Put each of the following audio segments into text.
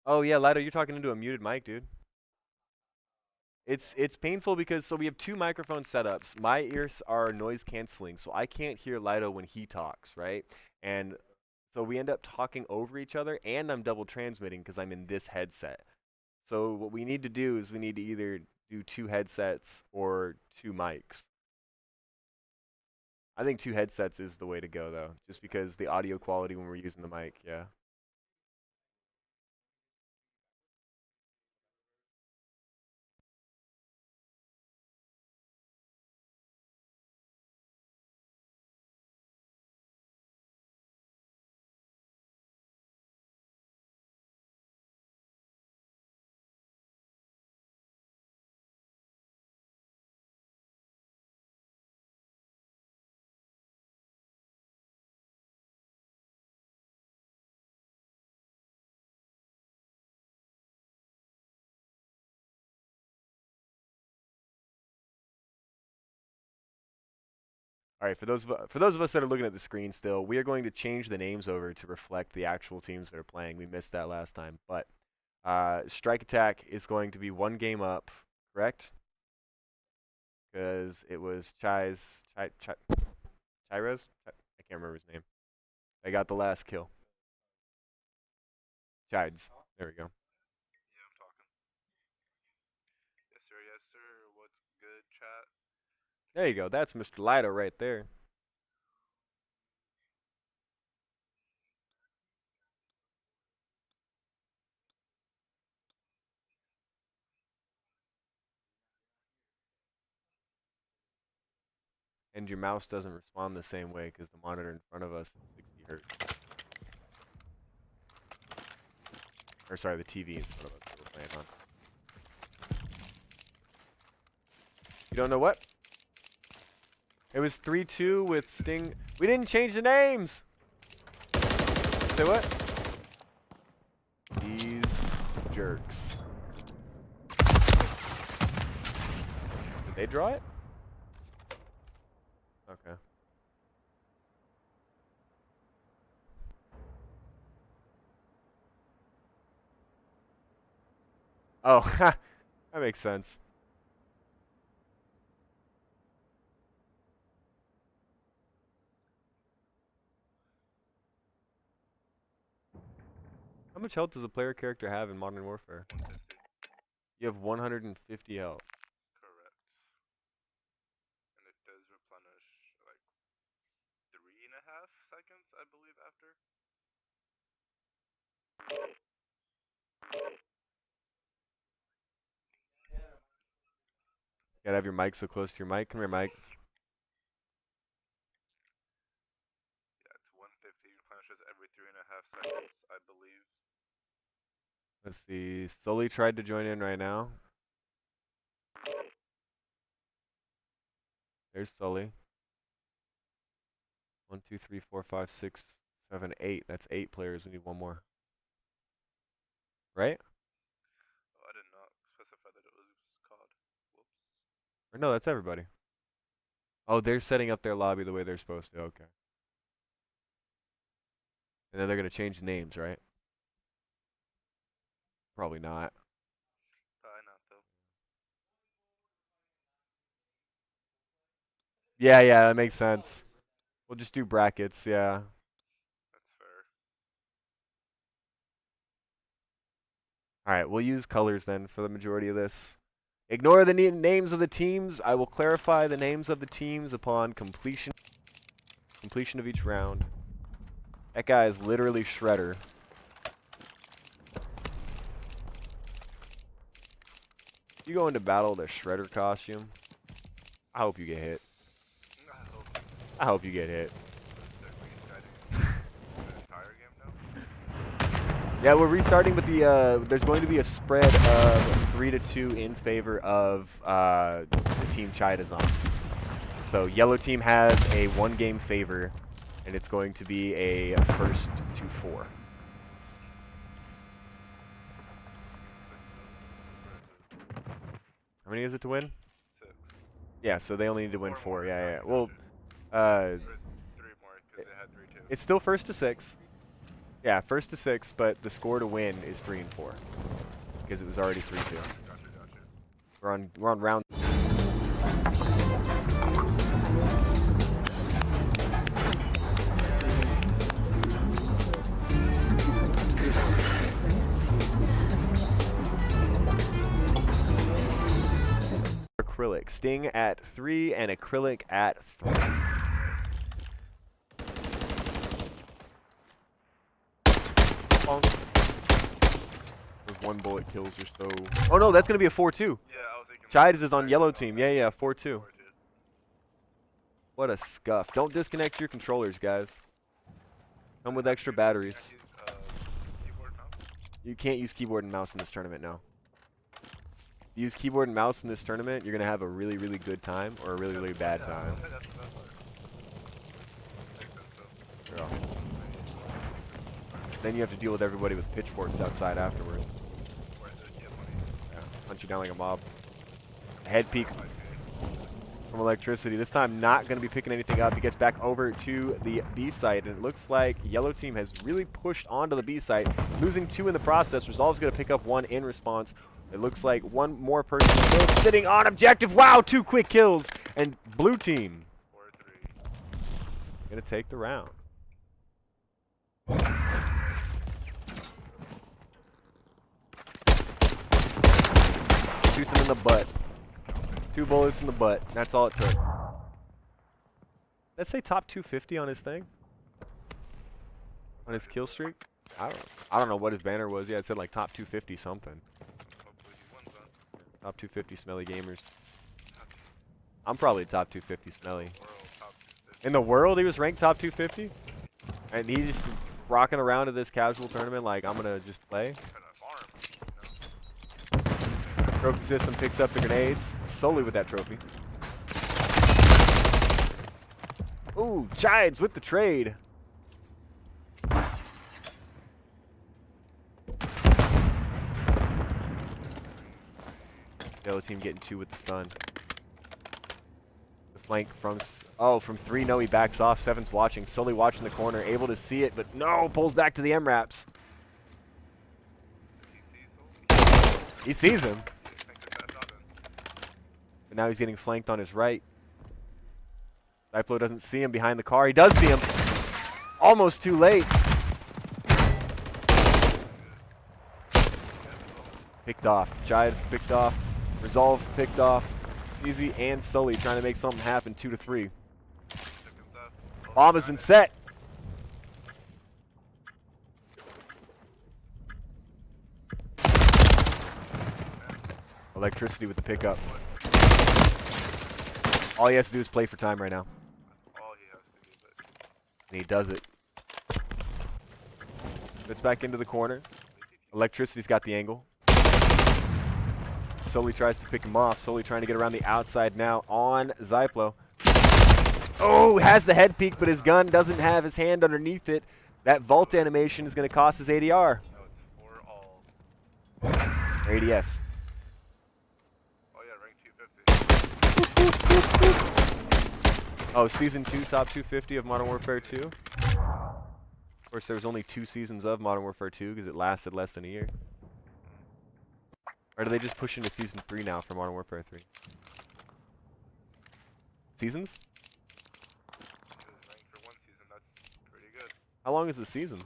Oh yeah, Lido, you're talking into a muted mic, dude. It's painful because so we have two microphone setups. My ears are noise canceling, so I can't hear Lido when he talks, right? And so we end up talking over each other, and I'm double transmitting because I'm in this headset. So what we need to do is we need to either do two headsets or two mics. I think two headsets is the way to go though, just because the audio quality when we're using the mic, yeah. All right, for those of us that are looking at the screen still, we are going to change the names over to reflect the actual teams that are playing. We missed that last time, but Strike Attack is going to be one game up, correct? Because it was Chiro's. I can't remember his name. I got the last kill. Chides. There we go. Yeah, I'm talking. Yes, sir. Yes, sir. What's good, chat? There you go. That's Mr. Lido right there. And your mouse doesn't respond the same way because the monitor in front of us is 60 hertz. Or sorry, the TV in front of us that we're playing on. You don't know what? It was 3-2 with Sting. We didn't change the names! Say what? These jerks. Did they draw it? Okay. Oh, that makes sense. How much health does a player character have in Modern Warfare? 150. You have 150 health. Correct. And it does replenish like 3.5 seconds, I believe, after. You gotta have your mic so close to your mic. Come here, Mike. Yeah, it's 150. Replenishes every 3.5 seconds, I believe. Let's see. Sully tried to join in right now. There's Sully. 1, 2, 3, 4, 5, 6, 7, 8. That's 8 players. We need one more. Right? Oh, I did not specify that it was COD. Whoops. Or no, that's everybody. Oh, they're setting up their lobby the way they're supposed to. Okay. And then they're gonna change the names, right? Probably not. Probably not, though. Yeah, yeah, that makes sense. We'll just do brackets, yeah. That's fair. Alright, we'll use colors then for the majority of this. Ignore the names of the teams. I will clarify the names of the teams upon completion of each round. That guy is literally Shredder. You go into battle with a Shredder costume. I hope you get hit. I hope. I hope you get hit. Are we deciding the entire game now? Yeah, we're restarting, but there's going to be a spread of 3-2 in favor of the team Chide is on. So yellow team has a 1-game favor, and it's going to be a first to 4. How many is it to win? 6. Yeah, so they only need to win 4. Yeah, yeah. Well, There's 3 more because they had 3 too. it's still first to 6. Yeah, first to 6, but the score to win is 3 and 4 because it was already 3-2. Gotcha. We're on round. Acrylic. Sting at 3 and acrylic at 3. Those 1 bullet kills are so. Oh no, that's gonna be a 4-2. Yeah, I was thinking. Chides is on yellow team. Yeah, 4-2. 4-2. What a scuff. Don't disconnect your controllers, guys. Come with extra batteries. Keyboard, mouse? You can't use keyboard and mouse in this tournament, no. Use keyboard and mouse in this tournament, you're going to have a really, really good time or a really, really bad time. That's the best part. Makes sense, though. Yeah. Then you have to deal with everybody with pitchforks outside afterwards. Where is it? Yeah, money. Yeah, punch you down like a mob. Head peek from electricity. This time not going to be picking anything up. He gets back over to the B site, and it looks like yellow team has really pushed onto the B site, losing 2 in the process. Resolve's going to pick up 1 in response. It looks like 1 more person still sitting on objective. Wow, 2 quick kills, and blue team 4-3. going to take the round. Shoots him in the butt. 2 bullets in the butt. That's all it took. Let's say top 250 on his thing. On his kill streak. I don't know what his banner was. Yeah, it said like top 250 something. Hopefully he wins then. Top 250 smelly gamers. I'm probably top 250 smelly. World top 250. In the world, he was ranked top 250, and he just rocking around to this casual tournament like I'm gonna just play. Kinda farm, Trophy system picks up the grenades solely with that trophy. Ooh, Giants with the trade. Yellow team getting 2 with the stun. The flank from from 3. No, he backs off. 7's watching, solely watching the corner, able to see it, but no, pulls back to the MWraps. He sees him. But now he's getting flanked on his right. Diplo doesn't see him behind the car. He does see him. Almost too late. Picked off. Giants picked off. Resolve picked off. Easy and Sully trying to make something happen. 2-3. Bomb has been set. Electricity with the pickup. All he has to do is play for time right now. All he has to do, but And he does it. Gets back into the corner. Electricity's got the angle. Sully tries to pick him off. Sully trying to get around the outside now on Zyplo. Oh, has the head peek, but his gun doesn't have his hand underneath it. That vault animation is going to cost his ADR. no, it's 4 all. Or ADS. Oh yeah, rank 250. Oh, Season 2, top 250 of Modern Warfare 2. Of course, there was only 2 seasons of Modern Warfare 2 because it lasted less than a year. Or do they just push into Season 3 now for Modern Warfare 3? Seasons? He was ranked for 1 season. That's pretty good. How long is the season? 3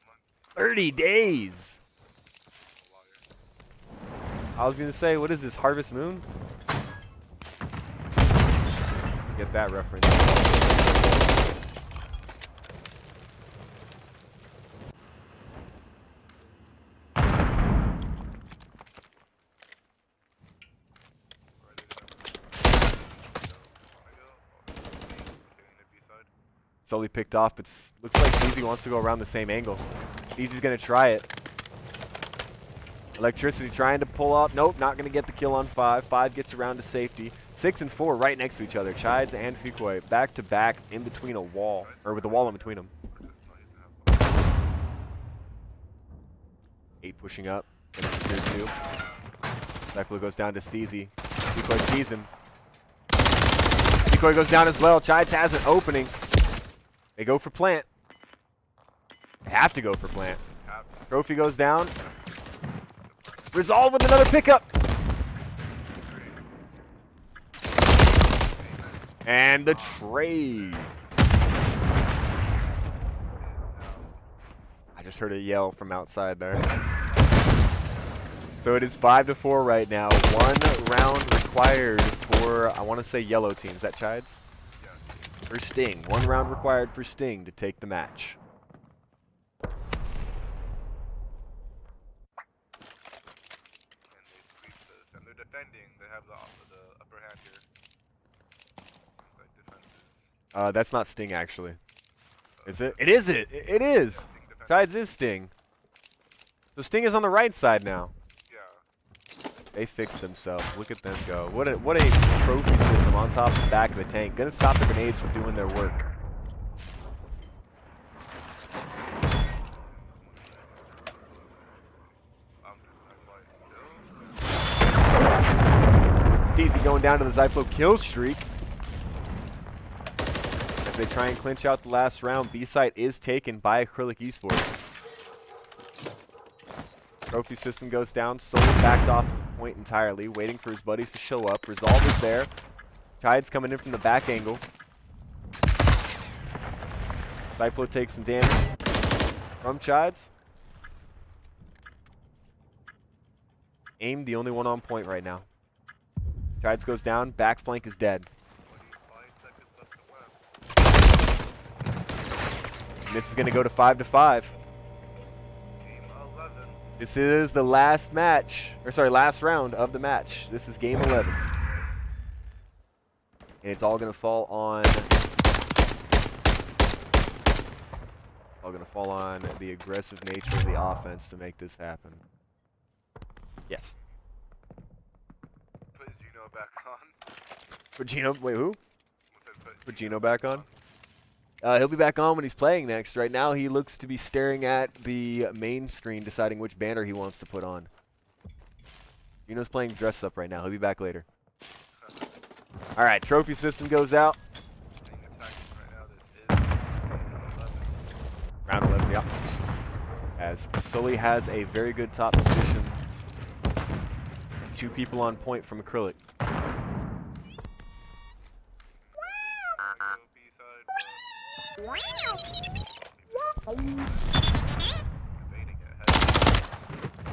months. 30 days! A liar. I was going to say, what is this, Harvest Moon? Get that reference. Sully picked off, but looks like Easy wants to go around the same angle. Easy's going to try it. Electricity trying to pull up. Nope, not going to get the kill on 5. 5 gets around to safety. 6 and 4 right next to each other. Chides and Fikoi back to back in between a wall, or with the wall in between them. 8 pushing up. Gonna secure 2. Cyclo goes down to Steezy. Fikoi sees him. Fikoi goes down as well. Chides has an opening. They go for plant. Have to go for plant. Have Trophy goes down. Resolve with another pickup. And the trade. I just heard a yell from outside there. So it is 5-4 right now. 1 round required for, I want to say yellow team. Is that Chides? Yeah. For Sting. 1 round required for Sting to take the match. And they sweep this. And they're defending. They have the upper hand here. Like defenses. That's not Sting actually. Is it? It is it. It is. Sting defenses. Chides is Sting. So Sting is on the right side now. Yeah. They fixed themselves. Look at them go. What a trophy system on top of the back of the tank. Gonna stop the grenades from doing their work. Steezy going down to the Zyflo kill streak. As they try and clinch out the last round, B-site is taken by Acrylic Esports. Trophy system goes down, solely backed off the point entirely, waiting for his buddies to show up. Resolve is there. Chide's coming in from the back angle. Zyflo takes some damage from Chides. Aim, the only one on point right now. Chides goes down, back flank is dead. 25 seconds left to win. And this is going to go to 5-5. Game 11. This is the last match, or sorry, last round of the match. This is game 11. And it's all going to fall on the aggressive nature of the offense to make this happen. Yes. Put Gino back on. Put Gino, wait, who? Put Put Gino back on? He'll be back on when he's playing next. Right now, he looks to be staring at the main screen, deciding which banner he wants to put on. Gino's playing dress up right now. He'll be back later. All right, trophy system goes out. Being attacked right now. This is 11. Round 11, yeah. As Sully has a very good top position. 2 people on point from Acrylic.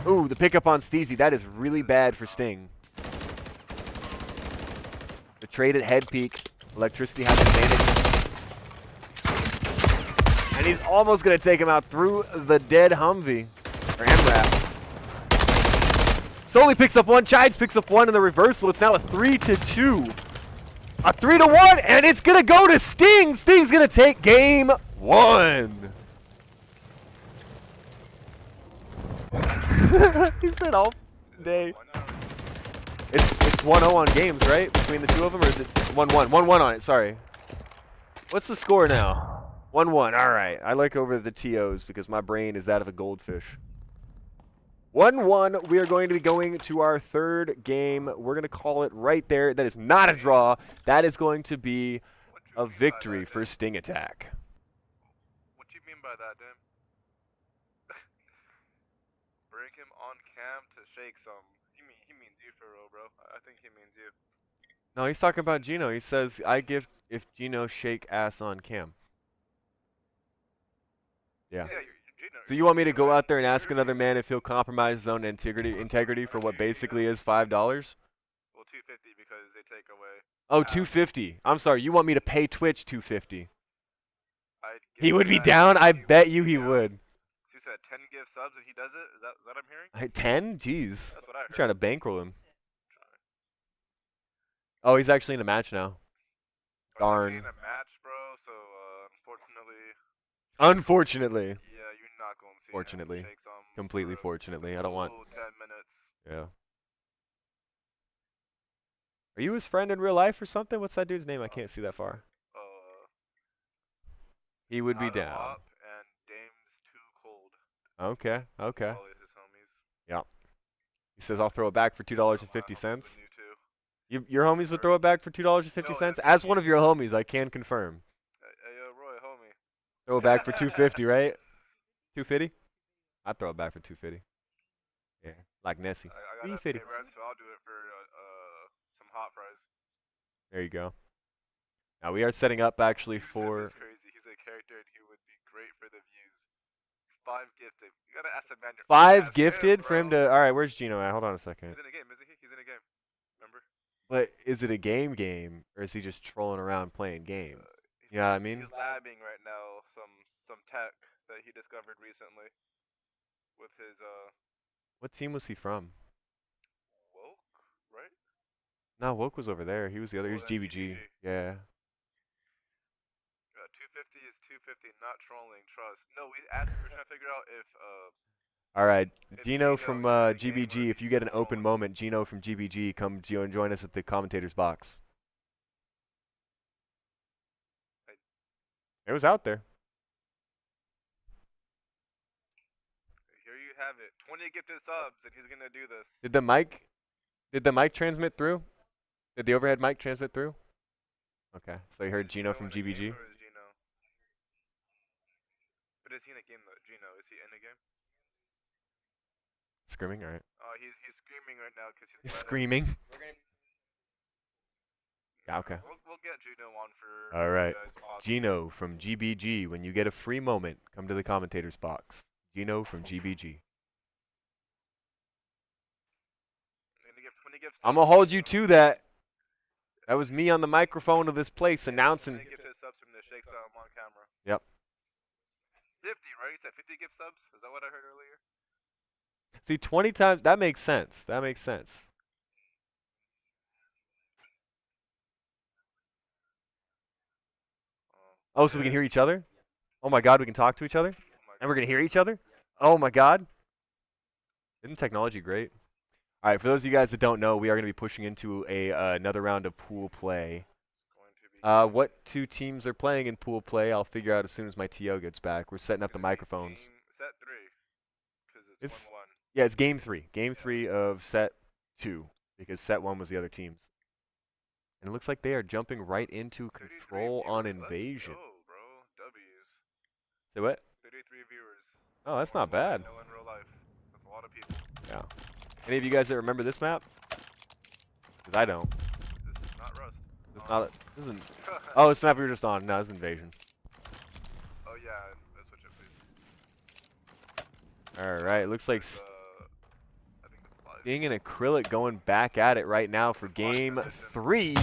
Ooh, the pickup on Steezy. That is really bad for Sting. The trade at head peak. Electricity has advantage. And he's almost going to take him out through the dead Humvee. Or MRAP. Sully picks up 1. Chides picks up 1 in the reversal. It's now a 3-2. A 3-1. And it's going to go to Sting. Sting's going to take game 1. He said all day. It's 1-0 on games, right? Between the 2 of them, or is it 1-1? 1-1 on it, sorry. What's the score now? 1-1, all right. I like over the TOs because my brain is that of a goldfish. 1-1, we are going to be going to our 3rd game. We're going to call it right there. That is not a draw. That is going to be a victory for Sting Attack. What do you mean by that, Dan? Bring him on cam to shake some. He means you for real, bro. I think he means you. No, he's talking about Gino. He says, I give if Gino shake ass on cam. Yeah. Gino, So you want me to go out there and ask another man if he'll compromise his own integrity for what basically is $5? Well, $250 because they take away. Oh, $250. I'm sorry. You want me to pay Twitch $250? I'd He give would be that down. I if bet you he down. would. He said 10 give subs and he does it. Is that what I'm hearing? 10? Jeez. That's what I heard. I'm trying to bankroll him. Oh, he's actually in a match now. Darn. In a match, bro. So unfortunately. Unfortunately. Yeah, you're not going to see Fortunately. him take some. Completely fortunately. I don't want. Full 10 minutes. Yeah. Are you his friend in real life or something? What's that dude's name? I can't see that far. He would be Adam down. Up and Dame's Too Cold. Okay. Okay. All his homies. Yeah. He says I'll throw it back for $2.50. New too. Your homies would throw it back for $2.50? As one of your homies, I can confirm. Hey, yo, Roy, homie. Throw it back for $2.50, right? 250? I'd throw it back for 250. Yeah, like Nessie. I got a 350. pay rat, so I'll do it for some hot fries. There you go. Now we are setting up actually Yusef for is crazy. He's a character and he would be great for the views. 5 gifted. You gotta ask the man. 5 Ask him, gifted for him bro. to. All right, where's Gino at? Hold on a second. He's in a game, isn't he? He's in a game. Remember? But is it a game, or is he just trolling around playing games? You know what I mean? He's labbing right now some tech that he discovered recently with his What team was he from? woke, right? No, Woke was over there. He was the other. He was Well, then GBG. Yeah. 250 is 250, not trolling. Trust. No, we're trying to figure out if All right, if Gino from is in the game or GBG. If you get an open trolling. moment, Gino from GBG, come join us at the commentators box. It was out there. Here you have it. 20 gifted subs, and he's gonna do this. Did the mic transmit through? Did the overhead mic transmit through? Okay, so you heard Gino from GBG. But is he in a game though? Gino, is he in a game? Screaming, all right. He's screaming right now because He's screaming. Yeah, okay. We'll get Gino on for. All right, you guys Gino from GBG. When you get a free moment, come to the commentators box. Gino from GBG. I'm gonna hold you to that. That was me on the microphone of this place announcing. Yep. 50, right? You said 50 gift subs? Is that what I heard earlier? See, 20 times, that makes sense. That makes sense. Oh, so we can hear each other? Oh my god, we can talk to each other? And we're gonna hear each other? Oh my god. Isn't technology great? All right, for those of you guys that don't know, we are going to be pushing into another round of pool play. What 2 teams are playing in pool play, I'll figure out as soon as my TO gets back. We're setting up the microphones. Set 3, because it's 1-1. Yeah, it's game 3. Game 3 of set 2, because set 1 was the other teams. And it looks like they are jumping right into control on invasion. Oh, bro. W's. Say what? 33 viewers. Oh, that's not bad. No, in real life. That's a lot of people. Yeah. Any of you guys that remember this map? Because I don't. This is not Rust. It's not. This isn't. Oh, it's the map we were just on. No, it's Invasion. Oh yeah, let's switch it, please. All right. Looks like Sting and Acrylic going back at it right now for game 3.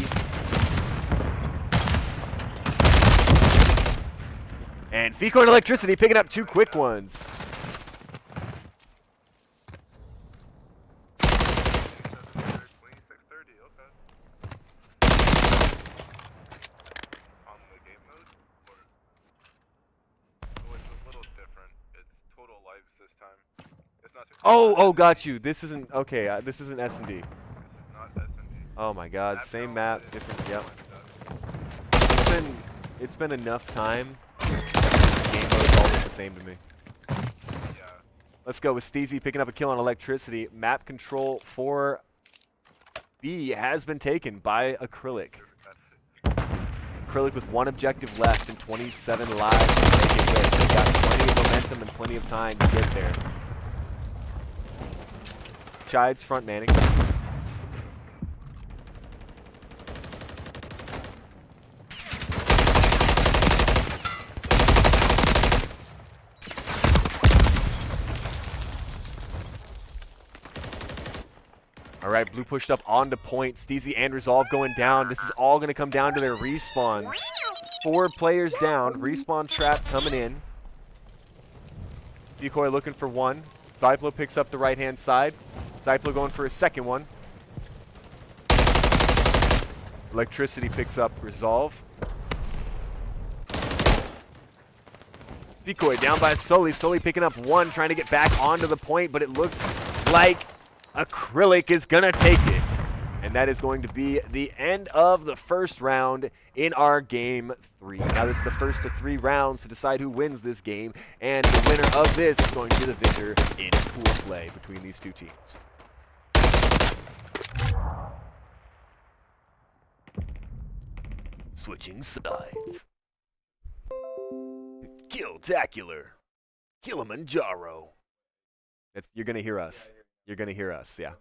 And Fico and Electricity picking up 2 quick ones. Oh, got you. This isn't okay. This isn't S&D. This is not S&D. Oh my God, same map, different. Yep. It's been enough time. Game mode's always the same to me. Yeah. Let's go with Steezy picking up a kill on Electricity. Map control for B has been taken by Acrylic. Acrylic with 1 objective left and 27 lives to make it with. They've got plenty of momentum and plenty of time to get there. Chides front manning. All right, blue pushed up onto point. Steezy and Resolve going down. This is all going to come down to their respawns. 4 players down. Respawn trap coming in. Decoy looking for 1. Zyplo picks up the right-hand side. Zyplo going for a second one. Electricity picks up Resolve. Decoy down by Sully. Sully picking up 1, trying to get back onto the point, but it looks like Acrylic is going to take it. And that is going to be the end of the first round in our game 3. Now this is the first of 3 rounds to decide who wins this game. And the winner of this is going to be the victor in pool play between these 2 teams. Switching sides. Kill-tacular. Kilimanjaro. You're gonna hear us. You're gonna hear us, yeah.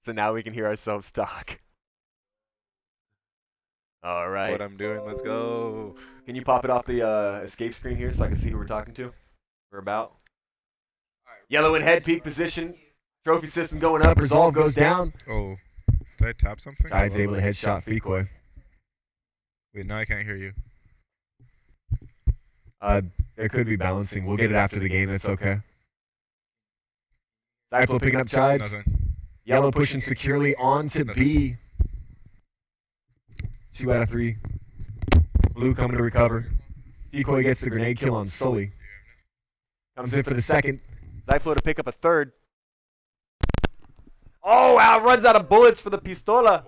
So now we can hear ourselves talk. All right. What I'm doing, let's go. Can you pop it off the escape screen here so I can see who we're talking to? We're about. Yellow in head, peak position. Trophy system going up. Resolve goes down. Oh, did I tap something? Guy's able to headshot Fikoi. Wait, now I can't hear you. There could be balancing. We'll get it after the game. That's okay. Cyclo picking up Chides. Nothing. Yellow pushing securely on to B. 2 out of 3. Blue coming to recover. Fikoi gets the grenade kill on Sully. Comes in for the second. Zyplo to pick up a third. Oh, wow, runs out of bullets for the pistola.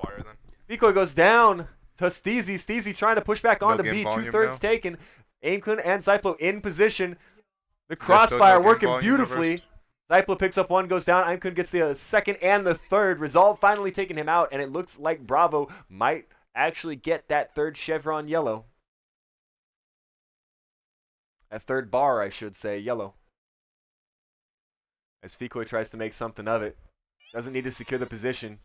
Fikoi goes down to Steezy. Steezy trying to push back onto B. 2/3 taken. Aimkun and Zyplo in position. The crossfire working beautifully. Zyplo picks up one, goes down. Aimkun gets the second and the third. Resolve finally taking him out, and it looks like Bravo might actually get that third chevron yellow. A third bar, I should say, yellow. As Fikoi tries to make something of it. Doesn't need to secure the position.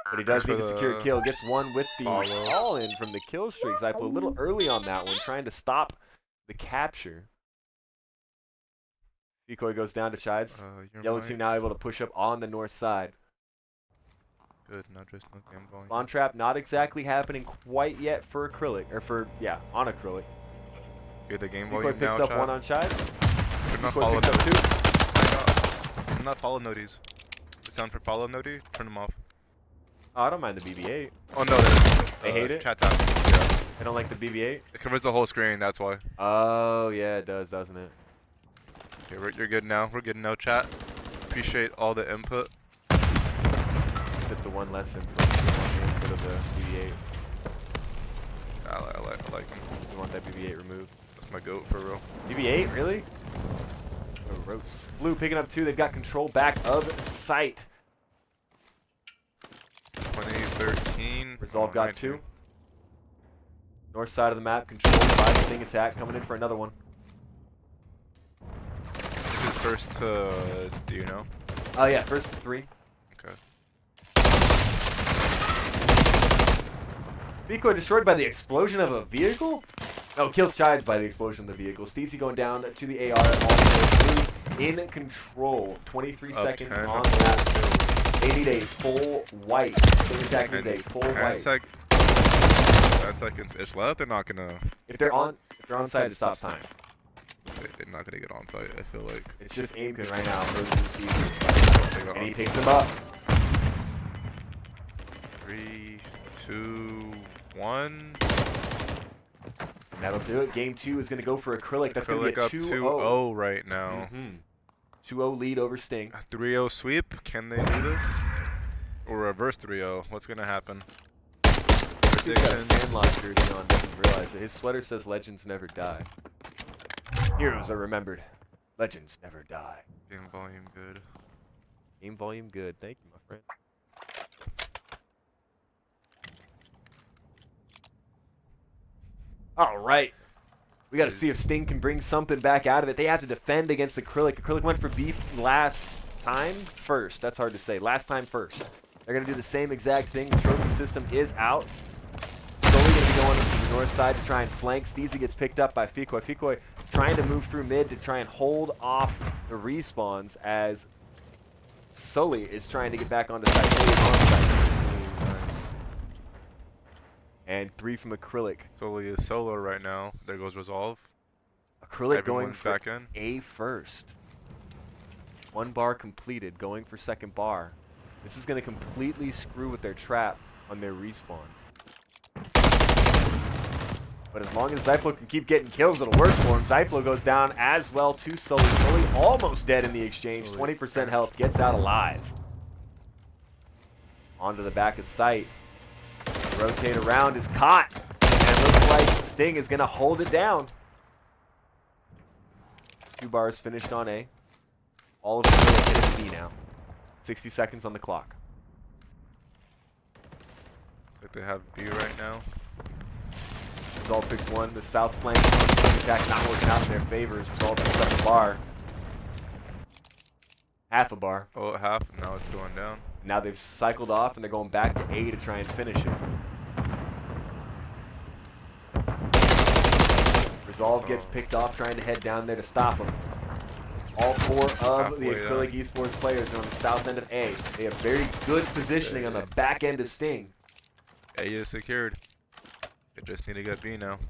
But he does need to secure a kill. Gets one with the all-in from the kill streak. Zyplo a little early on that one, trying to stop the capture. Fikoi goes down to Chides. Yellow team now able to push up on the north side. Good, not just no game volume. Spawn trap not exactly happening quite yet for Acrylic, or for, yeah, on Acrylic. Hear the game volume Fikoi picks now, up one on Chides. Should not Fikoi follow picks up two. I'm not follow nodies. The sound for follow nodie, turn them off. Oh, I don't mind the BB-8. Oh no, they hate it? Chat taps. Yeah. They don't like the BB-8? It covers the whole screen, that's why. Oh, yeah, it does, doesn't it? Okay, you're good now. We're good now, chat. Appreciate all the input. Fit the one less input of the BB-8. I like him. You want that BB-8 removed? That's my goat for real. BB-8, really? Oh, gross. Blue picking up two. They've got control back of sight. 2013. Resolve got 19. two. North side of the map, controlled by Sting attack. Coming in for another one. This is first to, do you know? Oh, yeah, first to 3. Okay. Fikoi destroyed by the explosion of a vehicle? No, kills Chides by the explosion of the vehicle. Steezy going down to the AR. Also in control. 23 seconds on the map. They need a full white. Sting attack needs a full white. 10 seconds-ish left. They're not gonna. If they're on site, it stops time. They're not gonna get on site. I feel like. It's just Aimkun right now versus Steezy. And he takes him up. 3, 2, 1. That'll do it. Game 2 is going to go for Acrylic. That's going to be a 2-0. 2-0 right now. 2-0 lead over Sting. 3-0 sweep. Can they do this? Or reverse 3-0? What's going to happen? He's got a Sandlot jersey on. Doesn't realize it. His sweater says "Legends never die." Heroes are remembered. Legends never die. Game volume good. Game volume good. Thank you, my friend. All right. We got to see if Sting can bring something back out of it. They have to defend against Acrylic. Acrylic went for beef last time first. That's hard to say. Last time first. They're going to do the same exact thing. The trophy system is out. Slowly going to be going to the north side to try and flank. Steezy gets picked up by Fikoi. Fikoi trying to move through mid to try and hold off the respawns as Sully is trying to get back onto site. And 3 from Acrylic. Sully is solo right now. There goes Resolve. Acrylic Everyone's going for back in. A first. 1 bar completed, going for second bar. This is going to completely screw with their trap on their respawn. But as long as Zyplo can keep getting kills, it'll work for him. Zyplo goes down as well to Sully. Sully almost dead in the exchange. 20% health, gets out alive. Onto the back of sight. Rotate around is caught. And it looks like Sting is going to hold it down. 2 bars finished on A. All of them hit B now. 60 seconds on the clock. Looks like they have B right now. Resolve picks 1. The south flank attack not working out in their favor. Resolve picks up the bar. Half a bar. Oh, half. Now it's going down. Now they've cycled off and they're going back to A to try and finish it. Resolve gets picked off trying to head down there to stop him. All 4 of the Acrylic Esports players are on the south end of A. They have very good positioning on the back end of Sting. A is secured. They just need to get B now.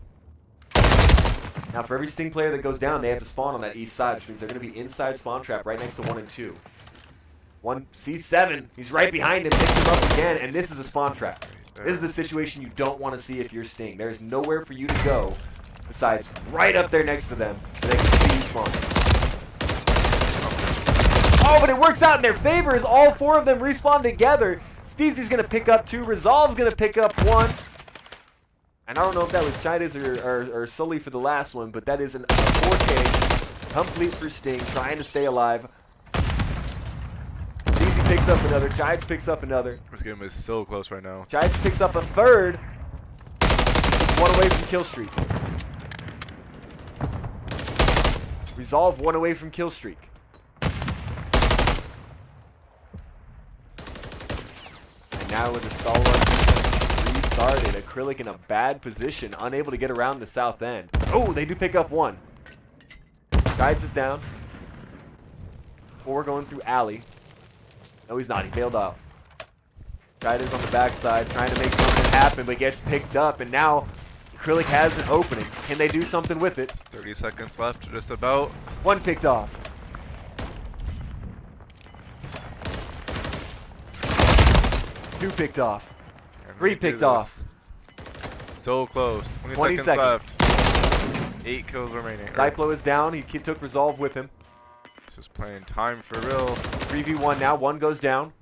Now for every Sting player that goes down, they have to spawn on that east side, which means they're going to be inside spawn trap right next to 1 and 2. 1 C7, he's right behind him, picks him up again, and this is a spawn trap. This is the situation you don't want to see if you're Sting. There's nowhere for you to go besides right up there next to them where they can see you spawn. Oh, but it works out in their favor as all 4 of them respawn together. Steezy's going to pick up 2, Resolve's going to pick up 1. And I don't know if that was Chidas or Sully for the last one, but that is a 4K complete for Sting, trying to stay alive. Steezy picks up another, Chidas picks up another. This game is so close right now. Chidas picks up a 3rd. It's 1 away from kill streak. Resolve 1 away from kill streak. And now with the stalwart defense restarted, Acrylic in a bad position, unable to get around the south end. Oh, they do pick up 1. Guides is down. 4 going through alley. No, he's not. He bailed out. Guide is on the backside, trying to make something happen, but gets picked up, and now Acrylic has an opening. Can they do something with it? 30 seconds left, just about. 1 picked off. 2 picked off. 3 picked off. So close. 20 seconds left. 8 kills remaining. Diplo is down. He took Resolve with him. Just playing time for real. 3v1 now. 1 goes down.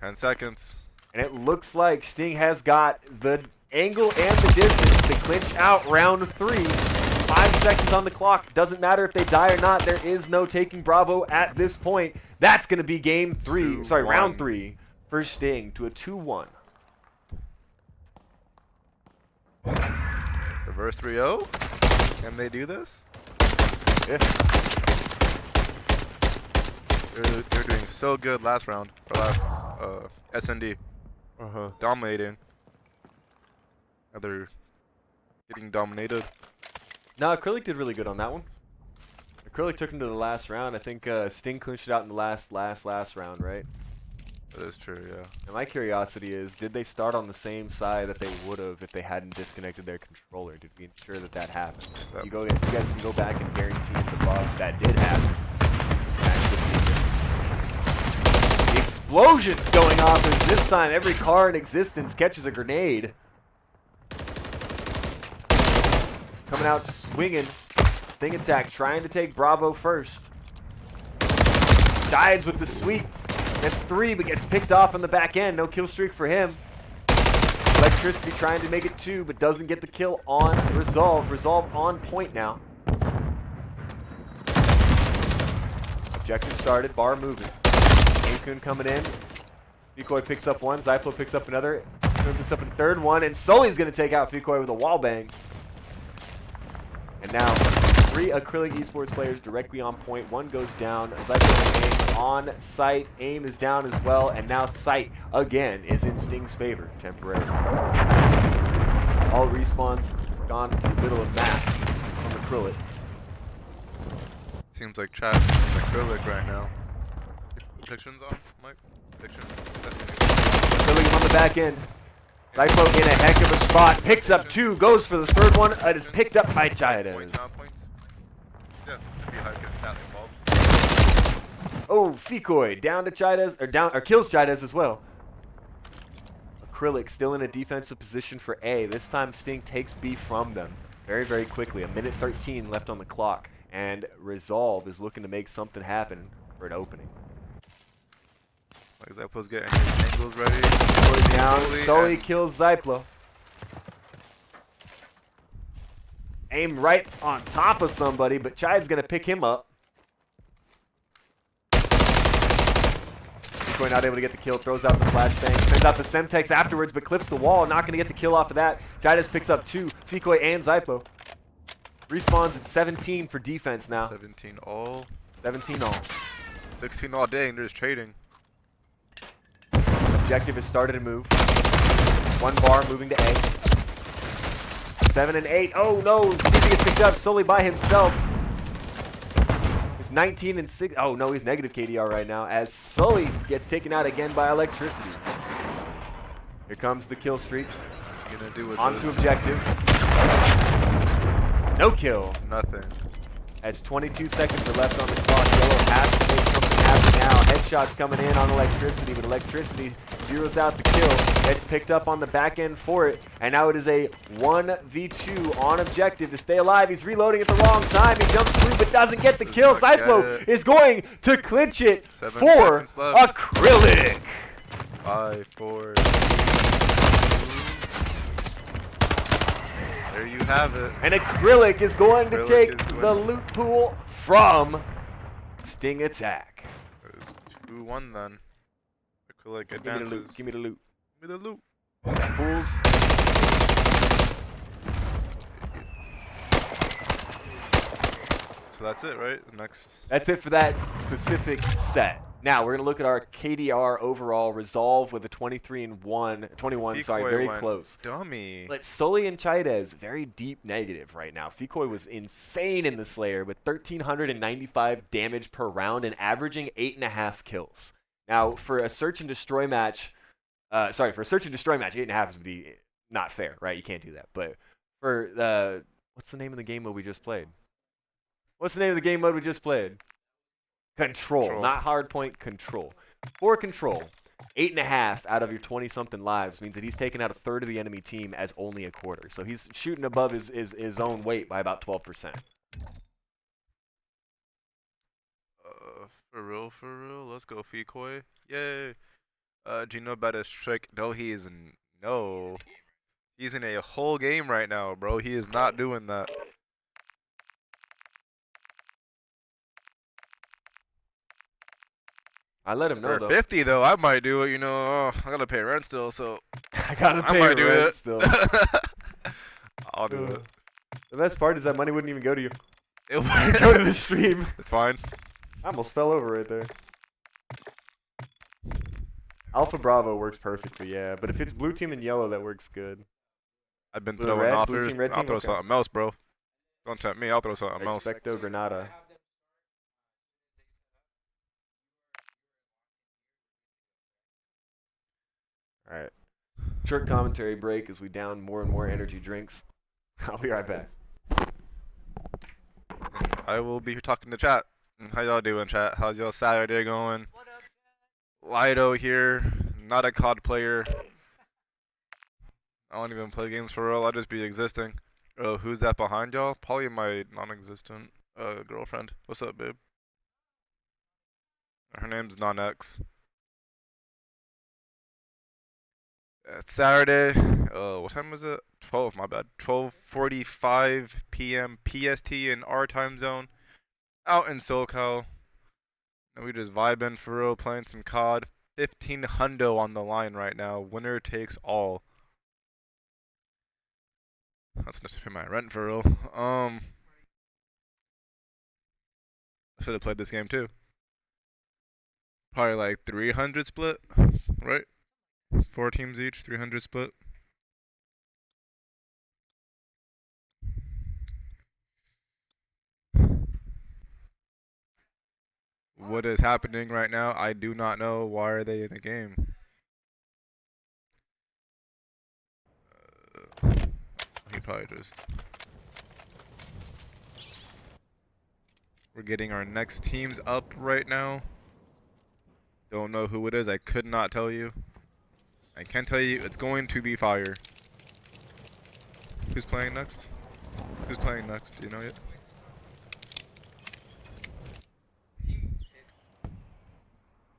10 seconds. And it looks like Sting has got the angle and the distance to clinch out round 3. 5 seconds on the clock. Doesn't matter if they die or not. There is no taking Bravo at this point. That's going to be game 3. Sorry, round 3 for Sting to a 2-1. Reverse 3-0. Can they do this? Yeah. They're doing so good last round, or last S&D. Dominating. Now they're getting dominated. No, Acrylic did really good on that one. Acrylic took him to the last round. I think Sting clinched it out in the last round, right? That is true, yeah. And my curiosity is, did they start on the same side that they would have if they hadn't disconnected their controller? Did we ensure that that happened? You guys can go back and guarantee the VOD that did happen. The explosions going off as this time every car in existence catches a grenade. Coming out swinging. Sting attack trying to take Bravo first. Dives with the sweep. Gets 3 but gets picked off on the back end. No kill streak for him. Electricity trying to make it 2 but doesn't get the kill on Resolve. Resolve on point now. Objective started. Bar moving. Akun coming in. Decoy picks up 1. Zyplo picks up another. Akun picks up a 3rd one. And Sully's going to take out Decoy with a wall bang. And now 3 Acrylic Esports players directly on point. 1 goes down. Zyplo and Aim on site. Aim is down as well. And now sight again is in Sting's favor temporarily. All respawns gone to the middle of map from Acrylic. Seems like chat is Acrylic right now. Predictions on, Mike? Predictions? Acrylic on the back end. Zyplo in a heck of a spot. Picks up 2. Goes for the 3rd one. It is picked up by Chidas. Points? Yeah, be hard to get chat involved. Oh, Decoy down to Chidas, or kills Chidas as well. Acrylic still in a defensive position for A. This time Sting takes B from them very, very quickly. 1:13 left on the clock. And Resolve is looking to make something happen for an opening. Like Zyplo's getting his angles ready. Sully down. Sully kills Zyplo. Aim right on top of somebody, but Chide's going to pick him up. Decoy not able to get the kill. Throws out the flashbang. Sends out the Semtex afterwards, but clips the wall. Not going to get the kill off of that. Chidas picks up 2. Decoy and Zyplo. Respawns at 17 for defense now. 17 all. 17 all. 16 all day and they're just trading. Objective has started to move. 1 bar moving to A. 7 and 8. Oh no, Stevie gets picked up solely by himself. It's 19 and 6. Oh no, he's negative KDR right now as Sully gets taken out again by electricity. Here comes the kill streak. Gonna do with Onto this? objective. No kill. Nothing. As 22 seconds are left on the clock, Yellow has to make something happen now. Headshots coming in on electricity, but electricity zeroes out the kill. Gets picked up on the back end for it, and now it is a 1v2 on objective to stay alive. He's reloading at the wrong time. He jumps through but doesn't get the kill. Cyplo is going to clinch it 7 for seconds left. Acrylic. 5, 4. There you have it. And Acrylic is going to Acrylic take is the winning. loot pool from Sting Attack. It's 2-1 then. Acrylic Give me the advances. loot. Give me the loot. Give me the loot. Pools. So that's it, right? The next. That's it for that specific set. Now we're gonna look at our KDR overall resolve with a 23 and 21. Sorry, Decoy very went close. Dummy. But Sully and Chaidez, very deep negative right now. Fikoy was insane in the Slayer with 1,395 damage per round and averaging 8.5 kills. Now, for a search and destroy match, for a search and destroy match, 8.5 would be not fair, right? You can't do that. But for the, what's the name of the game mode we just played? What's the name of the game mode we just played? Control. Not hardpoint, control. For control, 8.5 out of your 20-something lives means that he's taken out a third of the enemy team as only a quarter. So he's shooting above his own weight by about 12%. For real. Let's go, Fikoy. Yay. Do you know about his trick? No, he is no. He's in a whole game right now, bro. He is not doing that. I let him know, For though. 50 though, I might do it. You know, I gotta pay rent still, so I gotta I pay might do rent it. still. I'll do it. The best part is that money wouldn't even go to you. It It'd go to the stream. It's fine. I almost fell over right there. Alpha Bravo works perfectly, yeah. But if it's blue team and yellow, that works good. I've been Blue, throwing red, offers. blue team, red I'll team? throw Okay. something else, bro. Don't tempt me. I'll throw something else. Expecto Granada. Alright. Short commentary break as we down more and more energy drinks. I'll be right back. I will be talking to chat. How y'all doing, chat? How's y'all Saturday going? Lido here, not a COD player. I don't even play games for real. I'll just be existing. Oh, who's that behind y'all? Probably my non-existent girlfriend. What's up, babe? Her name's Non-X. It's Saturday. What time was it? 12, my bad. 12:45 p.m. PST in our time zone. Out in SoCal. And we just vibing for real, playing some COD. 15 hundo on the line right now. Winner takes all. That's enough to pay my rent for real. I should have played this game too. Probably like 300 split, right? 4 teams each, 300 split. What is happening right now? I do not know. Why are they in the game? He probably just... We're getting our next teams up right now. Don't know who it is. I could not tell you. I can tell you it's going to be fire. Who's playing next? Who's playing next? Do you know yet?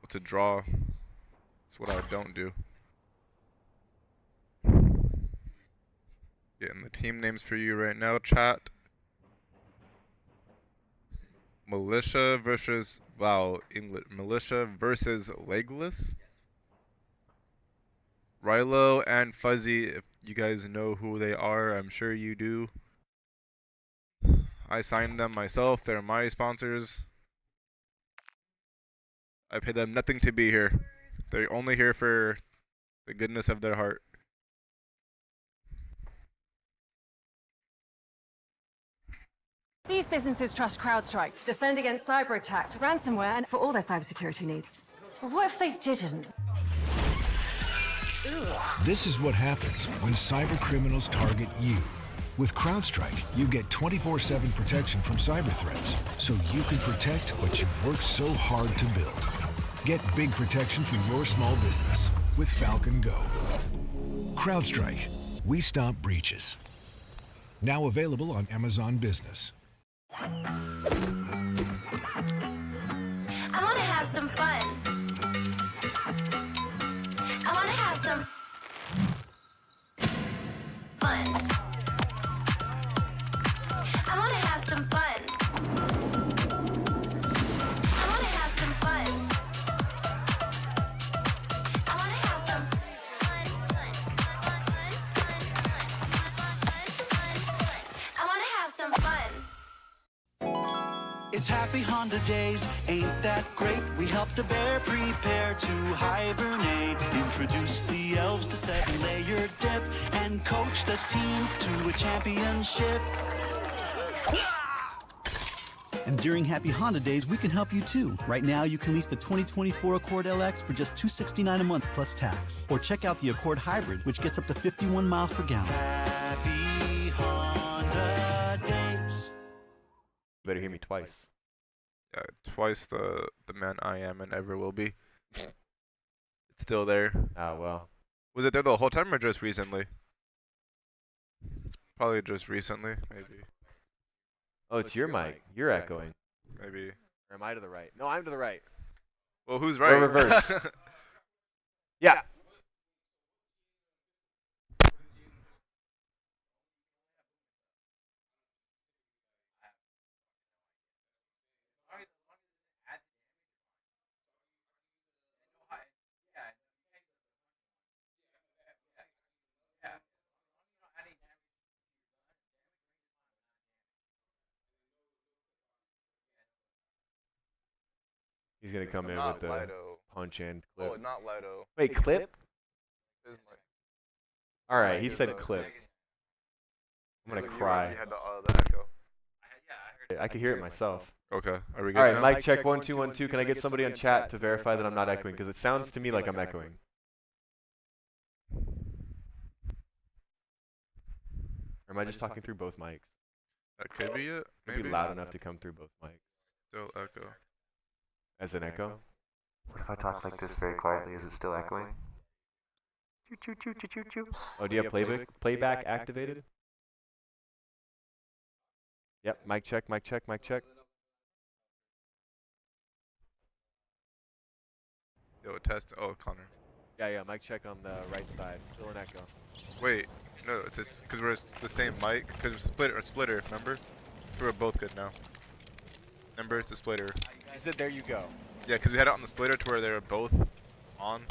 What's a draw? That's what I don't do. Getting the team names for you right now, chat. Militia versus, wow, English. Militia versus Legless. Rilo and Fuzzy, if you guys know who they are, I'm sure you do. I signed them myself. They're my sponsors. I pay them nothing to be here. They're only here for the goodness of their heart. These businesses trust CrowdStrike to defend against cyber attacks, ransomware, and for all their cybersecurity needs. But what if they didn't? This is what happens when cyber criminals target you. With CrowdStrike, you get 24/7 protection from cyber threats, so you can protect what you've worked so hard to build. Get big protection for your small business with Falcon Go. CrowdStrike, we stop breaches. Now available on Amazon Business. I want to have some fun. I want to have some fun. I want to have some fun. I want to have some fun. I want to have some fun. I want to have some fun. It's happy Honda days, ain't that great? We helped a bear prepare to hibernate. Introduced the elves to 7-layer dip and coached a team to a championship. And during Happy Honda Days, we can help you too. Right now, you can lease the 2024 Accord LX for just $269 a month plus tax. Or check out the Accord Hybrid, which gets up to 51 miles per gallon. Happy Honda days. You better hear me twice. Yeah, twice the man I am and ever will be. It's still there. Ah, well. Was it there the whole time or just recently? It's probably just recently, maybe. Oh, it's your mic. You're echoing. Maybe. Or am I to the right? No, I'm to the right. Well, who's Or right? reverse. Yeah. He's gonna come in with the punch and clip. Oh, not Lido. Wait, clip? This mic. All right, he said clip. I'm gonna cry. You had the echo. I can hear it myself. Okay, are we good All right, now? mic check 1 2 1 2. Can I get somebody on chat to verify that I'm not echoing? Because it sounds to me like I'm echoing. Or am I just talking through both mics? That could be it. It'd Maybe be loud enough to come through both mics. Still echo. As an echo? What if I talk like this very quietly? Is it still echoing? Oh, do you have playback activated? Yep, mic check, mic check, mic check. Yo, test. Oh, Connor. Yeah, mic check on the right side. Still an echo. Wait, no, it's just because we're the same mic. Because splitter, remember? We're both good now. Remember, it's a splitter. He said, there you go. Yeah, because we had it on the splitter to where they were both on.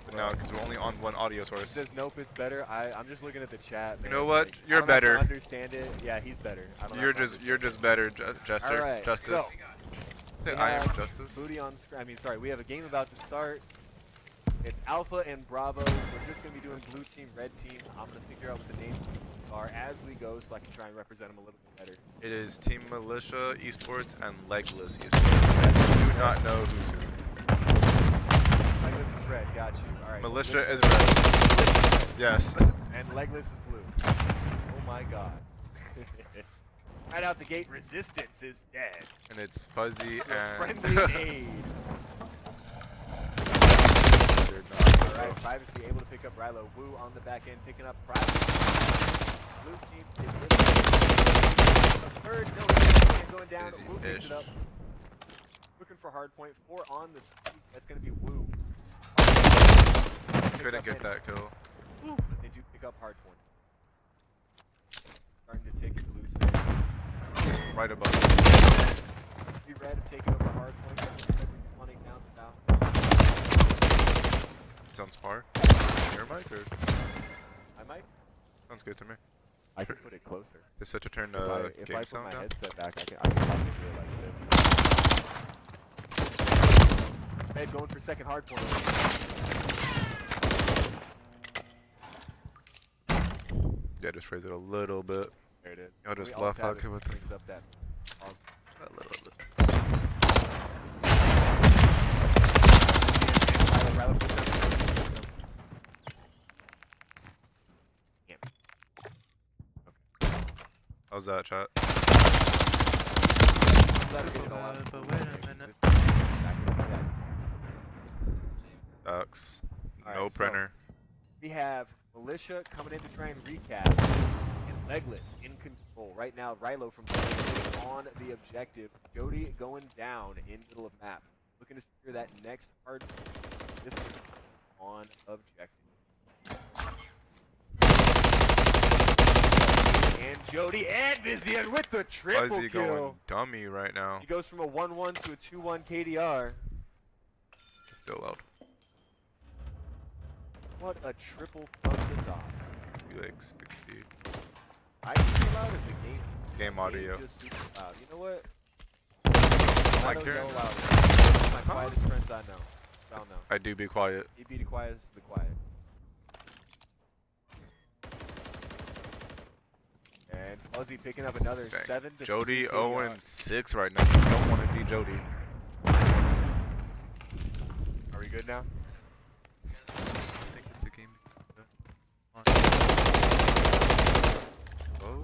But now, because we're only on one audio He source. says, nope, it's better. I'm just looking at the chat, man. You know what? Like, You're I don't have to better. understand it. Yeah, he's better. You're just better, Jester. All right, Justice. so, Say we I am have Justice. Booty on screen. I mean, sorry, we have a game about to start. It's Alpha and Bravo. We're just going to be doing blue team, red team. I'm going to figure out what the names are as we go so I can try and represent them a little bit better. It is Team Militia Esports and Legless Esports. I do not know who's who. Legless is red, got you. All right. Militia is red. Yes. And Legless is blue. Oh my god. Right out the gate, Resistance is dead. And it's Fuzzy The and... friendly aid. They're not. Alright, Privacy able to pick up Rilo. Wu on the back end, picking up Privacy. Blue team is with the third. No, it's going down. Wu picks it up. Looking for hard point. 4 on the street. That's going to be Wu. Couldn't get that kill. But they do pick up hard point. Starting to take it loose there. Right above. Be red have taken over hard point. Running down south. Sounds far. Your mic or? I might. Sounds good to me. I could put it closer. Is set to turn If game I put sound my down? headset back, I can probably do it like this. Red going for second hard point. Yeah, just raise it a little bit. There it is. I'll just We alt left tab hook it with brings up that. a little bit. Rylo puts up. How's that, chat? But wait a minute. Ducks. Alright, No so printer. we have Militia coming in to try and recap, and Legless in control. Right now, Rylo from sitting on the objective. Jody going down in middle of map. Looking to secure that next hard distance on objective. And Jody and Vizian with the triple Why is he kill. going dummy right now? He goes from a 1-1 to a 2-1 KDR. Still loud. What a triple from the top. Like 60. I can loud as the game. Game audio. Just super loud. You know what? I I don't care. know louder. My quietest friends I know. I don't know. I do be quiet. You be the quietest, the quiet. And Fuzzy picking up another Dang. 7 to Jody 3 0-6 right now. You don't want to be Jody. Are we good now? I think it's a game. Oh.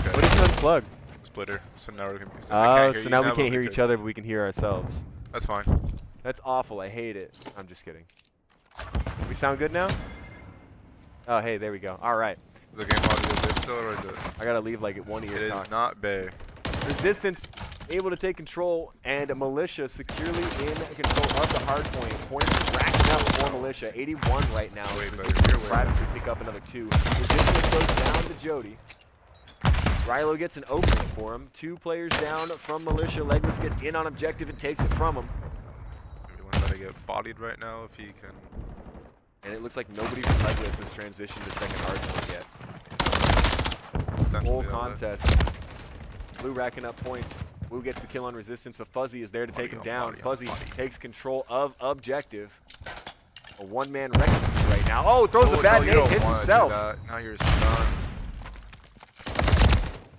What did you unplug? Splitter. So now we're confused. Oh, so now we can't hear each other, but we can hear ourselves. That's fine. That's awful. I hate it. I'm just kidding. We sound good now? Oh, hey, there we go. All right. Is the game audio big still, or is it? I gotta leave like one ear. It is not Bay. Resistance able to take control, and Militia securely in control of the hard point. Points racking up for Militia. 81 right now. Way better. Resistance You're and way Privacy pick up another 2. Resistance goes down to Jody. Rylo gets an opening for him. 2 players down from Militia. Legless gets in on objective and takes it from him. Everyone's about to get bodied right now if he can. And it looks like nobody from Legless has transitioned to second hard point yet. Full Essentially, contest. Blue racking up points. Wu gets the kill on Resistance, but Fuzzy is there to take him down. Fuzzy takes control of objective. A one-man wrecking crew right now. Oh, throws a bad nade, hits himself. Now you're stunned.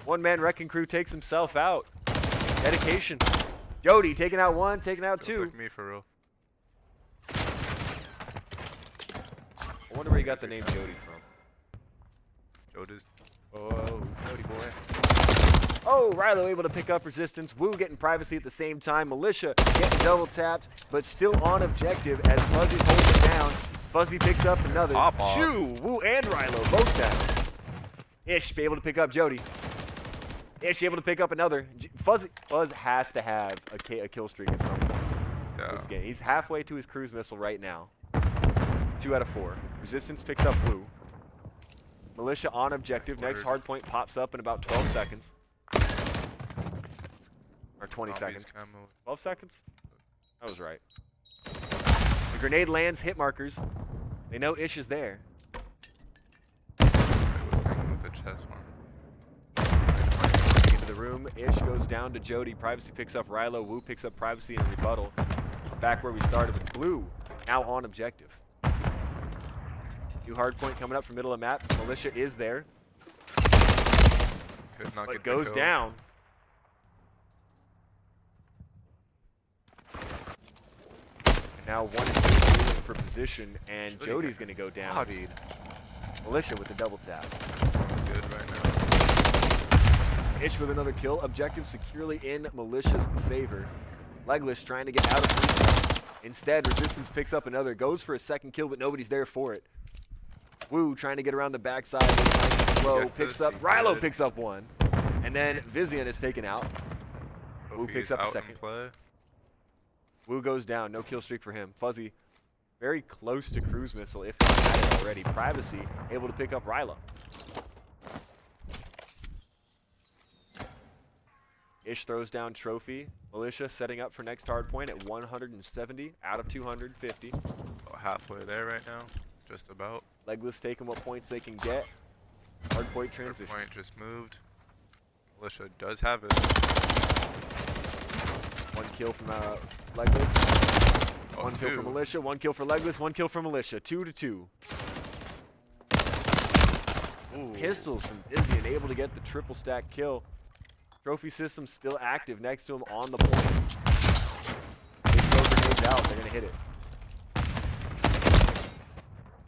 One-man wrecking crew takes himself out. Dedication. Jody taking out 1, taking out 2. Like me for real. I wonder where you got the name Jody from. Jody's. Oh, Jody boy. Oh, Rylo able to pick up Resistance. Wu getting Privacy at the same time. Militia getting double tapped, but still on objective as Fuzzy's holding it down. Fuzzy picks up another. Shoo! Wu and Rylo both down. Ish be able to pick up Jody. Ish able to pick up another. Fuzz has to have a kill streak at some point this game. He's halfway to his cruise missile right now. 2 out of 4. Resistance picks up Wu. Militia on objective. Next hard point pops up in about 12 seconds. Or 20 seconds. 12 seconds? I was right. The grenade lands, hit markers. They know Ish is there. I was hanging with the chest one. Into the room. Ish goes down to Jody. Privacy picks up Rylo. Wu picks up Privacy in rebuttal. Back where we started with Blue. Now on objective. New hard point coming up from middle of map. Militia is there. Could not But get goes down. And now 1 and 2 moving for position, and Jody's going to go down. Bodied. Militia with the double tap. Good right now. Ish with another kill. Objective securely in Militia's favor. Legless trying to get out of free. Instead, Resistance picks up another. Goes for a second kill, but nobody's there for it. Wu trying to get around the backside. Nice slow. Picks up. Rylo picks up 1. And then Vizian is taken out. Wu picks up a second. Wu goes down. No kill streak for him. Fuzzy very close to cruise missile, if not had it already. Privacy able to pick up Rylo. Ish throws down trophy. Militia setting up for next hard point at 170 out of 250. Halfway there right now. Just about. Legless taking what points they can get. Hard point transition. Hard point just moved. Militia does have it. One kill from Legless. Oh, One kill for Militia. One kill for Legless. One kill for Militia. 2-2. Pistols from Izzy and able to get the triple stack kill. Trophy system still active next to him on the point. They throw grenades out. They're going to hit it.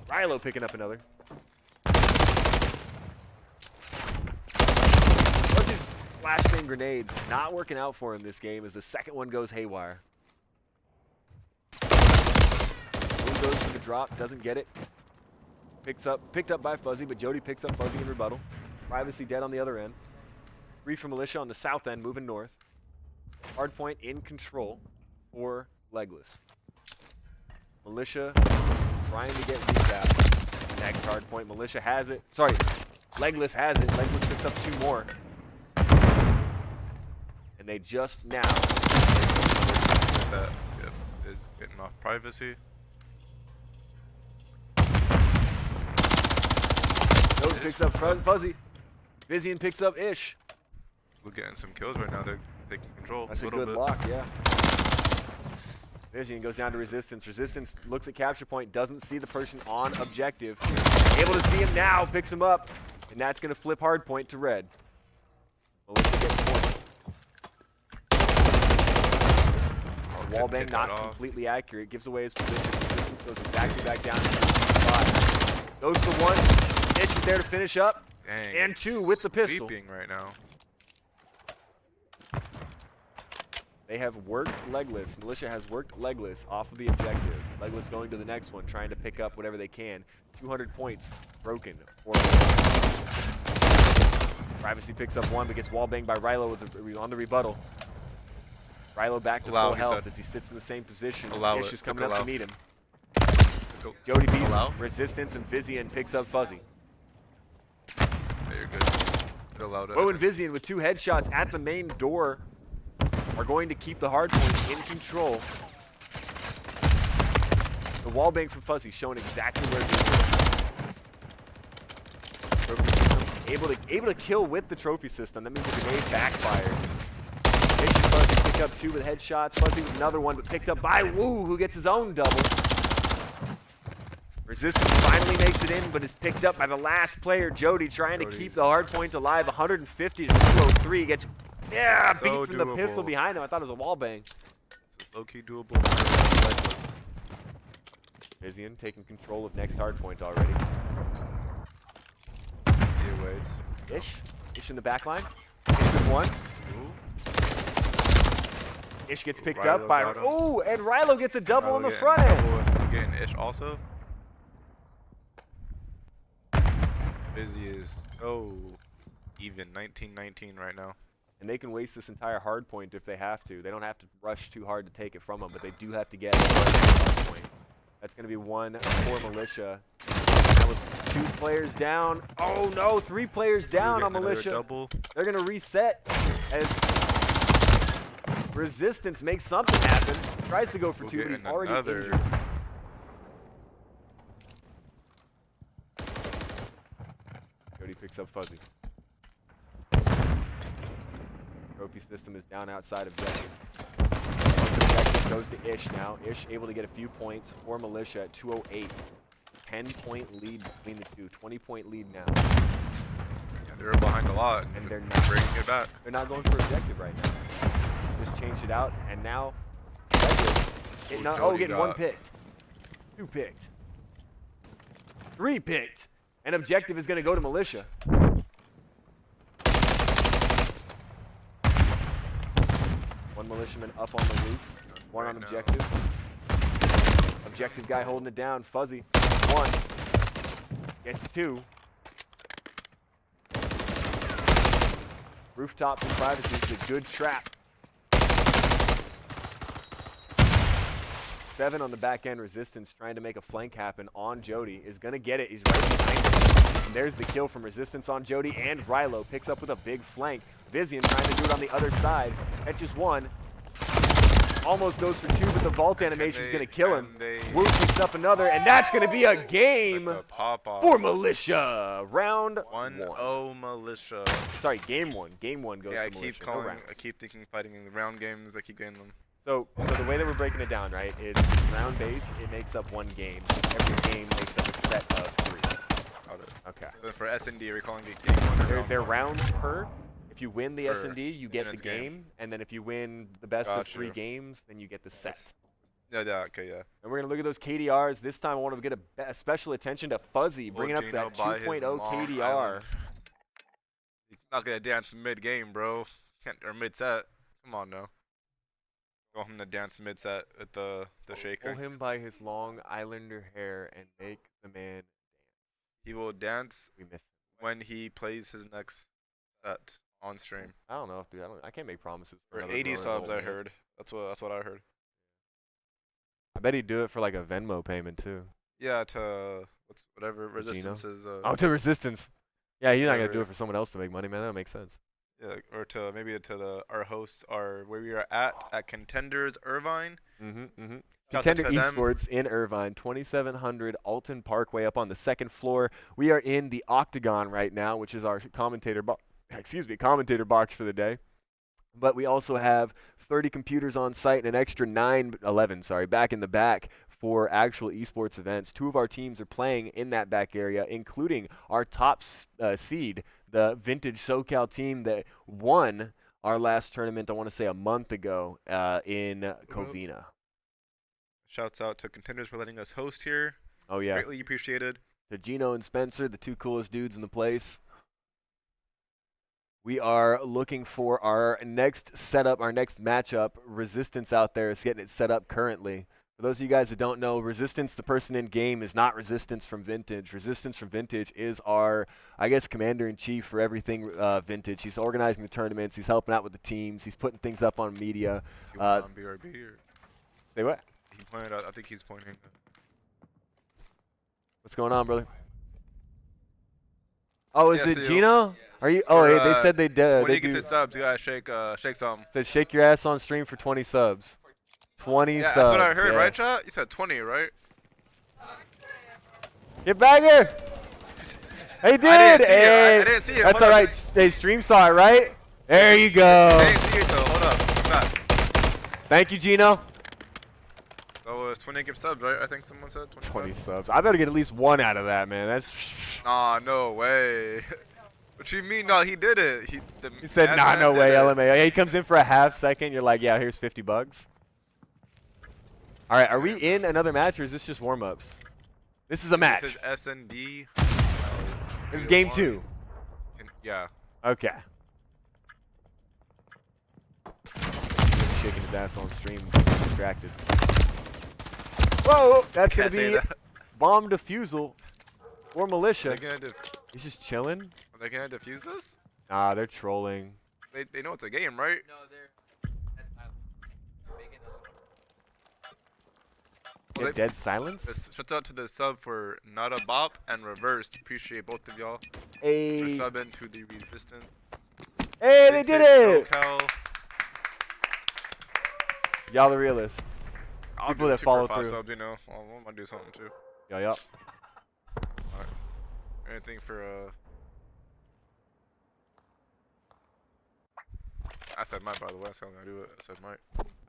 Rilo picking up another. Fuzzy's flashbang grenades not working out for him this game as the second one goes haywire. One goes for the drop, doesn't get it. Picked up by Fuzzy, but Jody picks up Fuzzy in rebuttal. Privacy dead on the other end. 3 for Militia on the south end, moving north. Hardpoint in control for Legless. Militia trying to get recapped. Next hardpoint, Militia has it. Sorry, Legless has it. Legless picks up 2 more. And they just now. That is getting off privacy. Jody picks up Fuzzy. Vizian picks up Ish. We're getting some kills right now. They're taking control. That's a little good bit. lock, yeah. Vizian goes down to Resistance. Resistance looks at capture point, doesn't see the person on objective. Able to see him now, picks him up, and that's going to flip hardpoint to red. Militia gets points. Wallbang not completely accurate, gives away his position. Resistance goes exactly back down to the spot. Goes for 1. Ish is there to finish up. Dang, And 2 with the pistol. Sweeping right now. They have worked Legless. Militia has worked Legless off of the objective. Legless going to the next one, trying to pick up whatever they can. 200 points broken. Privacy picks up 1, but gets wallbanged by Rilo on the rebuttal. Rilo back to full health as he sits in the same position. Ish is coming up to meet him. Jody beats Resistance, and Vizian picks up Fuzzy. You're good. Woe and Vizian with 2 headshots at the main door are going to keep the hardpoint in control. The wallbang from Fuzzy showing exactly where it is. Able to kill with the trophy system. That means the grenade backfired. Fuzzy picked up 2 with headshots. Fuzzy with another one, but picked up by Woo, who gets his own double. Resistance finally makes it in, but is picked up by the last player, Jody, trying to keep the hardpoint alive. 150 to 203. Gets beat from the pistol behind him. I thought it was a wallbang. Low-key doable. Vizian taking control of next hardpoint already. He waits. Ish in the back line. Ish with 1. Ish gets picked up by... Oh, and Rilo gets a double on the front end. Getting Ish also. Busy is so even. 19-19 right now. And they can waste this entire hard point if they have to. They don't have to rush too hard to take it from them, but they do have to get a hard point. That's going to be 1 for Militia. That was 2 players down. Oh no, 3 players down on Militia. Double. They're going to reset as Resistance makes something happen. Tries to go for 2, but he's already injured. Jody picks up Fuzzy. Trophy system is down outside objective. Objective goes to Ish now. Ish able to get a few points for Militia at 208. 10-point lead between the two. 20-point lead now. Yeah, they're behind a lot, and they're not bringing it back. They're not going for objective right now. Just changed it out, and now getting 1 picked, 2 picked, 3 picked, and objective is going to go to Militia. One militiaman up on the roof, 1 on objective. Objective guy holding it down. Fuzzy, 1 gets 2. Rooftop and privacy is a good trap. 7 on the back end. Resistance trying to make a flank happen on Jody. Is going to get it. He's right behind him. And there's the kill from Resistance on Jody, and Rilo picks up with a big flank. Vizian trying to do it on the other side. Catches 1. almost goes for 2, but the vault animation is going to kill him. They Wu picks up another, and that's going to be a game the pop off. for Militia. Round 1-0 Militia. Sorry, game 1. Game 1 goes Yeah, to Militia. No rounds. I keep thinking fighting in the round games. I keep getting them. So the way that we're breaking it down, right, is round based. It makes up 1 game. Every game makes up a set of 3. Got it. Okay. So for S&D, are we calling it game 1 or They're round rounds per. If you win the Per S&D, you get the minutes game. game. And then if you win the best of 3 Gotcha. games, then you get the set. Yeah, okay, yeah. And we're going to look at those KDRs. This time I want to get a special attention to Fuzzy, bringing up Gino that by his 2.0 long KDR. island. He's not going to dance mid-game, bro. Or mid-set. Come on, now. Go him to dance mid-set with the shaker. Pull him by his long islander hair and make the man dance. He will dance We miss him. when he plays his next set on stream. I don't know, dude. I can't make promises. For another 80 growing subs, old I man. heard. That's what I heard. I bet he'd do it for like a Venmo payment too. Yeah, to whatever resistance is. Oh, to Resistance. Yeah, he's not gonna do whatever. it for someone else to make money, man. That makes sense. Yeah, or to maybe to our hosts are where we are at Contenders Irvine. Mm-hmm. Shout out Contender to them. Esports in Irvine, 2700 Alton Parkway, up on the 2nd floor. We are in the Octagon right now, which is our commentator box for the day. But we also have 30 computers on site and an extra 11 back in the back for actual esports events. 2 of our teams are playing in that back area, including our top seed, the Vintage SoCal team that won our last tournament, I want to say a month ago, in Covina. Shouts out to Contenders for letting us host here. Oh, yeah. Greatly appreciated. To Gino and Spencer, the 2 coolest dudes in the place. We are looking for our next setup, our next matchup. Resistance out there is getting it set up currently. For those of you guys that don't know, Resistance, the person in game, is not Resistance from Vintage. Resistance from Vintage is our, I guess, commander-in-chief for everything Vintage. He's organizing the tournaments. He's helping out with the teams. He's putting things up on media. Is he on BRB or? Say what? He pointed out. I think he's pointing. What's going on, brother? Oh, is Yeah, it see you. Gino? Are you? Oh, For, they said they did. When They you get do. to subs, you gotta shake something. Said shake your ass on stream for 20 subs. 20 Yeah, subs. that's what I heard, yeah. right, chat? You said 20, right? Get back here! Hey, dude! I didn't see it. Hey, I didn't see it. That's Hold all up. right. Hey, stream saw it, right? There you go. I didn't see it though. Hold up. What's that? Thank you, Gino. That was 20 gift subs, right? I think someone said 20 subs. subs. I better get at least 1 out of that, man. That's. Nah, no way. What you mean? No, he did it. He said, nah, admin no did way, it. LMA. Hey, he comes in for a half second. You're like, yeah, here's 50 bucks. All right, are we in another match or is this just warm-ups? This is a match. This is S&D. This is game 2. Yeah. Okay. Shaking his ass on stream, distracted. Whoa, that's gonna Can't say be that. bomb defusal or Are militia. they gonna He's just chilling. are they gonna defuse this? Nah, they're trolling. They know it's a game, right? No, they're making us. Well, Get dead silence. Shouts out to the sub for Not a Bop and Reversed. Appreciate both of y'all for Hey, subbing to the Resistance. hey, they did it! SoCal. Y'all the realist. I'll People do that 2 follow for 5 through. subs, you know. I'm gonna do something too. Yup. Alright. Anything for I said might, by the way, so I'm gonna do it. I said might.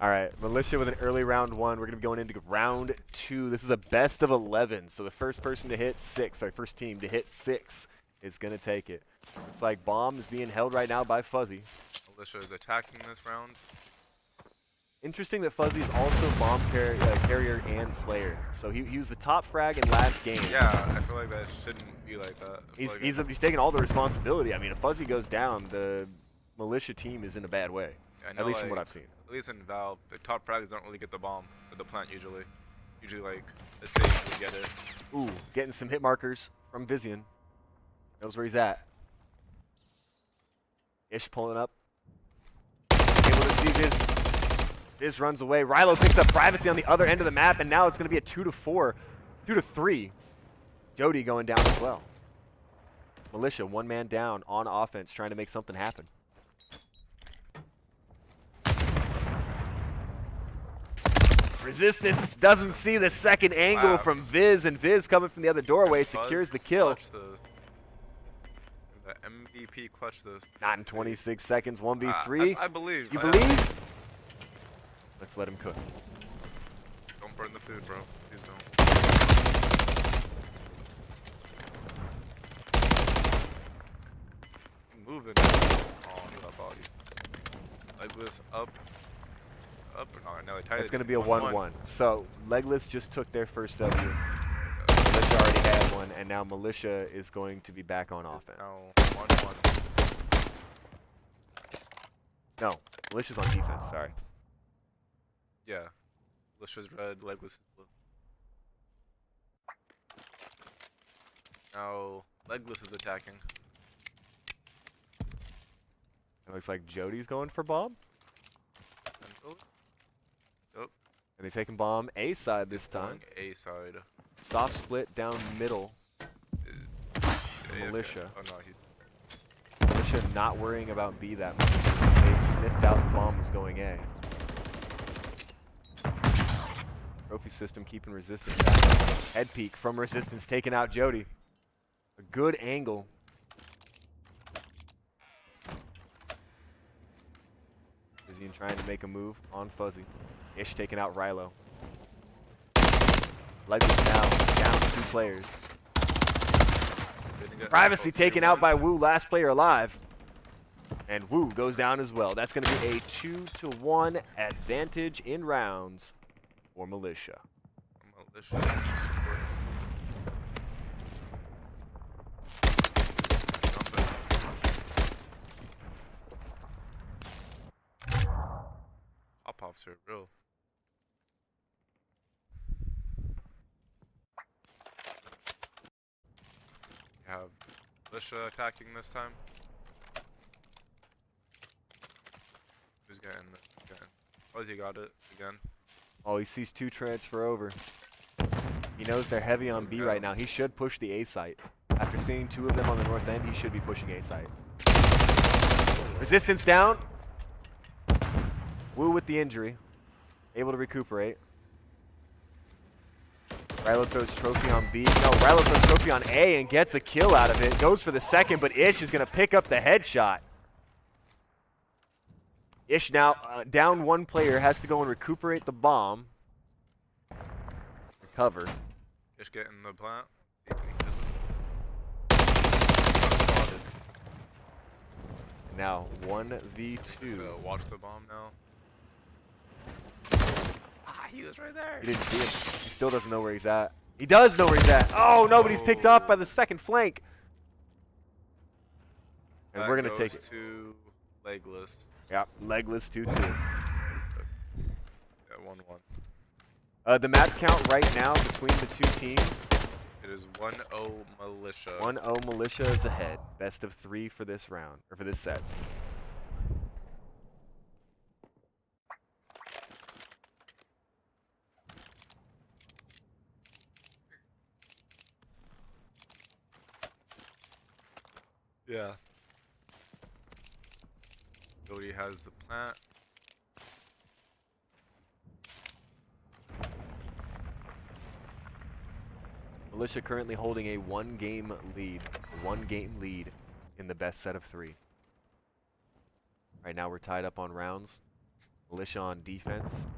All right, militia with an early round 1. We're gonna be going into round 2. This is a best of 11. So the first person to hit 6, our first team to hit 6, is gonna take it. It's like bomb is being held right now by Fuzzy. Militia is attacking this round. Interesting that Fuzzy is also bomb carrier and slayer. So he was the top frag in last game. Yeah, I feel like that shouldn't be like that. I feel He's like he's taking all the responsibility. I mean, if Fuzzy goes down, the militia team is in a bad way. I know, At least from what like, I've seen. At least in Valve, the top frags don't really get the bomb with the plant usually. Usually like the safe will get it. Ooh, getting some hit markers from Vizian. Knows where he's at. Ish pulling up. Able to see Viz. Viz runs away. Rilo picks up privacy on the other end of the map, and now it's going to be a 2-4, 2-3. Jody going down as well. Militia, 1 man down on offense, trying to make something happen. Resistance doesn't see the second angle from Viz, and Viz coming from the other doorway secures the kill. The MVP clutch this. Not in 26 seconds, 1v3. I believe. You believe? Let's let him cook. Don't burn the food, bro. Please don't. Moving. Oh, he got body. Legless up. Up or not? No, it's going to be a 1-1. So, Legless just took their first W. Militia already had one, and now Militia is going to be back on offense. No, 1-1. No, Militia's on defense, sorry. Yeah. Militia's red, Legless is blue. Now, Legless is attacking. It looks like Jody's going for bomb. Yep. And they're taking bomb A side this time. A side. Soft split down middle. Militia. Okay. Oh, no, Militia not worrying about B that much. They've sniffed out the bomb was going A. Trophy system keeping Resistance back up. Head peek from Resistance taking out Jody. A good angle. Vizian trying to make a move on Fuzzy. Ish taking out Rilo. Legless now down 2 players. Privacy taken out by Wu, last player alive. And Wu goes down as well. That's going to be a 2-1 advantage in rounds for Militia. Pop-offs are real. You have Militia attacking this time. Who's getting it? Fuzzy got it again. Oh, he sees 2 transfer over. He knows they're heavy on B right now. He should push the A site. After seeing 2 of them on the north end, he should be pushing A site. Resistance down. Wu with the injury. Able to recuperate. Rilo throws trophy on B. No, Rilo throws trophy on A and gets a kill out of it. Goes for the second, but Ish is going to pick up the headshot. Ish now down 1 player, has to go and recuperate the bomb. Recover. Ish getting the plant. Now 1v2. Watch the bomb now. He was right there. He didn't see him. He still doesn't know where he's at. He does know where he's at. Oh, nobody's picked off by the second flank. And we're going to take it. To Legless. Yep, Legless 2-2. Yeah, 1-1. The map count right now between the 2 teams. It is 1-0 Militia. 1-0 Militia is ahead. Best of 3 for this round, or for this set. Yeah. Jody has the plant. Militia currently holding a 1-game lead. A 1-game lead in the best set of 3. Right now we're tied up on rounds. Militia on defense.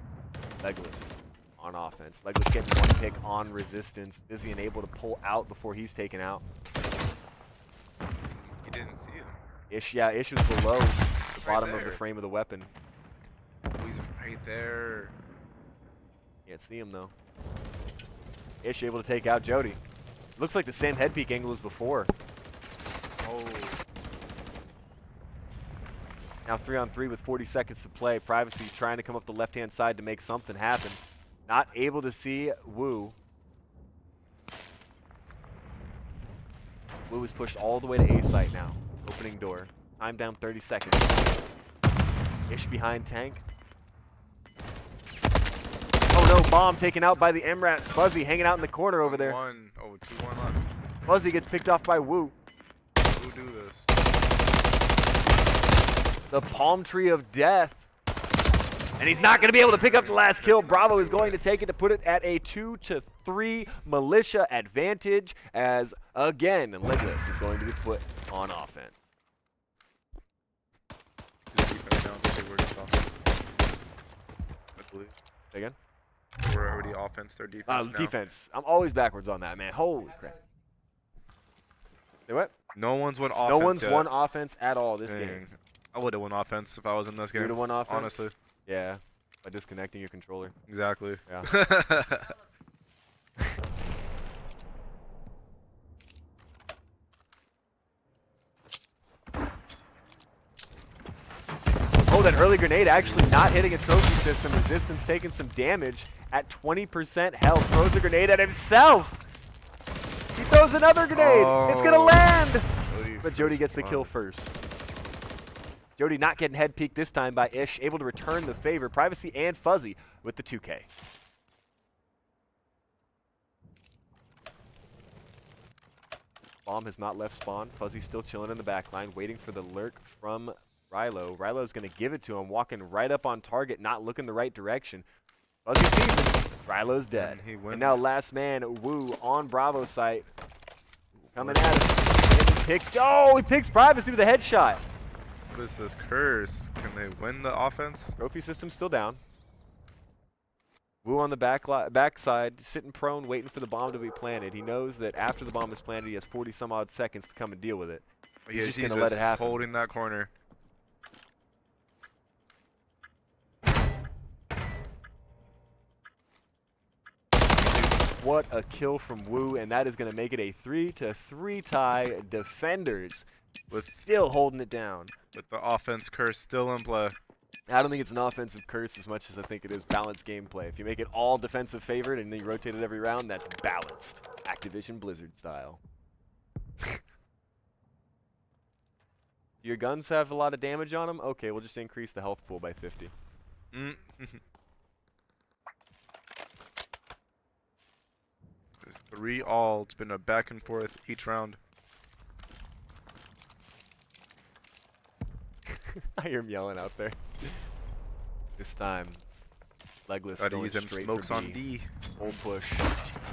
Legless on offense. Legless getting 1 pick on Resistance. Busy and able to pull out before he's taken out. He didn't see him. Ish was below the bottom of the frame of the weapon. Oh, he's right there. Can't see him though. Ish able to take out Jody. Looks like the same head peek angle as before. Oh. Now 3-on-3 with 40 seconds to play. Privacy trying to come up the left-hand side to make something happen. Not able to see Wu. Wu is pushed all the way to A site now. Opening door. Time down 30 seconds. Ish behind tank. Oh no, bomb taken out by the MRATs. Fuzzy hanging out in the corner over there. 2-1 left. Fuzzy gets picked off by Wu. Who do this? The palm tree of death. And he's not going to be able to pick up the last kill. Bravo is going to take it to put it at a 2-3 Militia advantage as, again, Legless is going to be put on offense. Say again? We're already offense, they're defense now. Defense. I'm always backwards on that, man. Holy crap. Say what? No one's won offense No one's yet. won offense at all this Dang. game. I would have won offense if I was in this game. You would have won offense? Honestly. Yeah. By disconnecting your controller. Exactly. Yeah. Oh, that early grenade actually not hitting a trophy system. Resistance taking some damage at 20% health. Throws a grenade at himself. He throws another grenade. It's going to land. But Jody gets the kill first. Jody not getting head peeked this time by Ish. Able to return the favor. Privacy and Fuzzy with the 2K. Bomb has not left spawn. Fuzzy still chilling in the back line, waiting for the lurk from Rilo. Rilo's going to give it to him, walking right up on target, not looking the right direction. Fuzzy sees him. Rilo's dead. And now last man, Woo, on Bravo site. Coming at him. He picks Privacy with a headshot. What is this curse? Can they win the offense? Trophy system still down. Woo on the backside, sitting prone, waiting for the bomb to be planted. He knows that after the bomb is planted, he has 40 some odd seconds to come and deal with it. He's just going to let it happen. Holding that corner. What a kill from Woo, and that is going to make it a 3-3 tie. Defenders still holding it down. With the offense curse still in play. I don't think it's an offensive curse as much as I think it is balanced gameplay. If you make it all defensive favored and then you rotate it every round, that's balanced. Activision Blizzard style. Do your guns have a lot of damage on them? Okay, we'll just increase the health pool by 50. There's 3 all. It's been a back and forth each round. I hear him yelling out there. This time, Legless going use them straight smokes for on D. Full push.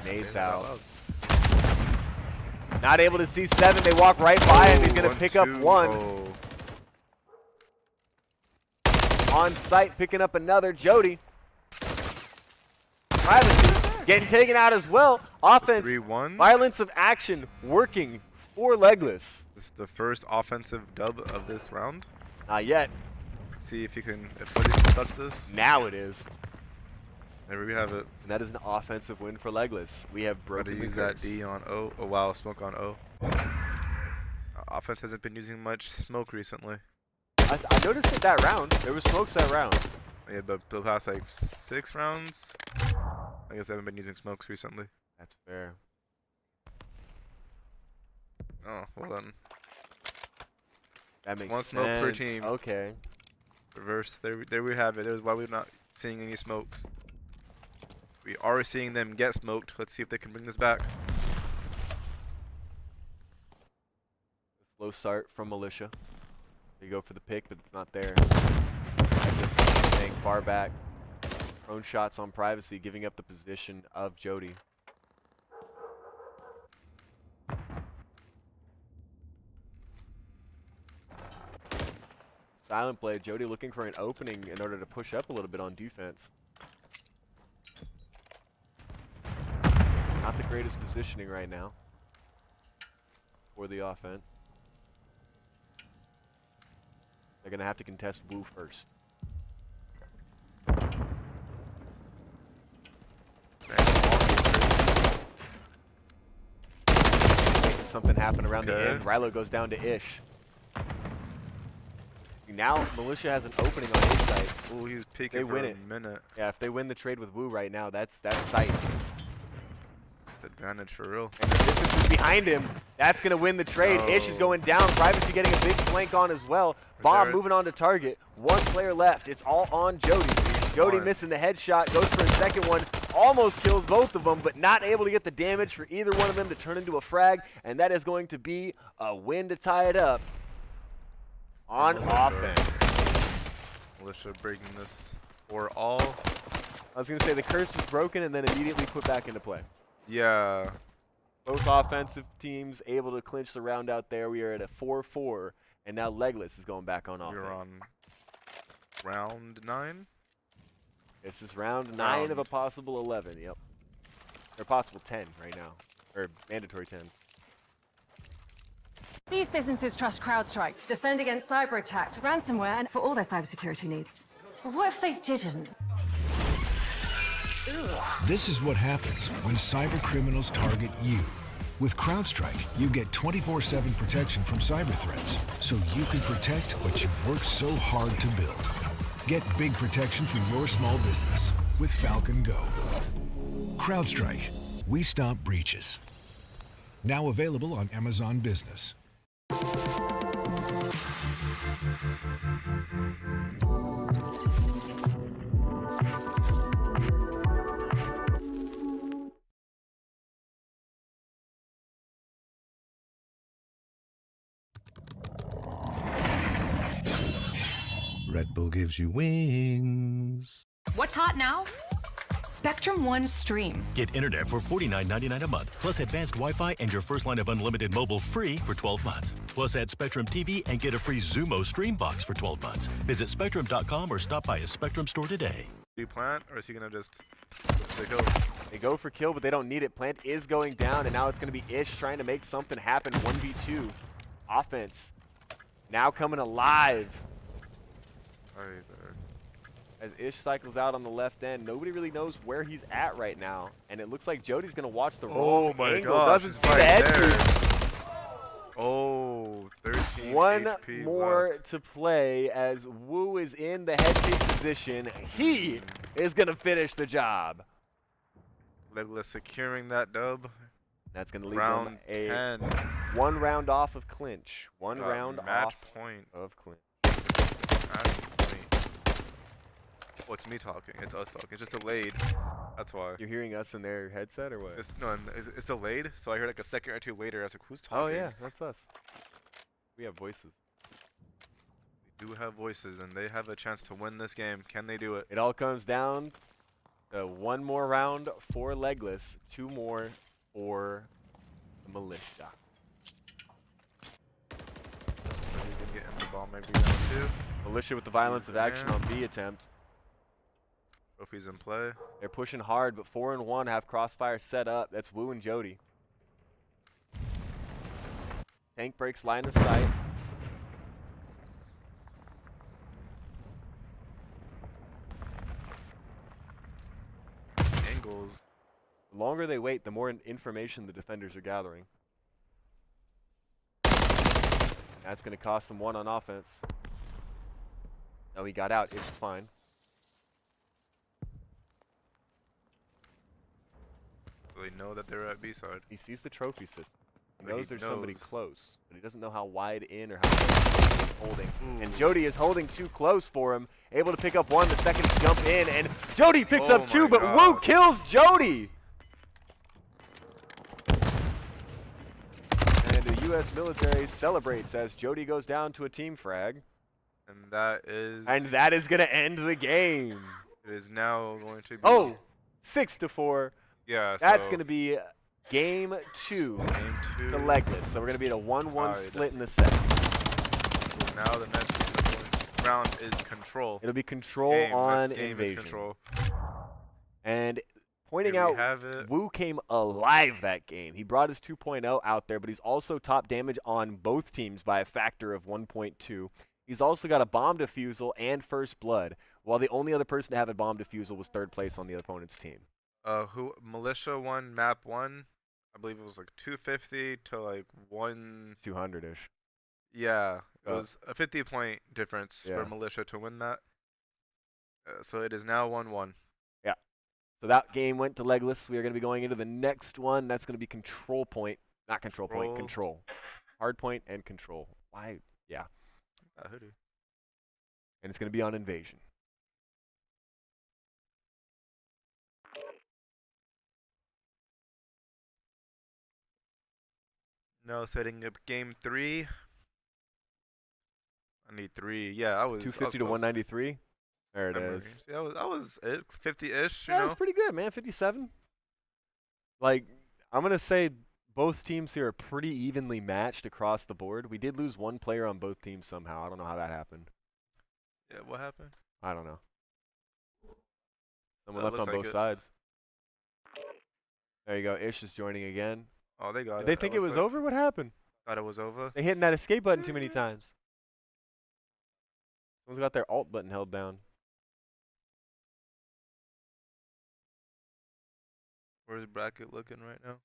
Nades out. Not able to see 7. They walk right by him. He's going to pick up 1. Oh. On site, picking up another. Jody. Privacy getting taken out as well. Offense. 3-1. Violence of action working for Legless. This is the first offensive dub of this round. Not yet. Let's see if he can, if Buddy can touch this. Now it is. There we have it. And that is an offensive win for Legless. We have broken the use curse. that D on O. Oh wow, smoke on O. Offense hasn't been using much smoke recently. I noticed it that round. There was smokes that round. Yeah, the past like 6 rounds. I guess I haven't been using smokes recently. That's fair. Oh, well then. That makes one sense. smoke per team. Okay. Reverse. There we have it. There's why we're not seeing any smokes. We are seeing them get smoked. Let's see if they can bring this back. Slow start from Militia. They go for the pick, but it's not there. Just staying far back. Prone shots on Privacy, giving up the position of Jody. Silent play. Jody looking for an opening in order to push up a little bit on defense. Not the greatest positioning right now for the offense. They're going to have to contest Woo first. Making something happen around the end. Rilo goes down to Ish. Now Militia has an opening on his side. Oh, he's peeking for a minute. Yeah, if they win the trade with Woo right now, that's sight. Advantage for real. And the distance is behind him. That's going to win the trade. Ish is going down. Privacy getting a big flank on as well. Bomb moving on to target. 1 player left. It's all on Jody. Jody missing the headshot. Goes for a second one. Almost kills both of them, but not able to get the damage for either one of them to turn into a frag. And that is going to be a win to tie it up on offense. Militia breaking this. For all. I was going to say the curse was broken and then immediately put back into play. Yeah. Both offensive teams able to clinch the round out there. We are at a 4-4, and now Legless is going back on offense. We're on round 9. This is round 9 of a possible 11, yep. Or possible 10 right now, or mandatory 10. These businesses trust CrowdStrike to defend against cyber attacks, ransomware, and for all their cybersecurity needs. But what if they didn't? This is what happens when cyber criminals target you. With CrowdStrike, you get 24/7 protection from cyber threats, so you can protect what you've worked so hard to build. Get big protection for your small business with Falcon Go. CrowdStrike, we stop breaches. Now available on Amazon Business. Red Bull gives you wings. What's hot now? Spectrum One Stream. Get internet for $49.99 a month, plus advanced Wi-Fi and your first line of unlimited mobile free for 12 months. Plus add Spectrum TV and get a free Zumo Stream box for 12 months. Visit Spectrum.com or stop by a Spectrum store today. Do you plant, or is he gonna just go? They go for kill, but they don't need it. Plant is going down, and now it's going to be Ish trying to make something happen. 1v2 offense now coming alive. As Ish cycles out on the left end, nobody really knows where he's at right now, and it looks like Jody's gonna watch the wrong angle. Doesn't see the head creep. Oh, 13 One HP more left. to play as Wu is in the head kick position. He is gonna finish the job. Legless securing that dub. That's gonna leave round them 10. 1 round off of clinch. One round match off point of clinch. Match point. Oh, it's me talking. It's us talking. It's just delayed. That's why. You're hearing us in their headset or what? It's delayed, so I heard like a second or two later. I was like, who's talking? Oh yeah, that's us. We have voices. We do have voices, and they have a chance to win this game. Can they do it? It all comes down to 1 more round for Legless, 2 more for the Militia. He's gonna get in the ball maybe round 2. Militia with the violence of action on B attempt. Trophy's in play. They're pushing hard, but 4 and 1 have crossfire set up. That's Wu and Jody. Tank breaks line of sight. Angles. The longer they wait, the more information the defenders are gathering. That's going to cost them 1 on offense. No, he got out. It's fine. So they know that they're at B side. He sees the trophy system. He But he knows there's somebody knows. close, but he doesn't know how wide in or how close he's holding. And Jody is holding too close for him. Able to pick up 1, the second to jump in, and Jody picks up 2, but Wu kills Jody! And the U.S. military celebrates as Jody goes down to a team frag. And that is... And that is going to end the game. It is now going to be... Oh, 6-4. Yeah, That's so going to be game 2. Game 2. The Legless. So we're going to be at a 1-1 split in the set. So now the next round is control. It'll be control game. on Game invasion. is control. And pointing Here we out, have it. Wu came alive that game. He brought his 2.0 out there, but he's also top damage on both teams by a factor of 1.2. He's also got a bomb defusal and first blood, while the only other person to have a bomb defusal was 3rd place on the opponent's team. Militia won map 1. I believe it was like 250 to like 200-ish. Yeah, it was a 50-point difference Yeah. for Militia to win that. So it is now 1-1. Yeah. So that game went to Legless. We are going to be going into the next one. That's going to be control point. Not control point, control. Hard point and control. Why? Yeah. Hoodie. And it's going to be on invasion. Now setting up game 3. I need 3. Yeah, I was 250 I to was close. 193. There it memories. is. Yeah, that was it. 50-ish, you Yeah, know? that's pretty good, man. 57. Like, I'm going to say both teams here are pretty evenly matched across the board. We did lose one player on both teams somehow. I don't know how that happened. Yeah, what happened? I don't know. Someone That left on looks like both it. sides. There you go. Ish is joining again. Oh, they got Did it. they That think it looks was like. over? What happened? Thought it was over. They hitting that escape button too many times. Someone's got their alt button held down. Where's bracket looking right now?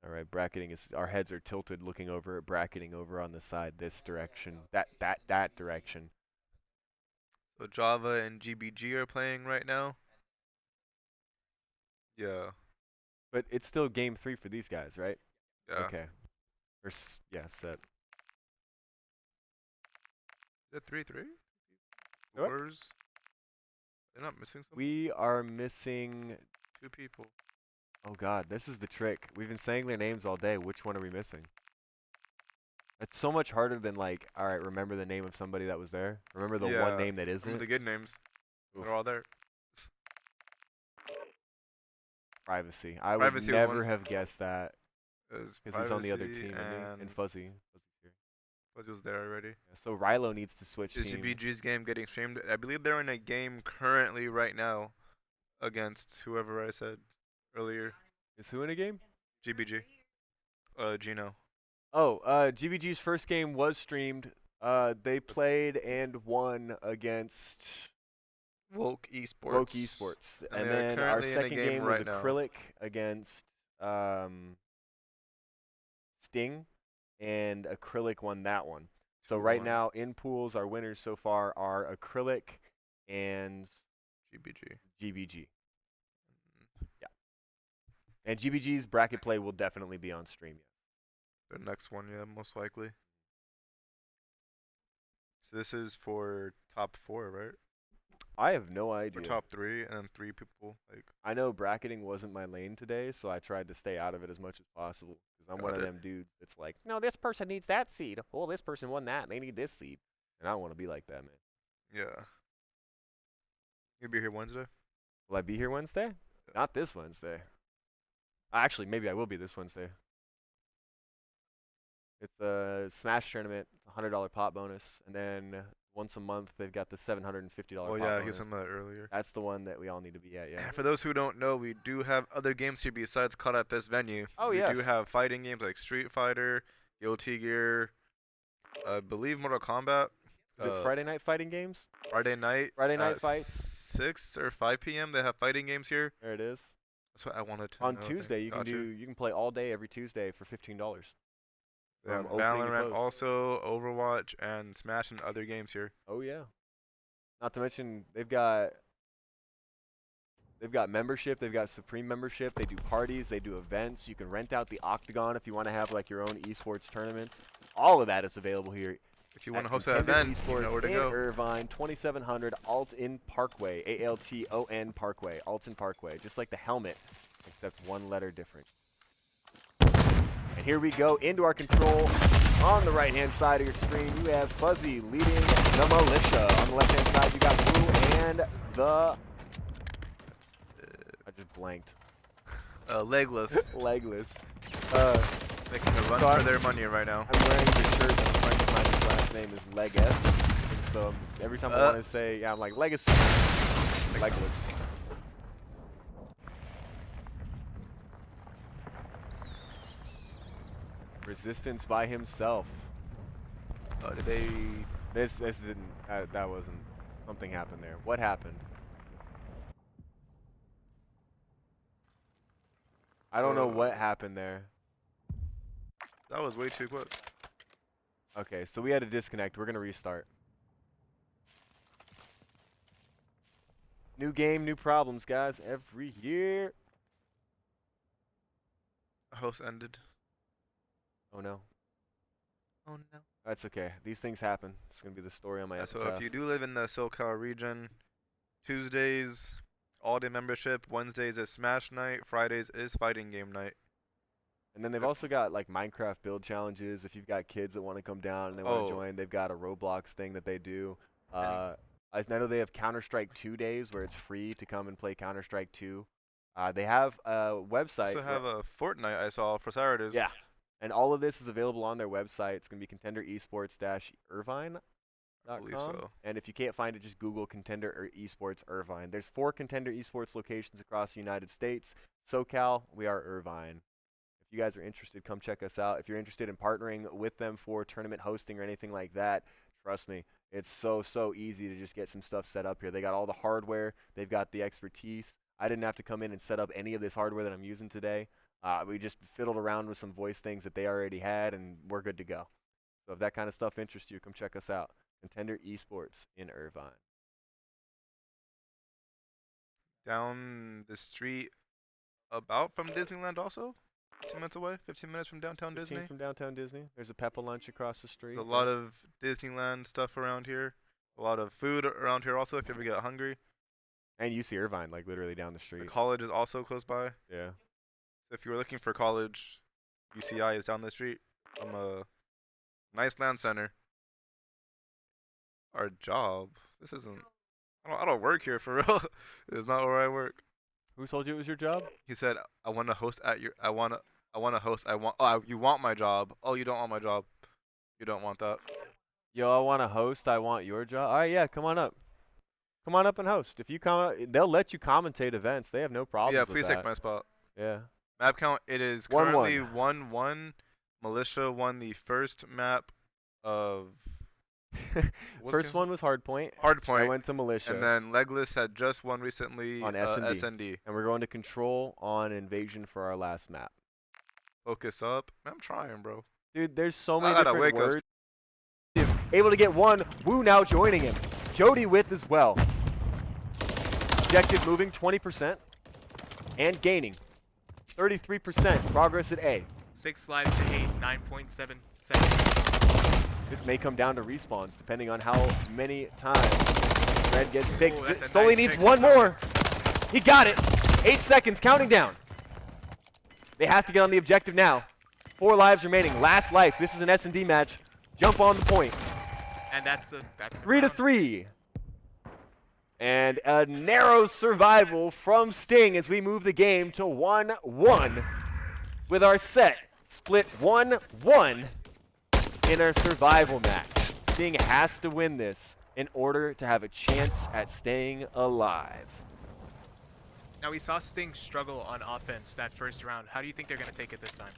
All right, bracketing is, our heads are tilted looking over at bracketing over on the side this direction. That direction. So Java and GBG are playing right now. Yeah. But it's still game 3 for these guys, right? Yeah. Okay. Or yeah, set. Is it 3-3? What? Wars? They're not missing something? We are missing 2 people. Oh god, this is the trick. We've been saying their names all day. Which one are we missing? It's so much harder than like, all right, remember the name of somebody that was there? Remember the one name that isn't? The good names. Oof. They're all there. Privacy. I Privacy would was never one. have guessed that. Because Because he's on the other Privacy team, isn't he? And Fuzzy. Fuzzy's here. Fuzzy was there already. Yeah, so Rilo needs to switch Is teams. GBG's game getting streamed? I believe they're in a game currently right now against whoever I said earlier. Is who in a game? GBG. Gino. Oh, GBG's first game was streamed. They played and won against Woke Esports. Woke Esports. And they are then our currently in a second game game was right now. Acrylic against Sting, and Acrylic won that one. So right 2-1. now in pools, our winners so far are Acrylic and GBG. GBG. Yeah. And GBG's bracket play will definitely be on stream. The next one, yeah, most likely. So this is for top 4, right? I have no idea. Or top 3, and then 3 people. Like I know bracketing wasn't my lane today, so I tried to stay out of it as much as possible. Because I'm one of them dudes that's like, no, this person needs that seed. Oh, this person won that. They need this seed. And I don't want to be like that, man. Yeah. You'll be here Wednesday? Will I be here Wednesday? Not this Wednesday. Actually, maybe I will be this Wednesday. It's a Smash tournament. It's a $100 pot bonus. And then once a month, they've got the $750 pot Oh, yeah, bonus. he was talking about that earlier. That's the one that we all need to be at, yeah. For those who don't know, we do have other games here besides COD at this venue. Oh, we yes. do have fighting games like Street Fighter, Guilty Gear, I believe Mortal Kombat. Is it Friday night fighting games? Friday night. Friday night at fights? 6 or 5 p.m. They have fighting games here. There it is. That's what I wanted to On know. Tuesday, you Gotcha. you can play all day every Tuesday for $15. They have From opening to Valorant, close. also Overwatch, and Smash, and other games here. Oh yeah. Not to mention they've got membership, they've got Supreme membership, they do parties, they do events. You can rent out the Octagon if you want to have like your own esports tournaments. All of that is available here. If you want at to host that Contender event, you Esports know where to in go. Irvine, 2700 Alton Parkway, ALTON Parkway, Alton Parkway, just like the helmet, except one letter different. And here we go into our control. On the right-hand side of your screen, you have Fuzzy leading the Militia. On the left-hand side, you got Blue and the... I just blanked. Legless. Legless. Making a run So for their money right now. I'm wearing the shirt of a friend of mine whose last name is Legas. And so every time I want to say, yeah, I'm like, Legacy. Legless. Resistance by himself. Did they... This didn't, that wasn't, something happened there. What happened? I don't know what happened there. That was way too quick. Okay, so we had a disconnect. We're going to restart. New game, new problems, guys. Every year. Host ended. Oh, no. Oh, no. That's okay. These things happen. It's going to be the story on my So epitaph. if you do live in the SoCal region, Tuesdays all-day membership. Wednesdays is Smash night. Fridays is fighting game night. And then they've also got like Minecraft build challenges. If you've got kids that want to come down and they want to join, they've got a Roblox thing that they do. I know they have Counter-Strike 2 days where it's free to come and play Counter-Strike 2. They have a website. Also have a Fortnite I saw for Saturdays. Yeah. And all of this is available on their website. It's going to be Contender Esports-Irvine.com. I believe so. And if you can't find it, just Google Contender Esports Irvine. There's 4 Contender Esports locations across the United States. SoCal, we are Irvine. If you guys are interested, come check us out. If you're interested in partnering with them for tournament hosting or anything like that, trust me, it's so easy to just get some stuff set up here. They got all the hardware. They've got the expertise. I didn't have to come in and set up any of this hardware that I'm using today. We just fiddled around with some voice things that they already had, and we're good to go. So if that kind of stuff interests you, come check us out. Contender Esports in Irvine. Down the street about from Disneyland also? 15 minutes away? 15 minutes from downtown 15 Disney? from downtown Disney. There's a Peppa Lunch across the street. There's a lot of Disneyland stuff around here. A lot of food around here also if you ever get hungry. And UC Irvine, like literally down the The street. college is also close by. Yeah. So if you were looking for college, UCI is down the street from a nice land center. Our job. This isn't. I don't work here for real. It's not where I work. Who told you it was your job? He said, "I want to host at your. I want to host. Oh, you want my job? Oh, you don't want my job. You don't want that. Yo, I want to host. I want your job. All right, yeah, come on up. Come on up and host. If you come, they'll let you commentate events. They have no problem. Yeah, please take my spot. Yeah. Map count. It is currently 1-1. Militia won the first map of. First one was Hardpoint. Hardpoint. I went to Militia. And then Legless had just won recently on SND. And we're going to Control on Invasion for our last map. Focus up. I'm trying, bro. Dude, there's so many different words. Up. Able to get one. Woo now joining him. Jody with as well. Objective moving 20% and gaining 33% progress at A. 6 slides to 8, 9.7 seconds. This may come down to respawns depending on how many times Red gets picked. Ooh, Sully needs one more. He got it. 8 seconds counting down. They have to get on the objective now. 4 lives remaining. Last life. This is an S&D match. Jump on the point. And that's 3-3. And a narrow survival from Sting as we move the game to 1-1 with our set split 1-1 in our survival match. Sting has to win this in order to have a chance at staying alive. Now we saw Sting struggle on offense that first round. How do you think they're going to take it this time?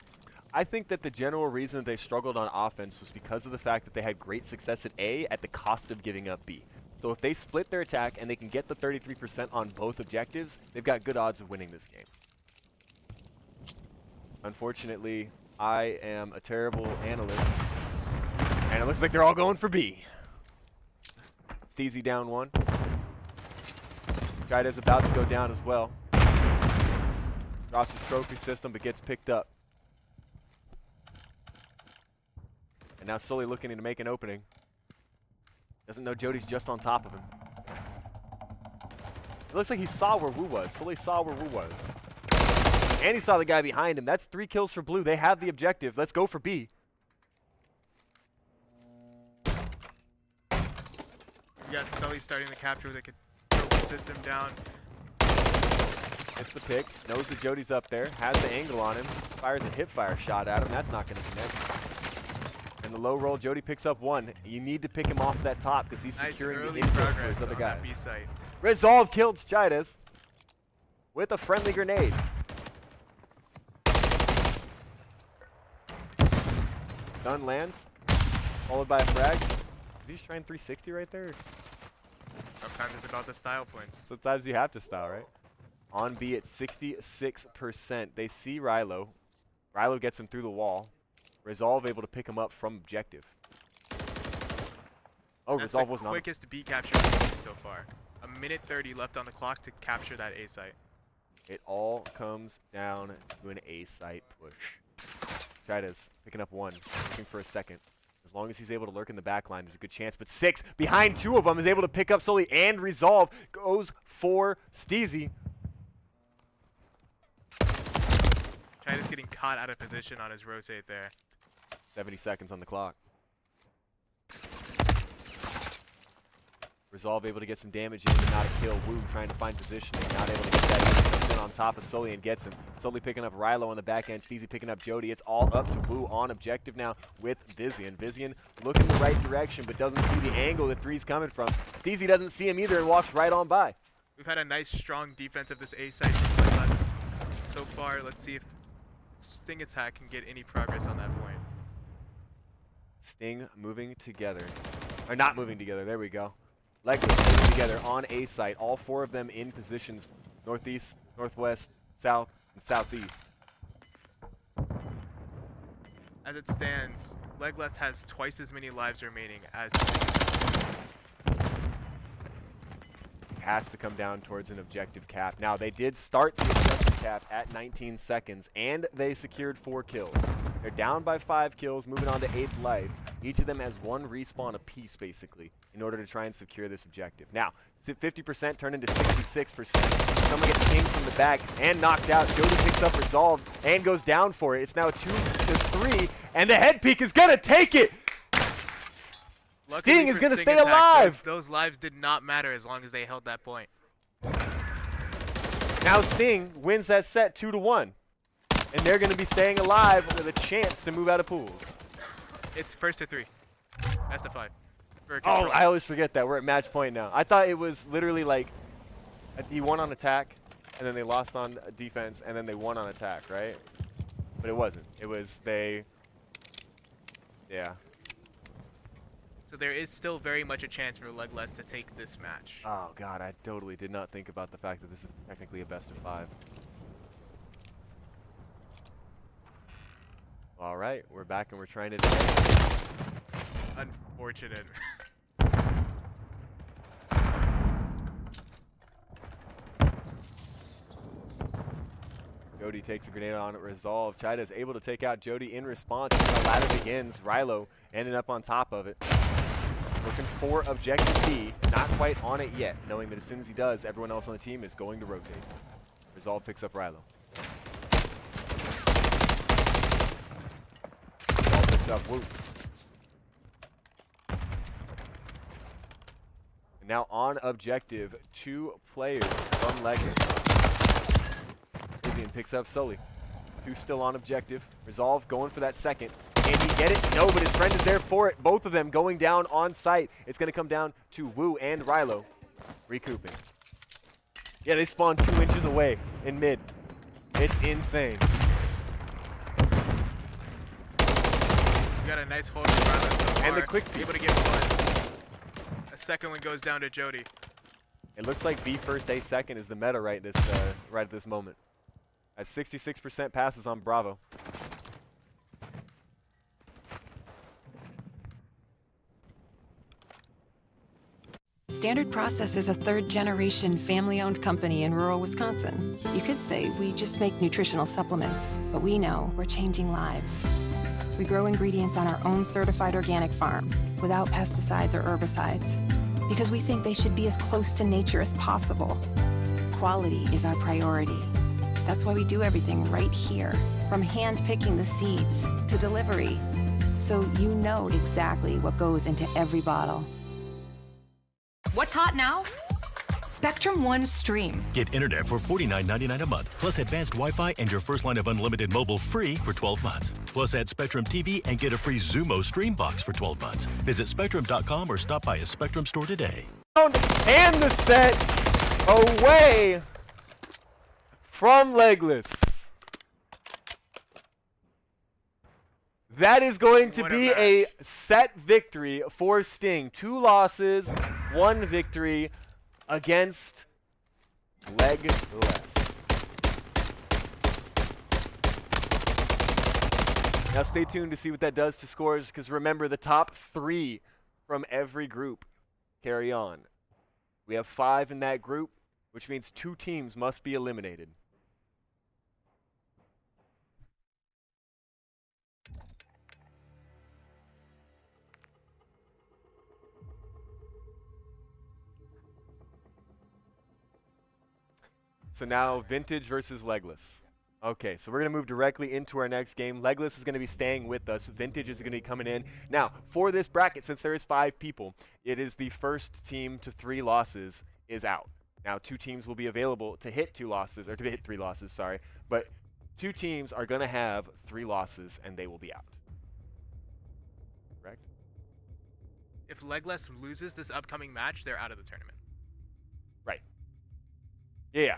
I think that the general reason that they struggled on offense was because of the fact that they had great success at A at the cost of giving up B. So if they split their attack and they can get the 33% on both objectives, they've got good odds of winning this game. Unfortunately, I am a terrible analyst, and it looks like they're all going for B. Steezy down 1. Jaida's about to go down as well. Drops his trophy system, but gets picked up. And now Sully looking to make an opening. Doesn't know Jody's just on top of him. It looks like he saw where Wu was. Sully saw where Wu was. And he saw the guy behind him. That's 3 kills for Blue. They have the objective. Let's go for B. You got Sully starting the capture with a control system down. Gets the pick. Knows that Jody's up there. Has the angle on him. Fires a hip fire shot at him. That's not going to connect. And the low roll, Jody picks up 1. You need to pick him off that top because he's securing the input for his other guys. Resolve killed Chidas with a friendly grenade. Stun lands, followed by a frag. Did he just try and 360 right there? Sometimes it's about the style points. Sometimes you have to style, right? On B at 66%. They see Rilo. Rilo gets him through the wall. Resolve able to pick him up from objective. Oh, That's Resolve was not. the quickest B capture we've seen so far. 1:30 left on the clock to capture that A site. It all comes down to an A site push. Chidas picking up 1, looking for a second. As long as he's able to lurk in the back line, there's a good chance. But 6 behind 2 of them is able to pick up Sully and resolve. Goes for Steezy. China's getting caught out of position on his rotate there. 70 seconds on the clock. Resolve able to get some damage in, but not a kill. Wu trying to find positioning, not able to get that in. Comes in on top of Sully and gets him. Sully picking up Rilo on the back end. Steezy picking up Jody. It's all up to Wu on objective now with Vizian. Vizian looking the right direction, but doesn't see the angle the three's coming from. Steezy doesn't see him either and walks right on by. We've had a nice, strong defense of this A site from Legless so far. Let's see if Sting Attack can get any progress on that point. Sting moving together. Or not moving together. There we go. Legless moving together on A site. All 4 of them in positions northeast, northwest, south, and southeast. As it stands, Legless has twice as many lives remaining as Has to come down towards an objective cap. Now, they did start the objective cap at 19 seconds, and they secured 4 kills. They're down by 5 kills, moving on to 8th life. Each of them has 1 respawn apiece, basically, in order to try and secure this objective. Now, 50% turned into 66%. Someone gets pinged from the back and knocked out. Jody picks up Resolve and goes down for it. It's now 2-3, and the head peek is going to take it! Luckily Sting is going to Sting stay Attack, alive! those lives did not matter as long as they held that point. Now Sting wins that set 2-1. And they're going to be staying alive with a chance to move out of pools. It's first to 3. Best of 5. Oh, I always forget that. We're at match point now. I thought it was literally like he won on attack, and then they lost on defense, and then they won on attack, right? But it wasn't. It was yeah. So there is still very much a chance for Legless to take this match. Oh, God, I totally did not think about the fact that this is technically a best of 5. All right, we're back and we're trying to defend. Unfortunate. Jody takes a grenade on it, Resolve. Chida is able to take out Jody in response. And the ladder begins. Rilo ended up on top of it. Looking for objective B. Not quite on it yet, knowing that as soon as he does, everyone else on the team is going to rotate. Resolve picks up Rilo. Resolve picks up Wu. And now on objective, 2 players from Legless. Vizian picks up Sully. 2 still on objective. Resolve going for that second. Can he get it? No, but his friend is there for it. Both of them going down on site. It's going to come down to Wu and Rilo recouping. Yeah, they spawned 2 inches away in mid. It's insane. You got a nice hold on Rilo so far. And the quick peek. Able to get one. A second one goes down to Jody. It looks like B first, A second is the meta right at this moment. As 66% passes on Bravo. Standard Process is a third-generation family-owned company in rural Wisconsin. You could say we just make nutritional supplements, but we know we're changing lives. We grow ingredients on our own certified organic farm without pesticides or herbicides because we think they should be as close to nature as possible. Quality is our priority. That's why we do everything right here, from hand-picking the seeds to delivery, so you know exactly what goes into every bottle. What's hot now? Spectrum One Stream. Get internet for $49.99 a month, plus advanced Wi-Fi and your first line of unlimited mobile free for 12 months. Plus add Spectrum TV and get a free Zumo Stream box for 12 months. Visit Spectrum.com or stop by a Spectrum store today. And the set away from Legless. That is going to be a set victory for Sting. 2 losses, 1 victory against Legless. Now stay tuned to see what that does to scores, because remember, the top 3 from every group carry on. We have 5 in that group, which means 2 teams must be eliminated. So now Vintage versus Legless. Okay, so we're going to move directly into our next game. Legless is going to be staying with us. Vintage is going to be coming in. Now, for this bracket, since there is 5 people, it is the first team to 3 losses is out. Now, 2 teams will be available to hit 2 losses, or to hit 3 losses, sorry. But 2 teams are going to have 3 losses, and they will be out. Correct? If Legless loses this upcoming match, they're out of the tournament. Right. Yeah.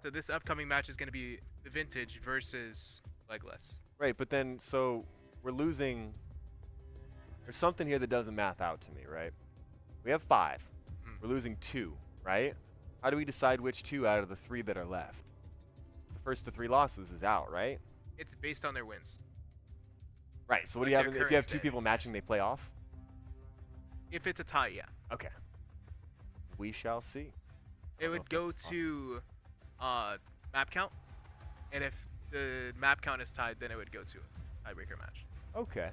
So this upcoming match is going to be the Vintage versus Legless. Right, but then, so we're losing. There's something here that doesn't math out to me, right? We have 5. We're losing 2, right? How do we decide which 2 out of the 3 that are left? The first to 3 losses is out, right? It's based on their wins. Right, so what do you have? If you have 2 people matching, they play off? If it's a tie, yeah. Okay. We shall see. It would go to map count, and if the map count is tied, then it would go to a tiebreaker match. Okay.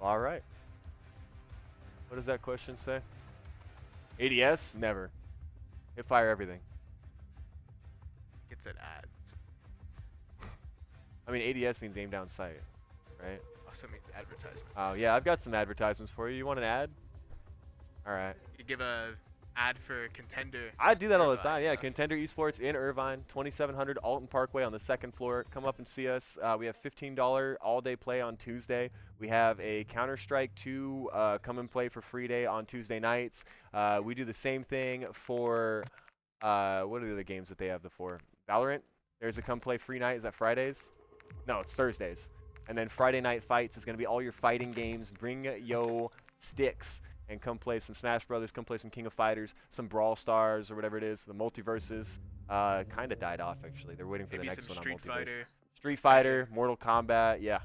All right. What does that question say? ADS? Never. Hit fire everything. It said ads. I mean, ADS means aim down sight, right? Also means advertisements. Oh, yeah, I've got some advertisements for you. You want an ad? All right. You give a ad for Contender. I do that all the time. Yeah, Contender Esports in Irvine, 2700 Alton Parkway on the 2nd floor. Come up and see us. We have $15 all-day play on Tuesday. We have a Counter-Strike 2 come and play for free day on Tuesday nights. We do the same thing for what are the other games that they have for? Valorant. There's a come play free night. Is that Fridays? No, it's Thursdays. And then Friday Night Fights is going to be all your fighting games. Bring yo sticks and come play some Smash Brothers, come play some King of Fighters, some Brawl Stars or whatever it is. The multiverses kind of died off, actually. They're waiting for Maybe the next some one Street on multiverse. Fighter. Street Fighter, Mortal Kombat, yeah.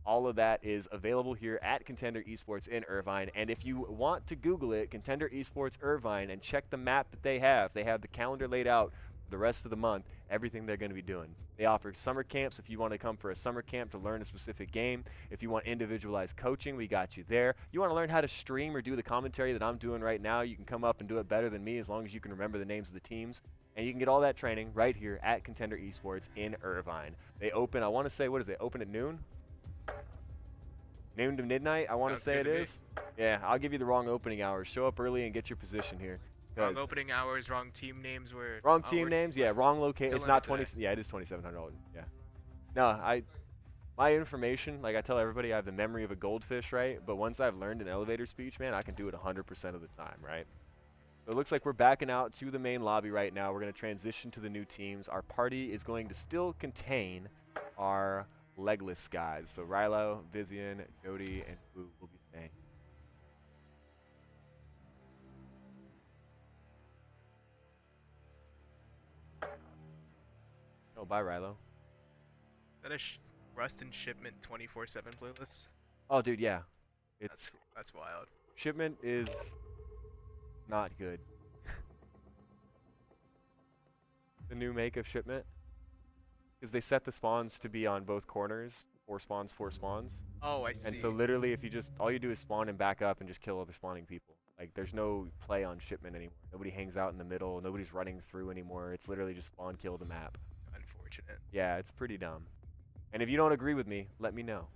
All of that is available here at Contender Esports in Irvine. And if you want to Google it, Contender Esports Irvine, and check the map that they have the calendar laid out for the rest of the month, everything they're going to be doing. They offer summer camps if you want to come for a summer camp to learn a specific game. If you want individualized coaching, we got you there. You want to learn how to stream or do the commentary that I'm doing right now, you can come up and do it better than me as long as you can remember the names of the teams. And you can get all that training right here at Contender Esports in Irvine. They open, I want to say, what is it? Open at noon? Noon to midnight, I want to say it is. Yeah, I'll give you the wrong opening hours. Show up early and get your position here. Wrong opening hours, wrong team names. Wrong team names, yeah. Wrong location. It's not 20. Yeah, it is 2,700. Yeah. No, my information, like I tell everybody, I have the memory of a goldfish, right? But once I've learned an elevator speech, man, I can do it 100% of the time, right? So it looks like we're backing out to the main lobby right now. We're going to transition to the new teams. Our party is going to still contain our legless guys. So Rilo, Vizian, Jody, and Wu will be staying. Oh, bye, Rilo. Is that a Rust and Shipment 24/7 playlist? Oh, dude, yeah. It's that's wild. Shipment is not good. The new make of Shipment, because they set the spawns to be on both corners, 4 spawns, 4 spawns. Oh, I see. And so literally, if you just all you do is spawn and back up and just kill other spawning people. Like, there's no play on Shipment anymore. Nobody hangs out in the middle. Nobody's running through anymore. It's literally just spawn, kill the map. Unfortunate. Yeah, it's pretty dumb. And if you don't agree with me, let me know.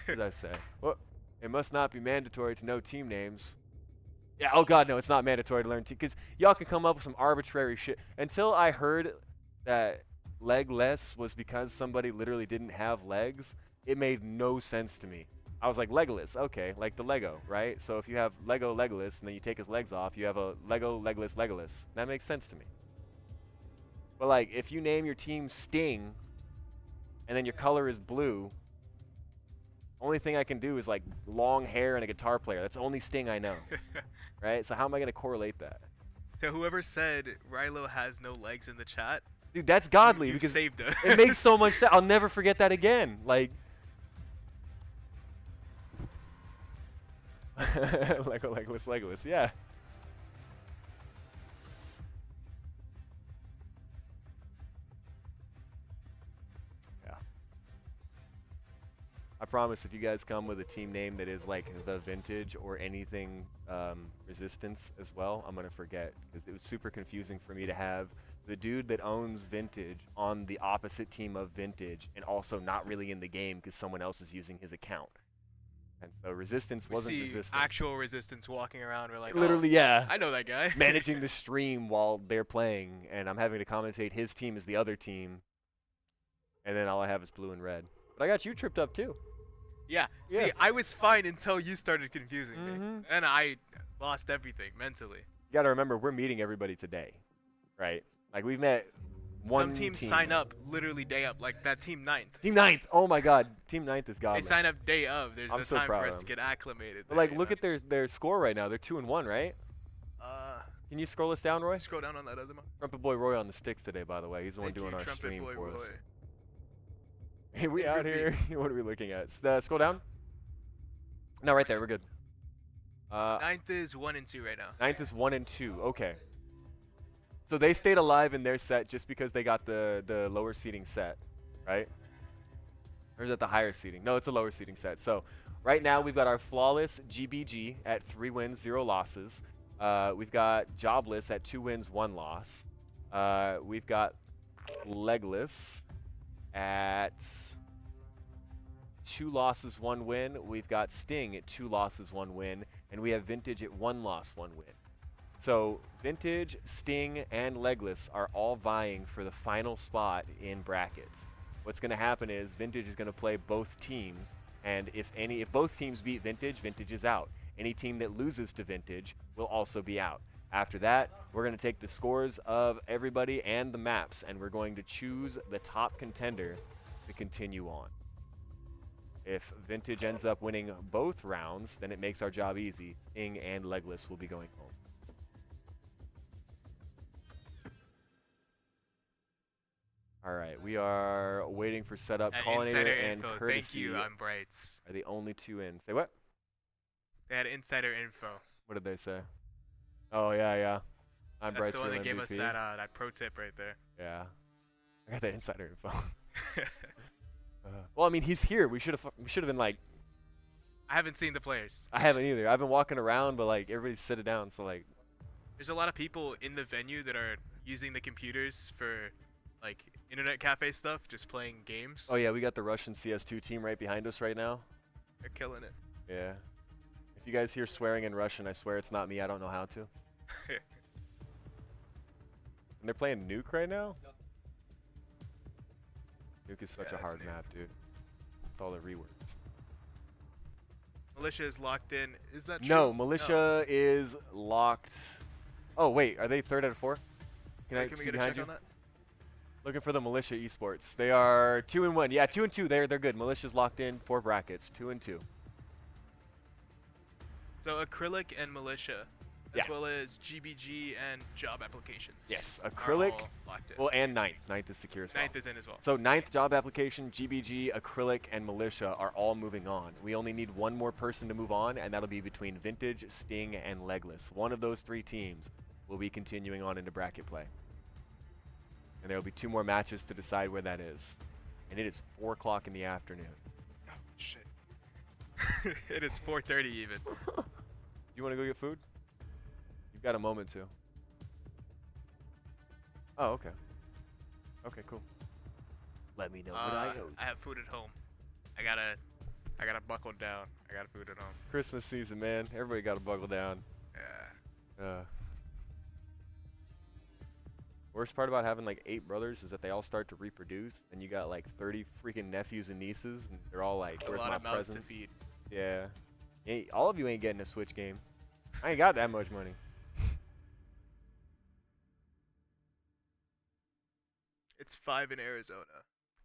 What did I say? Well, it must not be mandatory to know team names. Yeah, oh god, no, it's not mandatory to learn team, because y'all can come up with some arbitrary shit. Until I heard that legless was because somebody literally didn't have legs, it made no sense to me. I was like, legless, okay, like the Lego, right? So if you have Lego legless and then you take his legs off, you have a Lego legless Legolas. That makes sense to me. But like, if you name your team Sting, and then your color is blue, only thing I can do is like long hair and a guitar player. That's the only Sting I know, right? So how am I gonna correlate that? So whoever said Rilo has no legs in the chat, dude, that's godly you because saved us. It makes so much sense. I'll never forget that again. Like, Lego, Legolas, yeah. I promise if you guys come with a team name that is like The Vintage or anything Resistance as well, I'm going to forget because it was super confusing for me to have the dude that owns Vintage on the opposite team of Vintage and also not really in the game because someone else is using his account. And so Resistance wasn't Resistance. Actual Resistance walking around. We're like, literally, oh, yeah. I know that guy. Managing the stream while they're playing, and I'm having to commentate his team as the other team. And then all I have is blue and red. But I got you tripped up too. Yeah. See, I was fine until you started confusing me. And I lost everything mentally. You got to remember, we're meeting everybody today, right? Like, we've met one Some teams sign up literally day up, like that Team 9th. Team 9th! Oh my god, Team 9th is godly. They sign up day of. There's I'm no so time proud for of us to them. get acclimated. But, like, look at their score right now. They're 2-1, right? Can you scroll us down, Roy? Scroll down on that other one. Trumpet Boy Roy on the sticks today, by the way. He's the one doing our Trumpet stream Boy for Roy. us. Hey, we out here. What are we looking at? Scroll down. No, right there. We're good. 9th is 1 and 2 right now. 9th is 1 and 2. Okay. So they stayed alive in their set just because they got the lower seeding set, right? Or is it the higher seeding? No, it's a lower seeding set. So right now we've got our flawless GBG at 3 wins, 0 losses. We've got jobless at 2 wins, 1 loss. We've got legless at 2 losses, 1 win. We've got Sting at 2 losses, 1 win. And we have Vintage at 1 loss, 1 win. So Vintage, Sting, and Legless are all vying for the final spot in brackets. What's going to happen is Vintage is going to play both teams, and if both teams beat Vintage, Vintage is out. Any team that loses to Vintage will also be out. After that, we're going to take the scores of everybody and the maps, and we're going to choose the top contender to continue on. If Vintage ends up winning both rounds, then it makes our job easy. Sting and Legless will be going home. All right, we are waiting for setup. Pollinator and info. Courtesy Thank you, I'm Brights. are the only 2 in. Say what? They had insider info. What did they say? Oh, yeah. I'm That's Brights the one for that gave us MVP. that pro tip right there. Yeah. I got that insider info. Well, I mean, he's here. We should have been like. I haven't seen the players. I haven't either. I've been walking around, but like everybody's sitting down, so like. There's a lot of people in the venue that are using the computers for like internet cafe stuff, just playing games. Oh yeah, we got the Russian CS2 team right behind us right now. They're killing it. Yeah. If you guys hear swearing in Russian, I swear it's not me. I don't know how to. And they're playing Nuke right now? Nuke is such a hard map, dude. With all the reworks. Militia is locked in. Is that true? No, Militia is locked. Oh, wait. Are they 3rd out of 4? Can I we see get a behind check you? on that? Looking for the Militia Esports. They are 2 and 1. Yeah, 2 and 2. They're good. Militia's locked in 4 brackets. 2 and 2. So Acrylic and Militia, as well as GBG and job applications. Yes, are Acrylic. all locked in. Well, and 9th. 9th is secure as well. 9th is in as well. So 9th job application, GBG, Acrylic, and Militia are all moving on. We only need 1 more person to move on, and that'll be between Vintage, Sting, and Legless. One of those 3 teams will be continuing on into bracket play. And there will be 2 more matches to decide where that is. And it is 4 o'clock in the afternoon. Oh, shit. It is 4:30 even. You want to go get food? You've got a moment to. Oh, okay. Okay, cool. Let me know what I owe. I have food at home. I gotta buckle down. I got food at home. Christmas season, man. Everybody got to buckle down. Yeah. Worst part about having like 8 brothers is that they all start to reproduce, and you got like 30 freaking nephews and nieces, and they're all like, "Where's my mouths present?" to feed. Yeah. All of you ain't getting a Switch game. I ain't got that much money. It's 5 in Arizona.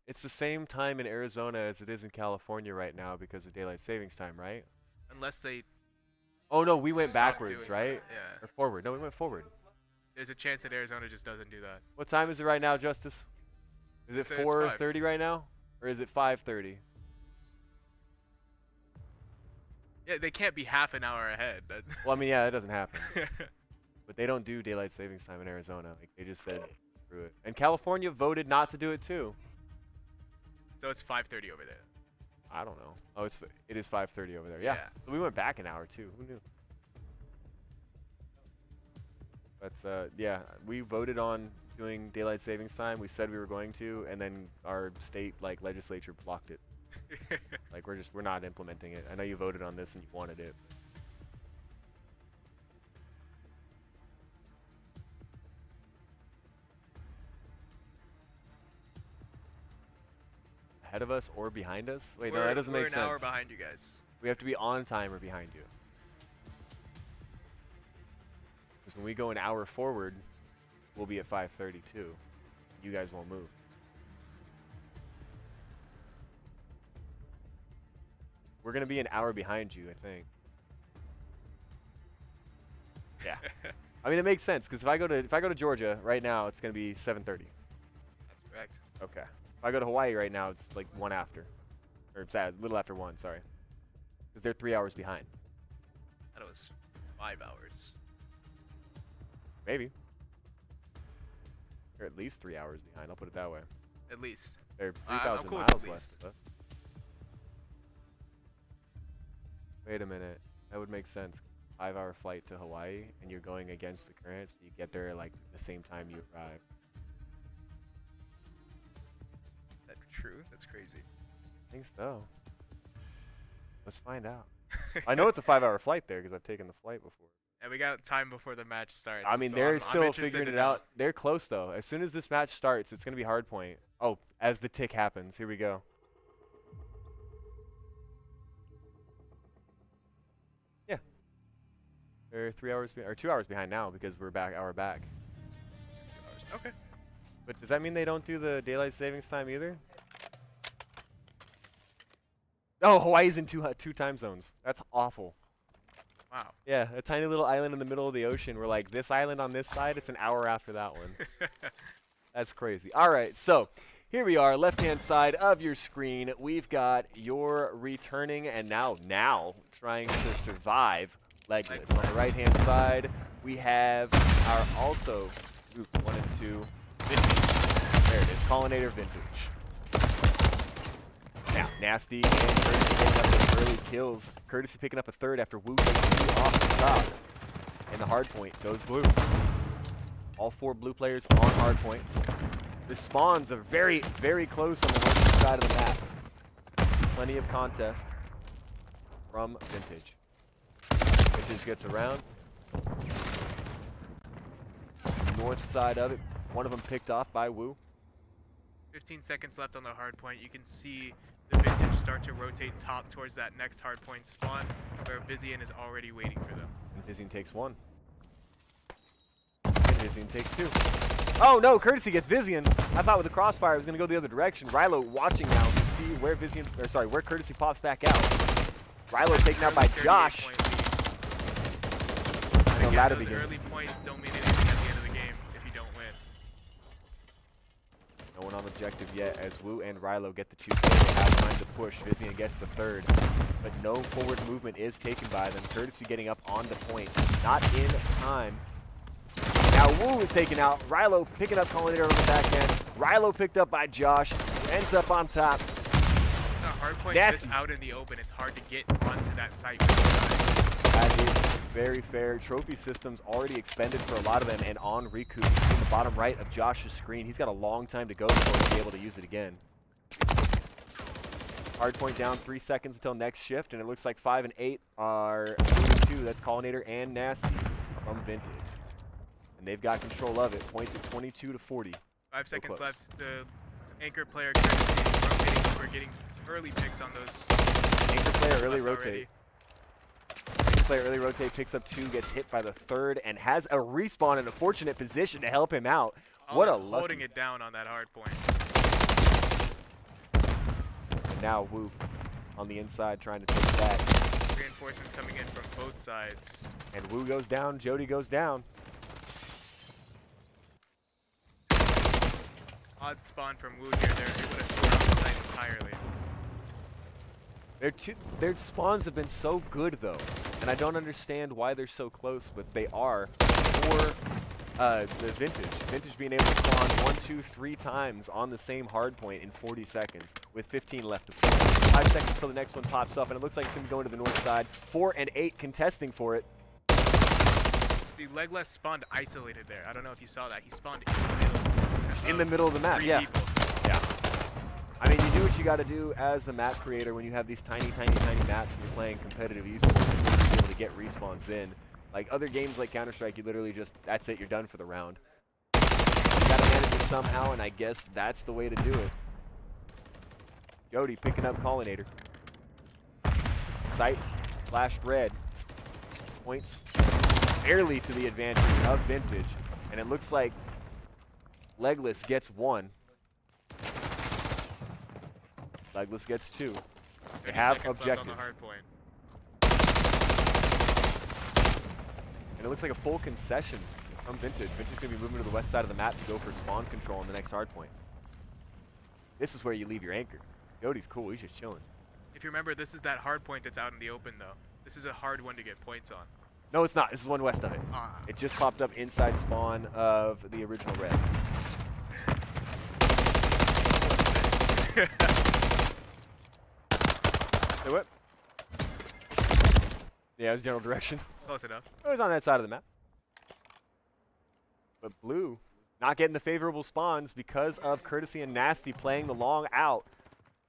It's the same time in Arizona as it is in California right now because of daylight savings time, right? Unless they. Oh no, we went stop backwards, doing right? that. Yeah. Or forward? No, we went forward. There's a chance that Arizona just doesn't do that. What time is it right now, Justice? Is it Say it's 4:30 right now, or is it 5:30? Yeah, they can't be half an hour ahead. Well, I mean, yeah, that doesn't happen. But they don't do daylight savings time in Arizona. Like they just said, screw it. And California voted not to do it too. So it's 5:30 over there. I don't know. Oh, it is 5:30 over there. Yeah. So we went back an hour too. Who knew? But yeah, we voted on doing daylight savings time. We said we were going to, and then our state legislature blocked it. Like we're not implementing it. I know you voted on this and you wanted it. Ahead of us or behind us? Wait, no, that doesn't make sense. We're an hour behind you guys. We have to be on time or behind you. Because when we go an hour forward, we'll be at 5:32. You guys won't move. We're gonna be an hour behind you, I think. Yeah. I mean, it makes sense because if I go to Georgia right now, it's gonna be 7:30. That's correct. Okay. If I go to Hawaii right now, it's like 1 after, or it's a little after 1. Sorry, because they're 3 hours behind. That was 5 hours. Maybe. They're at least 3 hours behind. I'll put it that way. At least. They're I'm 3,000 cool with miles at west least. of us. Wait a minute. That would make sense. 5-hour flight to Hawaii, and you're going against the current, so you get there like the same time you arrive. Is that true? That's crazy. I think so. Let's find out. I know it's a 5-hour flight there because I've taken the flight before. And we got time before the match starts. I mean, so they're I'm still interested figuring to it know. out. They're close though. As soon as this match starts, it's gonna be hard point. Oh, as the tick happens, here we go. Yeah, they're 3 hours or 2 hours behind now because we're back. Back. 2 hours. Okay. But does that mean they don't do the daylight savings time either? Oh, Hawaii's in two time zones. That's awful. Wow. Yeah, a tiny little island in the middle of the ocean. We're like, this island on this side, it's an hour after that one. That's crazy. All right, so here we are, left-hand side of your screen. We've got your returning and now trying to survive Legless. On the right-hand side, we have our also group 1 and 2 Vintage. There it is, Contender Vintage. Now, Nasty and Courtesy picking up those early kills. Courtesy picking up a third after Wu takes 2 off the top. And the hard point goes blue. All 4 blue players on hard point. The spawns are very, very close on the north side of the map. Plenty of contest from Vintage. Vintage gets around. North side of it. One of them picked off by Wu. 15 seconds left on the hard point. You can see the Vintage start to rotate top towards that next hard point spawn, where Vizian is already waiting for them. And Vizian takes 1. And Vizian takes 2. Oh no, Courtesy gets Vizian. I thought with the crossfire it was gonna go the other direction. Rilo watching now to see where where Courtesy pops back out. Rilo taken out by Josh. And the ladder begins. Early points don't mean anything at the end of the game if you don't win. No one on objective yet as Wu and Rilo get the 2 kills. They have time to push. Vizian gets the 3rd. But no forward movement is taken by them. Courtesy getting up on the point. Not in time. Now Wu is taken out. Rilo picking up Contender on the back end. Rilo picked up by Josh. Ends up on top. The hard point is out in the open. It's hard to get onto that site. That is very fair. Trophy systems already expended for a lot of them and on recoup. You see in the bottom right of Josh's screen. He's got a long time to go before he'll be able to use it again. Hard point down 3 seconds until next shift, and it looks like 5 and 8 are 2. That's Contender and Nasty from Vintage. And they've got control of it. Points at 22 to 40. 5 seconds left. The anchor player rotating. We're getting early picks on those. Anchor player early rotate. Anchor player early rotate picks up 2, gets hit by the 3rd, and has a respawn in a fortunate position to help him out. What a lucky. Holding it down on that hard point. Now Wu on the inside trying to take it back. Reinforcements coming in from both sides. And Wu goes down, Jody goes down. Odd spawn from Wu here. They're able to score on the site entirely. Their spawns have been so good though, and I don't understand why they're so close, but they are. 4 The Vintage being able to spawn 1, 2, 3 times on the same hard point in 40 seconds with 15 left to play. 5 seconds till the next one pops up, and it looks like it's going to be going to the north side. 4 and 8 contesting for it. See, Legless spawned isolated there. I don't know if you saw that. He spawned in the middle. In the middle of the map, yeah. Yeah. I mean, you do what you got to do as a map creator when you have these tiny maps and you're playing competitive esports to be able to get respawns in. Like other games like Counter-Strike, you literally just, that's it, you're done for the round. You gotta manage it somehow, and I guess that's the way to do it. Jody picking up Collinator. Sight flashed red. Points barely to the advantage of Vintage. And it looks like Legless gets 1. Legless gets 2. They have objective. And it looks like a full concession from Vintage. Vintage is going to be moving to the west side of the map to go for spawn control on the next hard point. This is where you leave your anchor. Jody's cool. He's just chilling. If you remember, this is that hard point that's out in the open, though. This is a hard one to get points on. No, it's not. This is one west of it. It just popped up inside spawn of the original red. Say what? Yeah, it was general direction. Close enough. It was on that side of the map. But Blue not getting the favorable spawns because of Courtesy and Nasty playing the long out.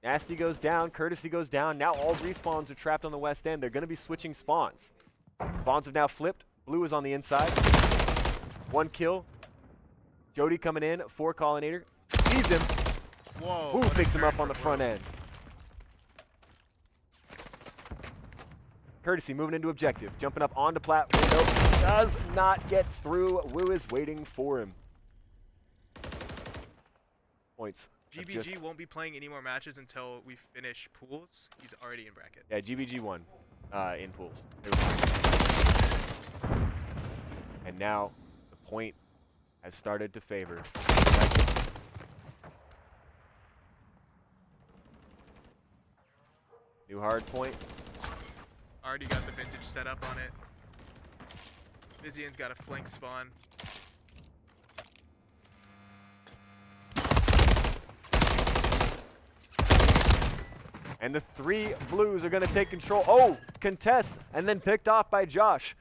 Nasty goes down, Courtesy goes down. Now all respawns are trapped on the west end. They're going to be switching spawns. Spawns have now flipped. Blue is on the inside. 1 kill. Jody coming in, 4 Collinator. Sees him. Whoa. Who picks him up on the front end? Courtesy moving into objective, jumping up onto plat window, does not get through. Woo is waiting for him. Points. GBG won't be playing any more matches until we finish pools. He's already in bracket. Yeah, GBG won in pools. And now the point has started to favor. New hard point. Already got the Vintage set up on it. Vizian's got a flank spawn. And the 3 Blues are going to take control. Oh, contest, and then picked off by Josh.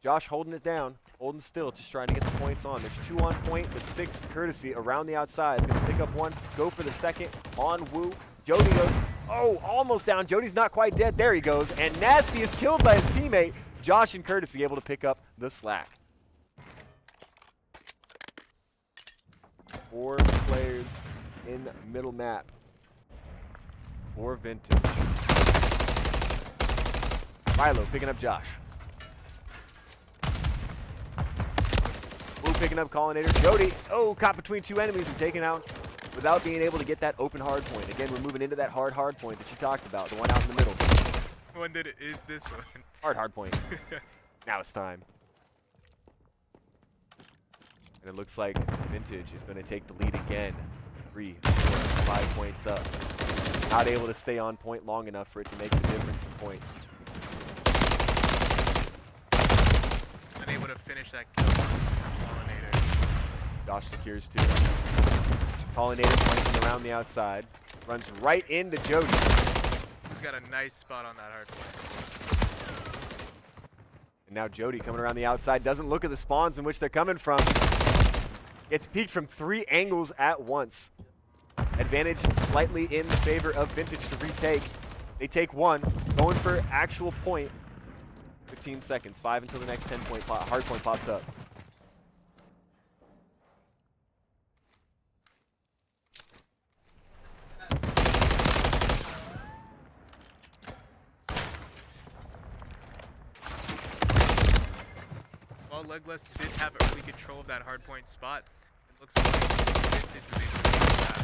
Josh holding it down, holding still, just trying to get the points on. There's 2 on point with 6 Courtesy around the outside. He's going to pick up 1, go for the second on Woo. Jody goes, oh, almost down. Jody's not quite dead. There he goes. And Nasty is killed by his teammate. Josh and Courtesy able to pick up the slack. 4 players in middle map for Vintage. Milo picking up Josh. Woo picking up Collinator. Jody, oh, caught between 2 enemies and taken out without being able to get that open hard point. Again, we're moving into that hard point that you talked about, the one out in the middle. When did it is this one? Hard point. Now it's time. And it looks like Vintage is going to take the lead again. 3, 4, 5 points up. Not able to stay on point long enough for it to make the difference in points. Unable to finish that kill on Collinator. Josh secures 2. Collinator flanking around the outside. Runs right into Jody. He's got a nice spot on that hard point. And now Jody coming around the outside. Doesn't look at the spawns in which they're coming from. Gets peeked from 3 angles at once. Advantage slightly in favor of Vintage to retake. They take 1. Going for actual point. 15 seconds. 5 until the next 10 point hard point pops up. While Legless did have early control of that hardpoint spot, it looks like Vintage was able to do that.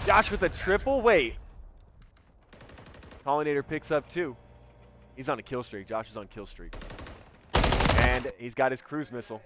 Josh with a triple. Wait. Collinator picks up 2. He's on a kill streak. Josh is on kill streak. And he's got his cruise missile.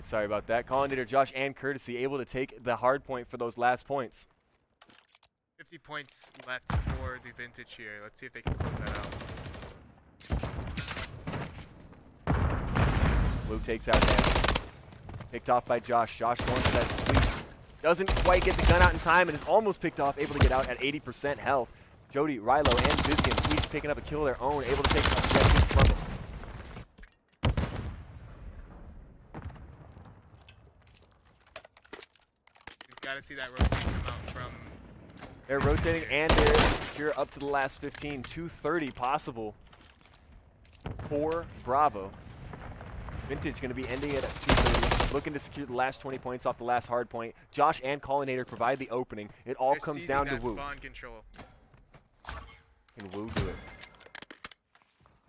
right, sorry about that. Contender, Josh, and Courtesy able to take the hard point for those last points. 50 points left for the Vintage here. Let's see if they can close that out. Blue takes out Dan. Picked off by Josh. Josh going for that sweep. Doesn't quite get the gun out in time and is almost picked off, able to get out at 80% health. Jody, Rilo, and Vizgen each picking up a kill of their own, able to take objective from it. We've got to see that rotate come out from... They're rotating and they're secure up to the last 15. 230 possible for Bravo. Vintage going to be ending it at 230. Looking to secure the last 20 points off the last hard point. Josh and Collinator provide the opening. It all comes down to Wu. Spawn control. Can Wu do it?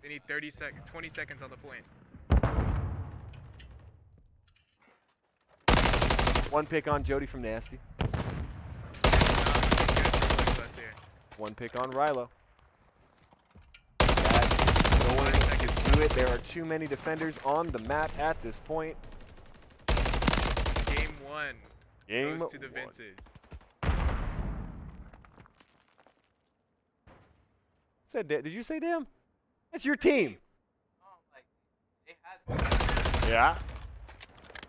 They need 20 seconds on the point. One pick on Jody from Nasty. One pick on Rilo. That's no one can do it. There are too many defenders on the map at this point. Game 1 goes to the one. Vintage. Did you say damn? That's your team. Yeah.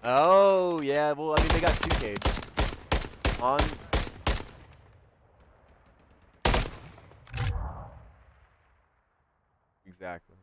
Oh, yeah. Well, I mean, they got 2K'd. On. Exactly.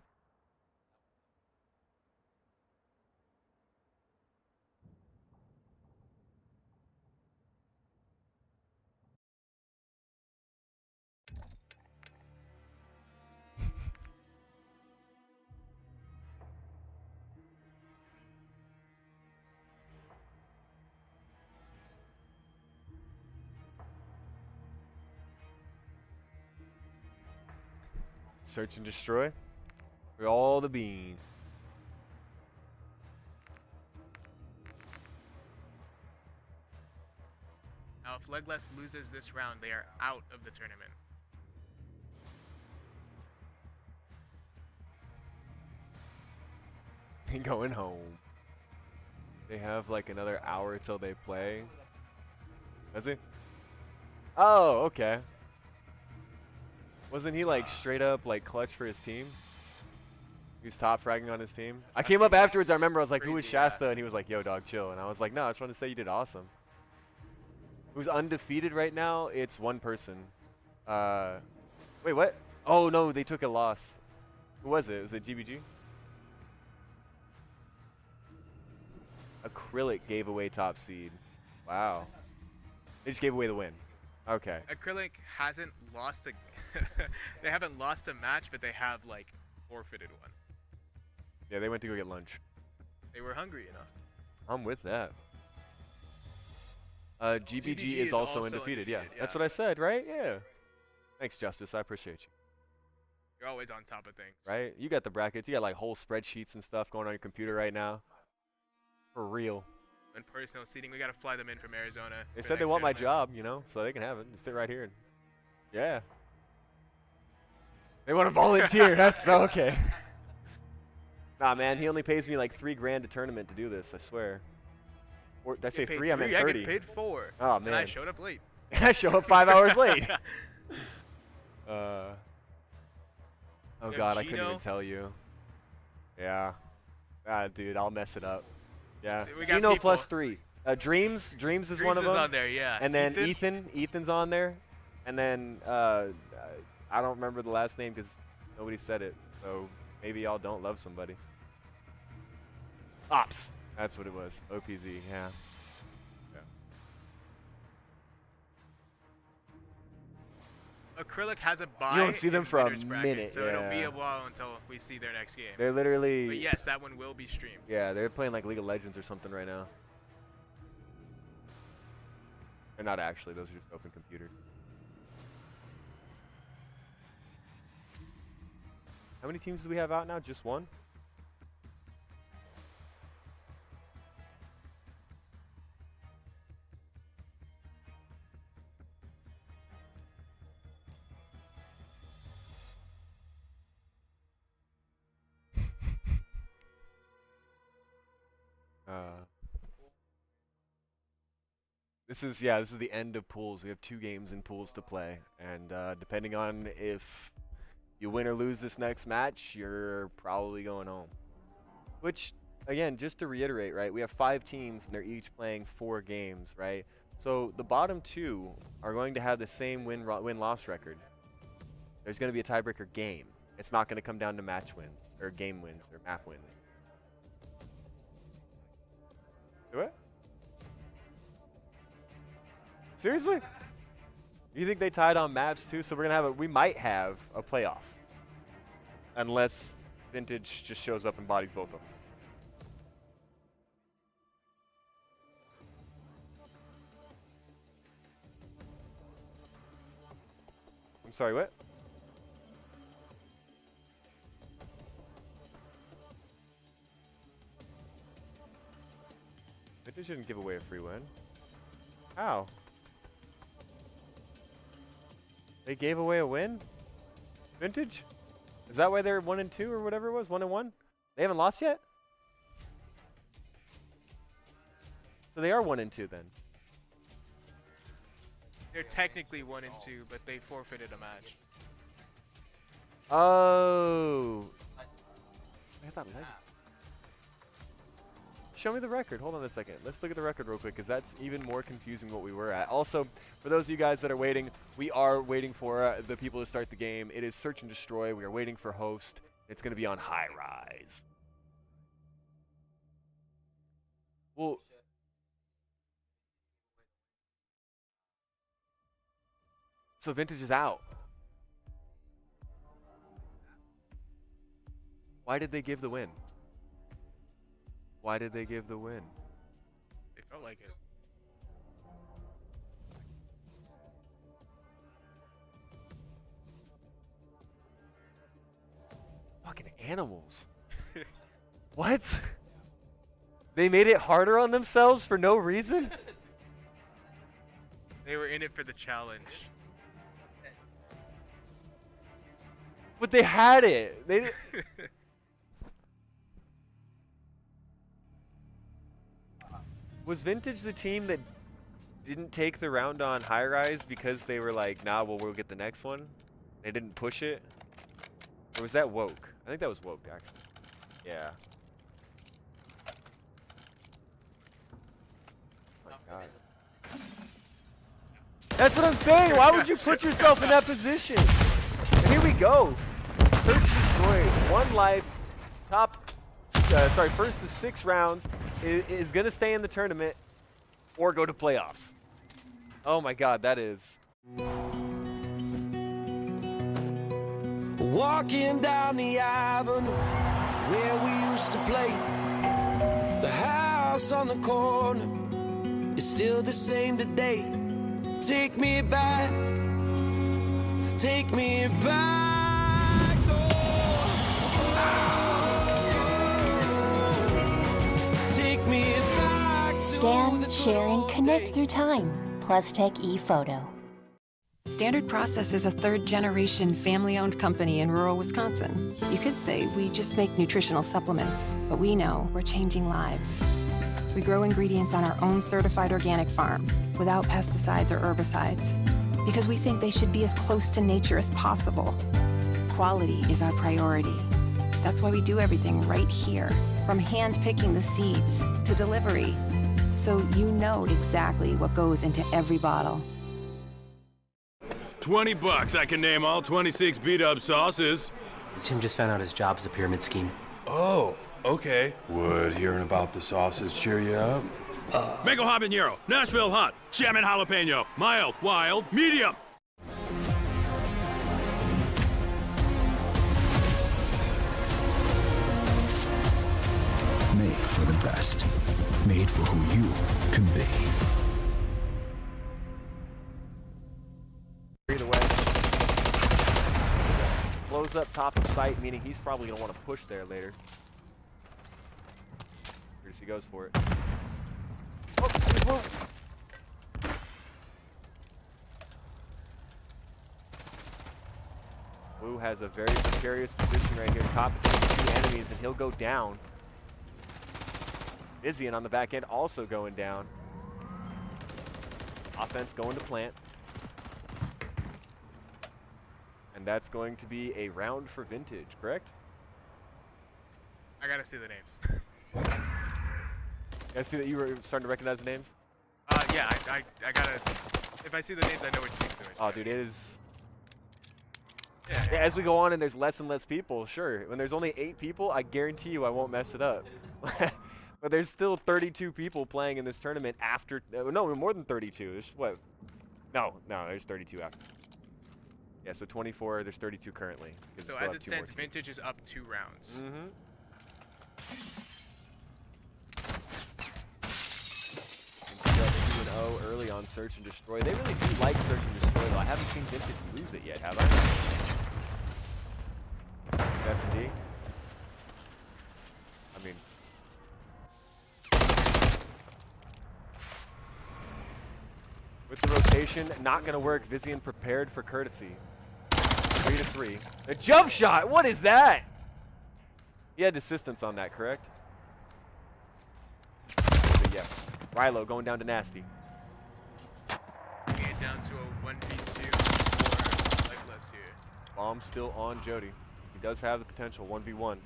Search and destroy for all the beans. Now, if Legless loses this round, they are out of the tournament. Going home. They have like another hour till they play. Does he? Oh, okay. Wasn't he like straight up like clutch for his team? He was top fragging on his team. I came up afterwards. I remember I was like, "Who was Shasta?" And he was like, "Yo, dog, chill." And I was like, "No, I just want to say you did awesome." Who's undefeated right now? It's one person. Wait, what? Oh no, they took a loss. Who was it? Was it GBG? Acrylic gave away top seed. Wow. They just gave away the win. Okay. Acrylic hasn't lost a they haven't lost a match, but they have like forfeited one. Yeah, they went to go get lunch. They were hungry enough. I'm with that. GBG is also undefeated. Yeah, that's what I said, right? Yeah. Thanks, Justice. I appreciate you. You're always on top of things. Right? You got the brackets. You got like whole spreadsheets and stuff going on your computer right now. For real. And personal seating, we gotta fly them in from Arizona. They said they want my job, you know, so they can have it. Just sit right here. And yeah. They want to volunteer. That's okay. Nah, man, he only pays me like $3 grand a tournament to do this. I swear. Or did I say 3? I meant 30. I get paid 4. Oh man. And I showed up late. I show up 5 hours late. Oh god, I couldn't even tell you. Yeah. Ah, dude, I'll mess it up. Yeah. Gino plus 3. Dreams is one of them. Dreams is on there, yeah. And then Ethan's on there. And then I don't remember the last name because nobody said it. So maybe y'all don't love somebody. Ops. That's what it was. OPZ. Yeah. Acrylic has a buy. You don't see them for a bracket, minute. So it'll be a while until we see their next game. They're literally. But yes, that one will be streamed. Yeah, they're playing like League of Legends or something right now. They're not actually. Those are just open computers. How many teams do we have out now? Just one? This is the end of pools. We have 2 games in pools to play, and depending on if you win or lose this next match, you're probably going home. Which, again, just to reiterate, right? We have 5 teams, and they're each playing 4 games, right? So the bottom 2 are going to have the same win-loss record. There's going to be a tiebreaker game. It's not going to come down to match wins or game wins or map wins. Do it? Seriously? You think they tied on maps too? So we're gonna we might have a playoff, unless Vintage just shows up and bodies both of them. I'm sorry, what? Vintage didn't give away a free win. How? They gave away a win? Vintage? Is that why they're 1 and 2 or whatever it was? 1 and 1? They haven't lost yet? So they are 1 and 2 then. They're technically 1 and 2, but they forfeited a match. Oh. I thought show me the record. Hold on a second. Let's look at the record real quick, because that's even more confusing what we were at. Also, for those of you guys that are waiting, we are waiting for the people to start the game. It is Search and Destroy. We are waiting for host. It's going to be on High Rise. Well, so Vintage is out. Why did they give the win? Why did they give the win? They felt like it. Fucking animals. What? They made it harder on themselves for no reason? They were in it for the challenge. But they had it. They Was Vintage the team that didn't take the round on High Rise because they were like, nah, well, we'll get the next one? They didn't push it? Or was that Woke? I think that was Woke, actually. Yeah. Oh my God. That's what I'm saying! Why would you put yourself in that position? And here we go. Search and Destroy. 1 life. First to 6 rounds. Is going to stay in the tournament or go to playoffs. Oh my God, that is. Walking down the avenue where we used to play. The house on the corner is still the same today. Take me back. Take me back. Scan, share, and connect through time. Plus take ePhoto. Standard Process is a 3rd-generation family-owned company in rural Wisconsin. You could say we just make nutritional supplements, but we know we're changing lives. We grow ingredients on our own certified organic farm without pesticides or herbicides because we think they should be as close to nature as possible. Quality is our priority. That's why we do everything right here, from hand-picking the seeds to delivery, so you know exactly what goes into every bottle. $20, I can name all 26 beat-up sauces. Tim just found out his job is a pyramid scheme. Oh, okay. Would hearing about the sauces cheer you up? Mango habanero, Nashville hot, Shaman jalapeno, mild, wild, medium. Made for the best. Made for who you can be. Either way. Blows up top of sight, meaning he's probably going to want to push there later. Here he goes for it. Oh, whoa. Wu has a very precarious position right here. Cop between 2 enemies, and he'll go down. Vizian on the back end also going down. Offense going to plant. And that's going to be a round for Vintage, correct? I gotta see the names. I see that you were starting to recognize the names? Yeah, I gotta... If I see the names, I know which teams are. Oh, dude, it is... Yeah, Yeah, as we go on and there's less and less people, sure. When there's only 8 people, I guarantee you I won't mess it up. But there's still 32 people playing in this tournament after... no, more than 32. There's what? No, there's 32 after. Yeah, so 24, there's 32 currently. So as it stands, Vintage is up 2 rounds. Mm-hmm. 2-0 early on Search and Destroy. They really do like Search and Destroy, though. I haven't seen Vintage lose it yet, have I? S&D. I mean... With the rotation, not going to work. Vizian prepared for courtesy. 3-3. A jump shot! What is that? He had assistance on that, correct? So yes. Rilo going down to Nasty. Get down to a 1v2 for Legless here. Bomb still on Jody. He does have the potential 1v1.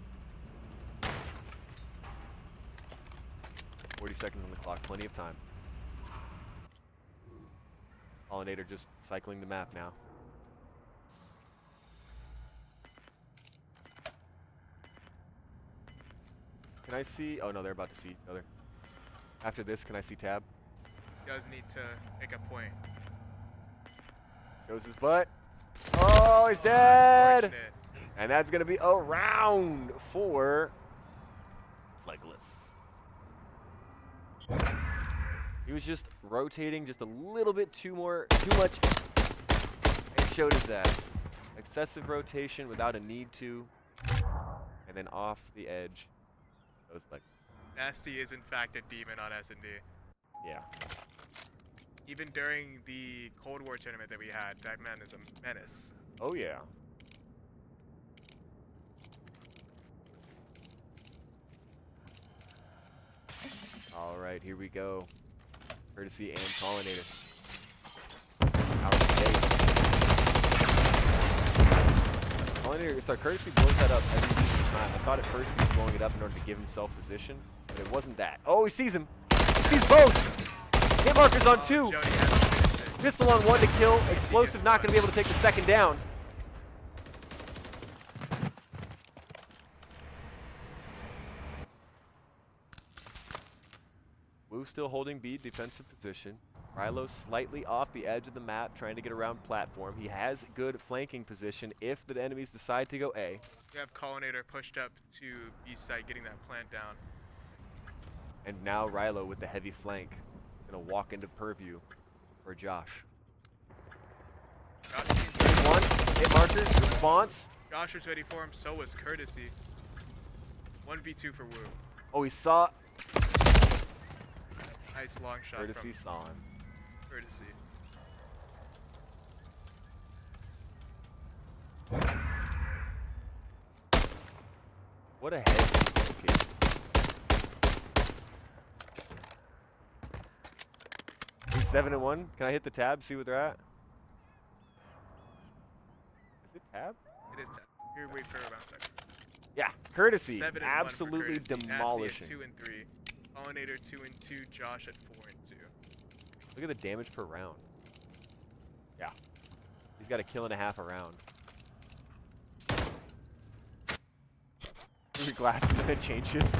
40 seconds on the clock. Plenty of time. Pollinator just cycling the map now. Can I see? Oh no, they're about to see each other. After this, can I see Tab? He does need to make a point. Shows his butt. Oh, he's dead! And that's going to be a round for Legless. He was just rotating just a little bit too much, and showed his ass. Excessive rotation without a need to, and then off the edge. It was like Nasty is in fact a demon on S&D. Yeah. Even during the Cold War tournament that we had, that man is a menace. Oh yeah. All right, here we go. Courtesy and Pollinator. Out of the gate. Pollinator, sorry, Courtesy blows that up every single time. I thought at first he was blowing it up in order to give himself position, but it wasn't that. Oh, he sees him. He sees both. Hit markers on 2. Pistol on 1 to kill. Explosive not going to be able to take the second down. Wu still holding B, defensive position. Rilo slightly off the edge of the map, trying to get around platform. He has good flanking position if the enemies decide to go A. You have Collinator pushed up to B site, getting that plant down. And now Rilo with the heavy flank. Gonna walk into purview for Josh. 1, hit marker, response. Josh was ready for him, so was Courtesy. 1v2 for Wu. Oh, he saw. Nice long shot. Courtesy saw him. Courtesy. What a head. Okay. He's 7-1. Can I hit the tab, see what they're at? Is it tab? It is tab. Here, wait for about a second. Yeah, Courtesy. 7-1 Absolutely for Courtesy. demolishing. Nasty at 2 and 3. Pollinator 2 and 2. Josh at 4 and 2. Look at the damage per round. Yeah. He's got a kill and a half a round. Glass and then it changes.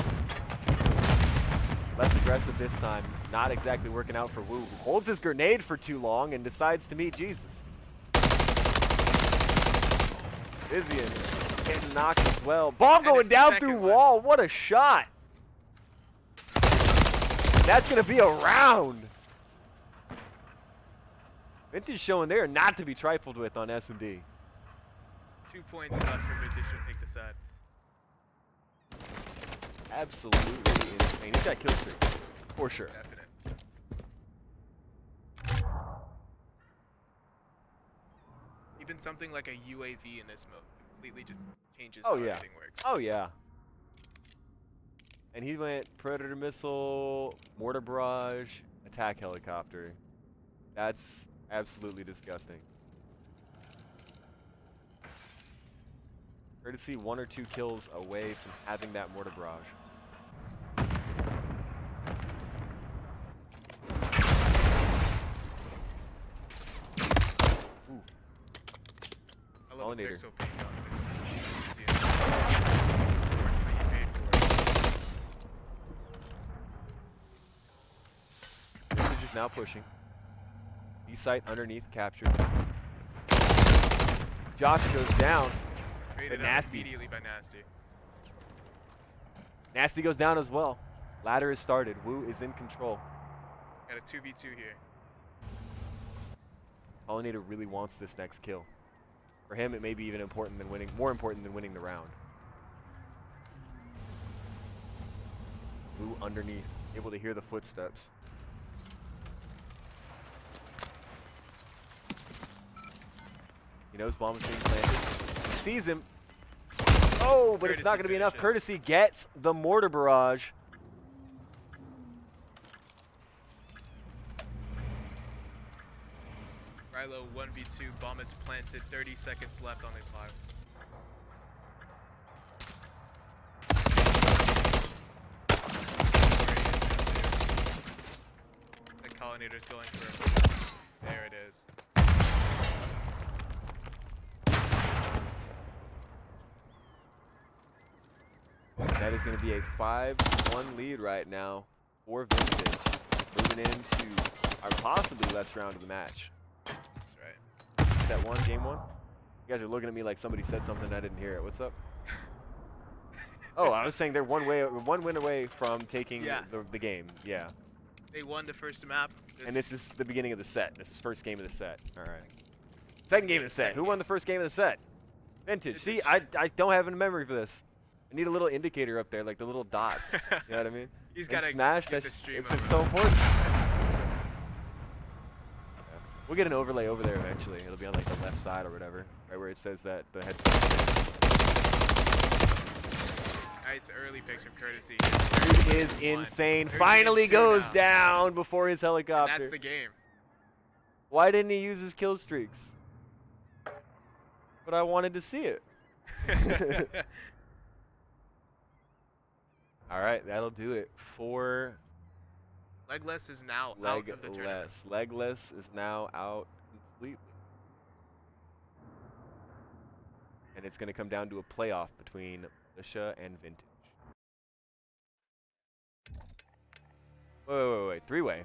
Less aggressive this time. Not exactly working out for Wu, who holds his grenade for too long and decides to meet Jesus. Vizian getting knocked as well. Bomb going down through wall. What a shot. That's going to be a round. Vintage showing there not to be trifled with on S&D. 2 points left for Vintage to take the set. Absolutely insane. He's got kill streak, for sure. Definite. Even something like a UAV in this mode completely just changes how everything works. Oh yeah. And he went Predator missile, mortar barrage, attack helicopter. That's absolutely disgusting. Courtesy 1 or 2 kills away from having that mortar barrage. Ooh. I love the Pollinator. pixel paint on it. See it. Unfortunately, you paid for it. Vintage is now pushing. B-site underneath captured. Josh goes down. Traded out Nasty. immediately by Nasty. Nasty goes down as well. Ladder is started. Wu is in control. Got a 2v2 here. Pollinator really wants this next kill. For him, it may be even important than winning, more important than winning the round. Wu underneath, able to hear the footsteps. He knows bomb is being planted. Sees him. Oh, but it's not going to be enough. Courtesy gets the mortar barrage. Rilo 1v2, bomb is planted, 30 seconds left on the clock. The pollinator's going for. There it is. That is going to be a 5-1 lead right now for Vintage. Moving into our possibly last round of the match. That's right. Set 1, game 1. You guys are looking at me like somebody said something I didn't hear it. What's up? Oh, I was saying they're one win away from taking the game. Yeah. They won the first map. And this is the beginning of the set. This is first game of the set. All right. Second game of the set. Who won the first game of the set? Vintage. See, I don't have a memory for this. I need a little indicator up there, like the little dots. You know what I mean? He's got to smash keep that. the stream It's open. so important. We'll get an overlay over there eventually. It'll be on like the left side or whatever, right where it says that the headset. Nice early picks from Courtesy. Dude is insane. Finally goes down before his helicopter. And that's the game. Why didn't he use his kill streaks? But I wanted to see it. All right, that'll do it for Legless is now out of the tournament. Legless is now out completely. And it's going to come down to a playoff between Militia and Vintage. Wait. Three-way.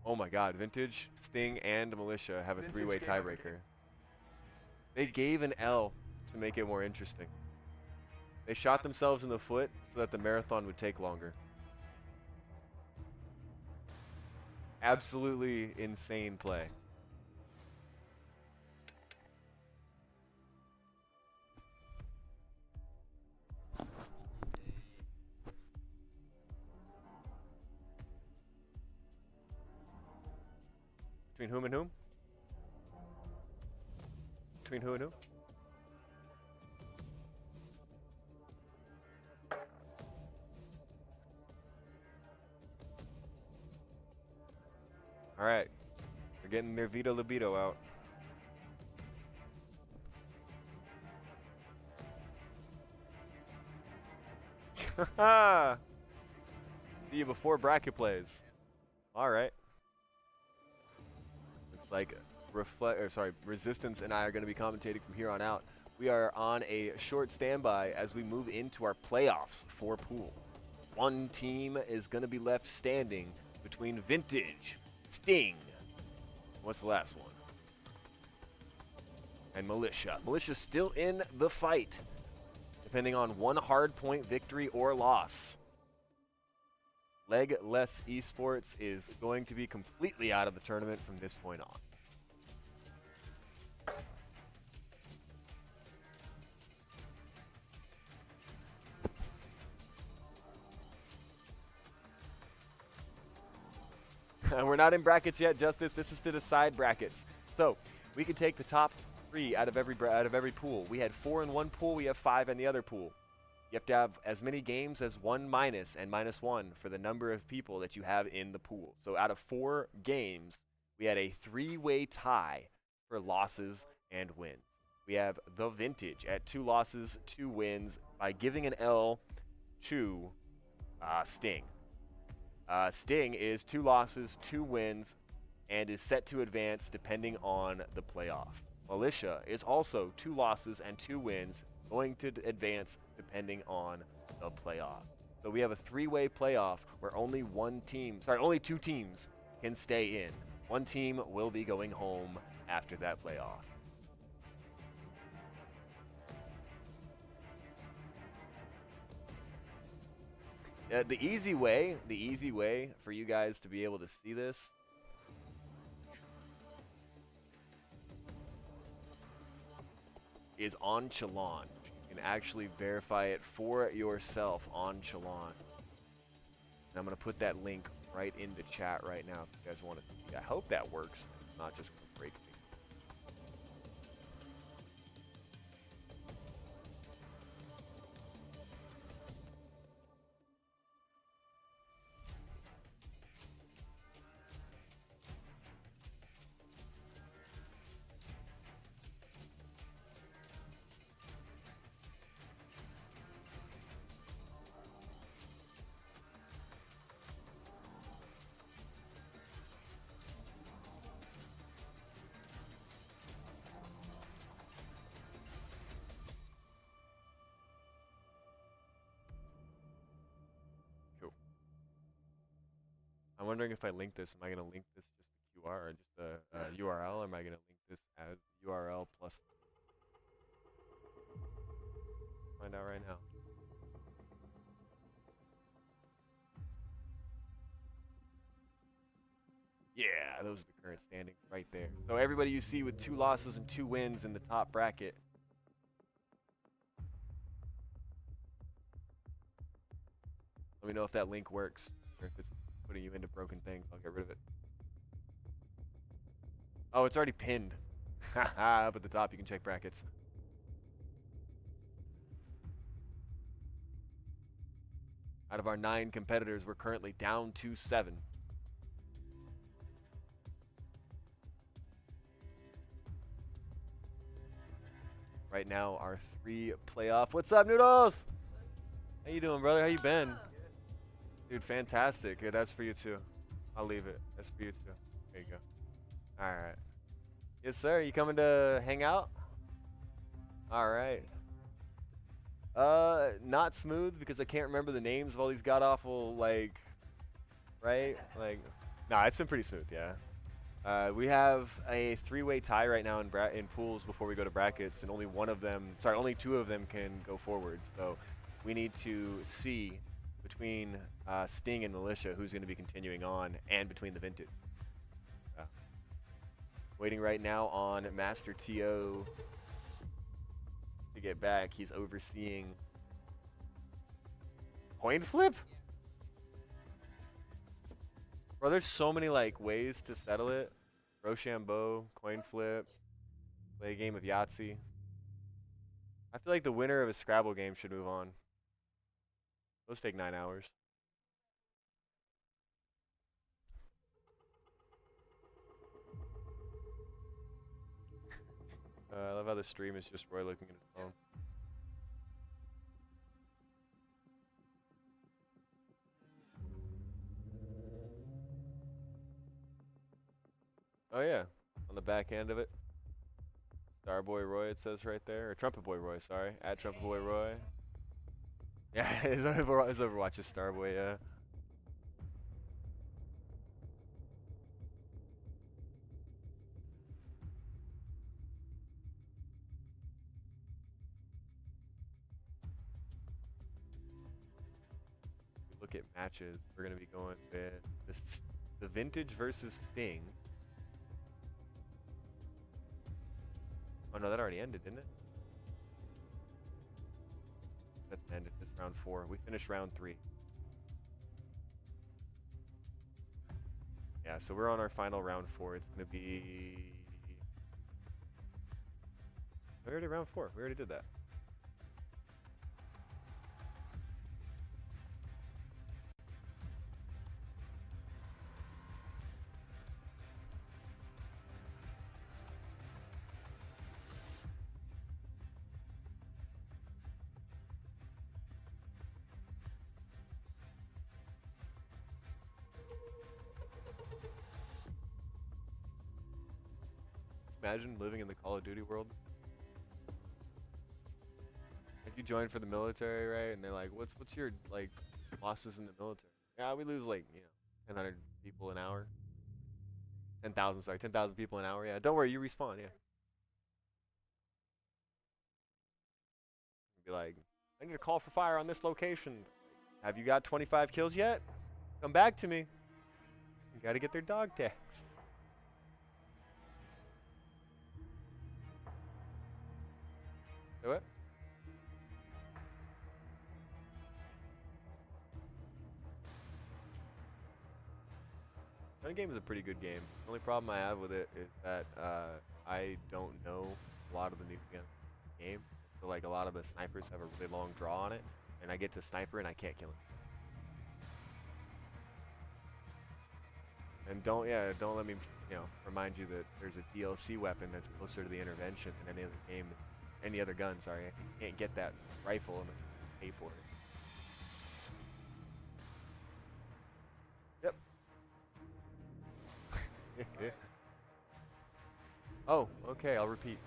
Oh my god, Vintage, Sting, and Militia have a three-way tiebreaker. They gave an L to make it more interesting. They shot themselves in the foot so that the marathon would take longer. Absolutely insane play. Between whom and whom? Between who and who? All right, they're getting their Vito Libido out. See you before bracket plays. All right. Looks like Resistance and I are going to be commentating from here on out. We are on a short standby as we move into our playoffs for pool. One team is going to be left standing between Vintage, Sting, what's the last one? And Militia. Militia's still in the fight, depending on one hard point victory or loss. Legless Esports is going to be completely out of the tournament from this point on. We're not in brackets yet, Justice. This is to decide brackets. So we can take the top 3 out of every pool. We had 4 in one pool. We have 5 in the other pool. You have to have as many games as 1 minus and -1 for the number of people that you have in the pool. So out of 4 games, we had a 3-way tie for losses and wins. We have The Vintage at 2 losses, 2 wins by giving an L to Sting. Sting is 2 losses, 2 wins, and is set to advance depending on the playoff. Militia is also 2 losses and 2 wins, going to advance depending on the playoff. So we have a 3-way playoff where only 2 teams can stay in. 1 team will be going home after that playoff. The easy way for you guys to be able to see this is on Challenge. You can actually verify it for yourself on Challenge. And I'm going to put that link right in the chat right now if you guys want to see. I hope that works. It's not just going to break me. I'm wondering if I link this, am I going to link this just a QR or just a URL? Or am I going to link this as URL plus? Find out right now. Yeah, those are the current standings right there. So everybody you see with 2 losses and 2 wins in the top bracket. Let me know if that link works or if it's putting you into broken things. I'll get rid of it. Oh, it's already pinned. Haha, up at the top you can check brackets. Out of our 9 competitors, we're currently down to 7. Right now, our 3 playoff. What's up, Noodles? How you doing, brother? How you been? Dude, fantastic. Yeah, that's for you too. I'll leave it. That's for you too. There you go. All right. Yes, sir. You coming to hang out? All right. Not smooth because I can't remember the names of all these god-awful, like, right? Like, nah, it's been pretty smooth, yeah. We have a 3-way tie right now in pools before we go to brackets, and only 2 of them can go forward. So we need to see between Sting and Militia who's going to be continuing on, and between the Vintage. Waiting right now on Master TO to get back. He's overseeing coin flip? Bro, there's so many like ways to settle it. Rochambeau, coin flip, play a game of Yahtzee. I feel like the winner of a Scrabble game should move on. Those take 9 hours. I love how the stream is just Roy looking at his phone. Oh yeah, on the back end of it. Starboy Roy, it says right there. Or Trumpet Boy Roy, sorry. At Trumpet Boy Roy. Yeah, his Overwatch is Starboy, yeah. Look at matches. We're going to be going with the Vintage versus Sting. Oh no, that already ended, didn't it? That's ended. This round 4. We finished round 3. Yeah, so we're on our final round 4. It's going to be... We already round 4. We already did that. Imagine living in the Call of Duty world. Like you join for the military, right? And they're like, what's your like losses in the military? Yeah, we lose like 1,000 people an hour. 10,000, sorry, 10,000 people an hour. Yeah, don't worry, you respawn. Yeah. Be like, I need a call for fire on this location. Have you got 25 kills yet? Come back to me. You gotta get their dog tags. Do it. Gun game is a pretty good game. The only problem I have with it is that I don't know a lot of the new guns in the game. So like a lot of the snipers have a really long draw on it, and I get to sniper and I can't kill him. And don't let me remind you that there's a DLC weapon that's closer to the intervention than any other game, any other gun. Sorry, I can't get that rifle and pay for it. Yep. Oh, okay. I'll repeat.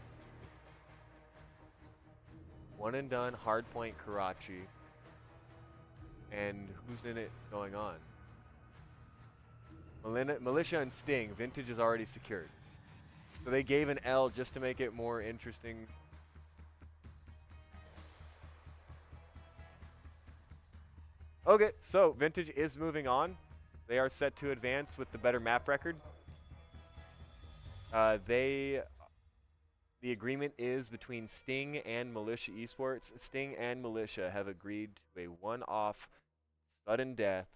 One and done. Hardpoint Karachi. And who's in it going on? Militia and Sting. Vintage is already secured. So they gave an L just to make it more interesting. Okay, so Vintage is moving on. They are set to advance with the better map record. The agreement is between Sting and Militia Esports. Sting and Militia have agreed to a one-off sudden death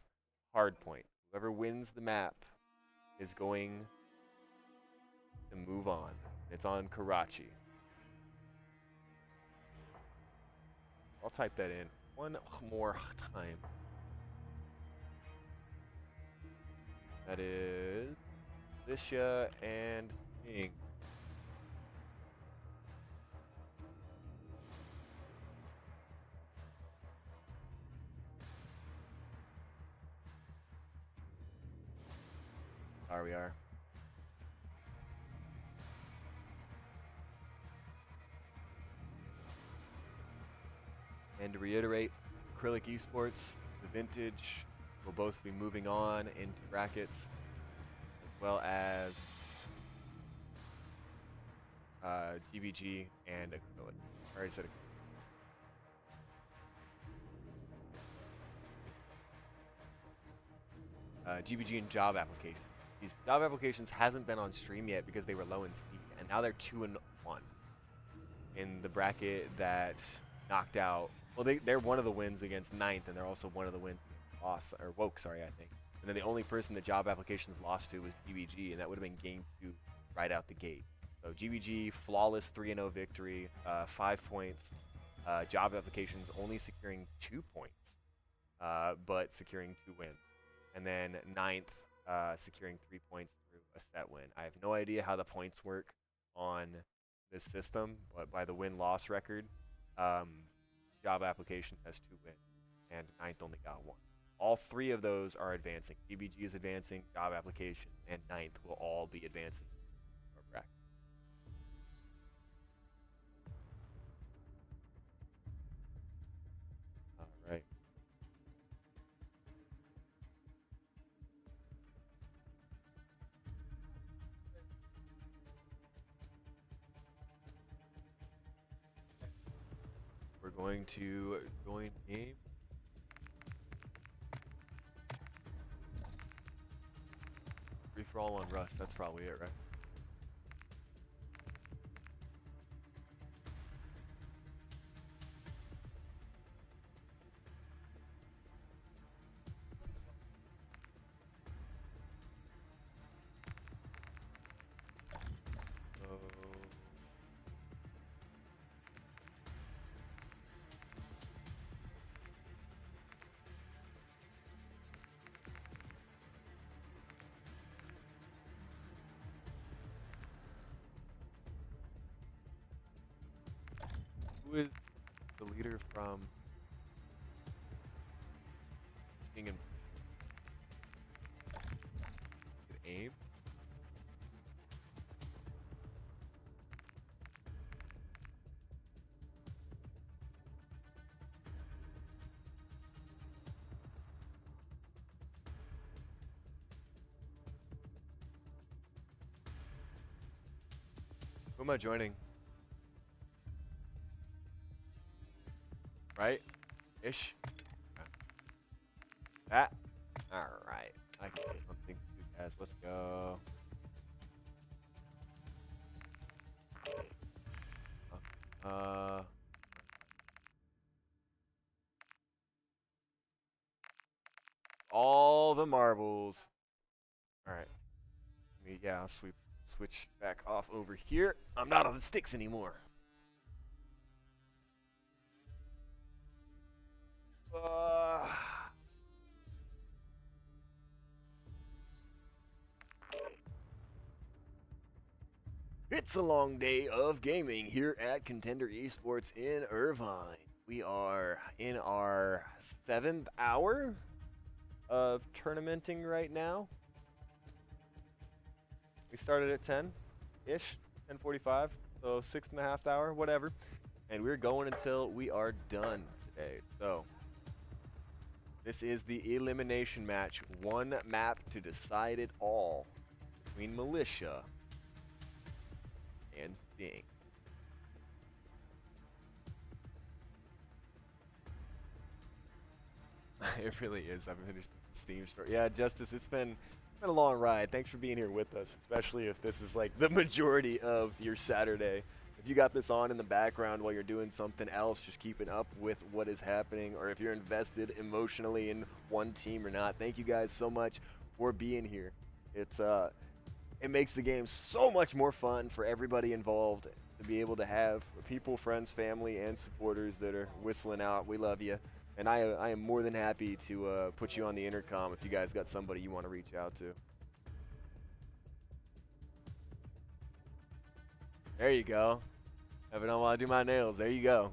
hardpoint. Whoever wins the map is going to move on. It's on Karachi. I'll type that in one more time. That is Militia and Sting. There we are. And to reiterate, Acrylic Esports, the Vintage will both be moving on into brackets, as well as GBG and Acrylic. I already said GBG and job applications. These job applications hasn't been on stream yet because they were low in seed, and now they're 2-1 in the bracket that knocked out. Well, they're one of the wins against Ninth, and they're also one of the wins against Woke, sorry, I think. And then the only person that job applications lost to was GBG, and that would have been game 2 right out the gate. So GBG, flawless 3-0 victory, 5 points. Job applications only securing 2 points, but securing 2 wins. And then Ninth, securing 3 points through a set win. I have no idea how the points work on this system, but by the win-loss record, job applications has 2 wins, and Ninth only got 1. All 3 of those are advancing. GBG is advancing, job applications, and Ninth will all be advancing. All right. We're going to join game. Free for all on Rust, that's probably it, right? Who is the leader from Sting and AIM? Who am I joining? Right? Ish. That. Alright. I can get on things too, guys. Let's go. All the marbles. Alright. Yeah, I'll switch back off over here. I'm not on the sticks anymore. It's a long day of gaming here at Contender Esports in Irvine. We are in our 7th hour of tournamenting right now. We started at 10-ish, 10:45, so 6.5 hour, whatever. And we're going until we are done today. So this is the elimination match. One map to decide it all between Militia and Sting. It really is. I've finished the Steam store. Yeah, Justice, it's been a long ride. Thanks for being here with us, especially if this is like the majority of your Saturday. If you got this on in the background while you're doing something else, just keeping up with what is happening, or if you're invested emotionally in one team or not, thank you guys so much for being here. It makes the game so much more fun for everybody involved to be able to have people, friends, family, and supporters that are whistling out, "We love you." And I am more than happy to put you on the intercom if you guys got somebody you want to reach out to. There you go. If I don't want to do my nails, there you go.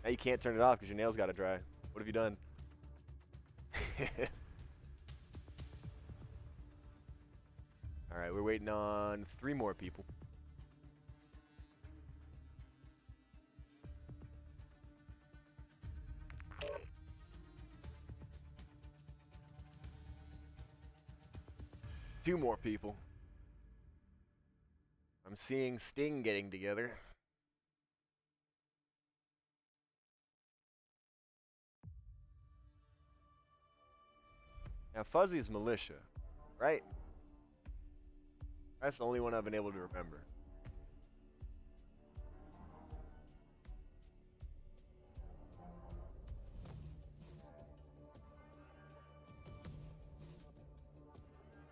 Now you can't turn it off because your nails got to dry. What have you done? All right, we're waiting on 3 more people. Two more people. I'm seeing Sting getting together. Now Fuzzy's Militia, right? That's the only one I've been able to remember.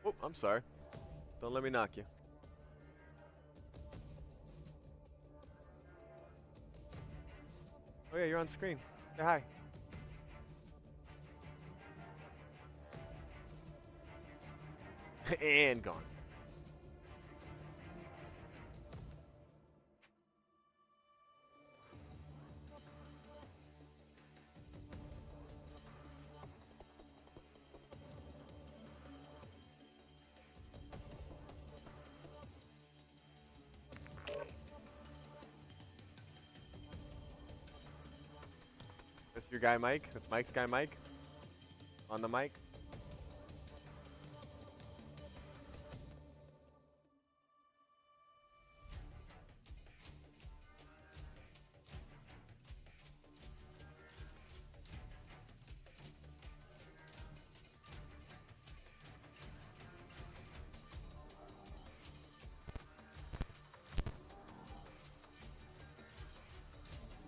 Oh, I'm sorry. Don't let me knock you. Oh yeah, you're on screen. Say hi. And gone. That's your guy Mike? That's Mike's guy Mike? On the mic?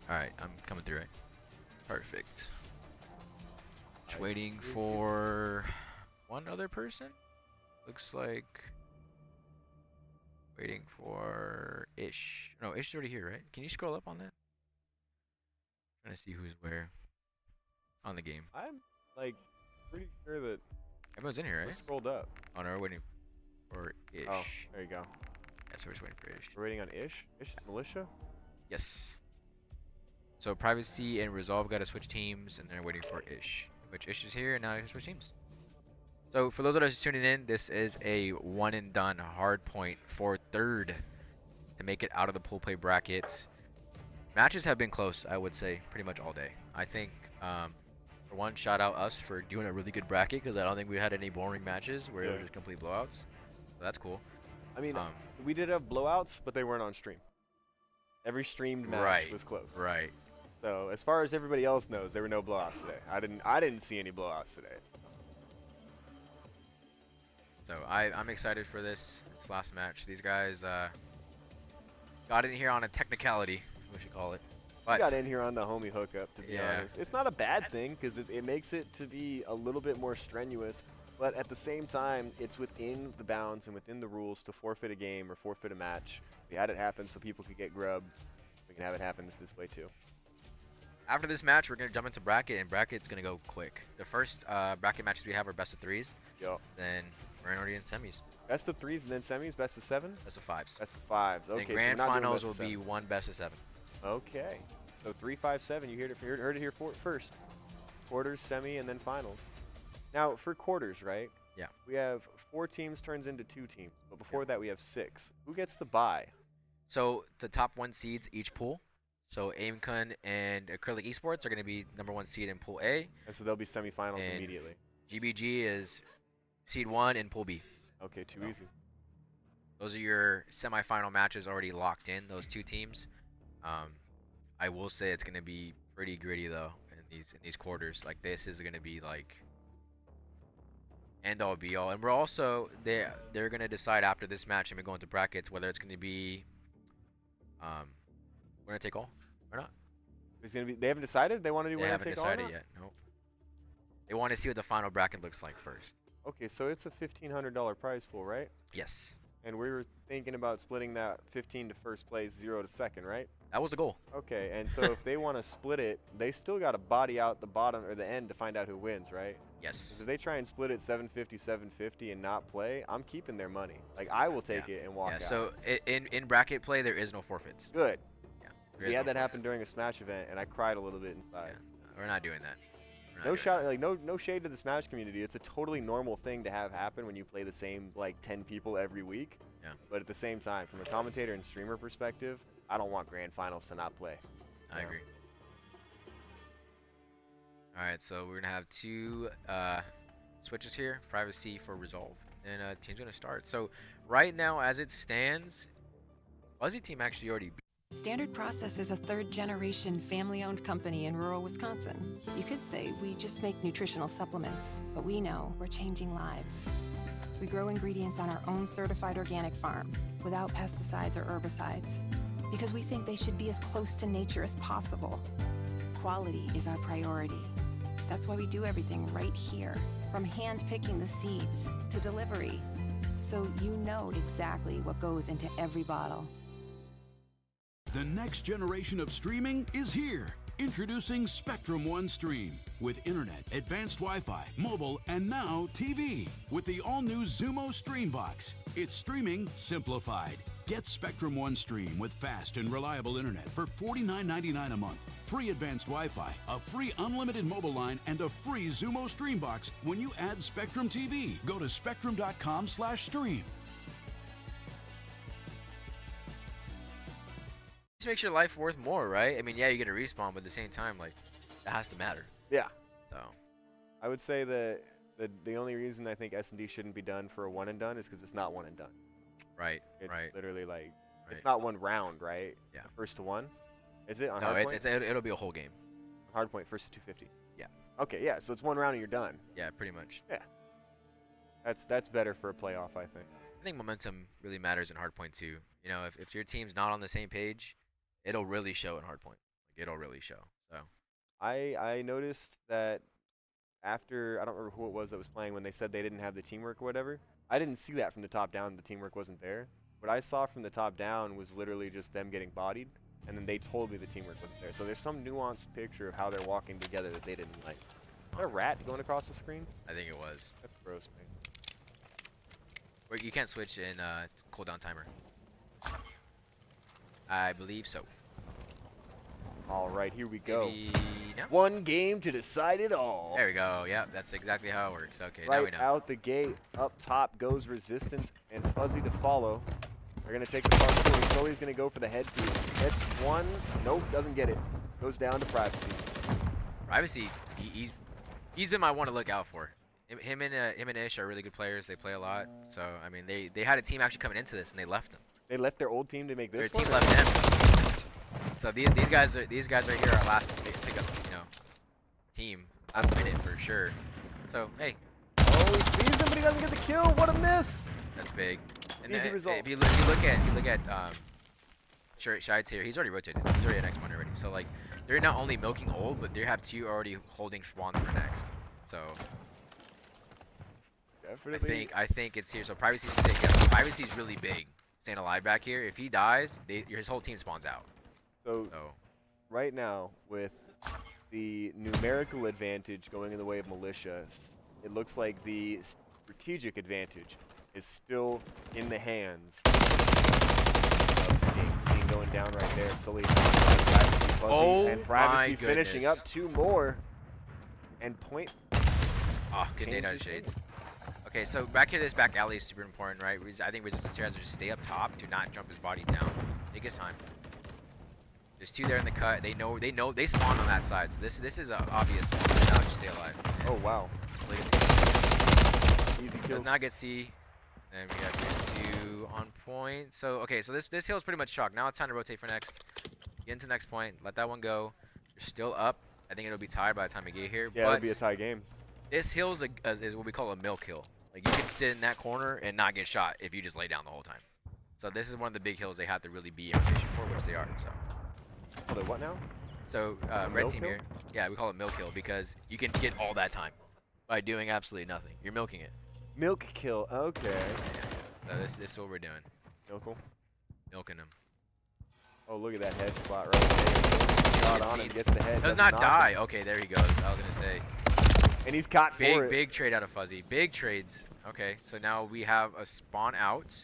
Alright, I'm coming through, right? Perfect. Just waiting for one other person? Looks like... Waiting for Ish. No, Ish is already here, right? Can you scroll up on that? Trying to see who's where on the game. I'm, like, pretty sure that... Everyone's in here, right? We're scrolled up. Oh, no, we're waiting for Ish. Oh, there you go. Yeah, so we're just waiting for Ish. We're waiting on Ish? Ish's Militia? Yes. So Privacy and Resolve got to switch teams, and they're waiting for Ish. Which Ish is here, and now he can switch teams. So for those that are just tuning in, this is a one and done hard point for third to make it out of the pool play bracket. Matches have been close, I would say, pretty much all day. I think, for one, shout out us for doing a really good bracket, because I don't think we had any boring matches where it was just complete blowouts. So that's cool. I mean, we did have blowouts, but they weren't on stream. Every streamed match was close. Right. So as far as everybody else knows, there were no blowouts today. I didn't see any blowouts today. So I'm excited for this last match. These guys got in here on a technicality, we should call it. But we got in here on the homie hookup, to be honest. It's not a bad thing because it makes it to be a little bit more strenuous. But at the same time, it's within the bounds and within the rules to forfeit a game or forfeit a match. We had it happen so people could get grubbed. We can have it happen this way too. After this match, we're going to jump into bracket, and bracket's going to go quick. The first bracket matches we have are best of 3s. Yep. Then we're already in semis. Best of 3s and then semis, best of 7? Best of 5s. Best of 5s, okay. And grand finals will be 1 best of 7. Okay. So 3, 5, 7, you heard it here first. Quarters, semi, and then finals. Now, for quarters, right? Yeah. We have 4 teams turns into 2 teams, but before that we have 6. Who gets the bye? So the top 1 seeds each pool. So AimCon and Acrylic Esports are going to be number 1 seed in Pool A. And so they'll be semifinals and immediately. GBG is seed 1 in Pool B. Okay, too easy. Those are your semifinal matches already locked in, those 2 teams. I will say it's going to be pretty gritty though in these quarters. Like this is going to be like end all be all. And we're also they're going to decide after this match and we go into brackets whether it's going to be winner take all or not. It's gonna be. They haven't decided. They want to do winner take all. They haven't decided yet. Nope. They want to see what the final bracket looks like first. Okay, so it's a $1,500 prize pool, right? Yes. And we were thinking about splitting that 15 to first place, 0 to second, right? That was the goal. Okay, and so if they want to split it, they still got to body out the bottom or the end to find out who wins, right? Yes. If they try and split it 750, 750 and not play, I'm keeping their money. Like I will take it and walk out. So in bracket play, there is no forfeits. Good. Yeah. We had that happen during a Smash event, and I cried a little bit inside. Yeah. We're not doing that. No shot, like no shade to the Smash community. It's a totally normal thing to have happen when you play the same like 10 people every week. Yeah. But at the same time, from a commentator and streamer perspective, I don't want grand finals to not play. I agree. All right, so we're gonna have 2 switches here. Privacy for Resolve, and team's gonna start. So right now, as it stands, Fuzzy team actually already. Standard Process is a 3rd-generation family-owned company in rural Wisconsin. You could say we just make nutritional supplements, but we know we're changing lives. We grow ingredients on our own certified organic farm without pesticides or herbicides because we think they should be as close to nature as possible. Quality is our priority. That's why we do everything right here, from hand-picking the seeds to delivery, so you know exactly what goes into every bottle. The next generation of streaming is here. Introducing Spectrum One Stream with internet, advanced Wi-Fi, mobile, and now TV with the all-new Zumo Stream Box. It's streaming simplified. Get Spectrum One Stream with fast and reliable internet for $49.99 a month. Free advanced Wi-Fi, a free unlimited mobile line, and a free Zumo Stream Box when you add Spectrum TV. Go to spectrum.com/stream. Just makes your life worth more, right? I mean, yeah, you get a respawn, but at the same time, like, that has to matter. Yeah. So, I would say that the only reason I think S&D shouldn't be done for a one and done is because it's not one and done. Right. It's right. literally like it's not one round, right? Yeah. First to one. Is it on no, hardpoint? it'll be a whole game. Hardpoint first to 250. Yeah. Okay, yeah. So it's one round and you're done. Yeah, pretty much. Yeah. That's better for a playoff, I think. I think momentum really matters in hardpoint too. You know, if your team's not on the same page, it'll really show in hardpoint. Like it'll really show. So I noticed that after, I don't remember who it was that was playing when they said they didn't have the teamwork or whatever. I didn't see that from the top down. The teamwork wasn't there. What I saw from the top down was literally just them getting bodied, and then they told me the teamwork wasn't there. So there's some nuanced picture of how they're walking together that they didn't like. Is that a rat going across the screen? I think it was. That's gross, man. Wait, you can't switch in cooldown timer. I believe so. All right, here we go. No? One game to decide it all. There we go. Yep, that's exactly how it works. Okay, right now we know. Out the gate, up top goes Resistance and Fuzzy to follow. They're going to take the far two, and Sully's going to go for the head piece. Hits one. Nope, doesn't get it. Goes down to Privacy. Privacy, he's been my one to look out for Him and Ish are really good players. They play a lot. So I mean, they had a team actually coming into this, and they left them. They left their old team to make this. Their team left them. So these guys right here are last pickup, team, last minute for sure. So hey. Oh, he sees him, but he doesn't get the kill. What a miss! That's big. And Easy result. If you look at Shides here, he's already rotated. He's already at next one already. So like, they're not only milking old, but they have two already holding spawns for next. So definitely. I think it's here. So Privacy's sick. Yeah, Privacy's really big. Staying alive back here. If he dies, his whole team spawns out. So right now, with the numerical advantage going in the way of Militia, it looks like the strategic advantage is still in the hands of Sting. Sting going down right there. Sully and Privacy finishing up 2 more. And point. Oh, good nade out of Shades. Okay, so back here, this back alley is super important, right? I think Resistance here has to just stay up top, do not jump his body down. Take his time. There's 2 there in the cut. They spawn on that side. So this is an obvious spawn. Now just stay alive. Oh wow. Easy kills. Does not get C. And we got 2 on point. So okay, so this hill is pretty much chalk. Now it's time to rotate for next. Get into next point. Let that one go. You're still up. I think it'll be tied by the time we get here. Yeah, but it'll be a tie game. This hill is what we call a milk hill. Like you can sit in that corner and not get shot if you just lay down the whole time. So this is one of the big hills they have to really be in rotation for, which they are. So. Oh, they're what now? So red team here. Yeah, we call it milk hill because you can get all that time by doing absolutely nothing. You're milking it. Milk kill. Okay. So this is what we're doing. Milking him. Oh, look at that head spot right there. Shot on him, gets the head. Does not die. Okay, there he goes. I was gonna say. And he's caught for it. Big trade out of Fuzzy. Big trades. Okay, so now we have a spawn out.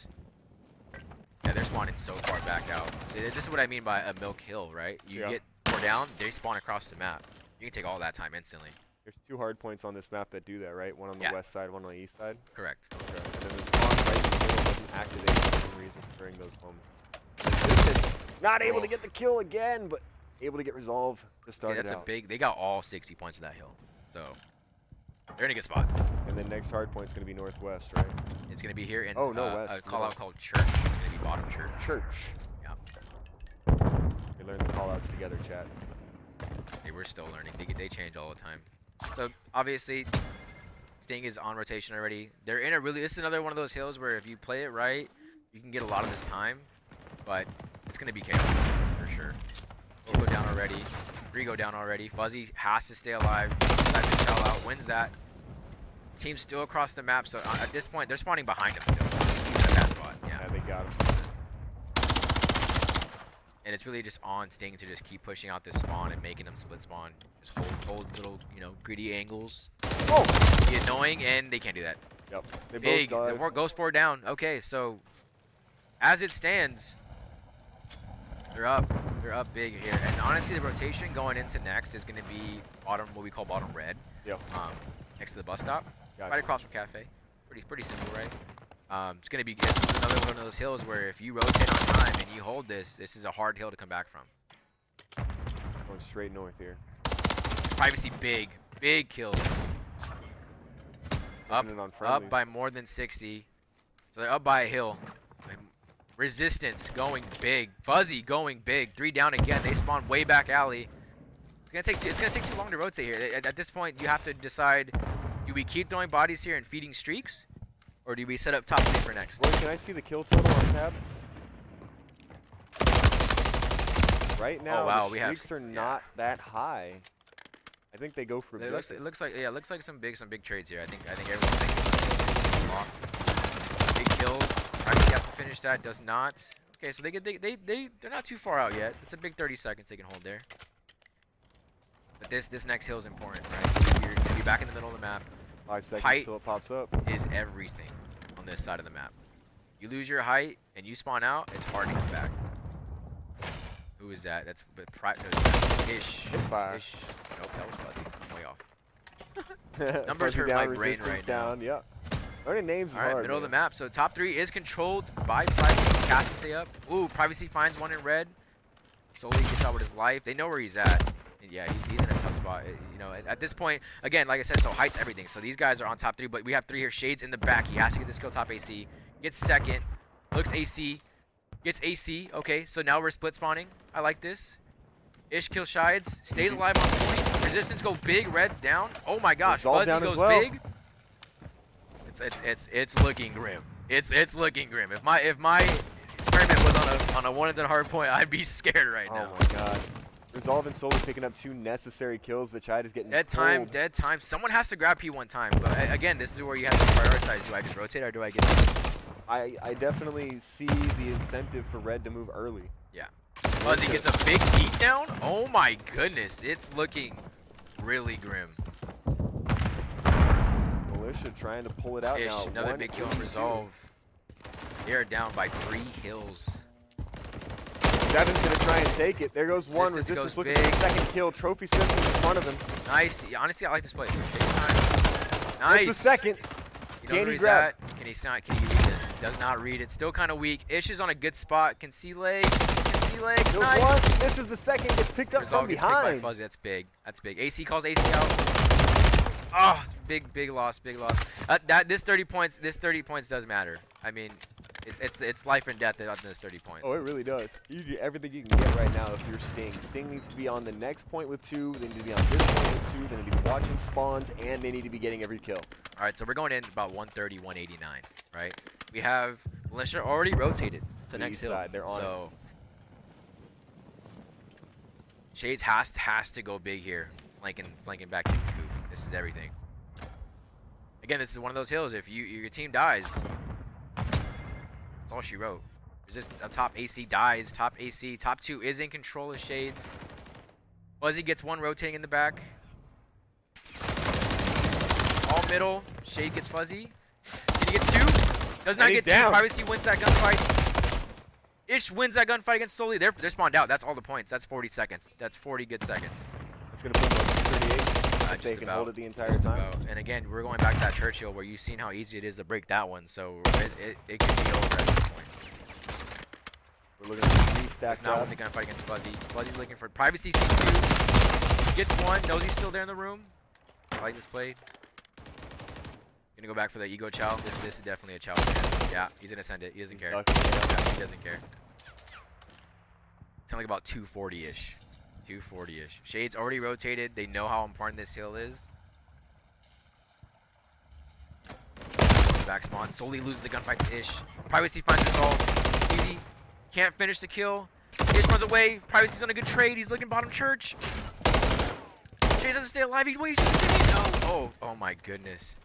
Yeah, they're spawning so far back out. So this is what I mean by a milk hill, right? You get 4 down, they spawn across the map. You can take all that time instantly. There's 2 hard points on this map that do that, right? One on the west side, one on the east side? Correct. Okay. And then the spawn right in the middle doesn't activate for some reason during those moments. Not able to get the kill again, but able to get resolve to start it out. That's a big, they got all 60 points of that hill. So they're in a good spot. And then next hard point's going to be northwest, right? It's going to be here in west. A call out called Church. It's going to be bottom Church. Church. Yeah. We learned the call outs together, chat. Hey, we're still learning. They change all the time. So obviously, Sting is on rotation already. They're in a really, this is another one of those hills where if you play it right, you can get a lot of this time, but it's going to be chaos for sure. We'll go down already. 3 go down already. Fuzzy has to stay alive. Decides to shell out. Wins that. His team's still across the map, so at this point, they're spawning behind him still. He's in a bad spot. Yeah, they got him. And it's really just on Sting to just keep pushing out this spawn and making them split spawn. Just hold little, greedy angles. Oh! Be annoying, and they can't do that. Yep. They Big. both died. Goes 4 down. Okay, so as it stands, they're up. They're up big here. And honestly, the rotation going into next is going to be bottom, what we call bottom red. Yep. Next to the bus stop. Gotcha. Right across from Cafe. Pretty simple, right? It's going to be this is another one of those hills where if you rotate on time and you hold this is a hard hill to come back from. Going straight north here. Privacy big kills. Up by more than 60. So they're up by a hill. Resistance going big. Fuzzy going big. 3 down again. They spawn way back alley. It's gonna take too long to rotate here. At this point, you have to decide: do we keep throwing bodies here and feeding streaks, or do we set up top 3 for next? Roy, can I see the kill total on tab? Right now, the streaks are not that high. I think they go for. It looks like some big trades here. I think everyone's locked. Big kills. Privacy has to finish that. Does not. Okay, so they're not too far out yet. It's a big 30 seconds they can hold there. But this next hill is important, right? You're gonna be back in the middle of the map. 5 seconds height till it pops up. Is everything on this side of the map. You lose your height and you spawn out, it's hard to come back. Who is that? That's Ish. Ish. Nope, that was Fuzzy. I'm way off. Numbers hurt my brain right now. Yeah. Learning names is hard. Alright, middle of the map. So top 3 is controlled by Privacy. Cast to stay up. Ooh, Privacy finds one in red. Solely gets out with his life. They know where he's at. And yeah, he's in a tough spot. spot. You know, at this point, again, like I said, so height's everything. So these guys are on top 3, but we have 3 here. Shades in the back. He has to get this kill top AC. Gets second. Looks AC. Gets AC. Okay, so now we're split spawning. I like this. Ish kills Shides. Stays alive on point. Resistance go big. Red down. Oh my gosh. Fuzzy goes big. It's looking grim. It's looking grim. If my tournament was on a 1-and-done hard point, I'd be scared right now. Oh my god. Resolve and Solely picking up 2 necessary kills, but Chide is getting dead time. Someone has to grab P one time. But again, this is where you have to prioritize. Do I just rotate or do I get I definitely see the incentive for Red to move early. Yeah. Fuzzy gets a big beat down. Oh my goodness. It's looking really grim. Militia trying to pull it out Ish, now. another big kill on Resolve. They are down by 3 kills. 7's gonna try and take it. There goes one. Resistance looking for the second kill. Trophy Simpson in front of him. Nice. Honestly, I like this play. Nice. That's the second. You know where he's at? Can he read this? Does not read it. Still kind of weak. Ish is on a good spot. Can see legs. Kills Nice. one. This is the second. Gets picked up Resolve from gets behind. picked by Fuzzy. That's big. That's big. AC calls AC out. Oh, big loss. Big loss. This 30 points. This 30 points does matter. I mean, it's life and death on this 30 points. Oh, it really does. You do everything you can get right now if you're Sting. Sting needs to be on the next point with 2. They need to be on this point with 2. They need to be watching spawns, and they need to be getting every kill. All right, so we're going in about 130, 189, right? We have Militia already rotated to next hill. They're on so Shades has to go big here, flanking back to Coop. This is everything. Again, this is one of those hills. If your team dies, that's all she wrote. Resistance up top. AC dies. Top AC. Top 2 is in control of Shades. Fuzzy gets 1 rotating in the back. All middle. Shade gets Fuzzy. Can he get 2? Does not get 2. Privacy wins that gunfight. Ish wins that gunfight against Solely. They're spawned out. That's all the points. That's 40 seconds. That's 40 good seconds. It's going to put them on 38. Just they can about, hold it the entire time. And again, we're going back to that Churchill where you've seen how easy it is to break that one. So it can be over at this point. We're looking at 3 stacked It's not up. win the gunfight against Fuzzy. Fuzzy's looking for privacy. C2 gets 1. Knows he's still there in the room. I like this play. Gonna go back for the ego chow. This is definitely a chow man. Yeah, he's gonna send it. He doesn't care. Yeah, he doesn't care. It's only about 240-ish. 240-ish. Shades already rotated. They know how important this hill is. Back spawn. Solely loses the gunfight to Ish. Privacy finds Resolve. Easy. Can't finish the kill. Ish runs away. Privacy's on a good trade. He's looking bottom church. Shades has to stay alive. He's wasting. No. Oh my goodness.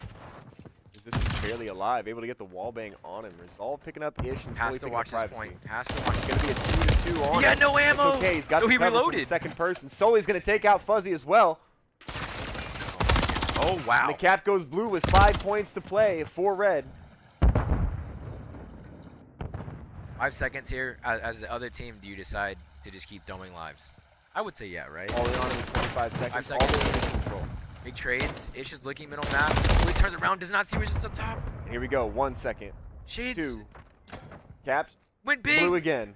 This is barely alive, able to get the wallbang on him. Resolve picking up Ish and has to watch this point. Has to watch. It's gonna be a 2-2 on him. He had no ammo. It's okay, he's got the he cover from reloaded. the second person. Solely's gonna take out Fuzzy as well. Oh wow. And the cap goes blue with 5 points to play for Red. 5 seconds here. As the other team, do you decide to just keep throwing lives? I would say yeah, right? All in on him in 25 seconds. 5 seconds. All the way in control. Big trades. Ish is looking middle map. He turns around, does not see Resistance up top. And here we go. 1 second. Shades. 2. Caps. Went big. Blue again.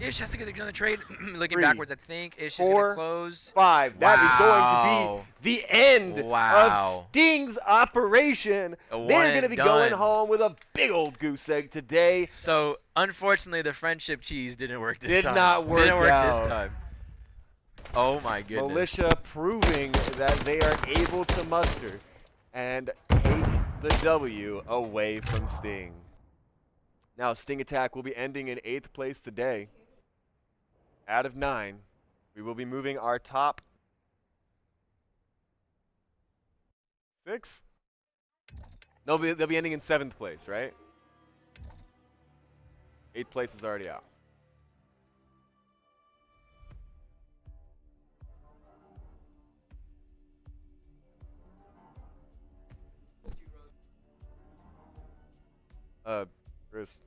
Ish has to get another trade. Looking 3, backwards, I think. Ish 4, is going to close. 5. That is going to be the end of Sting's operation. They're going to be going home with a big old goose egg today. So, unfortunately, the friendship cheese didn't work this time. Did not work out. This time. Oh my goodness. Militia proving that they are able to muster and take the W away from Sting. Now, Sting Attack will be ending in 8th place today. Out of 9, we will be moving our top 6? No, they'll be ending in 7th place, right? 8th place is already out. Chris.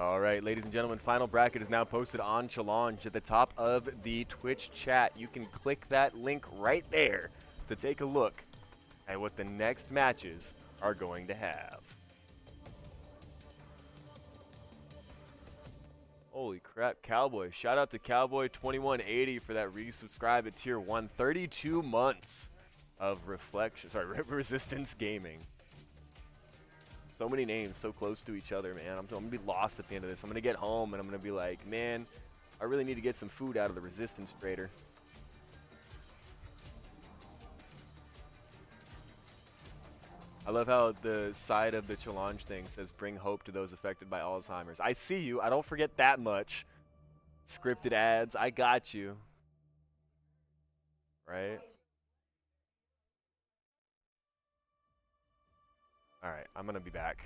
All right, ladies and gentlemen, final bracket is now posted on Challenge at the top of the Twitch chat. You can click that link right there to take a look at what the next matches are going to have. Holy crap, Cowboy. Shout out to Cowboy2180 for that resubscribe at tier 1. 32 months of Resistance Gaming. So many names so close to each other, man. I'm going to be lost at the end of this. I'm going to get home and I'm going to be like, man, I really need to get some food out of the Resistance Trader. I love how the side of the challenge thing says bring hope to those affected by Alzheimer's. I see you. I don't forget that much. Scripted ads. I got you. Right? All right. I'm going to be back.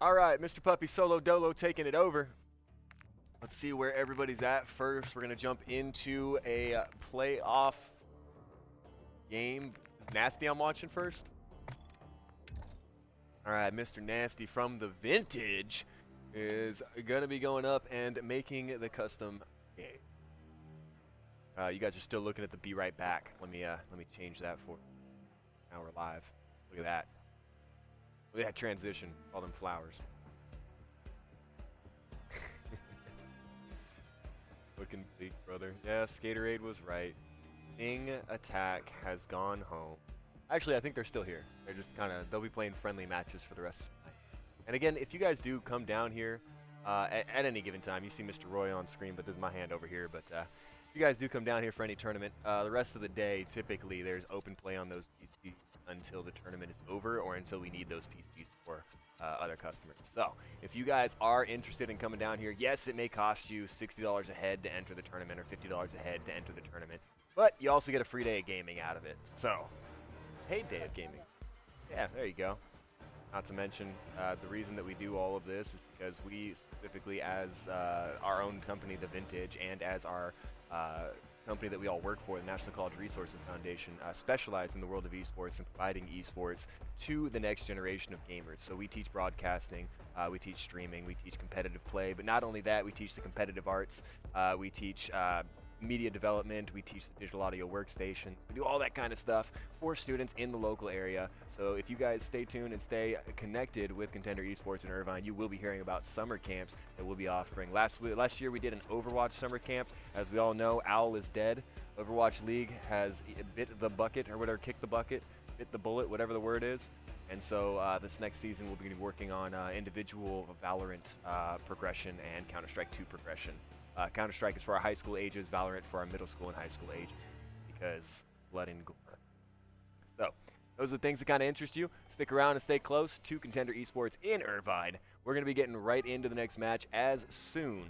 All right, Mr. Puppy Solo Dolo taking it over. Let's see where everybody's at first. We're going to jump into a playoff game. Is Nasty I'm watching first? All right, Mr. Nasty from the Vintage is going to be going up and making the custom game. You guys are still looking at the Be Right Back. Let me change that for you. Now we're live. Look at that. Look at that transition. All them flowers. Looking bleak, brother. Yeah, Skaterade was right. Ing Attack has gone home. Actually, I think they're still here. They're just they'll be playing friendly matches for the rest of the night. And again, if you guys do come down here at any given time, you see Mr. Roy on screen, but there's my hand over here. But if you guys do come down here for any tournament, the rest of the day, typically, there's open play on those PCs until the tournament is over or until we need those PCs for other customers. So if you guys are interested in coming down here, yes, it may cost you $60 a head to enter the tournament or $50 a head to enter the tournament, but you also get a free day of gaming out of it. So, paid day of gaming. Yeah, there you go. Not to mention, the reason that we do all of this is because we specifically, as our own company, The Vintage, and as our company that we all work for, the National College Resources Foundation, specialize in the world of esports and providing esports to the next generation of gamers. So we teach broadcasting, we teach streaming, we teach competitive play, but not only that, we teach the competitive arts, we teach media development, we teach the digital audio workstations, we do all that kind of stuff for students in the local area. So if you guys stay tuned and stay connected with Contender Esports in Irvine, you will be hearing about summer camps that we'll be offering. Last year we did an Overwatch summer camp. As we all know, Owl is dead. Overwatch League has bit the bucket, or whatever, kicked the bucket, bit the bullet, whatever the word is. And so this next season we'll be working on individual Valorant progression and Counter-Strike 2 progression. Counter-Strike is for our high school ages, Valorant for our middle school and high school age, because blood and gore. So, those are the things that kind of interest you. Stick around and stay close to Contender Esports in Irvine. We're going to be getting right into the next match as soon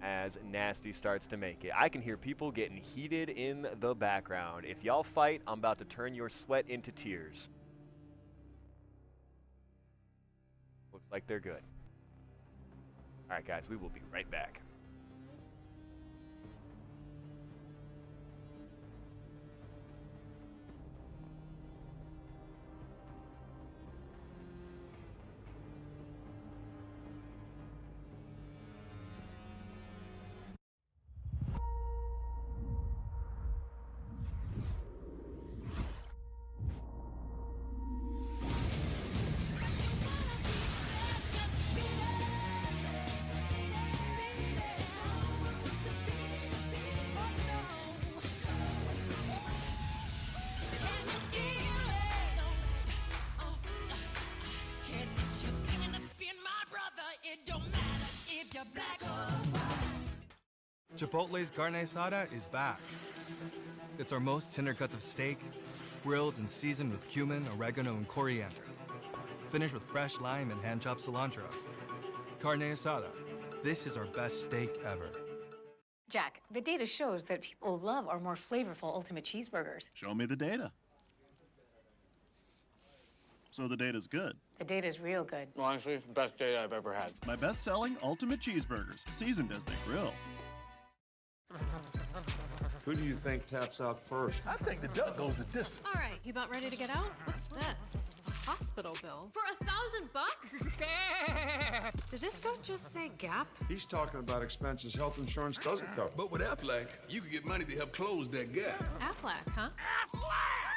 as Nasty starts to make it. I can hear people getting heated in the background. If y'all fight, I'm about to turn your sweat into tears. Looks like they're good. All right, guys, we will be right back. Chipotle's carne asada is back. It's our most tender cuts of steak, grilled and seasoned with cumin, oregano, and coriander. Finished with fresh lime and hand-chopped cilantro. Carne asada. This is our best steak ever. Jack, the data shows that people love our more flavorful Ultimate Cheeseburgers. Show me the data. So the data's good. The data's real good. Well, honestly, it's the best data I've ever had. My best-selling Ultimate Cheeseburgers, seasoned as they grill. Who do you think taps out first? I think the duck goes the distance. All right, you about ready to get out? What's this? A hospital bill? For $1,000? Did this goat just say Gap? He's talking about expenses health insurance doesn't cover. But with Aflac, you can get money to help close that gap. Aflac, huh? Aflac!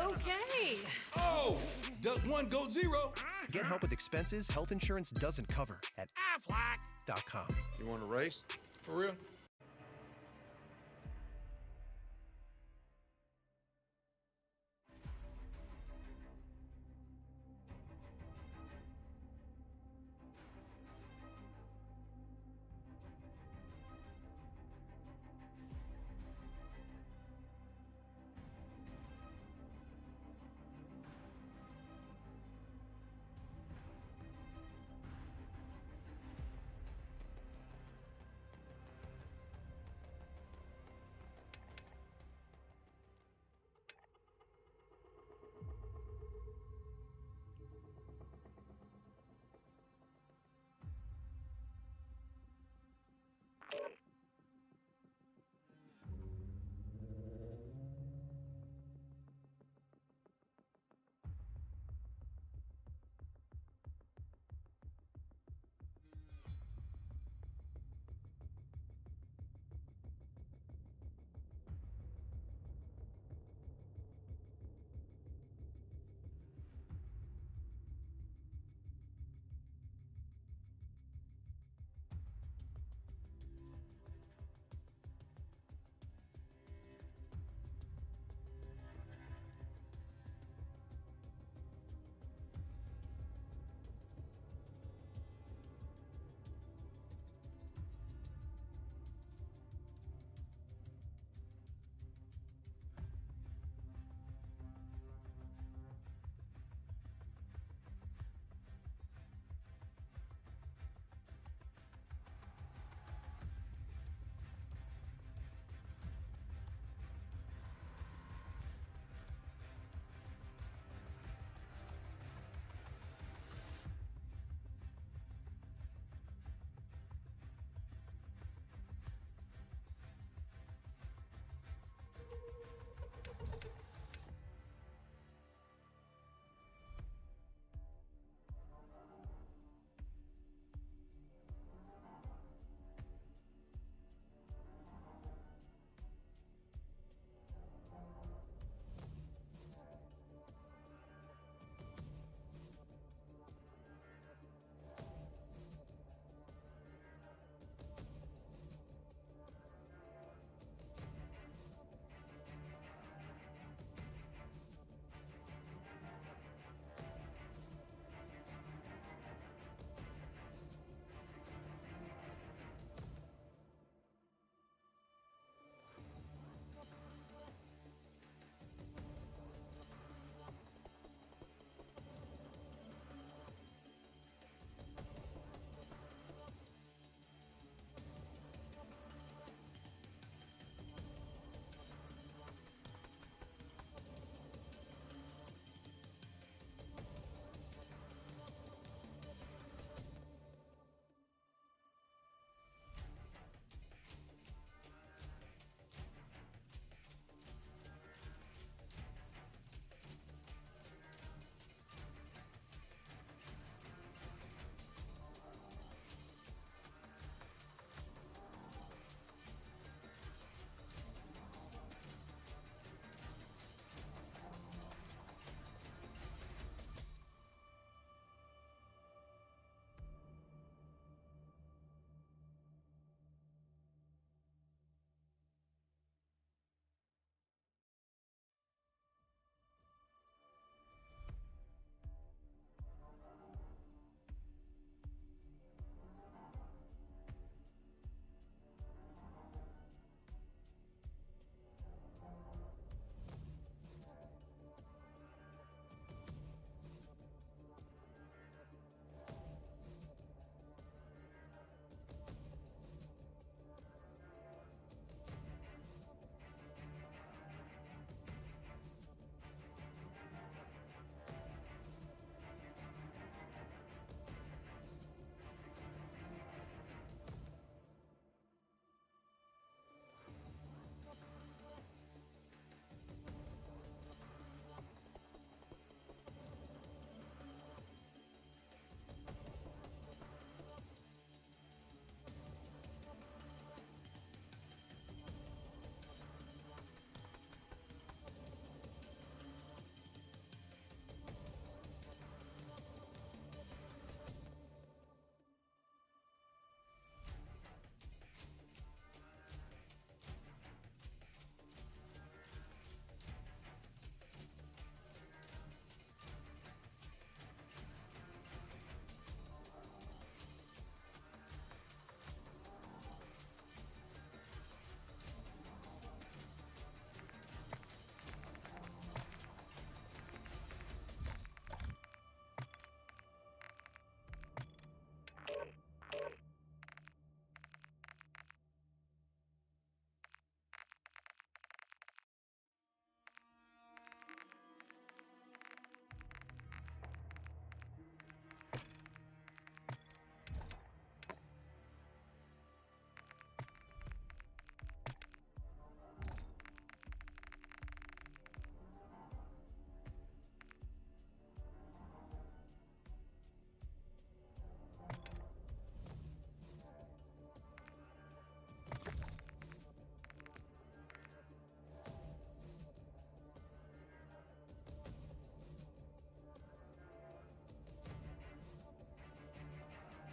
Okay. Oh, duck one, goat zero. Get help with expenses health insurance doesn't cover at Aflac.com. You want a race? For real?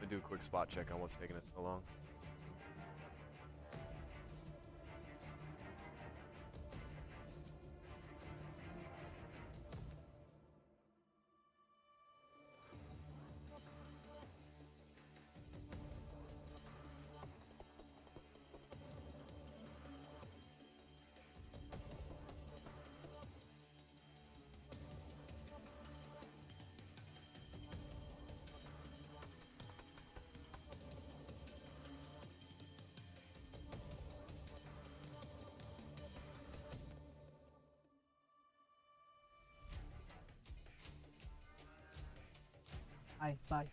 gonna do a quick spot check on what's taking us so long. Bye.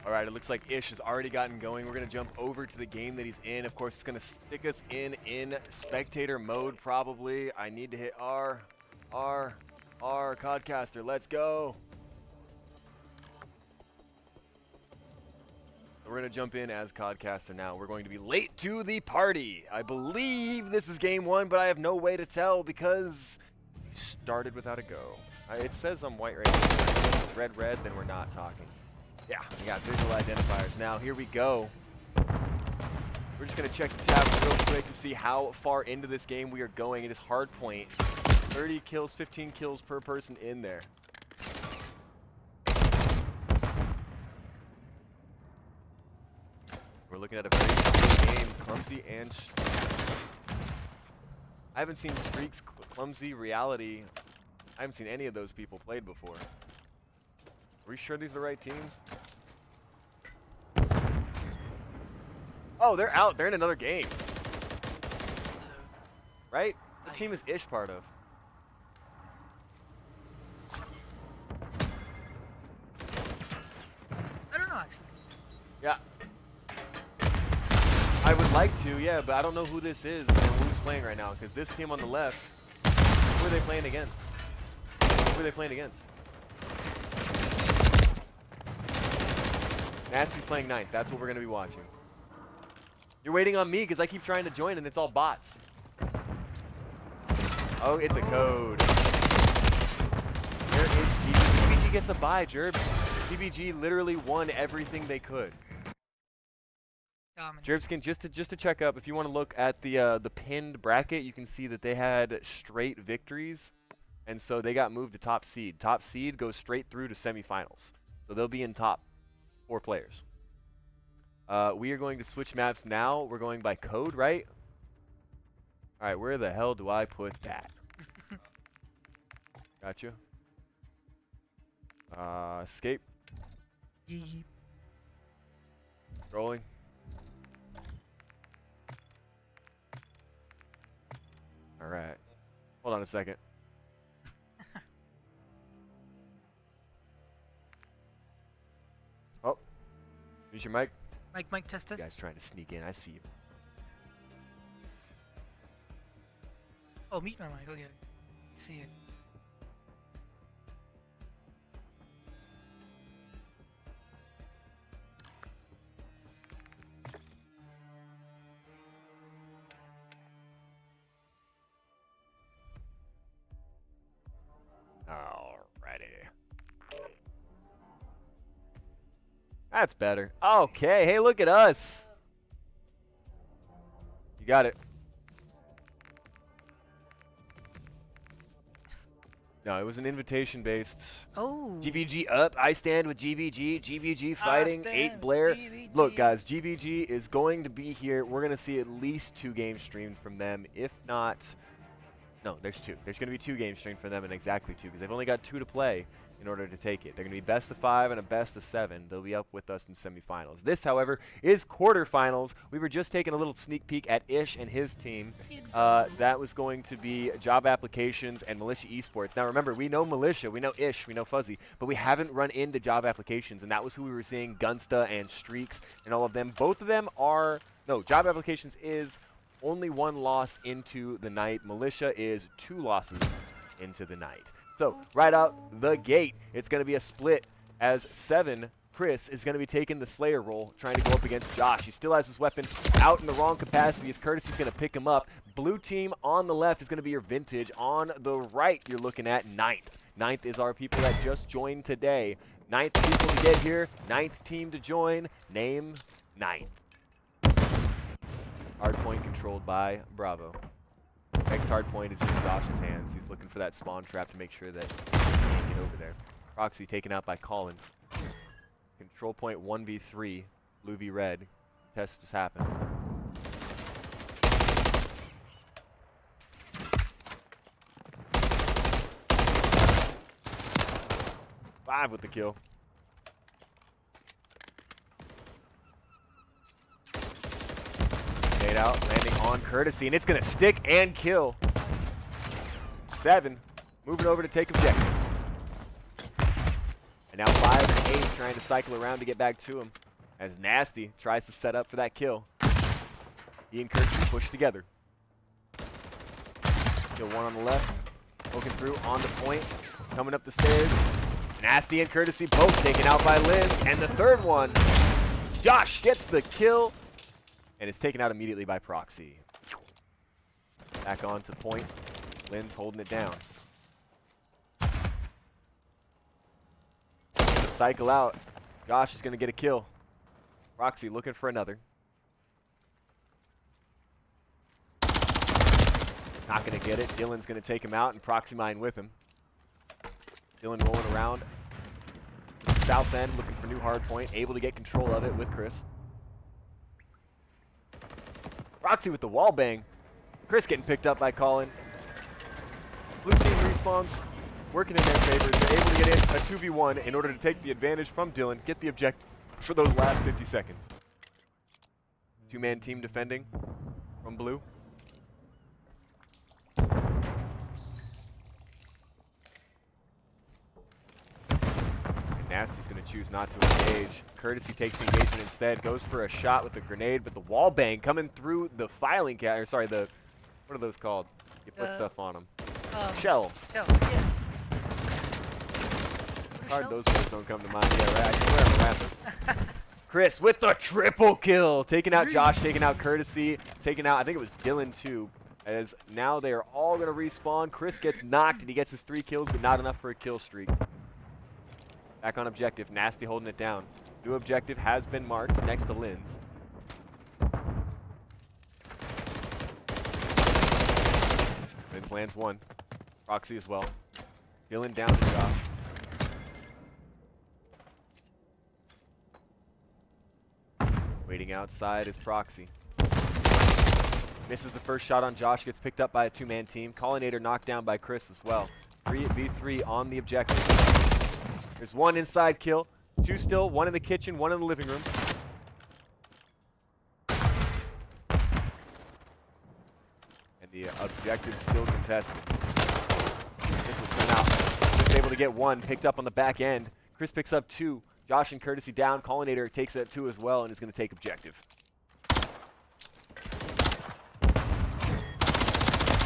All right, it looks like Ish has already gotten going. We're going to jump over to the game that he's in. Of course, it's going to stick us in spectator mode probably. I need to hit R, Codcaster. Let's go. We're going to jump in as Codcaster now. We're going to be late to the party. I believe this is game one, but I have no way to tell because we started without a go. It says I'm white right now. If it's red, then we're not talking. Yeah, we got visual identifiers. Now, here we go. We're just going to check the tab real quick to see how far into this game we are going. It is hard point. 30 kills, 15 kills per person in there. We're looking at a very clumsy game. Clumsy and... I haven't seen Streaks, Clumsy, Reality. I haven't seen any of those people played before. Are we sure these are the right teams? Oh, they're out. They're in another game. Right? What team is Ish part of? I don't know, actually. Yeah. I would like to, yeah, but I don't know who this is and who's playing right now. Because this team on the left, who are they playing against? Who are they playing against? Nasty's playing 9th. That's what we're going to be watching. You're waiting on me because I keep trying to join and it's all bots. Oh, it's a code. Where is TBG? TBG gets a bye, Jerb. TBG literally won everything they could. Jerbskin, just to check up, if you want to look at the pinned bracket, you can see that they had straight victories, and so they got moved to top seed. Top seed goes straight through to semifinals, so they'll be in top 4 players. We are going to switch maps now. We're going by code, right? All right, where the hell do I put that? Gotcha. Escape. Scrolling. All right. Hold on a second. Oh. Use your mic. Mike, test. You guys trying to sneak in. I see you. Oh, mute my mic. Okay. See it. Alrighty. That's better. Okay, hey, look at us. You got it. No, it was an invitation-based. Oh. GVG up. I stand with GVG. GVG fighting. 8 Blair. GVG. Look, guys, GVG is going to be here. We're going to see at least 2 games streamed from them. If not, no, there's 2. There's going to be 2 games streamed from them, and exactly 2, because they've only got 2 to play in order to take it. They're going to be best of 5 and a best of 7. They'll be up with us in semifinals. This, however, is quarterfinals. We were just taking a little sneak peek at Ish and his team. That was going to be Job Applications and Militia Esports. Now, remember, we know Militia, we know Ish, we know Fuzzy, but we haven't run into Job Applications, and that was who we were seeing, Gunsta and Streaks and all of them. Both of them are, no, Job Applications is only 1 loss into the night. Militia is 2 losses into the night. So, right out the gate, it's going to be a split as 7, Chris, is going to be taking the Slayer role, trying to go up against Josh. He still has his weapon out in the wrong capacity as Courtesy's going to pick him up. Blue team on the left is going to be your Vintage. On the right, you're looking at 9th. 9th is our people that just joined today. 9th people to get here, 9th team to join. Name 9th. Hardpoint controlled by Bravo. Next hard point is in Josh's hands. He's looking for that spawn trap to make sure that he can't get over there. Proxy taken out by Colin. Control point 1v3, blue v red. Test has happened. Five with the kill. Out, landing on Courtesy, and it's going to stick and kill. 7, moving over to take objective. And now 5 and 8 trying to cycle around to get back to him as Nasty tries to set up for that kill. He and Courtesy push together. Kill 1 on the left, poking through on the point, coming up the stairs. Nasty and Courtesy both taken out by Liz, and the third one, Josh gets the kill. And it's taken out immediately by Proxy. Back on to point. Lynn's holding it down. Cycle out. Josh is going to get a kill. Proxy looking for another. Not going to get it. Dylan's going to take him out, and Proxy Mine with him. Dylan rolling around to the south end, looking for new hard point. Able to get control of it with Chris. Proxy with the wall bang. Chris getting picked up by Colin. Blue team respawns, working in their favor. They're able to get in a 2v1 in order to take the advantage from Dylan, get the objective for those last 50 seconds. 2-man team defending from blue. Nasty's going to choose not to engage. Courtesy takes the engagement instead, goes for a shot with a grenade, but the wall bang coming through the filing cabinet, or sorry, the, what are those called? You put stuff on them. Shelves. Shelves, yeah. Hard those words don't come to mind. Yeah, right. I swear I'm rapping. Chris with the triple kill, taking out Josh, taking out Courtesy, taking out, I think it was Dylan too, as now they are all going to respawn. Chris gets knocked and he gets his 3 kills, but not enough for a kill streak. Back on objective, Nasty holding it down. New objective has been marked next to Lynn's. Lynn's lands 1. Proxy as well. Dylan down to Josh. Waiting outside is Proxy. Misses the first shot on Josh, gets picked up by a 2-man team. Collinator knocked down by Chris as well. 3v3 on the objective. There's 1 inside kill, 2 still, 1 in the kitchen, 1 in the living room. And the objective still contested. Missile spin out. Chris able to get 1, picked up on the back end. Chris picks up 2. Josh and Courtesy down. Collinator takes that 2 as well and is going to take objective.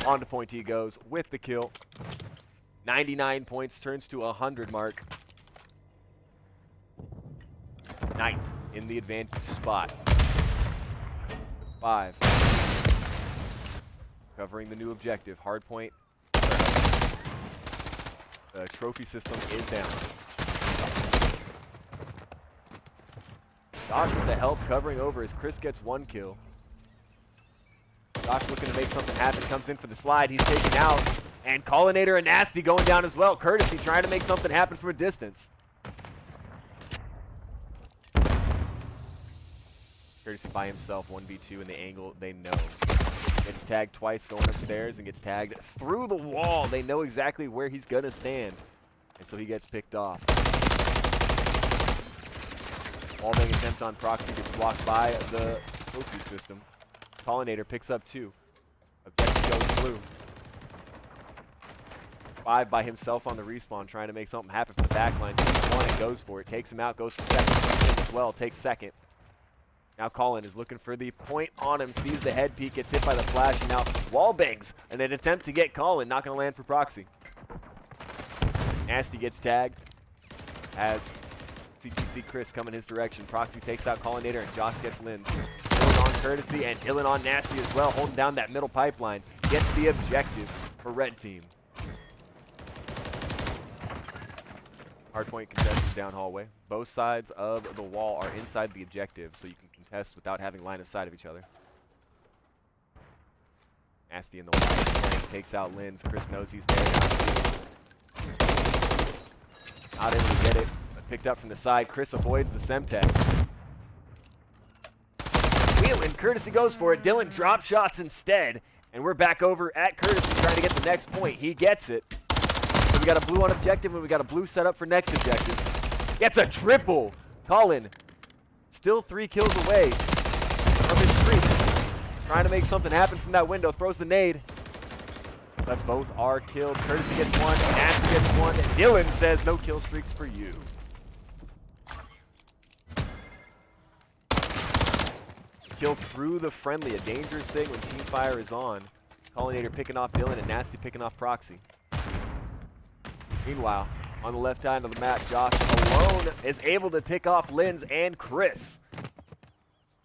On to point he goes with the kill. 99 points, turns to 100 mark. 9th in the advantage spot. 5. Covering the new objective. Hard point. The trophy system is down. Josh with the help covering over as Chris gets 1 kill. Josh looking to make something happen, comes in for the slide. He's taken out, And Collinator and Nasty going down as well. Courtesy trying to make something happen from a distance. Courtesy by himself, 1v2 in the angle they know. Gets tagged twice going upstairs and gets tagged through the wall. They know exactly where he's going to stand. And so he gets picked off. Wallbang attempt on Proxy gets blocked by the trophy system. Collinator picks up 2. Objective goes blue. 5 by himself on the respawn, trying to make something happen from the backline. Sees 1 and goes for it. Takes him out, goes for second as well. Takes second. Now Colin is looking for the point on him. Sees the head peek, gets hit by the flash, and now wallbangs. And an attempt to get Colin, not going to land for Proxy. Nasty gets tagged as CTC Chris coming his direction. Proxy takes out Collinator and Josh gets Lins. Dylan on Courtesy and Dylan on Nasty as well, holding down that middle pipeline. Gets the objective for red team. Hardpoint contested down hallway. Both sides of the wall are inside the objective, so you can contest without having line of sight of each other. Nasty in the wide flank takes out Lins. Chris knows he's there now. Not able to get it, but picked up from the side. Chris avoids the Semtex. Wheeling, Courtesy goes for it. Dylan drop shots instead. And we're back over at Courtesy trying to get the next point. He gets it. So we got a blue on objective and we got a blue set up for next objective. Gets a triple. Colin still 3 kills away from his streak. Trying to make something happen from that window. Throws the nade. But both are killed. Courtesy gets 1, Nasty gets 1. Dylan says no kill streaks for you. Kill through the friendly, a dangerous thing when team fire is on. Collinator picking off Dylan and Nasty picking off Proxy. Meanwhile, on the left side of the map, Josh alone is able to pick off Lins and Chris.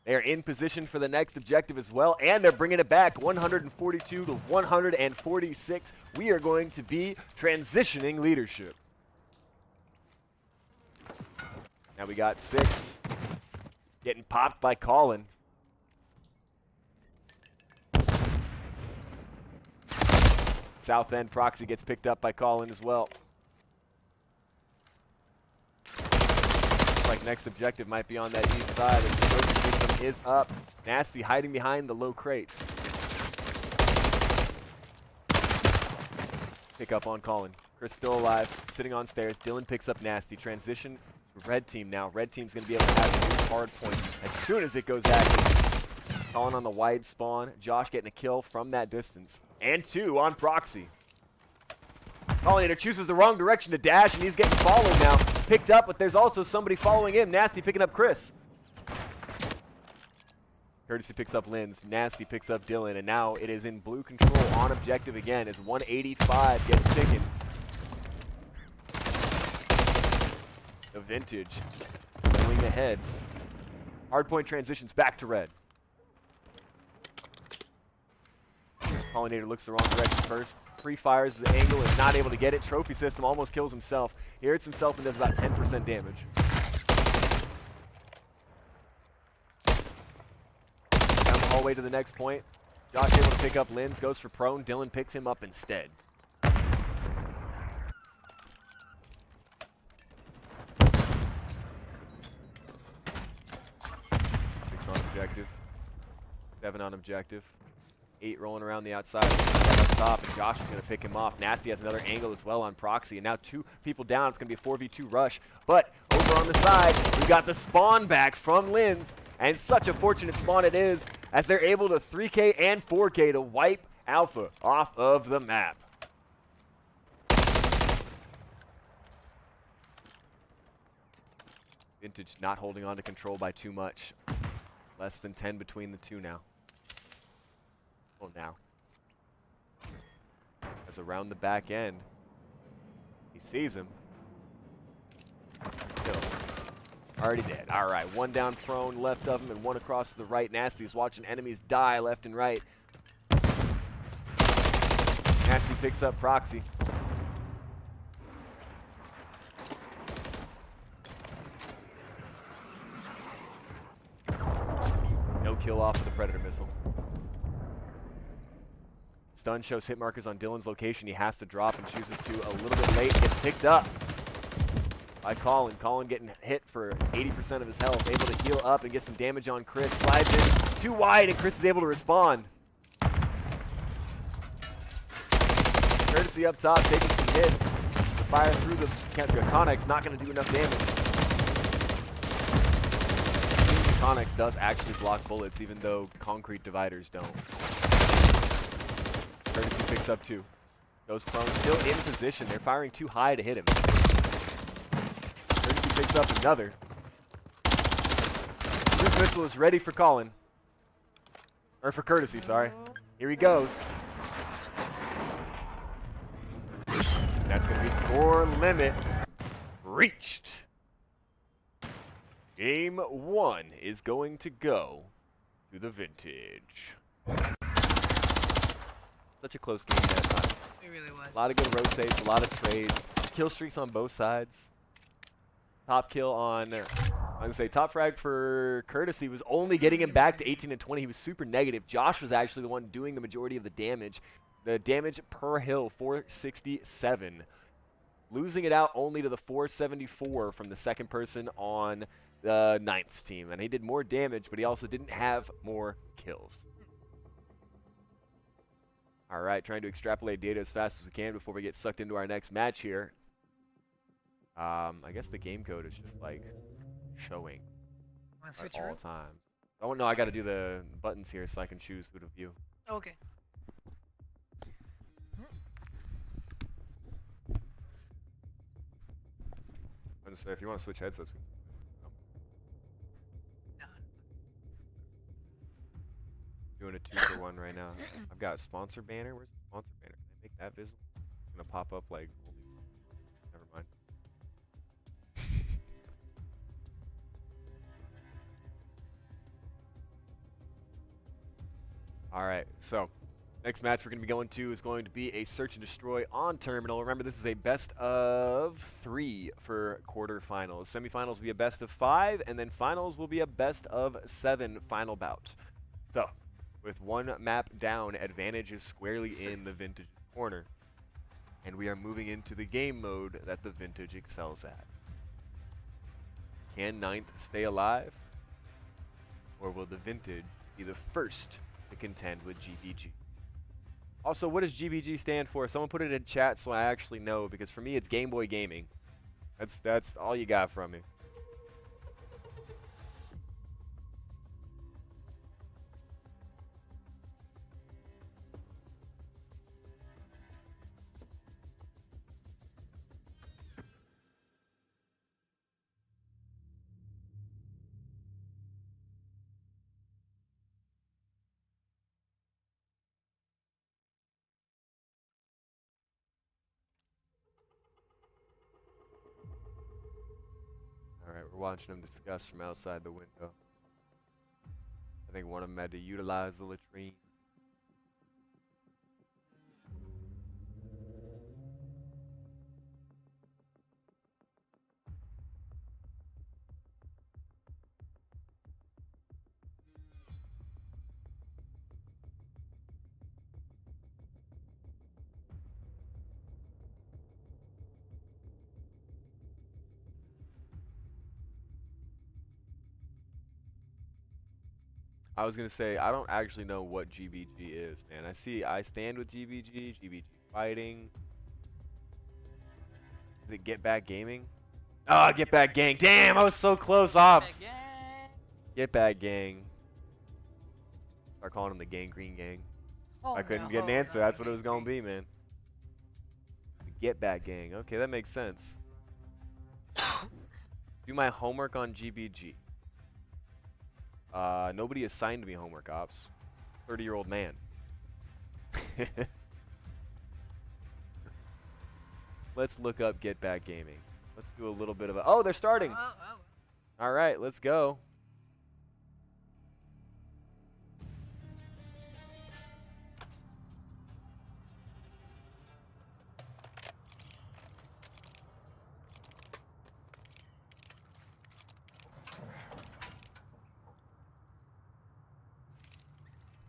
They are in position for the next objective as well, and they're bringing it back 142 to 146. We are going to be transitioning leadership. Now we got 6 getting popped by Colin. South end Proxy gets picked up by Colin as well. Looks like next objective might be on that east side. And the trophy system is up. Nasty hiding behind the low crates. Pick up on Colin. Chris still alive, sitting on stairs. Dylan picks up Nasty. Transition to red team now. Red team's going to be able to have a new hard point as soon as it goes active. Colin on the wide spawn. Josh getting a kill from that distance. And 2 on Proxy. Collinator chooses the wrong direction to dash, and he's getting followed now. Picked up, but there's also somebody following him. Nasty picking up Chris. Courtesy picks up Lins. Nasty picks up Dylan, and now it is in blue control on objective again as 185 gets taken. The Vintage going ahead. Hardpoint transitions back to red. Collinator looks the wrong direction first. Pre-fires the angle, is not able to get it. Trophy system almost kills himself. He hurts himself and does about 10% damage. Down the hallway to the next point. Josh able to pick up Lins, goes for prone. Dylan picks him up instead. 6 on objective. 7 on objective. 8 rolling around the outside. Up top, and Josh is going to pick him off. Nasty has another angle as well on Proxy, and now 2 people down. It's going to be a 4v2 rush. But over on the side, we got the spawn back from Lins, and such a fortunate spawn it is, as they're able to 3K and 4K to wipe Alpha off of the map. Vintage not holding on to control by too much. Less than 10 between the two now. Now as around the back end he sees him. Kill. Already dead. Alright, 1 down prone left of him and 1 across to the right. Nasty's watching enemies die left and right. Nasty picks up Proxy. No kill off of the Predator missile. stun shows hit markers on Dylan's location. He has to drop and chooses to a little bit late. Gets picked up by Colin. Colin getting hit for 80% of his health. Able to heal up and get some damage on Chris. Slides in too wide, and Chris is able to respond. Courtesy up top, taking some hits. The fire through the Connex, not going to do enough damage. Connex does actually block bullets, even though concrete dividers don't. Courtesy picks up 2. Goes prone, still in position. They're firing too high to hit him. Courtesy picks up another. This missile is ready for Colin. Or for Courtesy, sorry. Here he goes. That's going to be score limit reached. Game 1 is going to go to the Vintage. Such a close game that time. It really was. A lot of good rotates, a lot of trades. Kill streaks on both sides. Top kill on, I'm going to say top frag for Courtesy was only getting him back to 18 and 20. He was super negative. Josh was actually the one doing the majority of the damage. The damage per hill, 467. Losing it out only to the 474 from the second person on the 9th team. And he did more damage, but he also didn't have more kills. All right, trying to extrapolate data as fast as we can before we get sucked into our next match here. I guess the game code is just like showing at all times. Oh no, I got to do the buttons here so I can choose who to view. Okay. I'm just saying, if you want to switch headsets, doing a 2-for-1 right now. I've got a sponsor banner. Where's the sponsor banner? Can I make that visible? It's gonna pop up like. Never mind. All right, so next match we're going to be going to is going to be a search and destroy on terminal. Remember, this is a best of 3 for quarterfinals. Semifinals will be a best of 5, and then finals will be a best of 7 final bout. So, with one map down, advantage is squarely in the Vintage corner, and we are moving into the game mode that the Vintage excels at. Can 9th stay alive, or will the Vintage be the first to contend with GBG? Also, what does GBG stand for? Someone put it in chat so I actually know, because for me it's Game Boy Gaming. That's all you got from me. Alright, we're watching them discuss from outside the window. I think one of them had to utilize the latrine. I was gonna say, I don't actually know what GBG is, man. I stand with GBG, GBG fighting. Is it Get Back Gaming? Ah, Get Back Gang. Damn, I was so close, Ops. Get Back Gang. Start calling them the Gangrene Gang. Oh, I couldn't get an answer. That's what it was gonna be, man. The Get Back Gang. Okay, that makes sense. Do my homework on GBG. Nobody assigned me homework, Ops. 30-year-old man. Let's look up Get Back Gaming. Let's do a little bit of a... Oh, they're starting! All right, let's go.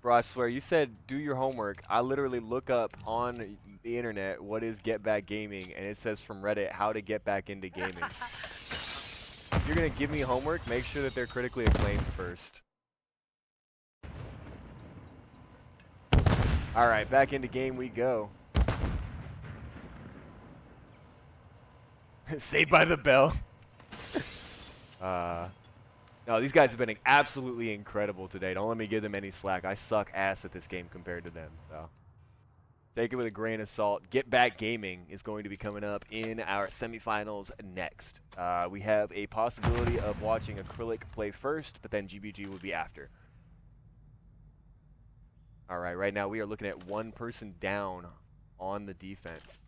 Bro, I swear, you said do your homework. I literally look up on the internet what is Get Back Gaming, and it says from Reddit how to get back into gaming. If you're going to give me homework, make sure that they're critically acclaimed first. All right, back into game we go. Saved by the Bell. No, these guys have been absolutely incredible today. Don't let me give them any slack. I suck ass at this game compared to them, so take it with a grain of salt. Get Back Gaming is going to be coming up in our semifinals next. We have a possibility of watching Acrylic play first, but then GBG will be after. All right, right now we are looking at one person down on the defense.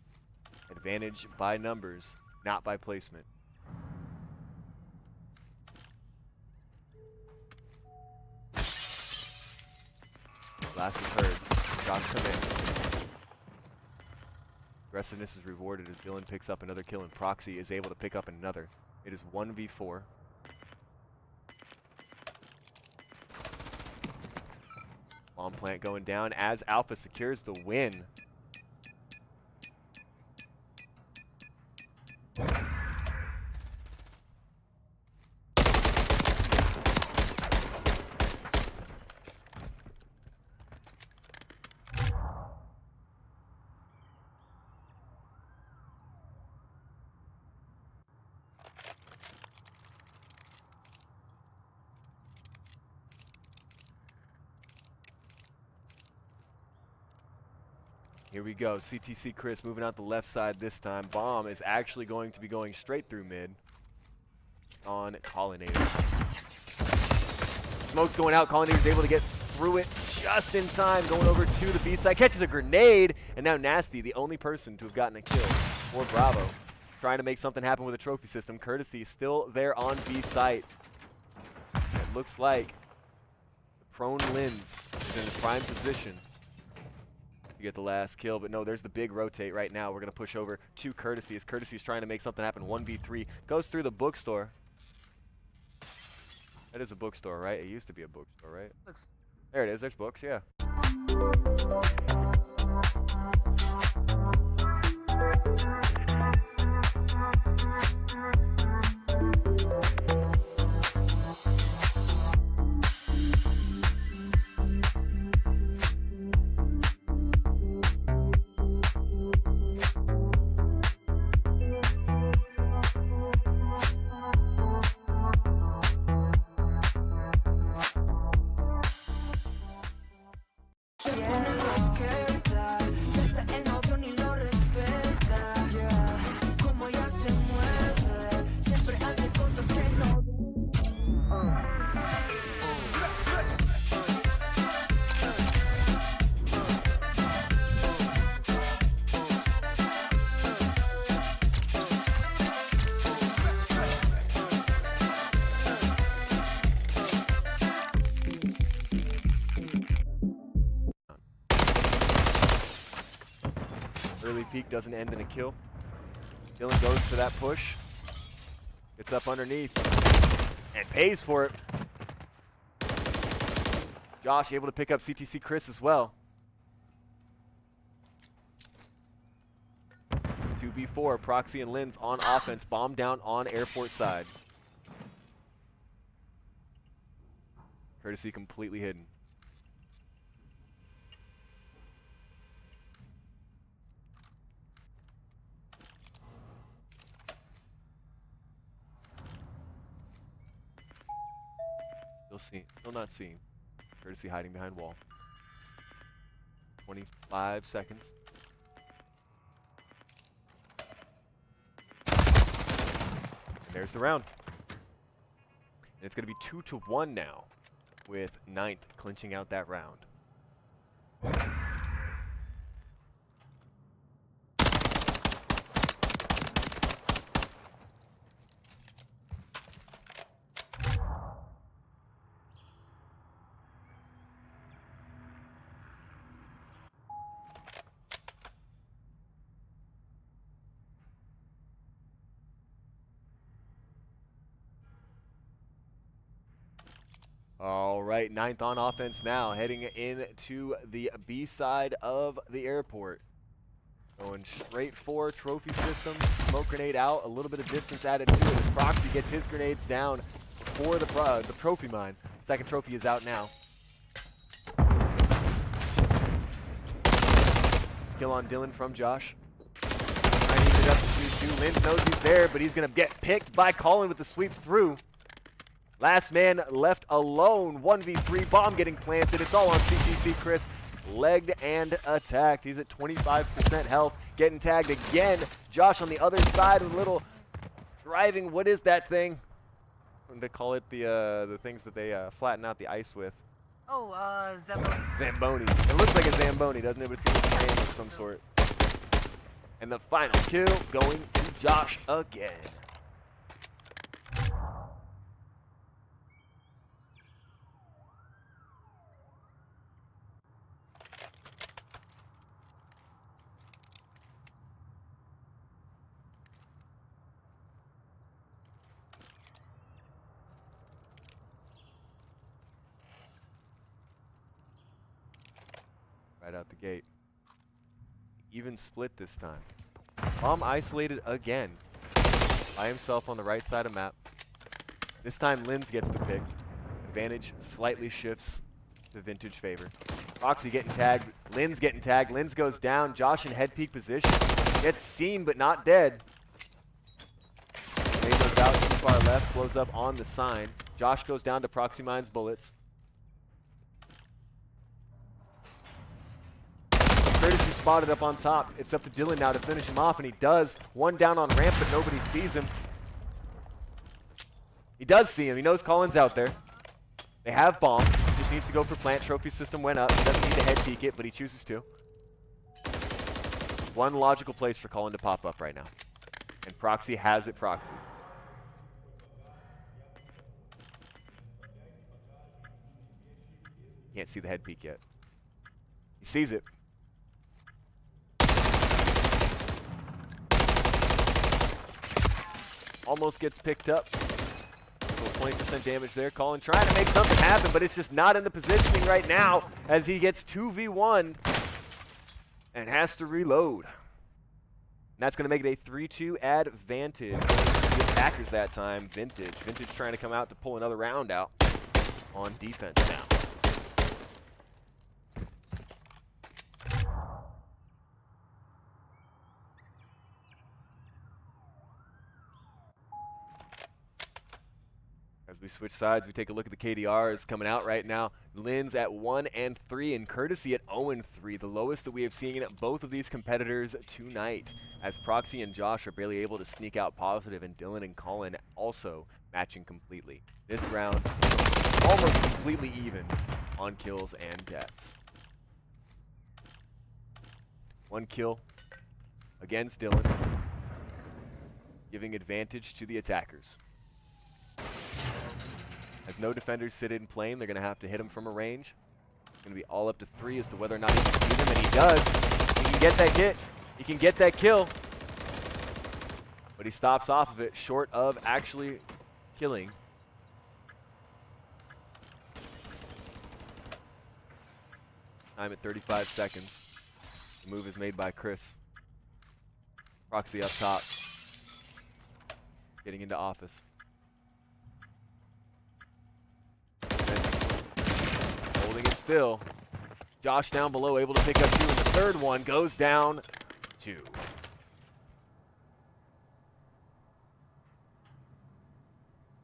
Advantage by numbers, not by placement. Last was heard. Josh come in. Aggressiveness is rewarded as Dylan picks up another kill and Proxy is able to pick up another. It is 1v4. Bomb plant going down as Alpha secures the win. Here we go. CTC Chris moving out the left side this time. Bomb is actually going to be going straight through mid on Collinator. Smoke's going out. Collinator's able to get through it just in time. Going over to the B side. Catches a grenade. And now Nasty, the only person to have gotten a kill for Bravo. Trying to make something happen with a trophy system. Courtesy still there on B site. It looks like the prone Lens is in the prime position to get the last kill, but no, there's the big rotate right now. We're going to push over to Courtesy as Courtesy is trying to make something happen. 1v3 goes through the bookstore. That is a bookstore, right? It used to be a bookstore, right? There it is. There's books, yeah. Early peek doesn't end in a kill. Dylan goes for that push. Gets up underneath and pays for it. Josh able to pick up CTC Chris as well. 2v4, Proxy and Lens on offense. Bomb down on airport side. Courtesy completely hidden. Still not seen. Courtesy hiding behind wall. 25 seconds. And there's the round. And it's going to be 2-1 now, with 9th clinching out that round. All right, 9th on offense now, heading into the B side of the airport. Going straight for trophy system, smoke grenade out, a little bit of distance added to it as Proxy gets his grenades down for the trophy mine. Second trophy is out now. Kill on Dylan from Josh. Trying to ease it up to 2-2. Linz knows he's there, but he's going to get picked by Colin with the sweep through. Last man left alone. 1v3, bomb getting planted. It's all on CTC Chris. Legged and attacked. He's at 25% health. Getting tagged again. Josh on the other side with a little driving. What is that thing? They call it the things that they flatten out the ice with. Oh, Zamboni. Zamboni. It looks like a Zamboni, doesn't it? But it's a frame of some sort. And the final kill going to Josh again. Right out the gate. Even split this time. Bomb isolated again. By himself on the right side of map. This time Linz gets the pick. Advantage slightly shifts to Vintage favor. Proxy getting tagged. Linz getting tagged. Linz goes down. Josh in head peak position. Gets seen but not dead. Nade goes out too far left. Blows up on the sign. Josh goes down to Proxy Mine's bullets. Courtesy spotted up on top. It's up to Dylan now to finish him off, and he does. One down on ramp, but nobody sees him. He does see him. He knows Colin's out there. They have bomb. Just needs to go for plant. Trophy system went up. He doesn't need to head peek it, but he chooses to. One logical place for Colin to pop up right now. And Proxy has it Proxy. Can't see the head peek yet. He sees it. Almost gets picked up. So 20% damage there. Colin trying to make something happen, but it's just not in the positioning right now as he gets 2v1 and has to reload. And that's going to make it a 3-2 advantage. The attackers that time, Vintage. Vintage trying to come out to pull another round out on defense now. As we switch sides, we take a look at the KDRs coming out right now. Linz at 1-3 and Courtesy at 0-3, the lowest that we have seen both of these competitors tonight. As Proxy and Josh are barely able to sneak out positive, and Dylan and Colin also matching completely. This round, almost completely even on kills and deaths. 1 kill against Dylan, giving advantage to the attackers. As no defenders sit in plane, they're going to have to hit him from a range. It's going to be all up to 3 as to whether or not he can see them, and he does. He can get that hit. He can get that kill. But he stops off of it, short of actually killing. Time at 35 seconds. The move is made by Chris. Proxy up top. Getting into office. Holding it still. Josh down below, able to pick up 2, and the third one goes down 2.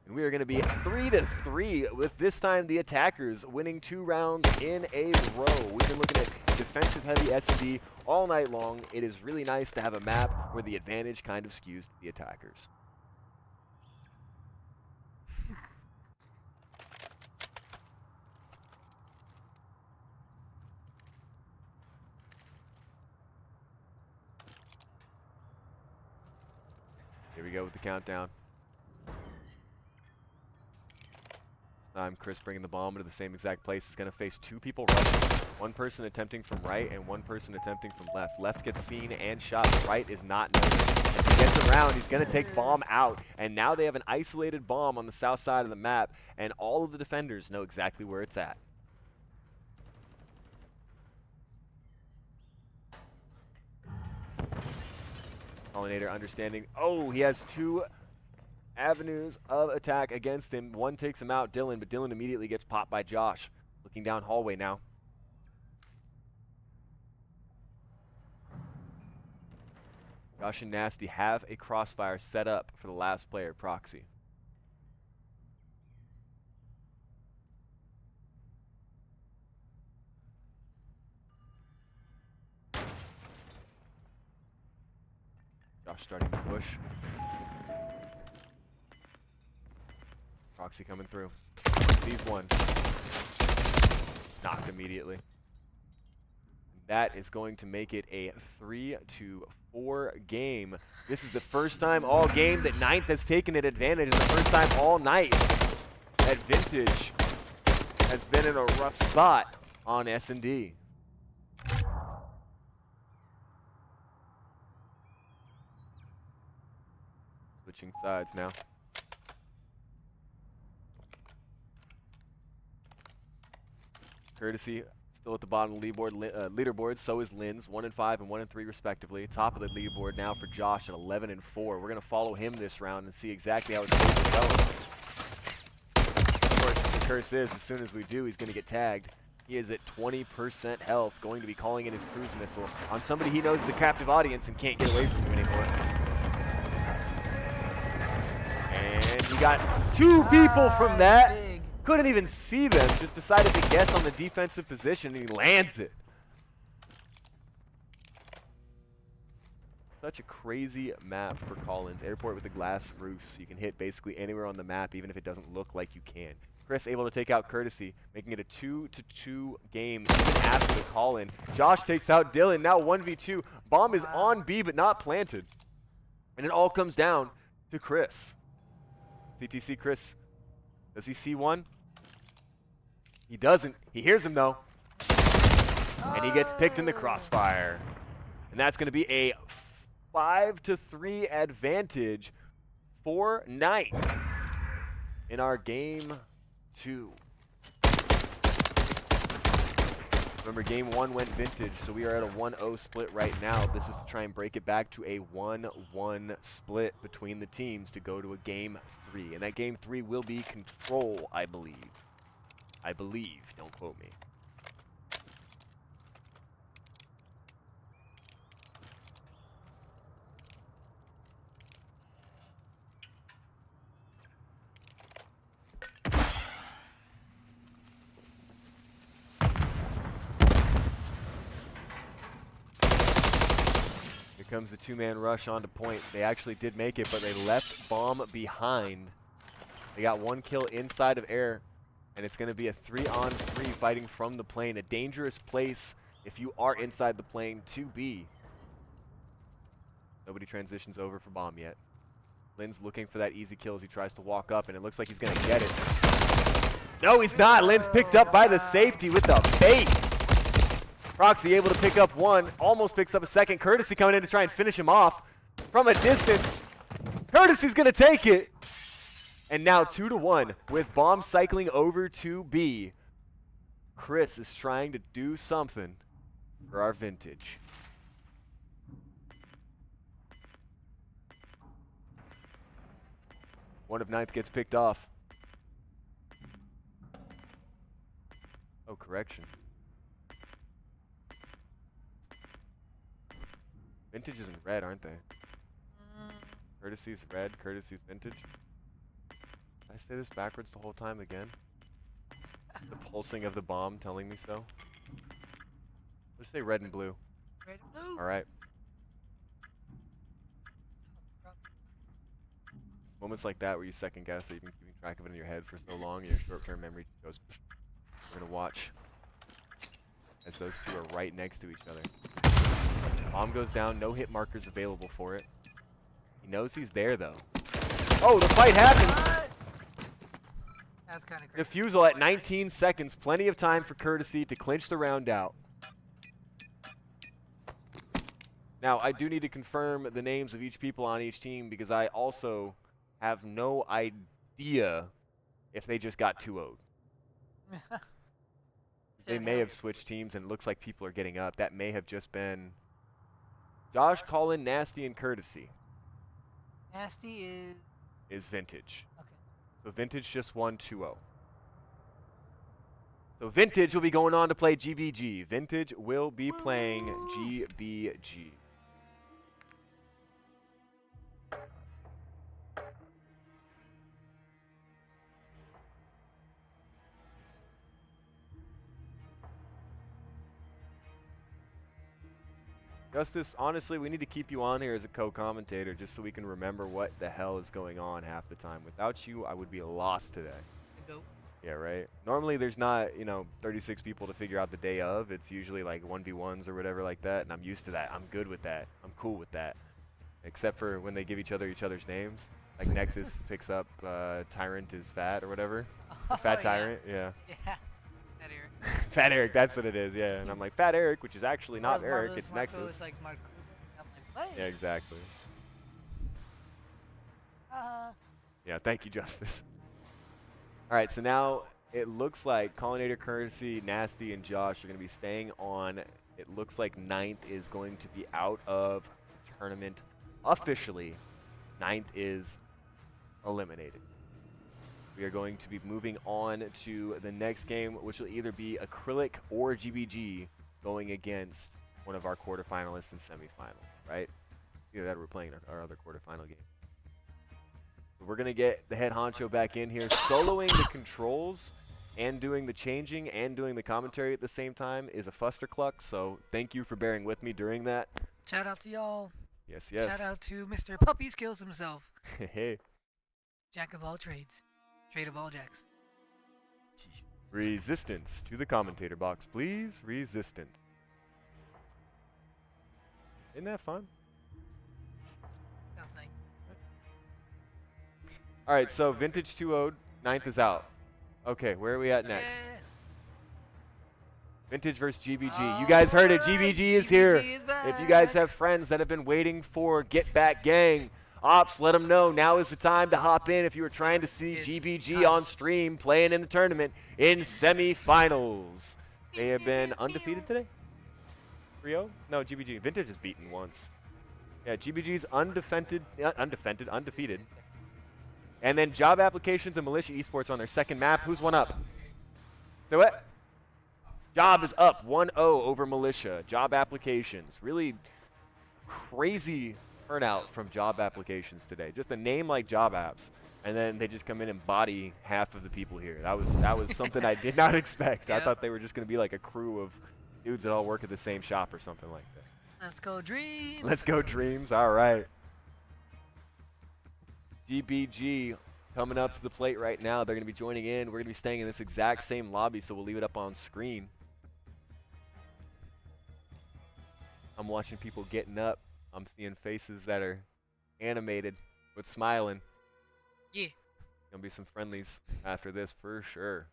And we are going to be 3-3 with this time the attackers winning 2 rounds in a row. We've been looking at defensive heavy S&D all night long. It is really nice to have a map where the advantage kind of skews to the attackers. Here we go with the countdown. Chris bringing the bomb into the same exact place. He's going to face two people rushing. One person attempting from right and one person attempting from left. Left gets seen and shot. Right is not noticed. As he gets around, he's going to take bomb out. And now they have an isolated bomb on the south side of the map. And all of the defenders know exactly where it's at. Pollinator understanding. Oh, he has two avenues of attack against him. One takes him out, Dylan, but Dylan immediately gets popped by Josh. Looking down hallway now. Josh and Nasty have a crossfire set up for the last player, Proxy. Josh starting to push. Proxy coming through. Sees one. Knocked immediately. That is going to make it a 3-4 game. This is the first time all game that Ninth has taken an advantage, and the first time all night that Vintage has been in a rough spot on S&D. Switching sides now. Courtesy still at the bottom of the leaderboard. So is Linz, 1-5 and 1-3 respectively. Top of the leaderboard now for Josh at 11-4. We're going to follow him this round and see exactly how it's going to go. Of course, the curse is, as soon as we do, he's going to get tagged. He is at 20% health, going to be calling in his cruise missile on somebody he knows is a captive audience and can't get away from him anymore. And he got two people from that. Couldn't even see them, just decided to guess on the defensive position, and he lands it. Such a crazy map for call-ins. Airport with the glass roofs. You can hit basically anywhere on the map, even if it doesn't look like you can. Chris able to take out Courtesy, making it a 2-2 game even after the call-in. Josh takes out Dylan, now 1v2. Bomb is on B, but not planted. And it all comes down to Chris. CTC Chris, does he see one? He doesn't. He hears him though. And he gets picked in the crossfire. And that's going to be a 5-3 advantage for Ninth in our game 2. Remember, game 1 went Vintage, so we are at a 1-0 split right now. This is to try and break it back to a 1-1 split between the teams to go to a game 3. And that game 3 will be Control, I believe. I believe, don't quote me. Here comes the two-man rush onto point. They actually did make it, but they left bomb behind. They got one kill inside of air. And it's going to be a 3-on-3 fighting from the plane. A dangerous place if you are inside the plane to be. Nobody transitions over for bomb yet. Lynn's looking for that easy kill as he tries to walk up, and it looks like he's going to get it. No, he's not. Lynn's picked up by the safety with the bait. Proxy able to pick up one. Almost picks up a second. Courtesy coming in to try and finish him off from a distance. Courtesy's going to take it. And now 2-1 with bomb cycling over to B. Chris is trying to do something for our Vintage. One of Ninth gets picked off. Oh, correction. Vintage is in red, aren't they? Courtesy's red, Courtesy's Vintage. Did I say this backwards the whole time again? The pulsing of the bomb telling me so. Let's say red and blue. Red and blue. All right. Moments like that where you second guess that you've been keeping track of it in your head for so long, your short-term memory goes. We're gonna watch as those two are right next to each other. Bomb goes down, no hit markers available for it. He knows he's there though. Oh, the fight happens. That's kind of crazy. Defusal at 19 seconds. Plenty of time for Courtesy to clinch the round out. Now, I do need to confirm the names of each people on each team because I also have no idea if they just got 2-0'd. They may have switched teams and it looks like people are getting up. That may have just been Josh, Colin, Nasty, and Courtesy. Nasty is Vintage. Okay. So Vintage just won 2-0. So Vintage will be going on to play GBG. Vintage will be playing GBG. Justice, honestly, we need to keep you on here as a co-commentator just so we can remember what the hell is going on half the time. Without you, I would be lost today. Yeah, right? Normally there's not, 36 people to figure out the day of. It's usually like 1v1s or whatever like that, and I'm used to that. I'm good with that. I'm cool with that. Except for when they give each other's names. Like Nexus picks up Tyrant is fat or whatever. Fat Tyrant, yeah. Yeah. Fat Eric. Fat Eric, that's what it is, yeah. And I'm like, Fat Eric, which is actually not Or Eric, Marcos, it's Marcos Nexus. is like Marco. I'm like, what? Yeah, exactly. Yeah, thank you, Justice. All right, so now it looks like Collinator, Courtesy, Nasty, and Josh are going to be staying on. It looks like 9th is going to be out of tournament officially. 9th is eliminated. We are going to be moving on to the next game, which will either be Acrylic or GBG going against one of our quarterfinalists and semifinal, right? Either that or we're playing our other quarterfinal game. We're going to get the head honcho back in here. Soloing the controls and doing the changing and doing the commentary at the same time is a fustercluck, so thank you for bearing with me during that. Shout out to y'all. Yes, yes. Shout out to Mr. Puppy Skills himself. Hey. Jack of all trades. Trade of all jacks. Resistance to the commentator box, please. Resistance. Isn't that fun? Sounds nice. All right, so Vintage 2-0'd, 9th is out. Okay, where are we at next? Vintage versus GBG. You guys heard it. GBG is here. If you guys have friends that have been waiting for Get Back Gang, Ops, let them know. Now is the time to hop in if you were trying to see GBG on stream playing in the tournament in semifinals. They have been undefeated today? 3-0? No, GBG. Vintage is beaten once. Yeah, GBG's undefeated. And then Job Applications and Militia Esports on their second map. Who's one up? So what? Job is up 1-0 over Militia. Job Applications. Really crazy turnout from Job Applications today. Just a name like Job Apps. And then they just come in and body half of the people here. That was something I did not expect. I thought they were just going to be like a crew of dudes that all work at the same shop or something like that. Let's go Dreams. Let's go Dreams. All right. GBG coming up to the plate right now. They're going to be joining in. We're going to be staying in this exact same lobby, so we'll leave it up on screen. I'm watching people getting up. I'm seeing faces that are animated with smiling. Yeah. Gonna be some friendlies after this for sure.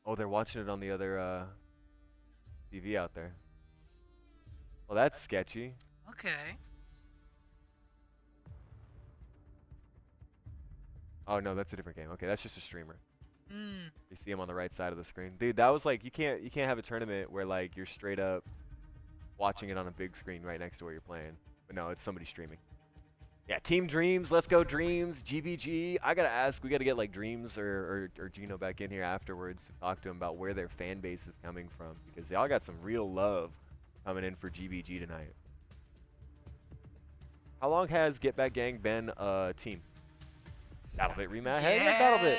Oh, they're watching it on the other TV out there. Well, that's sketchy. Okay. Oh no, that's a different game. Okay, that's just a streamer. Mm. You see him on the right side of the screen. Dude, that was like you can't have a tournament where like you're straight up watching it on a big screen right next to where you're playing. But no, it's somebody streaming. Yeah, Team Dreams, let's go Dreams, GBG. I gotta ask, we gotta get like Dreams or Gino back in here afterwards to talk to him about where their fan base is coming from, because y'all got some real love coming in for GBG tonight. How long has Get Back Gang been a team? BattleBit rematch. Hey, BattleBit.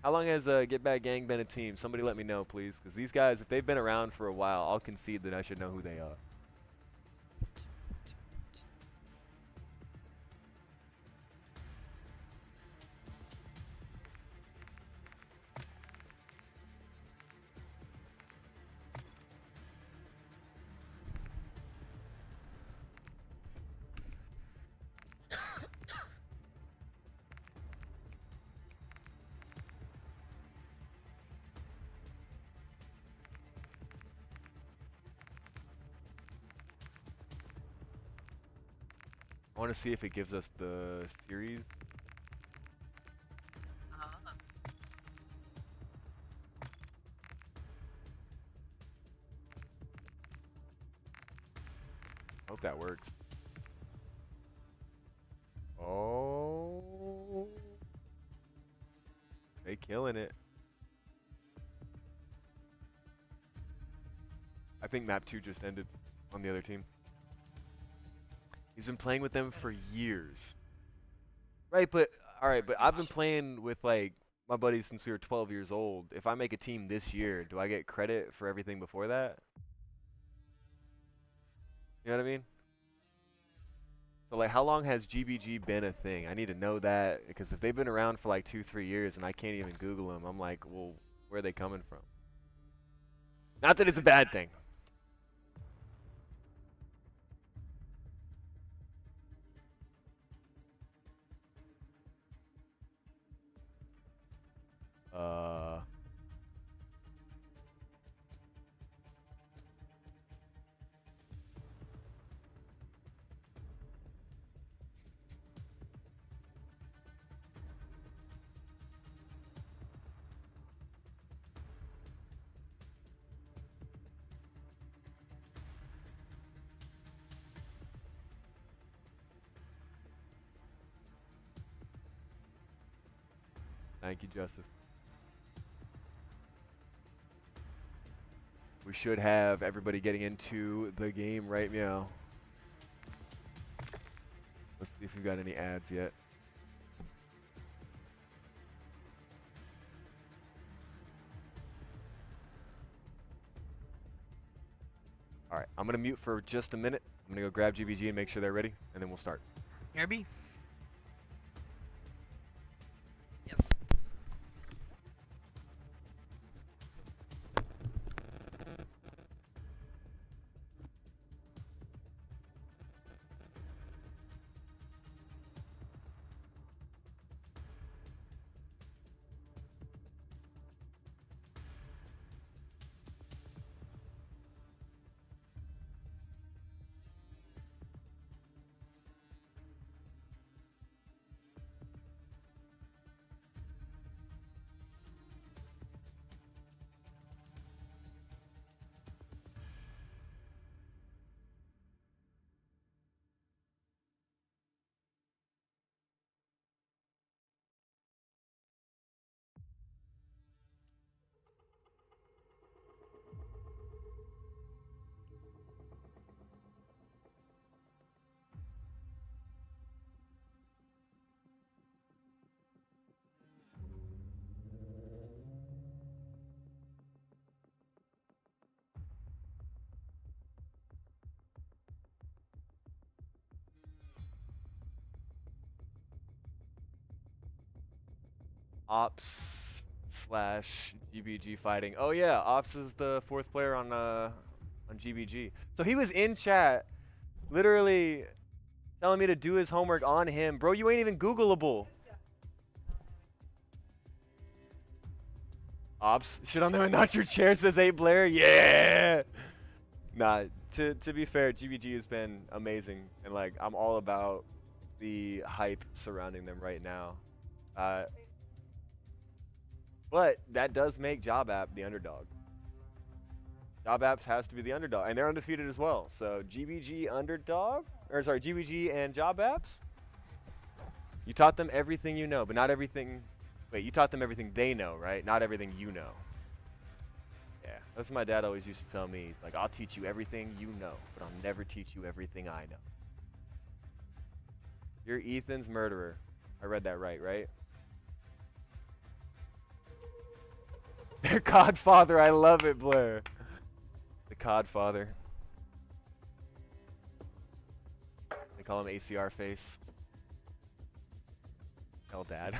How long has Get Back Gang been a team? Somebody let me know, please, because these guys, if they've been around for a while, I'll concede that I should know who they are. I want to see if it gives us the series. Hope that works. Oh, they killing it. I think map 2 just ended on the other team. He's been playing with them for years. Right, but alright, but I've been playing with like my buddies since we were 12 years old. If I make a team this year, do I get credit for everything before that? You know what I mean? So like, how long has GBG been a thing? I need to know that, because if they've been around for like 2-3 years and I can't even Google them, I'm like, well, where are they coming from? Not that it's a bad thing. Thank you, Justice. We should have everybody getting into the game right now. Let's see if we've got any ads yet. Alright, I'm going to mute for just a minute. I'm going to go grab GBG and make sure they're ready, and then we'll start. RB. Ops / GBG fighting. Oh yeah, Ops is the 4th player on GBG. So he was in chat, literally telling me to do his homework on him. Bro, you ain't even Googleable. Ops, shit on them and not your chair, says 8 Blair. Yeah. Nah, to be fair, GBG has been amazing, and like I'm all about the hype surrounding them right now. But that does make Job App the underdog. Job Apps has to be the underdog, and they're undefeated as well. So GBG underdog, or sorry, GBG and Job Apps. You taught them everything you know, but not everything. Wait, you taught them everything they know, right? Not everything you know. Yeah, that's what my dad always used to tell me. He's like, I'll teach you everything you know, but I'll never teach you everything I know. You're Ethan's murderer. I read that right? Their Codfather, I love it, Blair. The Codfather. They call him ACR face. El Dad.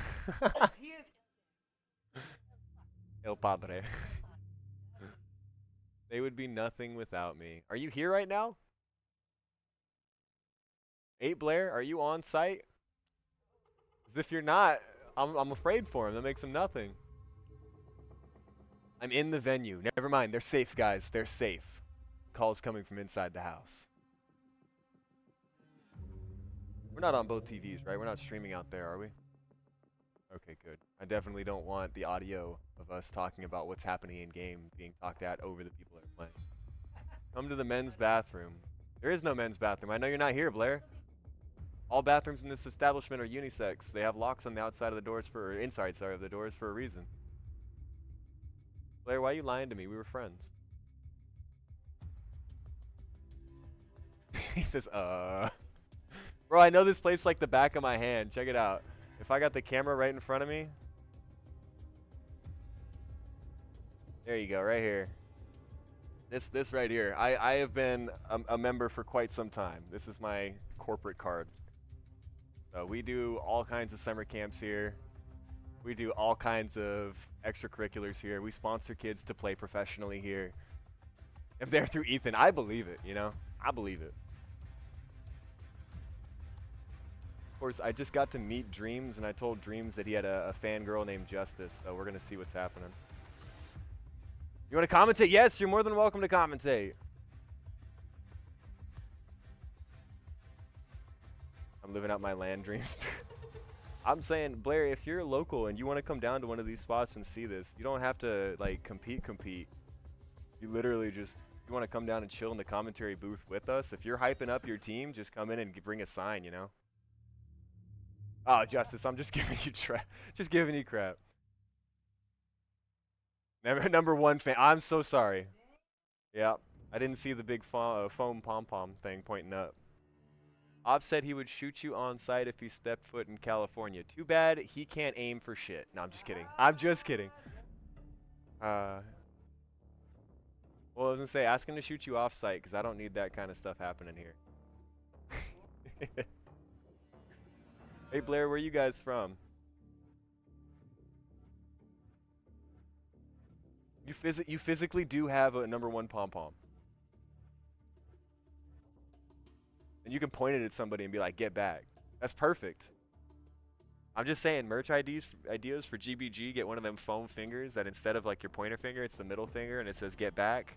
El Padre. They would be nothing without me. Are you here right now? 8 Blair, are you on site? As if you're not, I'm afraid for him. That makes him nothing. I'm in the venue. Never mind. They're safe, guys. They're safe. Calls coming from inside the house. We're not on both TVs, right? We're not streaming out there, are we? Okay, good. I definitely don't want the audio of us talking about what's happening in game being talked at over the people that are playing. Come to the men's bathroom. There is no men's bathroom. I know you're not here, Blair. All bathrooms in this establishment are unisex. They have locks on the outside of the doors for, or inside, sorry, of the doors for a reason. Blair, why are you lying to me? We were friends. He says, Bro, I know this place like the back of my hand. Check it out. If I got the camera right in front of me. There you go, right here. This right here. I have been a member for quite some time. This is my corporate card. So we do all kinds of summer camps here. We do all kinds of extracurriculars here. We sponsor kids to play professionally here. If they're through Ethan, I believe it, you know? I believe it. Of course, I just got to meet Dreams, and I told Dreams that he had a fangirl named Justice, so we're going to see what's happening. You want to commentate? Yes, you're more than welcome to commentate. I'm living out my LAN dreams. I'm saying, Blair, if you're local and you want to come down to one of these spots and see this, you don't have to, like, compete. You literally just, you want to come down and chill in the commentary booth with us. If you're hyping up your team, just come in and bring a sign, you know? Oh, Justice, I'm just giving you crap. Number one fan. I'm so sorry. Yeah, I didn't see the big foam pom-pom thing pointing up. Ops said he would shoot you on sight if he stepped foot in California. Too bad he can't aim for shit. No, I'm just kidding. I'm just kidding. Well, I was gonna say, ask him to shoot you off site, because I don't need that kind of stuff happening here. Hey Blair, where you guys from? You physically do have a number one pom-pom. And you can point it at somebody and be like, get back. That's perfect. I'm just saying, merch ideas for GBG, get one of them foam fingers that instead of like your pointer finger, it's the middle finger and it says get back.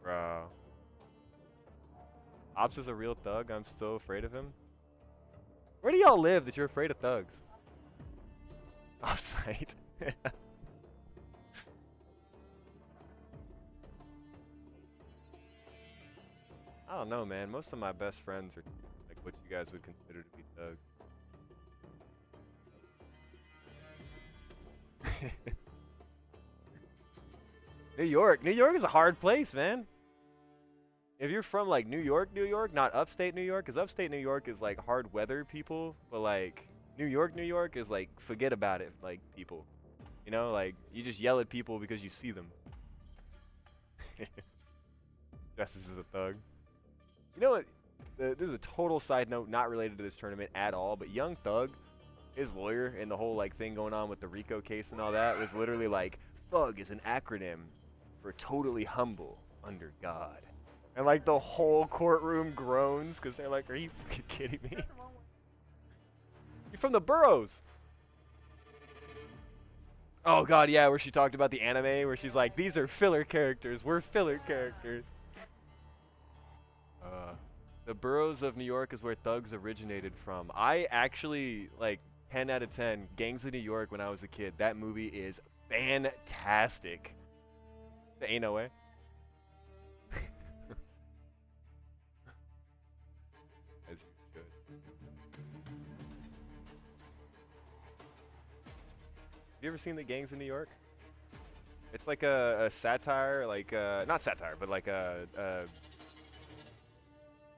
Bro. Ops is a real thug. I'm still afraid of him. Where do y'all live that you're afraid of thugs? Offsite. I don't know, man. Most of my best friends are like what you guys would consider to be thugs. New York. New York is a hard place, man. If you're from like New York, not upstate New York, because upstate New York is like hard weather people, but like New York is like forget about it, like people. You know, like you just yell at people because you see them. Justice is a thug. You know what? This is a total side note, not related to this tournament at all, but Young Thug, his lawyer, and the whole like thing going on with the RICO case and all that was literally like, thug is an acronym for totally humble under God. And like the whole courtroom groans because they're like, are you fucking kidding me? You're from the boroughs. Oh God, yeah, where she talked about the anime, where she's like, these are filler characters. We're filler characters. The boroughs of New York is where thugs originated from. I actually, like, 10 out of 10, Gangs of New York when I was a kid. That movie is fantastic. There ain't no way. As good. Have you ever seen the Gangs of New York? It's like a satire, like, not satire, but like a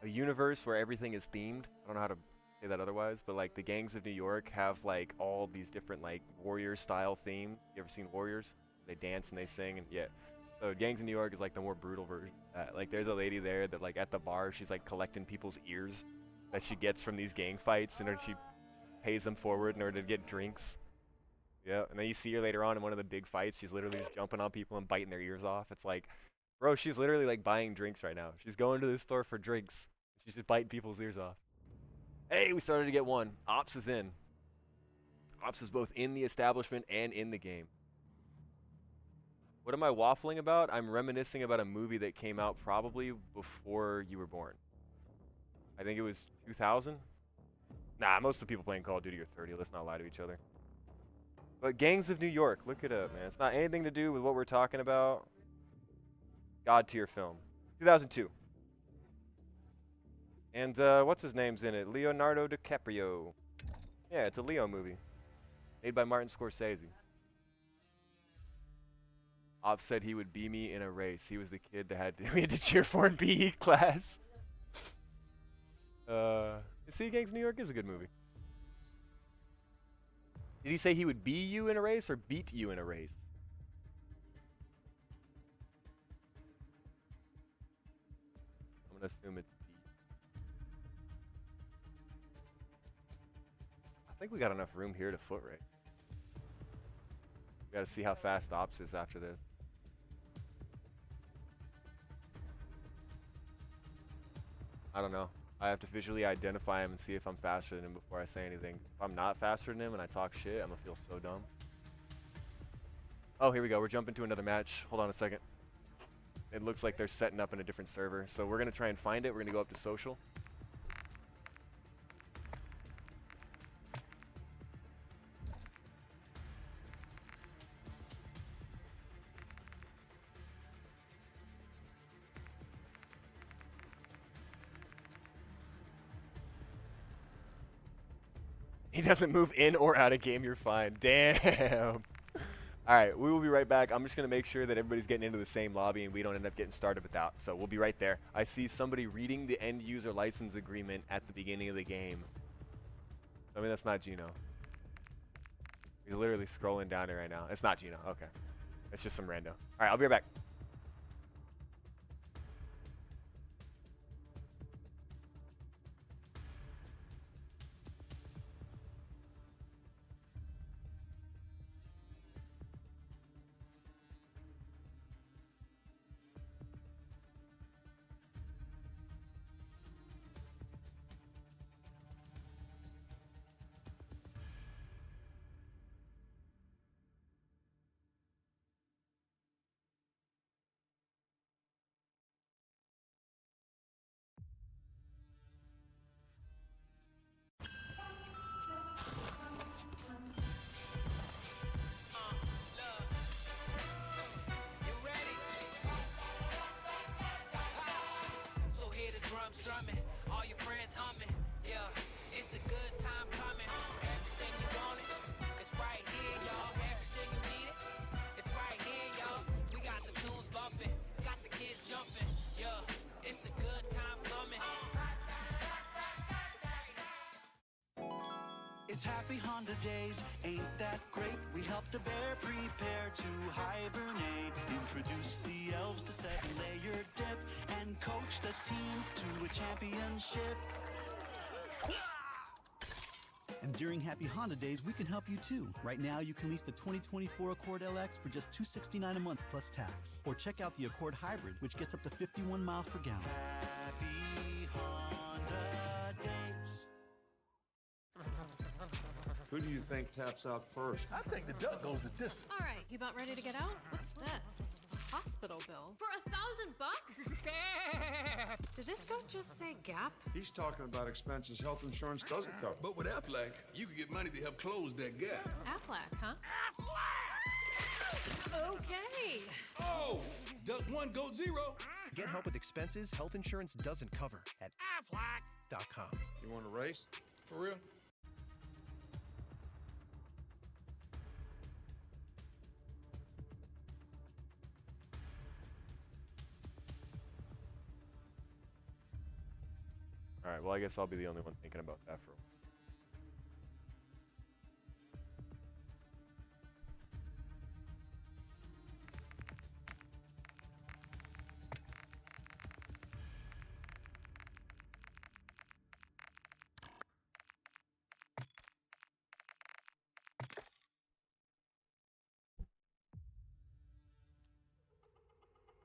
universe where everything is themed. I don't know how to say that otherwise, but like the Gangs of New York have like all these different like warrior style themes. You ever seen Warriors? They dance and they sing and yeah. So Gangs of New York is like the more brutal version. Like there's a lady there that like at the bar she's like collecting people's ears that she gets from these gang fights and she pays them forward in order to get drinks. Yeah, and then you see her later on in one of the big fights. She's literally just jumping on people and biting their ears off. It's like, bro, she's literally like buying drinks right now. She's going to the store for drinks. She's just biting people's ears off. Hey, we started to get one. Ops is in. Ops is both in the establishment and in the game. What am I waffling about? I'm reminiscing about a movie that came out probably before you were born. I think it was 2000. Nah, most of the people playing Call of Duty are 30. Let's not lie to each other. But Gangs of New York, look it up, man. It's not anything to do with what we're talking about. God tier film. 2002. And what's his name's in it? Leonardo DiCaprio. Yeah, it's a Leo movie. Made by Martin Scorsese. Op said he would be me in a race. He was the kid that we had to cheer for in PE class. See, Gangs of New York is a good movie. Did he say he would be you in a race or beat you in a race? I'm gonna assume it's beat. I think we got enough room here to foot race. We gotta see how fast Ops is after this. I don't know. I have to visually identify him and see if I'm faster than him before I say anything. If I'm not faster than him and I talk shit, I'm gonna feel so dumb. Oh, here we go. We're jumping to another match. Hold on a second. It looks like they're setting up in a different server. So we're gonna try and find it. We're gonna go up to social. He doesn't move in or out of game, you're fine. Damn. Alright, we will be right back. I'm just going to make sure that everybody's getting into the same lobby and we don't end up getting started without. So we'll be right there. I see somebody reading the end user license agreement at the beginning of the game. I mean, that's not Gino. He's literally scrolling down it right now. It's not Gino. Okay. It's just some rando. Alright, I'll be right back. It's happy Honda days, ain't that great? We helped a bear prepare to hibernate. Introduced the elves to 7-layer dip and coached a team to a championship. And during Happy Honda Days, we can help you too. Right now, you can lease the 2024 Accord LX for just $269 a month plus tax. Or check out the Accord Hybrid, which gets up to 51 miles per gallon. Happy Honda days. Who do you think taps out first? I think the duck goes the distance. All right, you about ready to get out? What's this? A hospital bill for $1,000? Did this goat just say Gap? He's talking about expenses health insurance doesn't cover. But with Aflac, you can get money to help close that gap. Aflac, huh? Aflac! Okay. Oh, duck 1, goat 0. Get help with expenses health insurance doesn't cover at Aflac.com. You want to race? For real? Alright, well I guess I'll be the only one thinking about that for a while.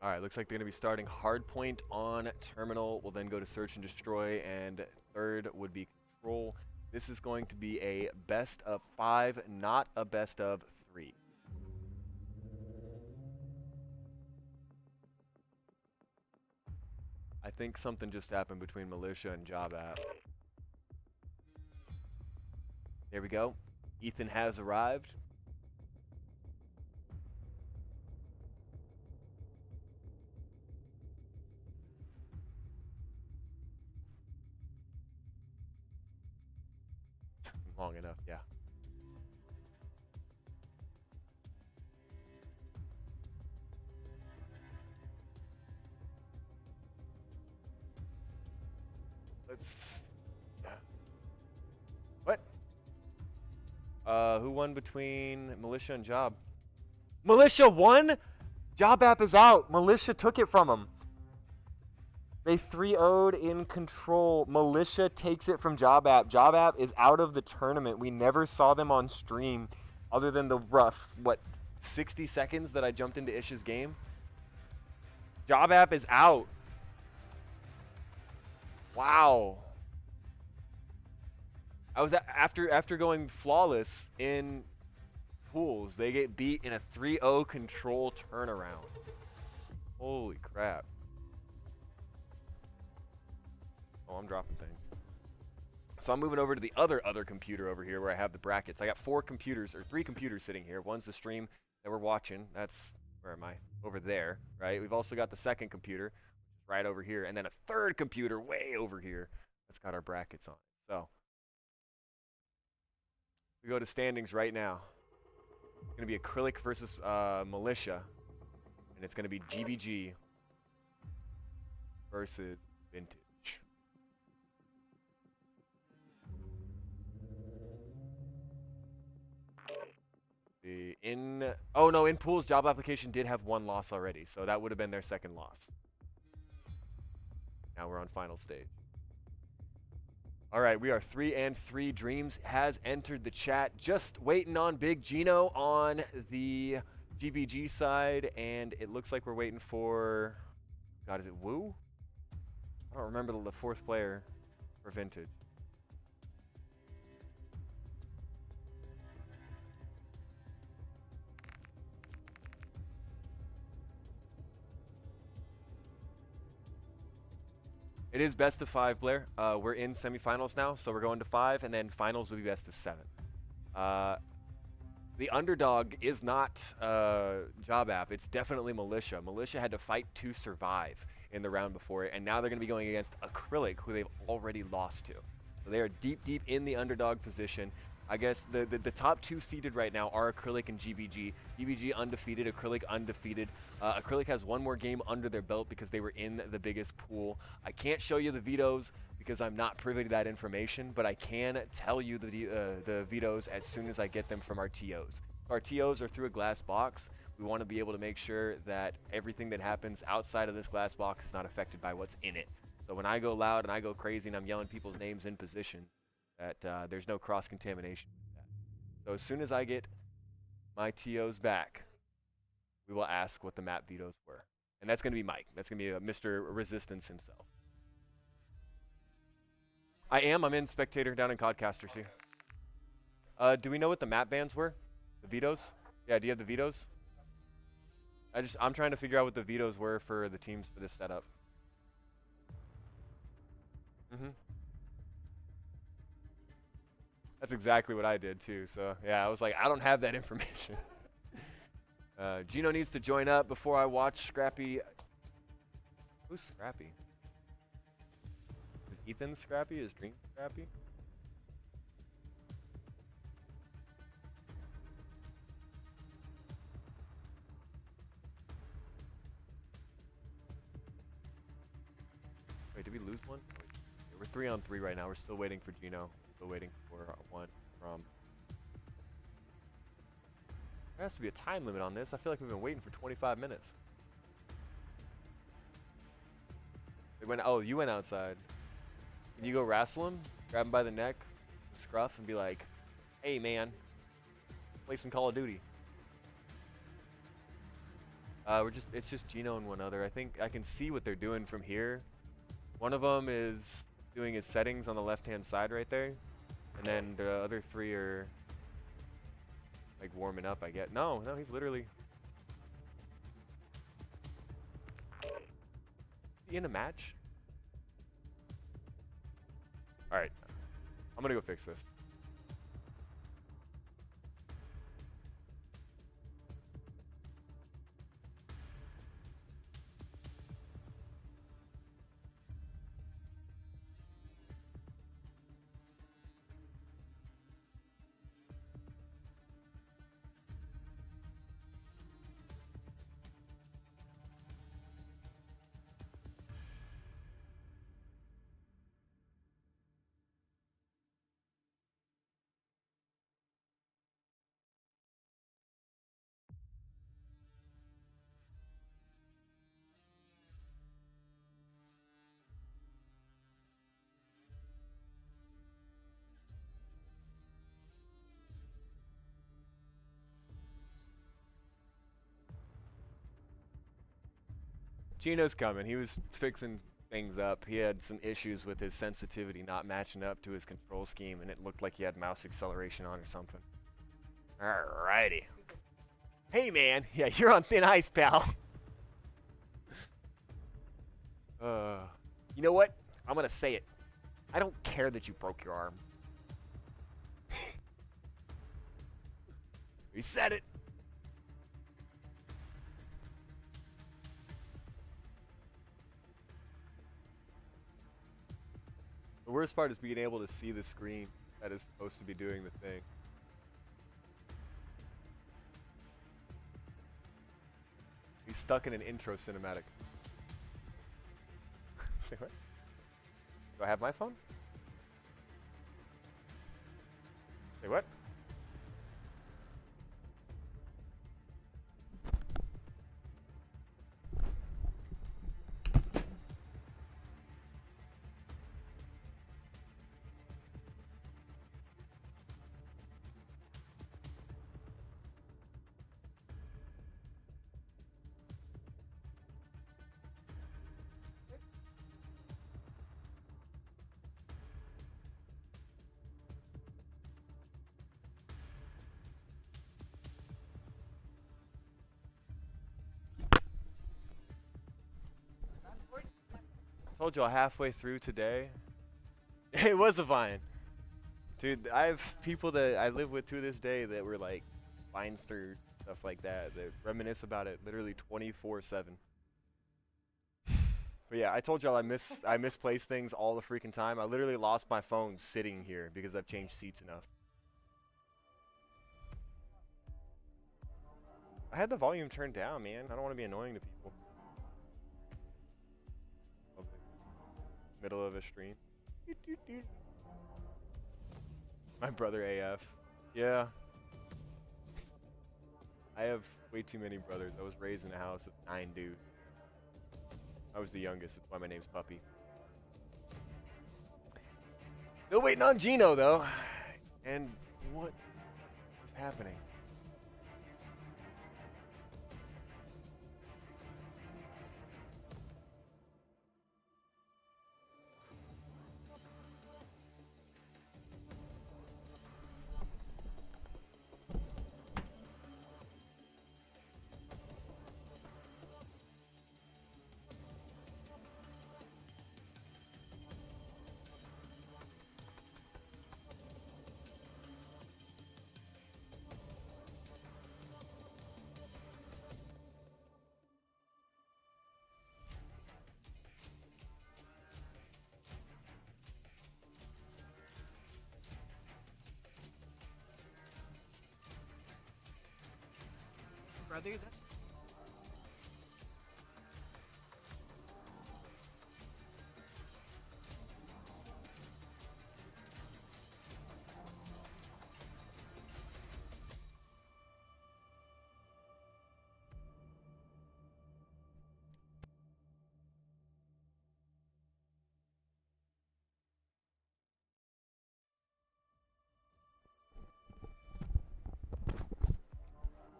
Alright, looks like they're going to be starting Hardpoint on Terminal. We'll then go to Search and Destroy, and third would be Control. This is going to be a best of 5, not a best of 3. I think something just happened between Militia and Job App. There we go. Ethan has arrived. Long enough, yeah. Let's. What? Who won between Militia and Job? Militia won? Job app is out. Militia took it from him. They 3-0'd in control. Militia takes it from Job app. Job app is out of the tournament. We never saw them on stream other than the rough, 60 seconds that I jumped into Ish's game. Job app is out. Wow. I was after going flawless in pools, they get beat in a 3-0 control turnaround. Holy crap. Oh, I'm dropping things. So I'm moving over to the other computer over here where I have the brackets. I got 3 computers sitting here. One's the stream that we're watching. That's, where am I? Over there, right? We've also got the second computer right over here, and then a third computer way over here that's got our brackets on. So we go to standings right now. It's going to be Acrylic versus Militia, and it's going to be GBG versus Vintage. In pools, Job application did have 1 loss already, so that would have been their second loss. Now we're on final stage. All right, we are 3-3. Dreams has entered the chat. Just waiting on Big Gino on the GBG side, and it looks like we're waiting for, God, is it Woo? I don't remember the 4th player for Vintage. It is best of 5, Blair. We're in semifinals now, so we're going to 5, and then finals will be best of 7. The underdog is not Job app. It's definitely Militia. Militia had to fight to survive in the round before it, and now they're going to be going against Acrylic, who they've already lost to. So they are deep in the underdog position. I guess the top 2 seeded right now are Acrylic and GBG. GBG undefeated, Acrylic undefeated. Acrylic has 1 more game under their belt because they were in the biggest pool. I can't show you the vetoes because I'm not privy to that information, but I can tell you the vetoes as soon as I get them from our TOs. Our TOs are through a glass box. We want to be able to make sure that everything that happens outside of this glass box is not affected by what's in it. So when I go loud and I go crazy and I'm yelling people's names in positions, that there's no cross-contamination with that. So as soon as I get my TOs back, we will ask what the map vetoes were. And that's going to be Mike. That's going to be Mr. Resistance himself. I'm in Spectator down in Codcasters here. Do we know what the map bans were? The vetoes? Yeah, do you have the vetoes? I'm trying to figure out what the vetoes were for the teams for this setup. That's exactly what I did too. So yeah, I was like, I don't have that information. Gino needs to join up before I watch Scrappy. Who's Scrappy? Is Ethan Scrappy? Is Dream Scrappy? Wait, did we lose one? Wait, we're 3-on-3 right now. We're still waiting for Gino. Still waiting for 1 from. There has to be a time limit on this. I feel like we've been waiting for 25 minutes. Oh, you went outside. Can you go wrestle him? Grab him by the neck, scruff, and be like, "Hey, man, play some Call of Duty." It's just Gino and 1 other. I think I can see what they're doing from here. One of them is doing his settings on the left-hand side right there. And then the other 3 are like warming up, I get. No, he's literally. Is he in a match? Alright. I'm gonna go fix this. Gino's coming. He was fixing things up. He had some issues with his sensitivity not matching up to his control scheme, and it looked like he had mouse acceleration on or something. Alrighty. Hey, man. Yeah, you're on thin ice, pal. You know what? I'm gonna say it. I don't care that you broke your arm. We said it. The worst part is being able to see the screen that is supposed to be doing the thing. He's stuck in an intro cinematic. Say what? Do I have my phone? Say what? Told y'all halfway through today. It was a Vine. Dude, I have people that I live with to this day that were like Vinesters, stuff like that reminisce about it literally 24/7. But yeah, I told y'all I misplace things all the freaking time. I literally lost my phone sitting here because I've changed seats enough. I had the volume turned down, man. I don't want to be annoying to people. Middle of a stream. My brother AF. Yeah. I have way too many brothers. I was raised in a house of 9 dudes. I was the youngest. That's why my name's Puppy. Still waiting on Gino, though. And what is happening? Brothers.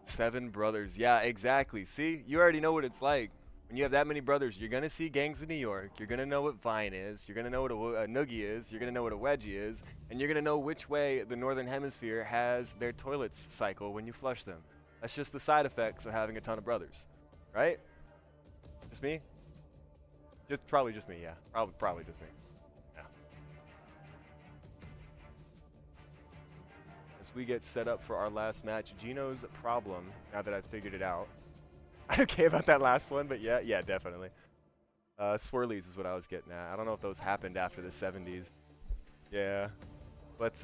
Seven brothers. Yeah, exactly. See, you already know what it's like. When you have that many brothers, you're going to see Gangs of New York. You're going to know what Vine is. You're going to know what a noogie is. You're going to know what a wedgie is. And you're going to know which way the Northern Hemisphere has their toilets cycle when you flush them. That's just the side effects of having a ton of brothers. Right? Just me? Probably just me, yeah. Probably just me. Yeah. As we get set up for our last match, Gino's problem, now that I've figured it out. Okay about that last one, but yeah, definitely. Swirlies is what I was getting at. I don't know if those happened after the 70s. Yeah. But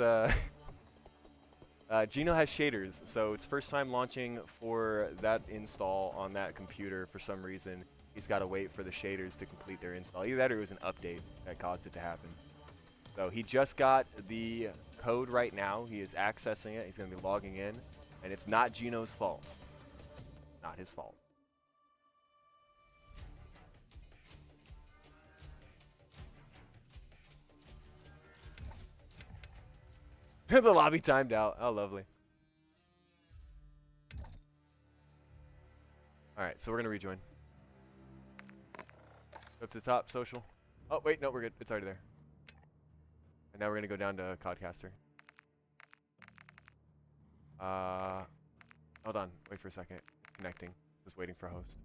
Gino has shaders, so it's first time launching for that install on that computer for some reason. He's got to wait for the shaders to complete their install. Either that or it was an update that caused it to happen. So he just got the code right now. He is accessing it. He's going to be logging in. And it's not Gino's fault. Not his fault. The lobby timed out. Oh, lovely. Alright, so we're going to rejoin. Up to the top, social. Oh, wait, no, we're good. It's already there. And now we're going to go down to Codcaster. Hold on. Wait for a second. It's connecting. Just waiting for host.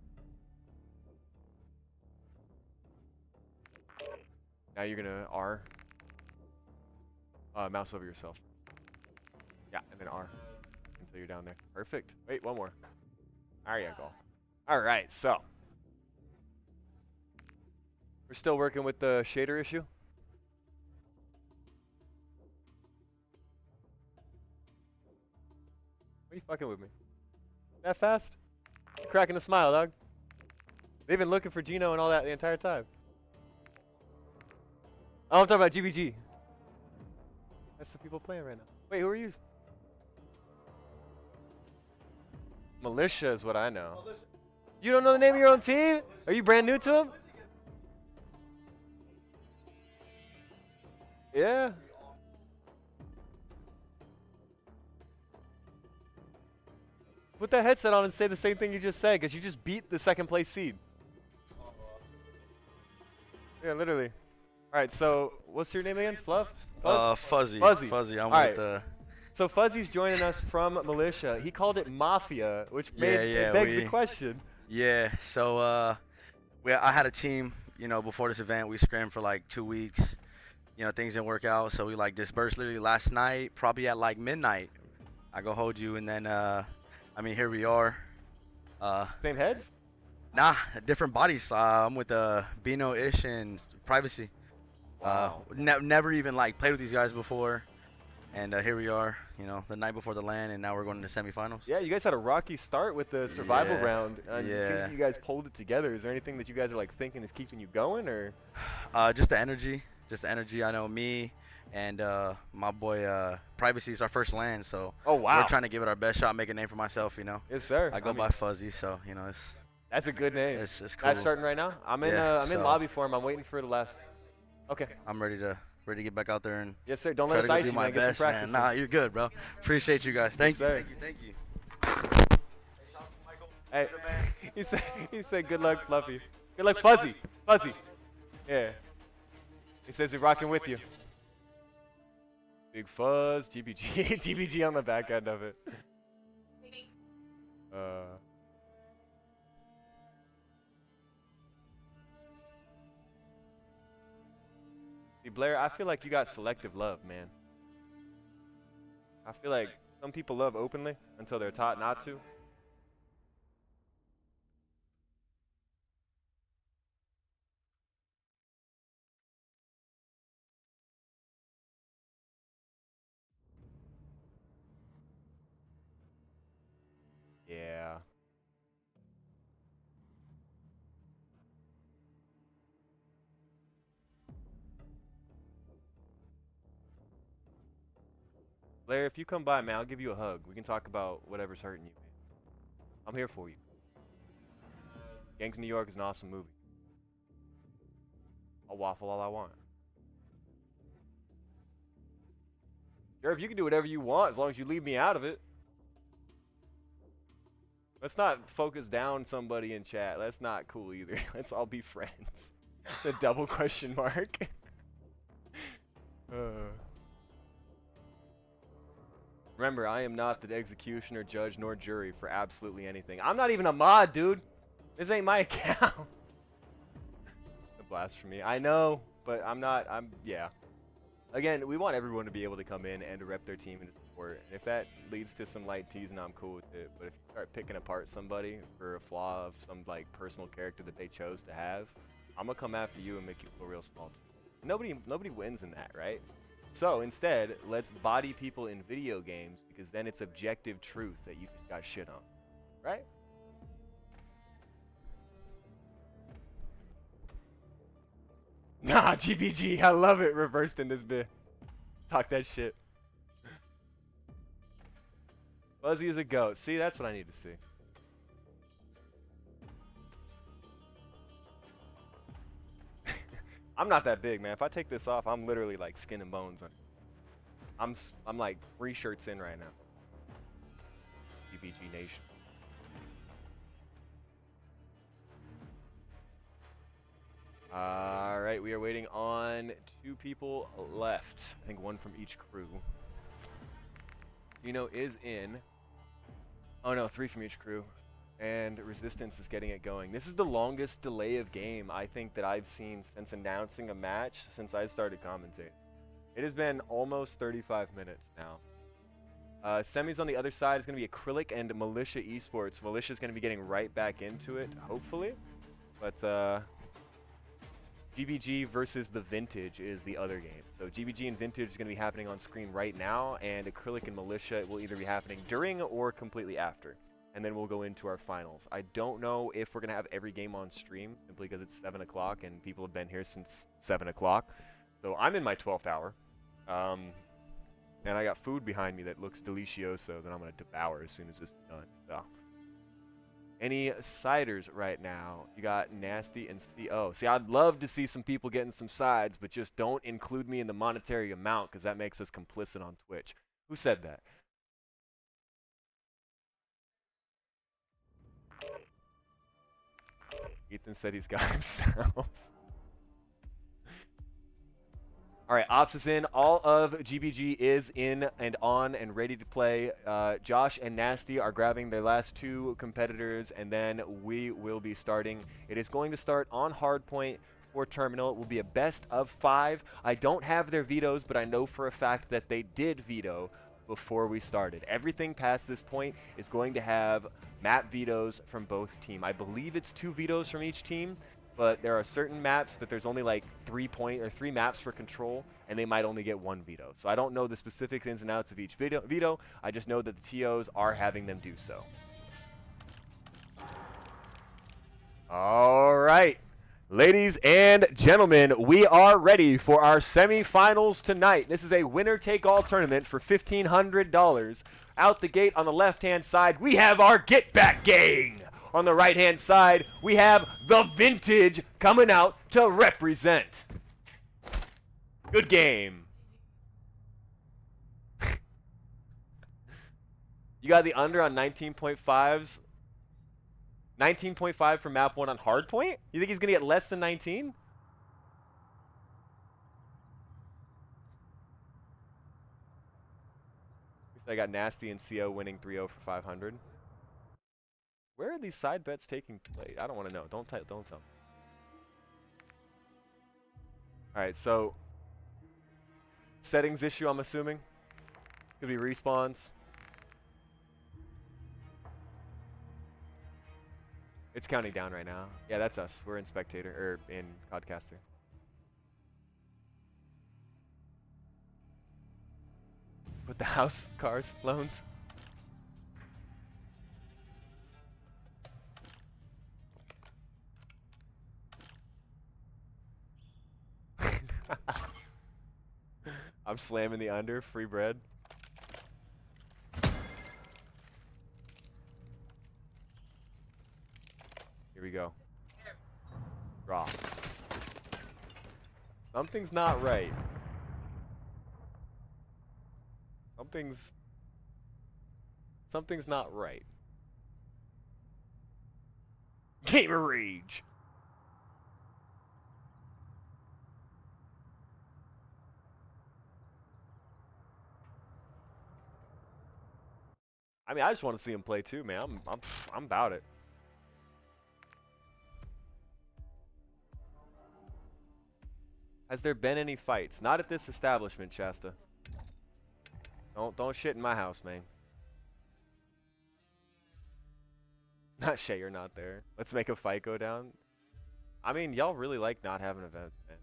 Now you're going to R. Mouse over yourself. Yeah, and then R. Until you're down there. Perfect. Wait, one more. There you go. All right, so. We're still working with the shader issue. What are you fucking with me? That fast? You're cracking a smile, dog. They've been looking for Gino and all that the entire time. Oh, I'm talking about GBG. That's the people playing right now. Wait, who are you? Militia is what I know. You don't know the name of your own team? Are you brand new to them? Yeah. Put that headset on and say the same thing you just said, because you just beat the second place seed. Yeah, literally. All right, so what's your name again? Fluff? Fuzzy. Fuzzy. Fuzzy. I'm All with right. the. So Fuzzy's joining us from Militia. He called it Mafia, which begs the question. Yeah. So I had a team. You know, before this event, we scrimmed for like 2 weeks. You know, things didn't work out, so we like dispersed literally last night, probably at like midnight. I go hold you, and then here we are. Same heads? Nah, different bodies. I'm with Bino-ish and Privacy. Wow. Never even like played with these guys before, and here we are. You know, the night before the LAN, and now we're going to the semifinals. Yeah, you guys had a rocky start with the survival round. It seems Yeah. like you guys pulled it together. Is there anything that you guys are like thinking is keeping you going, or? Just the energy. Just the energy. I know me and my boy Privacy is our first LAN, so Oh, wow. we're trying to give it our best shot, make a name for myself. You know. Yes, sir. I go by Fuzzy, so you know it's. That's a good name. It's cool. That's starting right now. I'm in. Yeah, I'm in so- lobby for him. I'm waiting for the last. Okay. I'm ready to get back out there and. Yes, sir. Don't try let us to go ice do you, my man. Get some best, practice man. Nah, in. you're good, bro. Appreciate you guys. Thank you. sir. Thank you. Hey, he said good luck, Fluffy. Good luck, Fuzzy. Fuzzy. Yeah. He says he's rocking with you. Big Fuzz, GBG, GBG on the back end of it. See, Blair, I feel like you got selective love, man. I feel like some people love openly until they're taught not to. Yeah. Blair, if you come by, man, I'll give you a hug. We can talk about whatever's hurting you, man. I'm here for you. Gangs of New York is an awesome movie. I'll waffle all I want. Sheriff, you can do whatever you want as long as you leave me out of it. Let's not focus down somebody in chat. That's not cool either. Let's all be friends. The double question mark. Remember, I am not the executioner, judge, nor jury for absolutely anything. I'm not even a mod, dude. This ain't my account. The blasphemy. I know, but yeah. Again, we want everyone to be able to come in and to rep their team and to support. And if that leads to some light teasing, I'm cool with it. But if you start picking apart somebody for a flaw of some like personal character that they chose to have, I'm gonna come after you and make you feel real small too. Nobody wins in that, right? So instead, let's body people in video games because then it's objective truth that you just got shit on, right? Nah, GBG, I love it. Reversed in this bit. Talk that shit. Fuzzy is a goat. See, that's what I need to see. I'm not that big, man. If I take this off, I'm literally like skin and bones. I'm like 3 shirts in right now. GBG Nation. All right, we are waiting on 2 people left. I think 1 from each crew. Is in. Oh no, 3 from each crew. And Resistance is getting it going. This is the longest delay of game I think that I've seen since announcing a match since I started commentating. It has been almost 35 minutes now. Semis on the other side is going to be Acrylic and Militia Esports. Militia is going to be getting right back into it, hopefully. But GBG versus The Vintage is the other game. So GBG and Vintage is going to be happening on screen right now, and Acrylic and Militia will either be happening during or completely after. And then we'll go into our finals. I don't know if we're going to have every game on stream, simply because it's 7 o'clock and people have been here since 7 o'clock. So I'm in my 12th hour. And I got food behind me that looks delicioso that I'm going to devour as soon as this is done. So, any ciders right now? You got Nasty and CO. See, I'd love to see some people getting some sides, but just don't include me in the monetary amount because that makes us complicit on Twitch. Who said that? Ethan said he's got himself. All right, Ops is in. All of GBG is in and on and ready to play. Josh and Nasty are grabbing their last 2 competitors, and then we will be starting. It is going to start on Hardpoint for Terminal. It will be a best of 5. I don't have their vetoes, but I know for a fact that they did veto before we started. Everything past this point is going to have map vetoes from both teams. I believe it's 2 vetoes from each team. But there are certain maps that there's only like 3 maps for control, and they might only get 1 veto. So I don't know the specific ins and outs of each veto. I just know that the TOs are having them do so. All right, ladies and gentlemen, we are ready for our semifinals tonight. This is a winner-take-all tournament for $1,500. Out the gate on the left-hand side, we have our Get Back Gang. On the right-hand side, we have The Vintage coming out to represent. Good game. You got the under on 19.5s. 19.5 for map 1 on hardpoint? You think he's going to get less than 19? I got Nasty and CO winning 3-0 for 500. Where are these side bets taking place? I don't want to know. Don't tell me. Alright, so settings issue, I'm assuming. Could be respawns. It's counting down right now. Yeah, that's us. We're in spectator or in Codcaster. Put the house, cars, loans. I'm slamming the under, free bread. Here we go. Draw. Something's not right. Something's not right. Gamer rage. I mean, I just want to see him play too, man. I'm about it. Has there been any fights? Not at this establishment, Shasta. Don't shit in my house, man. Not Shay, you're not there. Let's make a fight go down. I mean, y'all really like not having events, man.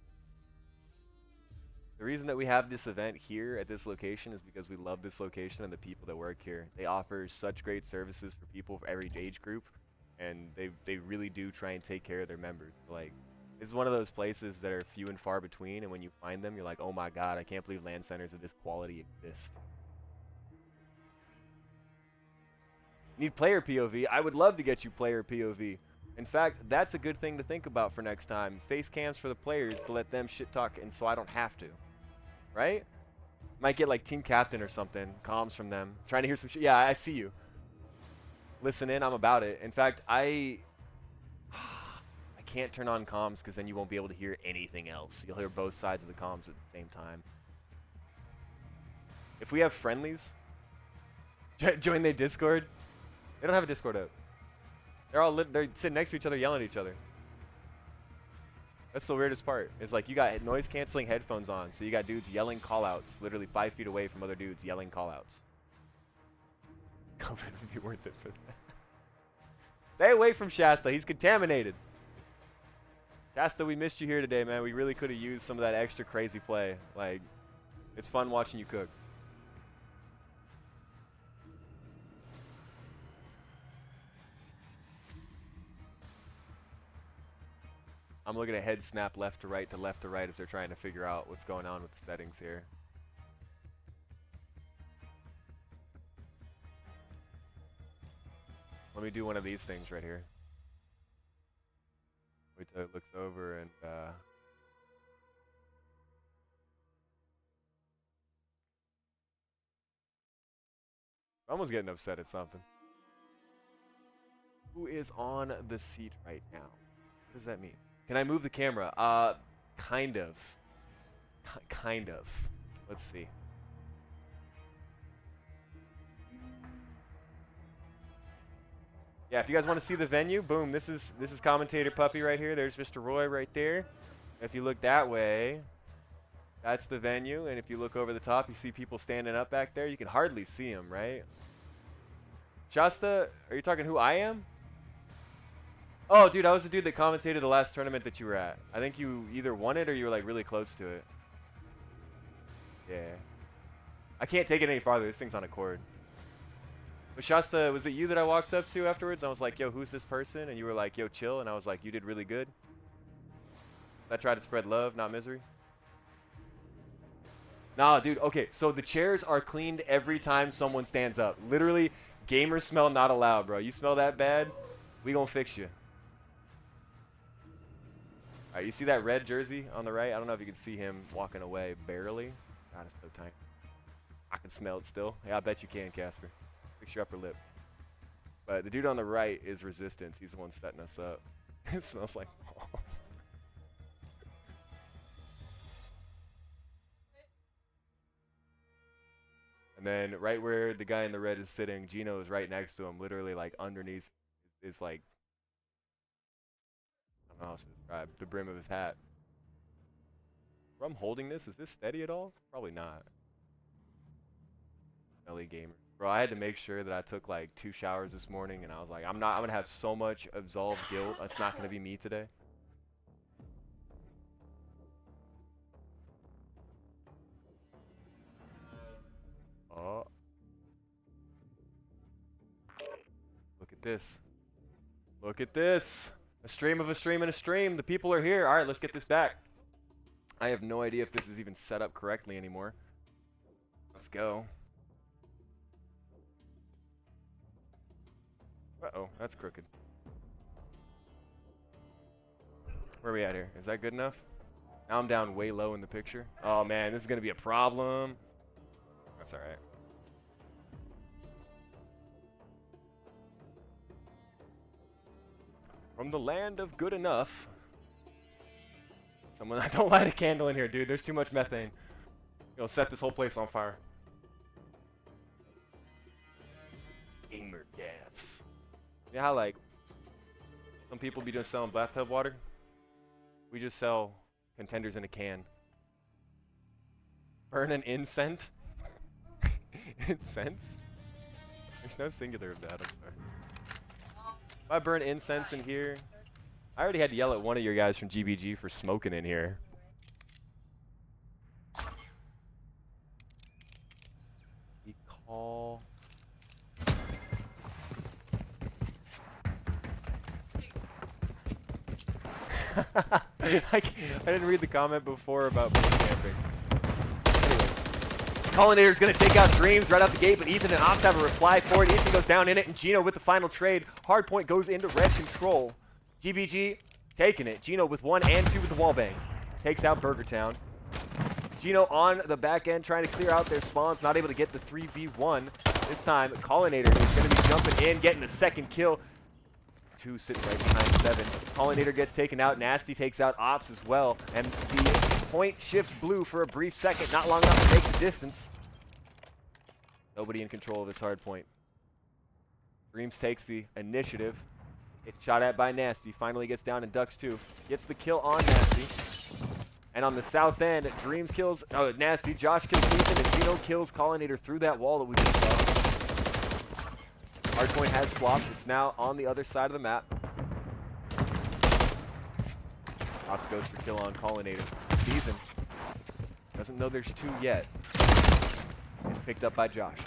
The reason that we have this event here at this location is because we love this location and the people that work here. They offer such great services for people of every age group, and they really do try and take care of their members. Like, this is one of those places that are few and far between, and when you find them, you're like, oh my god, I can't believe LAN centers of this quality exist. Need player POV? I would love to get you player POV. In fact, that's a good thing to think about for next time. Face cams for the players to let them shit talk, and so I don't have to. Right? Might get like team captain or something. Comms from them. Trying to hear some shit. Yeah, I see you. Listen in. I'm about it. In fact, I can't turn on comms because then you won't be able to hear anything else. You'll hear both sides of the comms at the same time. If we have friendlies, join their Discord. They don't have a Discord up. They're sitting next to each other, yelling at each other. That's the weirdest part. It's like you got noise canceling headphones on, so you got dudes yelling callouts, literally 5 feet away from other dudes yelling callouts. COVID would be worth it for that. Stay away from Shasta. He's contaminated. Shasta, we missed you here today, man. We really could have used some of that extra crazy play. Like, it's fun watching you cook. I'm looking at head snap left to right as they're trying to figure out what's going on with the settings here. Let me do one of these things right here. Wait till it looks over and someone's getting upset at something. Who is on the seat right now? What does that mean? Can I move the camera? Kind of. Kind of. Let's see. Yeah, if you guys want to see the venue, boom, this is Commentator Puppy right here. There's Mr. Roy right there. If you look that way, that's the venue. And if you look over the top, you see people standing up back there. You can hardly see them, right? Shasta, are you talking who I am? Oh, dude, I was the dude that commentated the last tournament that you were at. I think you either won it or you were like really close to it. Yeah. I can't take it any farther. This thing's on a cord. But Shasta, was it you that I walked up to afterwards? I was like, yo, who's this person? And you were like, yo, chill. And I was like, you did really good. I tried to spread love, not misery. Nah, dude, okay. So the chairs are cleaned every time someone stands up. Literally, gamer smell not allowed, bro. You smell that bad, we gonna fix you. Alright, you see that red jersey on the right? I don't know if you can see him walking away barely. God, it's so tight. I can smell it still. Yeah, I bet you can, Casper. Fix your upper lip. But the dude on the right is Resistance. He's the one setting us up. It smells like balls. And then right where the guy in the red is sitting, Gino is right next to him. Literally like underneath is like, I don't know how to describe, the brim of his hat. Where I'm holding this, is this steady at all? Probably not. LA gamer. Bro, I had to make sure that I took like 2 showers this morning, and I was like, I'm gonna have so much absolved guilt. It's not gonna be me today. Oh. Look at this. Look at this. A stream of a stream and a stream. The people are here. All right, let's get this back. I have no idea if this is even set up correctly anymore. Let's go. Uh-oh, that's crooked. Where are we at here? Is that good enough? Now I'm down way low in the picture. Oh man, this is gonna be a problem. That's all right. From the land of good enough. Someone, don't light a candle in here, dude. There's too much methane. It'll set this whole place on fire. Gamer gas. You know how like some people be just selling bathtub water? We just sell contenders in a can. Burn an incense? Incense? There's no singular of that, I'm sorry. If I burn incense in here, I already had to yell at one of your guys from GBG for smoking in here. We call... I didn't read the comment before about camping. Anyways, Collinator's going to take out Dreams right out the gate, but Ethan and Ox have a reply for it. Ethan goes down in it, and Gino with the final trade. Hardpoint goes into red control. GBG taking it. Gino with 1 and 2 with the wall bang. Takes out Burger Town. Gino on the back end trying to clear out their spawns, not able to get the 3v1. This time, Collinator is going to be jumping in, getting the second kill. 2 sitting right behind 7. Pollinator gets taken out. Nasty takes out Ops as well. And the point shifts blue for a brief second. Not long enough to make the distance. Nobody in control of his hard point. Dreams takes the initiative. It's shot at by Nasty. Finally gets down and ducks 2. Gets the kill on Nasty. And on the south end, Dreams kills Nasty. Josh kills Ethan, and Gino kills Pollinator through that wall that we just saw. Hardpoint has swapped. It's now on the other side of the map. Ops goes for kill on Pollinator. Season doesn't know there's 2 yet. It's picked up by Josh.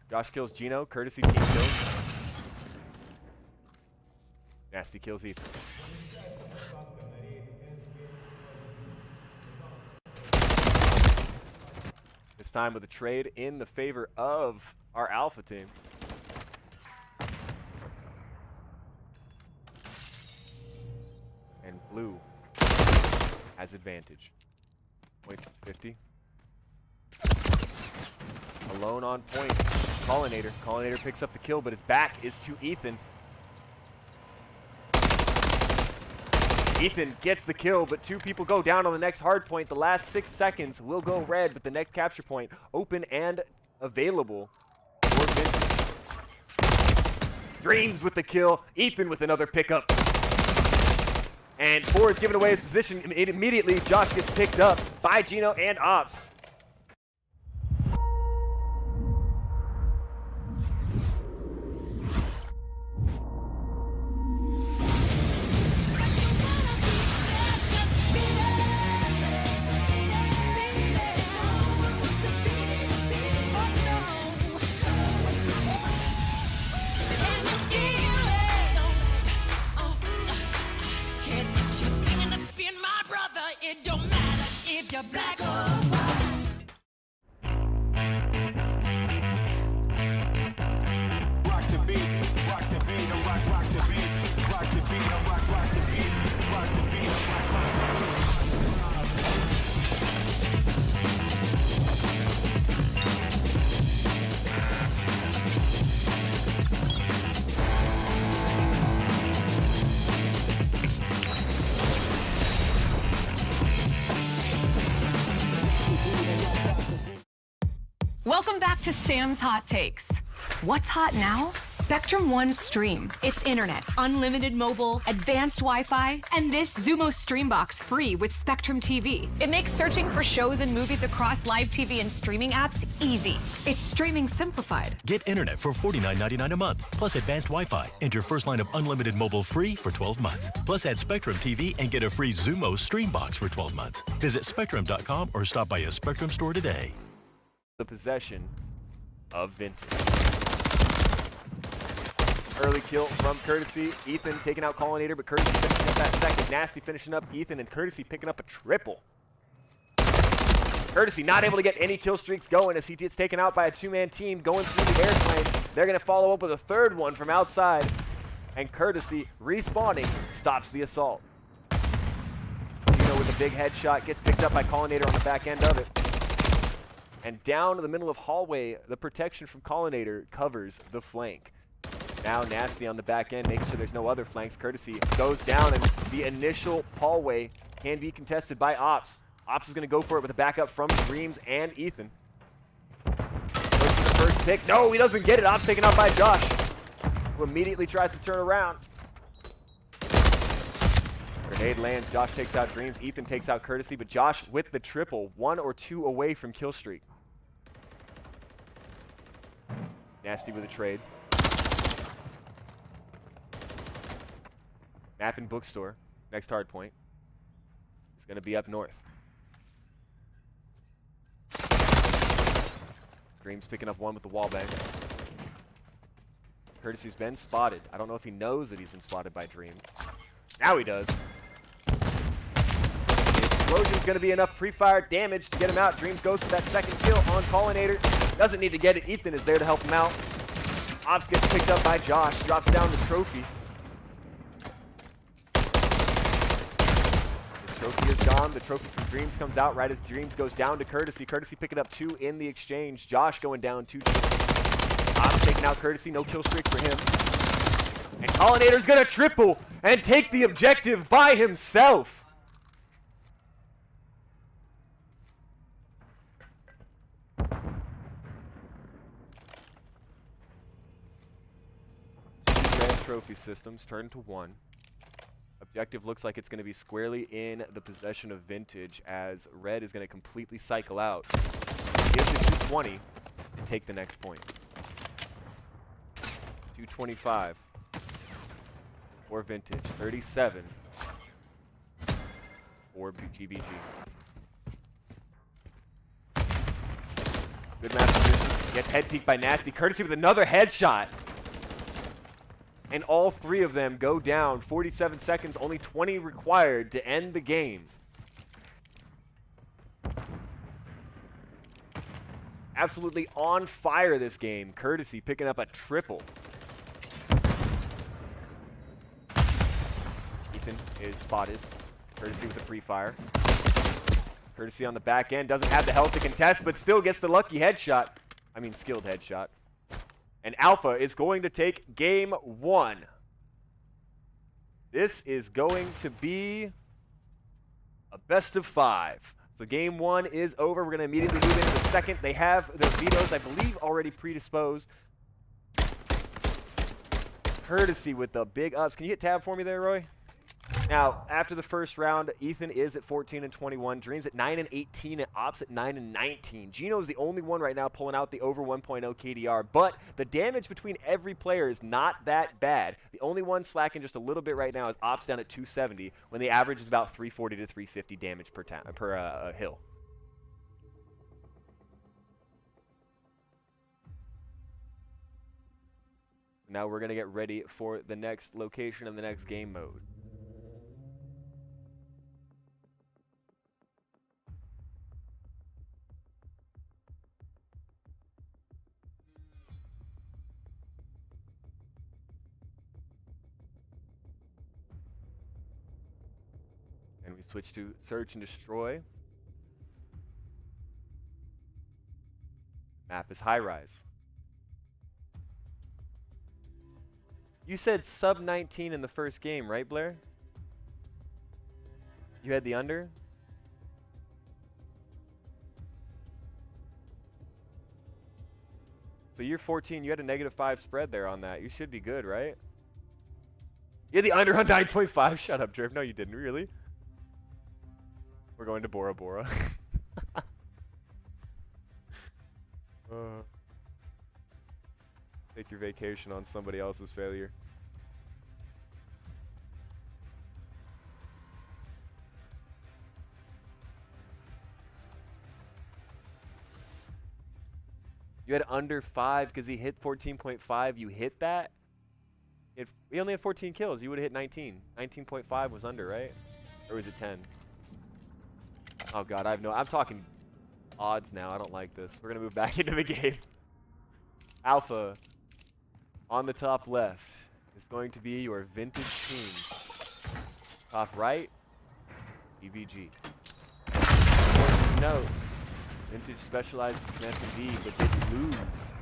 Josh kills Gino. Courtesy team kills. Nasty kills Ethan. This time with a trade in the favor of our Alpha team. And blue has advantage. Points 50. Alone on point. Pollinator. Pollinator picks up the kill, but his back is to Ethan. Ethan gets the kill, but 2 people go down on the next hard point. The last 6 seconds will go red, but the next capture point open and available for Vintage. Dreams with the kill. Ethan with another pickup. And 4 is giving away his position. Immediately, Josh gets picked up by Gino and Ops. Welcome back to Sam's Hot Takes. What's hot now? Spectrum One Stream. It's internet, unlimited mobile, advanced Wi-Fi, and this Zumo Streambox free with Spectrum TV. It makes searching for shows and movies across live TV and streaming apps easy. It's streaming simplified. Get internet for $49.99 a month, plus advanced Wi-Fi, and your first line of unlimited mobile free for 12 months. Plus add Spectrum TV and get a free Zumo Streambox for 12 months. Visit Spectrum.com or stop by a Spectrum store today. The possession of Vintage. Early kill from Courtesy. Ethan taking out Pollinator, but Courtesy finishing up that second. Nasty finishing up Ethan, and Courtesy picking up a triple. Courtesy not able to get any kill streaks going as he gets taken out by a 2-man team going through the airplane. They're going to follow up with a 3rd one from outside, and Courtesy respawning stops the assault. Gino with a big headshot gets picked up by Pollinator on the back end of it. And down to the middle of hallway, the protection from Pollinator covers the flank. Now Nasty on the back end, making sure there's no other flanks. Courtesy goes down, and the initial hallway can be contested by Ops. Ops is going to go for it with a backup from Dreams and Ethan. Goes for the first pick. No, he doesn't get it. Ops taken out by Josh, who immediately tries to turn around. Grenade lands. Josh takes out Dreams. Ethan takes out Courtesy, but Josh with the triple, 1 or 2 away from kill streak. Nasty with a trade. Map and bookstore. Next hard point. It's going to be up north. Dreams picking up 1 with the wall bang. Courtesy's been spotted. I don't know if he knows that he's been spotted by Dream. Now he does. The explosion's going to be enough pre-fire damage to get him out. Dreams goes for that second kill on Pollinator. Doesn't need to get it. Ethan is there to help him out. Ops gets picked up by Josh. Drops down the trophy. This trophy is gone. The trophy from Dreams comes out right as Dreams goes down to Courtesy. Courtesy picking up 2 in the exchange. Josh going down 2. Ops taking out Courtesy. No kill streak for him. And Collinator's gonna triple and take the objective by himself. Grand trophy systems turn to 1. Objective looks like it's going to be squarely in the possession of Vintage, as Red is going to completely cycle out, give it 220, and take the next point. 225 for Vintage, 37 for GBG. Good match position. Gets head peeked by Nasty. Courtesy with another headshot. And all 3 of them go down. 47 seconds, only 20 required to end the game. Absolutely on fire this game. Courtesy picking up a triple. Ethan is spotted. Courtesy with a pre-fire. Courtesy on the back end. Doesn't have the health to contest, but still gets the lucky headshot. I mean, skilled headshot. And Alpha is going to take game 1. This is going to be a best of 5. So game 1 is over. We're going to immediately move into the second. They have their vetoes, I believe, already predisposed. Courtesy with the big ups. Can you hit tab for me there, Roy? Now, after the first round, Ethan is at 14 and 21, Dreams at 9 and 18, and Ops at 9 and 19. Gino is the only one right now pulling out the over 1.0 KDR, but the damage between every player is not that bad. The only one slacking just a little bit right now is Ops down at 270, when the average is about 340 to 350 damage per hill. Now we're going to get ready for the next location of the next game mode. And we switch to Search and Destroy. Map is High Rise. You said sub 19 in the first game, right, Blair? You had the under? So you're 14, you had a -5 spread there on that. You should be good, right? You had the under on 9.5. Shut up, Drift. No, you didn't, really. We're going to Bora Bora. Take your vacation on somebody else's failure. You had under 5 because he hit 14.5. You hit that? He only had 14 kills. You would have hit 19. 19.5 was under, right? Or was it 10? Oh god, I'm talking odds now. I don't like this. We're gonna move back into the game. Alpha on the top left is going to be your Vintage team. Top right, EVG. Important note, Vintage specializes in S&D, but did lose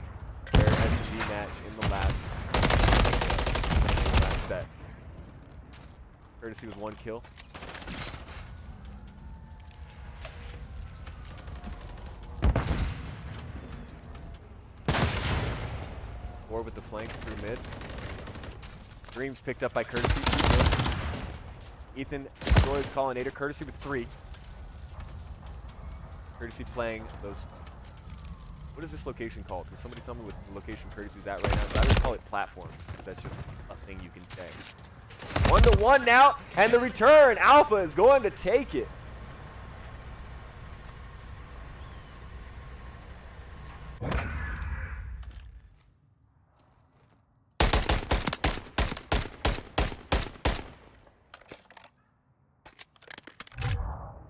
their S&D match in the last set. Courtesy with 1 kill. With the flank through mid. Dreams picked up by Courtesy. Ethan destroys Collinator. Courtesy with 3. Courtesy playing those. What is this location called? Can somebody tell me what the location Courtesy's at right now? I would call it platform, because that's just a thing you can say. 1-1 now, and the return. Alpha is going to take it.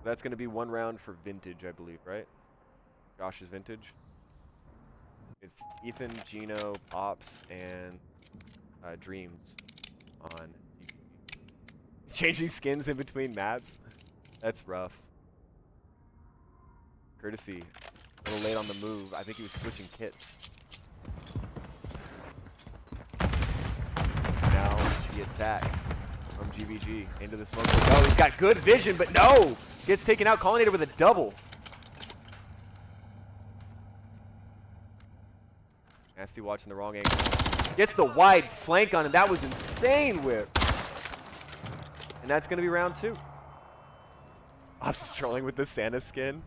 That's going to be 1 round for Vintage, I believe, right? Josh's Vintage. It's Ethan, Gino, Ops, and Dreams on YouTube. He's changing skins in between maps. That's rough. Courtesy, a little late on the move. I think he was switching kits. Now the attack from GVG into the smoke. No, he's got good vision, but no! Gets taken out, Collinator with a double. Nasty watching the wrong angle. Gets the wide flank on him. That was insane whip. And that's going to be round 2. Ops trolling with the Santa skin.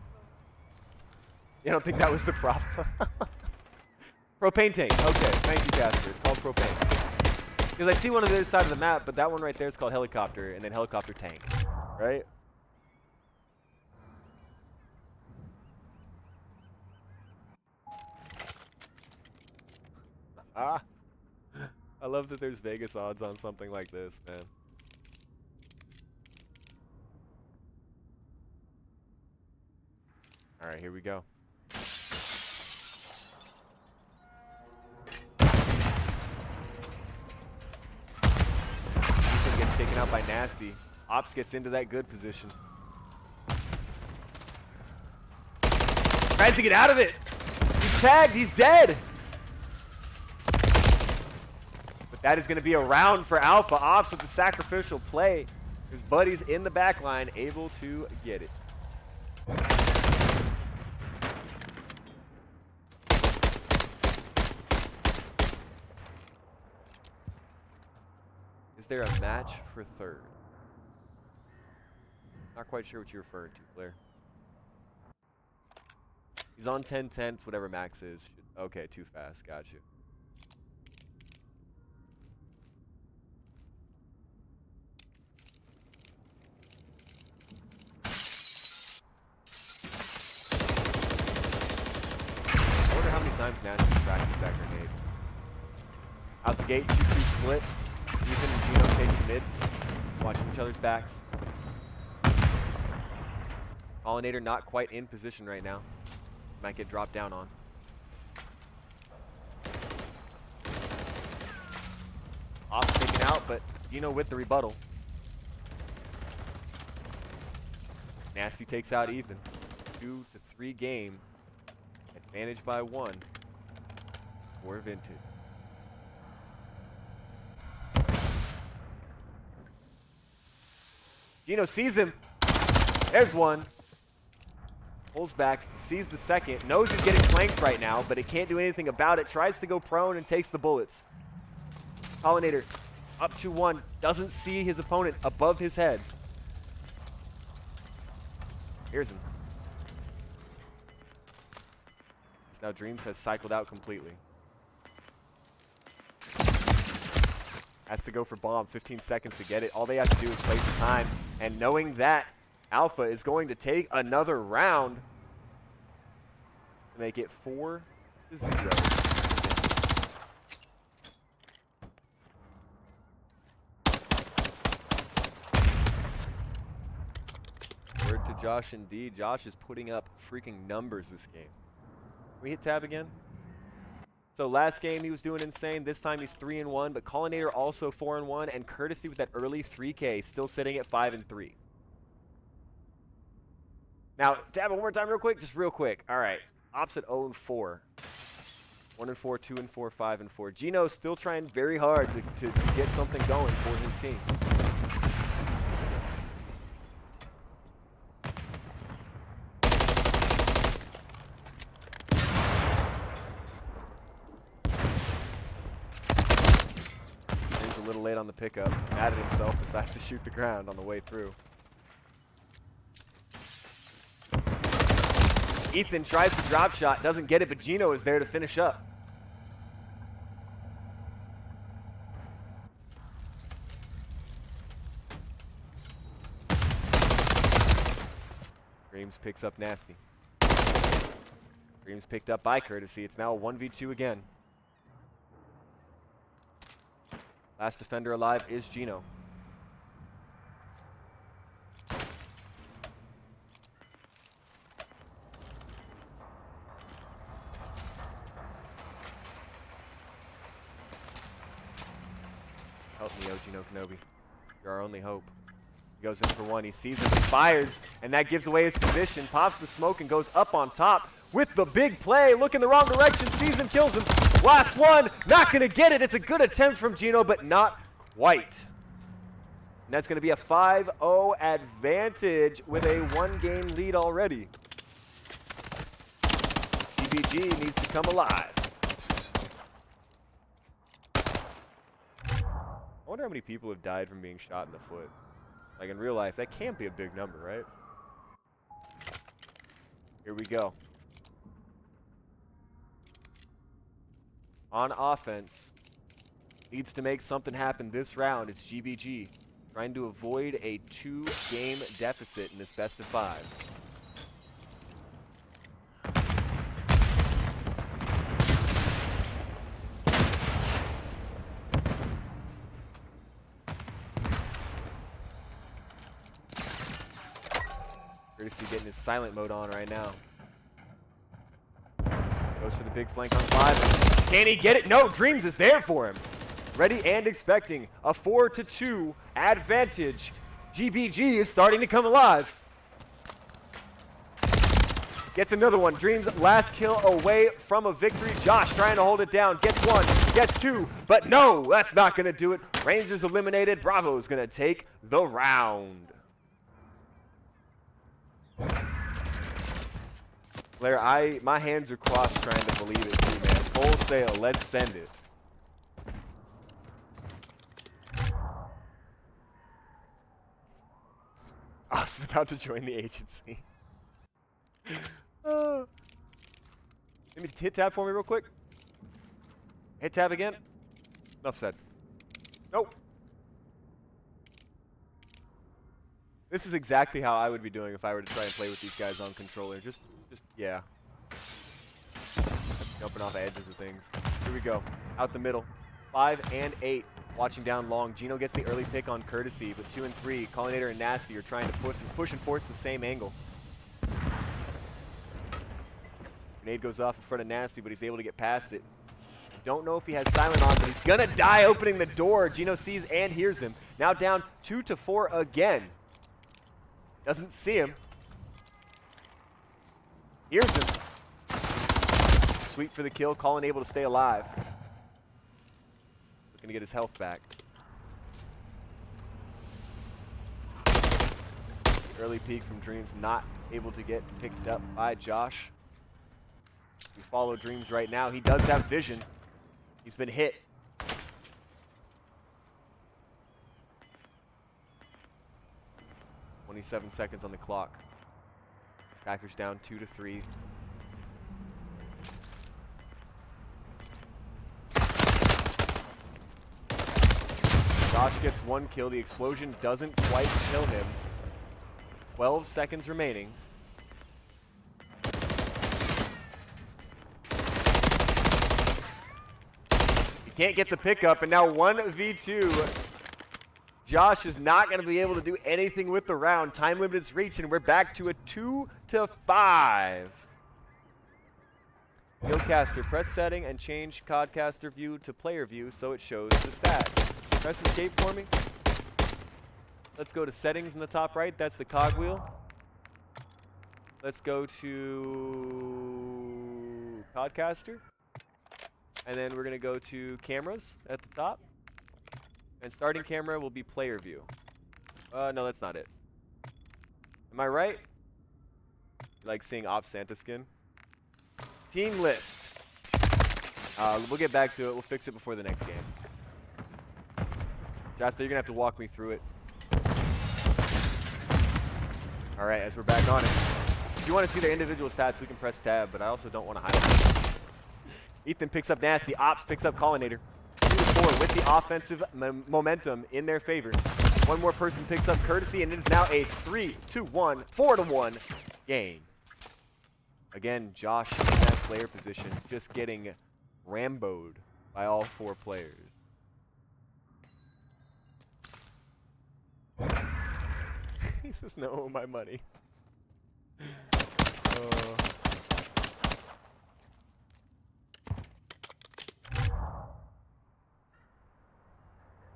I don't think that was the problem. Propane tank. Okay, thank you, Casper. It's called propane. Because I see one on the other side of the map, but that one right there is called helicopter, and then helicopter tank, right? Ah, I love that there's Vegas odds on something like this, man. All right, here we go. Ethan gets taken out by Nasty. Ops gets into that good position. Tries to get out of it. He's tagged. He's dead. But that is going to be a round for Alpha. Ops with the sacrificial play. His buddies in the back line able to get it. Is there a match for third? Not quite sure what you're referring to, Blair. He's on 10-10, it's whatever max is. Okay, too fast, got you. I wonder how many times Nasty's practiced that grenade. Out the gate, 2-2 split. Ethan and Gino taking mid, watching each other's backs. Pollinator not quite in position right now. Might get dropped down on. Ops taken out, but Gino with the rebuttal. Nasty takes out Ethan. 2-3 game. Advantage by 1 for Vintage. Gino sees him. There's one. Pulls back, sees the second, knows he's getting flanked right now, but it can't do anything about it. Tries to go prone and takes the bullets. Pollinator up to 1, doesn't see his opponent above his head. Here's him. Now Dreams has cycled out completely. Has to go for bomb, 15 seconds to get it. All they have to do is play for time. And knowing that Alpha is going to take another round to make it 4-0. Word to Josh indeed. Josh is putting up freaking numbers this game. Can we hit tab again? So last game he was doing insane. This time he's 3-1, but Collinator also 4-1, and Courtesy with that early 3K still sitting at 5-3. Now, tab one more time real quick, just real quick. All right, Ops at 0-4. 1-4, 2-4, 5-4. Gino's still trying very hard to get something going for his team. He's a little late on the pickup. Mad at himself, decides to shoot the ground on the way through. Ethan tries the drop shot, doesn't get it, but Gino is there to finish up. Dreams picks up Nasty. Dreams picked up by Courtesy. It's now a 1v2 again. Last defender alive is Gino. Help me, Gino Kenobi. You're our only hope. He goes in for one. He sees him, he fires, and that gives away his position. Pops the smoke and goes up on top with the big play. Look in the wrong direction. Sees him, kills him. Last one. Not going to get it. It's a good attempt from Gino, but not white. And that's going to be a 5-0 advantage with a 1-game lead already. GBG needs to come alive. I wonder how many people have died from being shot in the foot. Like in real life, that can't be a big number, right? Here we go. On offense, needs to make something happen this round. It's GBG trying to avoid a 2-game deficit in this best of 5. Courtesy getting his silent mode on right now. Goes for the big flank on 5. Can he get it? No, Dreams is there for him. Ready and expecting a 4-2 advantage. GBG is starting to come alive. Gets another one. Dreams last kill away from a victory. Josh trying to hold it down. Gets 1, gets 2, but no, that's not going to do it. Rangers eliminated. Bravo is going to take the round. Blair, my hands are crossed trying to believe it too, man. Full sail, let's send it. I was about to join the agency. Let me hit tab for me real quick. Hit tab again. Enough said. Nope. This is exactly how I would be doing if I were to try and play with these guys on controller. Just yeah. Jumping off edges of things. Here we go. Out the middle. 5 and 8. Watching down long. Gino gets the early pick on Courtesy, but 2 and 3. Collinator and Nasty are trying to push and force the same angle. Grenade goes off in front of Nasty, but he's able to get past it. Don't know if he has silent on, but he's gonna die opening the door. Gino sees and hears him. Now down 2-4 again. Doesn't see him. Hears him. Sweep for the kill. Colin able to stay alive. Looking to get his health back. Early peek from Dreams, not able to get picked up by Josh. We follow Dreams right now. He does have vision. He's been hit. .27 seconds on the clock. Packers down 2-3. Josh gets 1 kill. The explosion doesn't quite kill him. 12 seconds remaining. He can't get the pickup, and now 1v2. Josh is not going to be able to do anything with the round. Time limit is reached, and we're back to a 2-5. Guildcaster, press setting and change Codcaster view to player view so it shows the stats. Press escape for me. Let's go to settings in the top right. That's the cogwheel. Let's go to Codcaster. And then we're going to go to cameras at the top. And starting camera will be player view. No, that's not it. Am I right? You like seeing Op Santa skin? Team list. We'll get back to it. We'll fix it before the next game. Jasta, you're going to have to walk me through it. All right, as we're back on it. If you want to see their individual stats, we can press tab, but I also don't want to highlight them. Ethan picks up Nasty. Ops picks up Collinator. 2-4 with the offensive momentum in their favor. One more person picks up Courtesy, and it is now a 3-1, 4-1 game. Again, Josh in that Slayer position, just getting Rambo'd by all 4 players. He says, no, my money.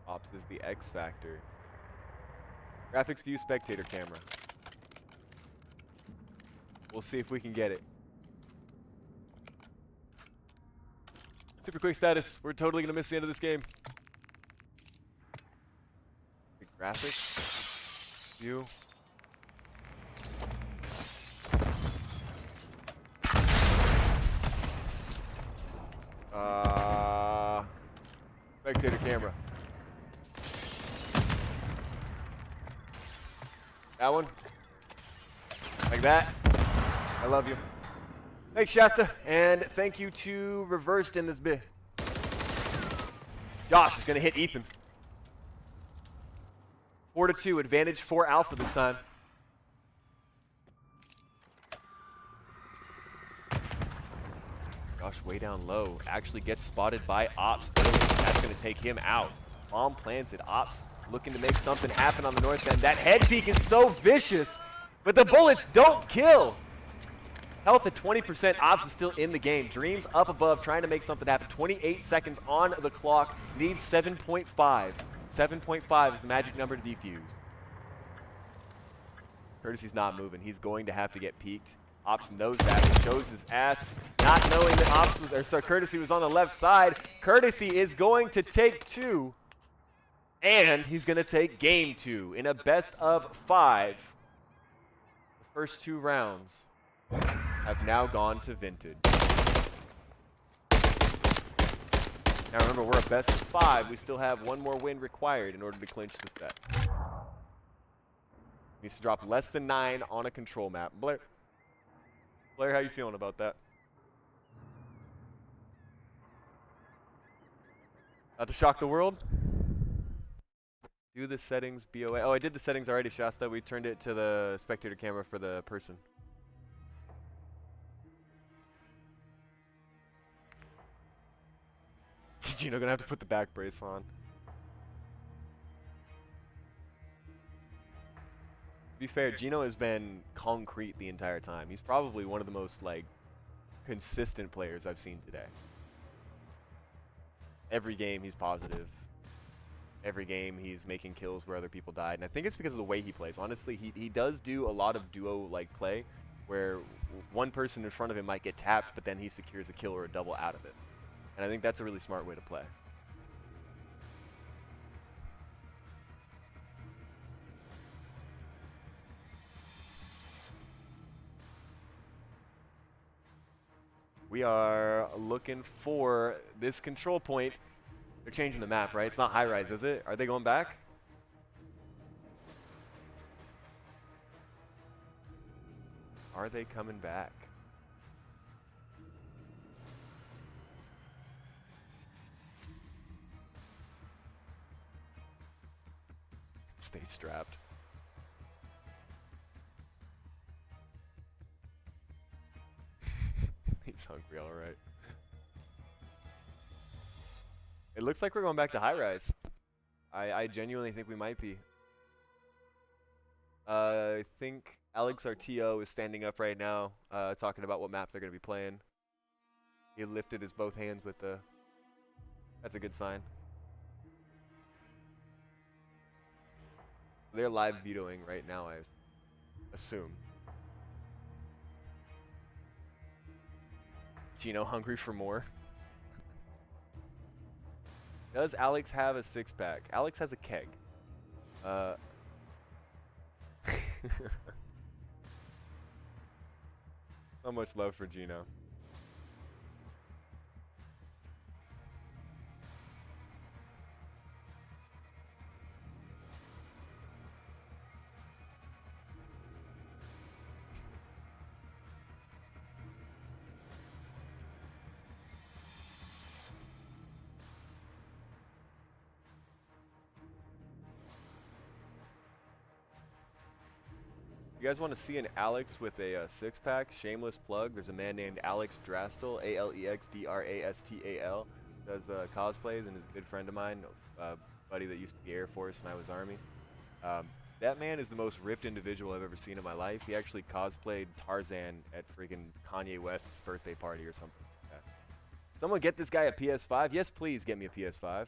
Ops is the X factor. Graphics view spectator camera. We'll see if we can get it. Super quick status. We're totally going to miss the end of this game. Graphics. View. Spectator camera. That one. Like that. I love you. Thanks, Shasta. And thank you to Reversed in this bit. Josh is going to hit Ethan. 4-2, advantage for Alpha this time. Josh way down low. Actually gets spotted by Ops early. That's going to take him out. Bomb planted. Ops looking to make something happen on the north end. That head peek is so vicious, but the bullets don't kill. Health at 20%. Ops is still in the game. Dreams up above, trying to make something happen. 28 seconds on the clock. Needs 7.5. 7.5 is the magic number to defuse. Courtesy's not moving. He's going to have to get peeked. Ops knows that. He shows his ass, not knowing that Ops was, or sorry, Courtesy was on the left side. Courtesy is going to take 2, and he's going to take game 2 in a best of 5. The first 2 rounds have now gone to Vintage. Now remember, we're a best of 5. We still have 1 more win required in order to clinch the set. Needs to drop less than 9 on a control map. Blair, how you feeling about that? Not to shock the world? Do the settings BOA. Oh, I did the settings already, Shasta. We turned it to the spectator camera for the person. Gino gonna have to put the back brace on. To be fair, Gino has been concrete the entire time. He's probably one of the most like consistent players I've seen today. Every game he's positive. Every game he's making kills where other people died. And I think it's because of the way he plays. Honestly, he does do a lot of duo-like play where one person in front of him might get tapped, but then he secures a kill or a double out of it. And I think that's a really smart way to play. We are looking for this control point. They're changing the map, right? It's not high rise, is it? Are they going back? Are they coming back? Stay strapped. He's hungry, all right. It looks like we're going back to high rise. I genuinely think we might be. I think Alex, our TO, is standing up right now, talking about what map they're going to be playing. He lifted his both hands with the... That's a good sign. They're live vetoing right now, I assume. Gino hungry for more? Does Alex have a 6-pack? Alex has a keg. So much love for Gino. You guys want to see an Alex with a 6-pack? Shameless plug. There's a man named Alex Drastal, Alexdrastal. Does cosplays and is a good friend of mine, buddy that used to be Air Force and I was Army. That man is the most ripped individual I've ever seen in my life. He actually cosplayed Tarzan at freaking Kanye West's birthday party or something like that. Someone get this guy a PS5? Yes, please get me a PS5.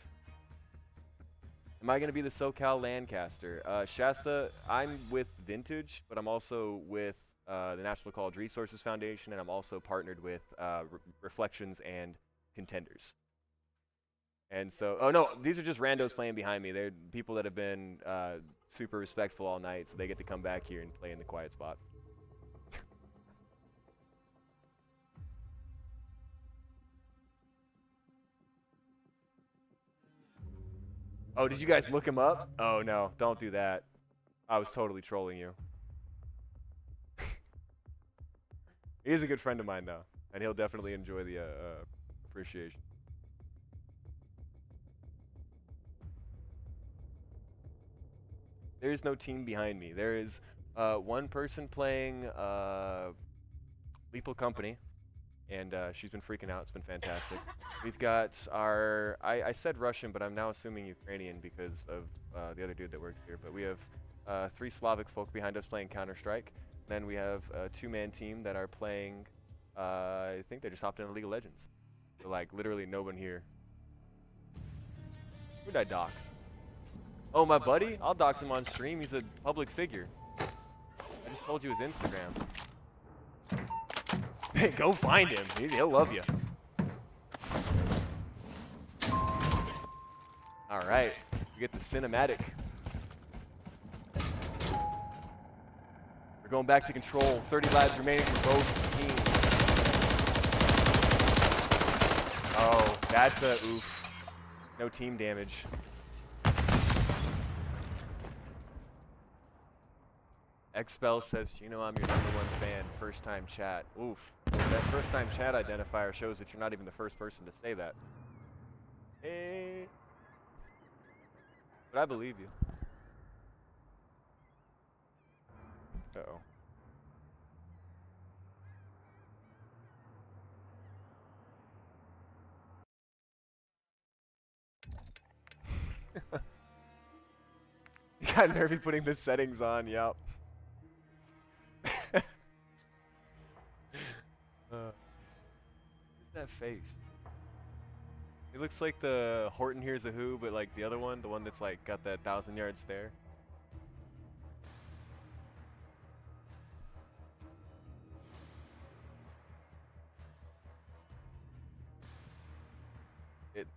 Am I going to be the SoCal Lancaster? Shasta, I'm with Vintage, but I'm also with the National College Resources Foundation, and I'm also partnered with Reflections and Contenders. And so, oh no, these are just randos playing behind me. They're people that have been super respectful all night, so they get to come back here and play in the quiet spot. Oh, did you guys look him up? Oh no, don't do that. I was totally trolling you. He's a good friend of mine though, and he'll definitely enjoy the appreciation. There is no team behind me. There is one person playing Lethal Company, and she's been freaking out. It's been fantastic. We've got our, I said Russian, but I'm now assuming Ukrainian because of the other dude that works here. But we have 3 Slavic folk behind us playing Counter-Strike. Then we have a 2-man team that are playing, I think they just hopped into League of Legends. So like literally no one here. Who did I dox? Oh, my buddy? I'll dox him on stream. He's a public figure. I just told you his Instagram. Hey, go find him. He'll love you. All right. We get the cinematic. We're going back to control. 30 lives remaining for both teams. Oh, that's a oof. No team damage. Xspell says, you know, I'm your #1 fan, first time chat. Oof. That first time chat identifier shows that you're not even the first person to say that. Hey. But I believe you. Uh-oh. You got nervy putting the settings on, yep. What's that face? It looks like the Horton Hears a Who, but like the other one, the one that's like got that 1,000-yard stare. It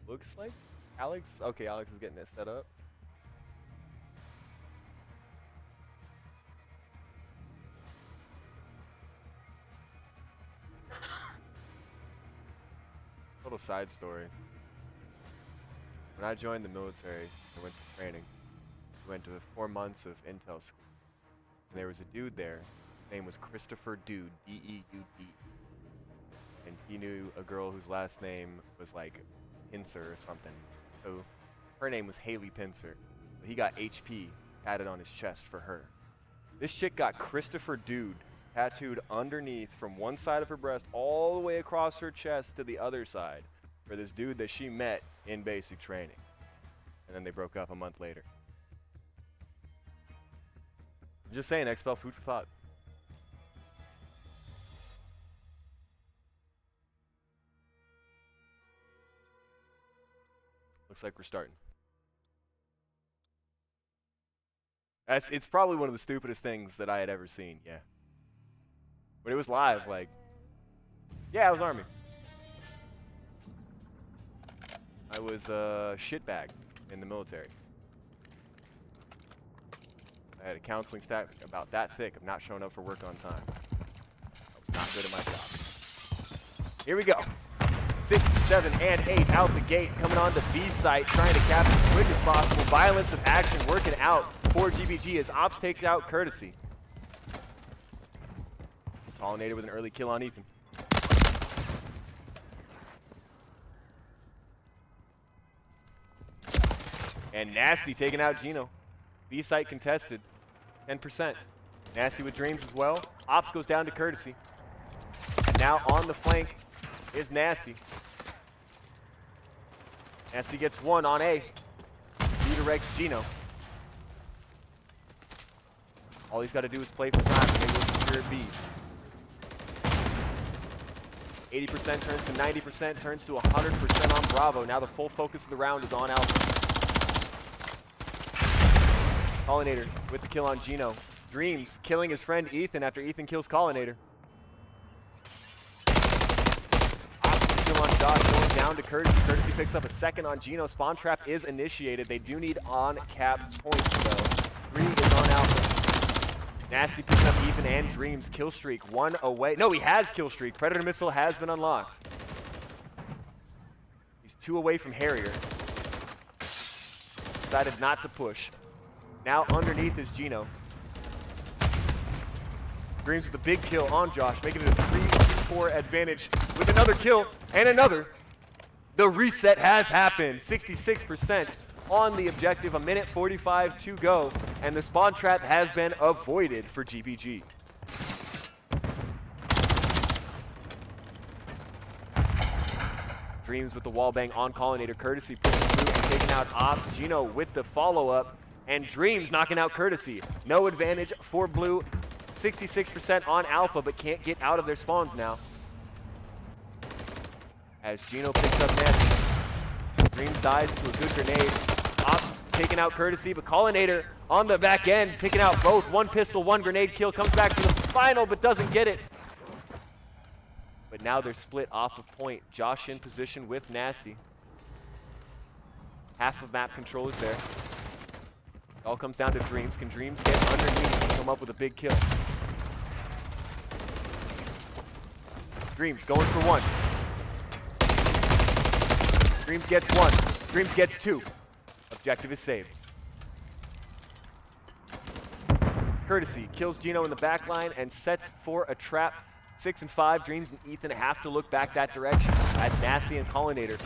looks like Alex. Okay, Alex is getting it set up. Little side story. When I joined the military, I went to training. We went to 4 months of intel school. And there was a dude there. His name was Christopher Dude, D-E-U-D. And he knew a girl whose last name was like Pincer or something. So her name was Haley Pincer. He got HP tatted on his chest for her. This chick got Christopher Dude tattooed underneath from one side of her breast all the way across her chest to the other side for this dude that she met in basic training. And then they broke up a month later. I'm just saying, Xpel, food for thought. Looks like we're starting. It's probably one of the stupidest things that I had ever seen, yeah. But it was live, like, yeah, I was Army. I was a shitbag in the military. I had a counseling staff about that thick of not showing up for work on time. I was not good at my job. Here we go. 6, 7, and 8 out the gate, coming on to B site, trying to cap as quick as possible. Violence of action working out for GBG as Ops takes out Courtesy. Pollinator with an early kill on Ethan. And Nasty taking out Gino. B site contested. 10%. Nasty with Dreams as well. Ops goes down to Courtesy. And now on the flank is Nasty. Nasty gets 1 on A. Redirects Gino. All he's got to do is play for time and maybe we'll secure B. 80% turns to 90%, turns to 100% on Bravo. Now the full focus of the round is on Alpha. Pollinator with the kill on Gino. Dreams killing his friend Ethan after Ethan kills Pollinator. Ops with the kill on Dodge going down to Courtesy. Courtesy picks up a second on Gino. Spawn trap is initiated. They do need on-cap points, though. 3 is on Alpha. Nasty picks up Ethan and Dreams. Kill streak, 1 away. No, he has kill streak. Predator missile has been unlocked. He's 2 away from Harrier. Decided not to push. Now underneath is Gino. Dreams with a big kill on Josh, making it a 3-4 advantage with another kill and another. The reset has happened. 66% on the objective, a minute 45 to go, and the spawn trap has been avoided for GBG. Dreams with the wall bang on Collinator. Courtesy pushing through and taking out Ops. Gino with the follow-up, and Dreams knocking out Courtesy. No advantage for Blue. 66% on Alpha, but can't get out of their spawns now. As Gino picks up Nasty. Dreams dies to a good grenade. Ops taking out Courtesy, but Collinator on the back end, picking out both. 1 pistol, 1 grenade kill, comes back to the final, but doesn't get it. But now they're split off of point. Josh in position with Nasty. Half of map control is there. It all comes down to Dreams. Can Dreams get underneath and come up with a big kill? Dreams going for 1. Dreams gets 1. Dreams gets 2. Objective is saved. Courtesy kills Gino in the back line and sets for a trap. 6 and 5. Dreams and Ethan have to look back that direction as Nasty and Collinator.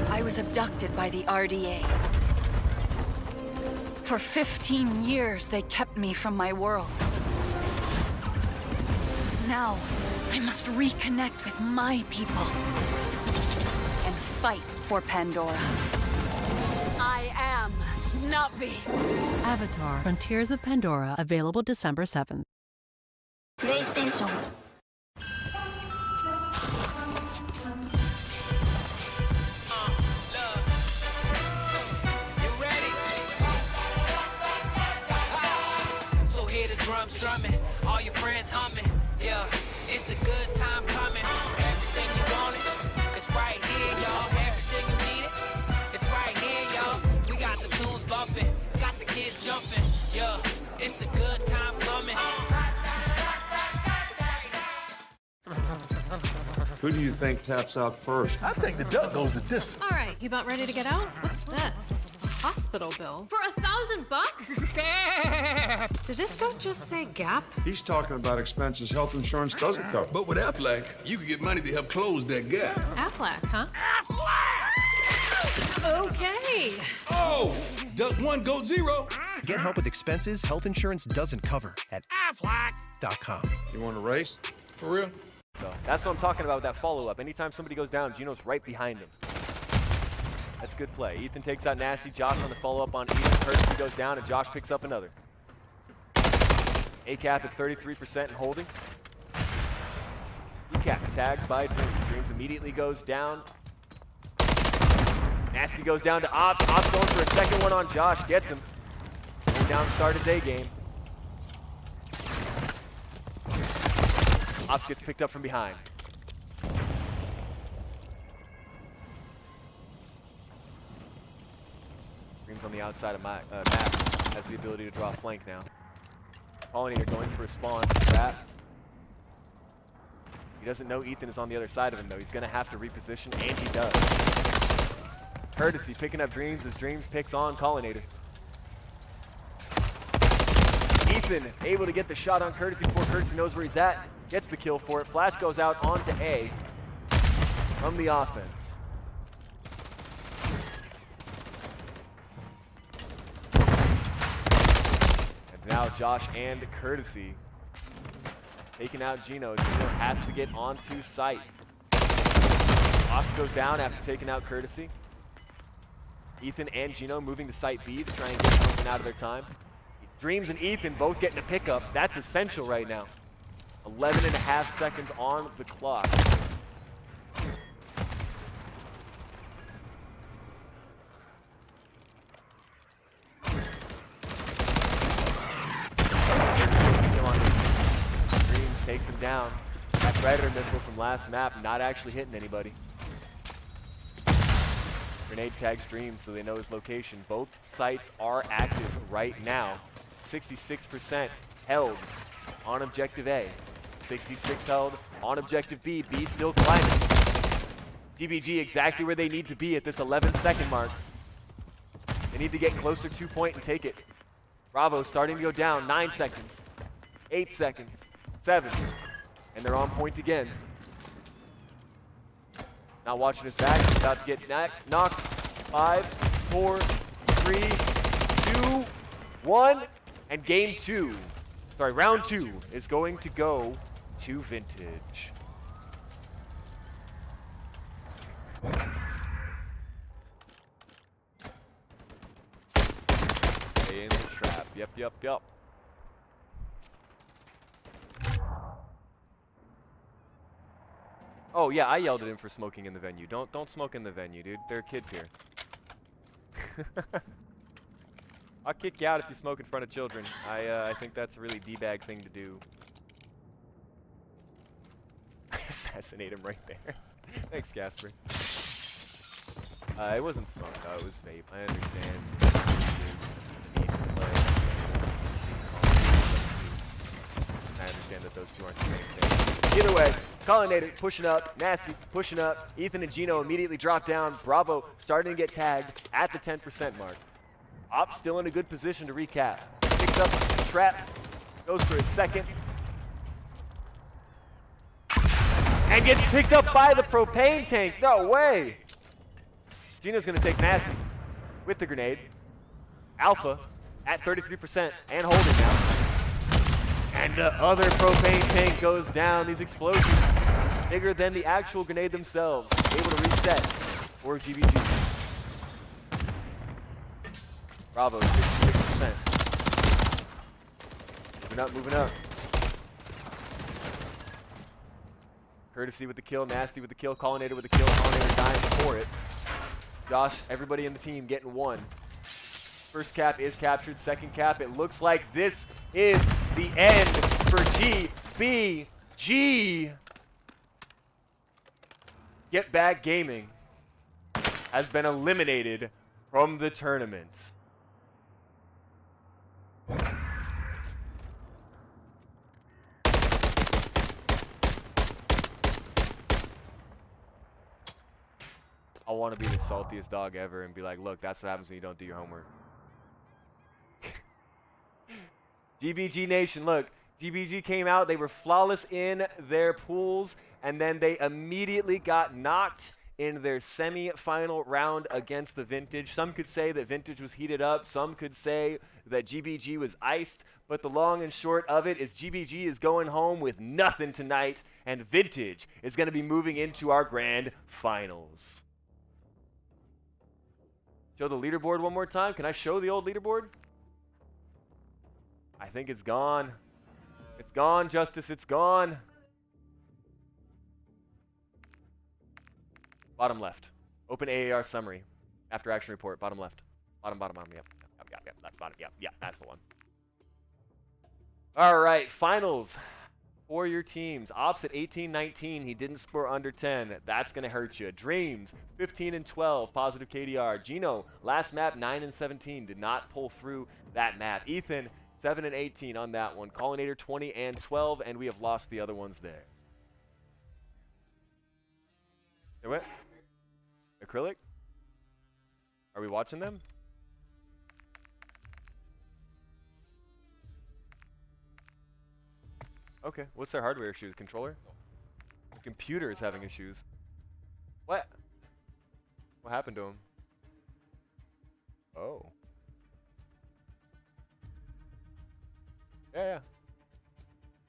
I was abducted by the RDA. For 15 years, they kept me from my world. Now, I must reconnect with my people and fight for Pandora. I am Navi. Avatar: Frontiers of Pandora, available December 7th. PlayStation. Drums drumming, all your friends humming. Yeah, it's a good time coming. Everything you wanted, it's right here, y'all. Everything you needed, it's right here, y'all. We got the tunes bumping, got the kids jumping. Yeah, it's a good time coming. Who do you think taps out first? I think the duck goes the distance. All right, you about ready to get out? What's this? A hospital bill for $1,000? Did this goat just say Gap? He's talking about expenses health insurance doesn't cover. But with Aflac, you can get money to help close that gap. Aflac, huh? Aflac! Okay. Oh, duck 1, goat 0. Get help with expenses health insurance doesn't cover at Aflac.com. You want a race? For real? So that's what I'm talking about with that follow-up. Anytime somebody goes down, Gino's right behind him. That's good play. Ethan takes out Nasty. Josh on the follow-up on Ethan. Courtesy goes down, and Josh picks up another. ACAP at 33% and holding. ECAP tagged by Dreams. Dreams immediately goes down. Nasty goes down to Ops. Ops going for a second one on Josh. Gets him. Going down to start his A game. Ops gets picked up from behind. Dreams on the outside of my map has the ability to draw a flank now. Pollinator going for a spawn. Trap. He doesn't know Ethan is on the other side of him though. He's gonna have to reposition, and he does. Courtesy picking up Dreams as Dreams picks on Pollinator. Ethan able to get the shot on Courtesy before Courtesy knows where he's at. Gets the kill for it. Flash goes out onto A from the offense. And now Josh and Courtesy taking out Gino. Gino has to get onto site. Ops goes down after taking out Courtesy. Ethan and Gino moving to site B to try and get something out of their time. Dreams and Ethan both getting a pickup. That's essential right now. 11.5 seconds on the clock. Dreams takes him down. That Predator missile from last map not actually hitting anybody. Grenade tags Dreams so they know his location. Both sites are active right now. 66% held on objective A. 66 held on objective B. B still climbing. GBG exactly where they need to be at this 11-second mark. They need to get closer to point and take it. Bravo starting to go down. 9 seconds. 8 seconds. 7. And they're on point again. Not watching his back. He's about to get knocked. 5, 4, 3, 2, 1. And game 2. Sorry, round 2 is going to go to Vintage. Stay in the trap. Yep. Oh yeah, I yelled at him for smoking in the venue. Don't smoke in the venue, dude. There are kids here. I'll kick you out if you smoke in front of children. I think that's a really D-bag thing to do. Assassinate him right there. Thanks, Casper. It wasn't smoke though, it was vape. I understand. I understand that those two aren't the same thing. Either way, Collinator pushing up, Nasty pushing up. Ethan and Gino immediately drop down. Bravo starting to get tagged at the 10% mark. Op still in a good position to recap. Picks up the trap, goes for his second. And gets picked up by the propane tank. No way. Gino's gonna take Nasty with the grenade. Alpha at 33% and holding now. And the other propane tank goes down. These explosions bigger than the actual grenade themselves. Able to reset for GBG. Bravo, 66%. Moving up. Courtesy with the kill, Nasty with the kill, Collinator with the kill, Collinator dying for it. Josh, everybody in the team getting one. First cap is captured, second cap. It looks like this is the end for GBG. Get Back Gaming has been eliminated from the tournament. I want to be the saltiest dog ever and be like, look, that's what happens when you don't do your homework. GBG Nation, look, GBG came out, they were flawless in their pools, and then they immediately got knocked in their semi-final round against the Vintage. Some could say that Vintage was heated up, some could say that GBG was iced, but the long and short of it is GBG is going home with nothing tonight, and Vintage is going to be moving into our grand finals. Show the leaderboard one more time. Can I show the old leaderboard? I think it's gone. It's gone, Justice. It's gone. Bottom left. Open AAR summary. After action report. Bottom left. Bottom. Yep. Left bottom. Yep. That's the one. All right. Finals for your teams. Ops at 18-19. He didn't score under 10. That's going to hurt you. Dreams, 15-12. Positive KDR. Gino, last map, 9-17. Did not pull through that map. Ethan, 7-18 on that one. Collinator, 20-12. And we have lost the other ones there. They went? Acrylic? Are we watching them? Okay, what's their hardware issues? Controller? The computer is having issues. What? What happened to him? Oh. Yeah.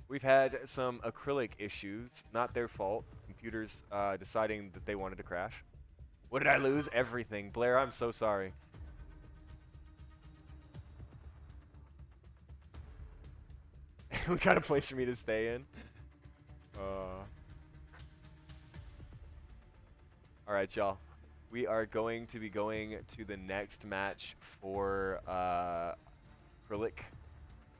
We've had some acrylic issues. Not their fault. Computers deciding that they wanted to crash. What did I lose? Everything. Blair, I'm so sorry. We got a place for me to stay in. Alright, y'all. We are going to be going to the next match for Acrylic.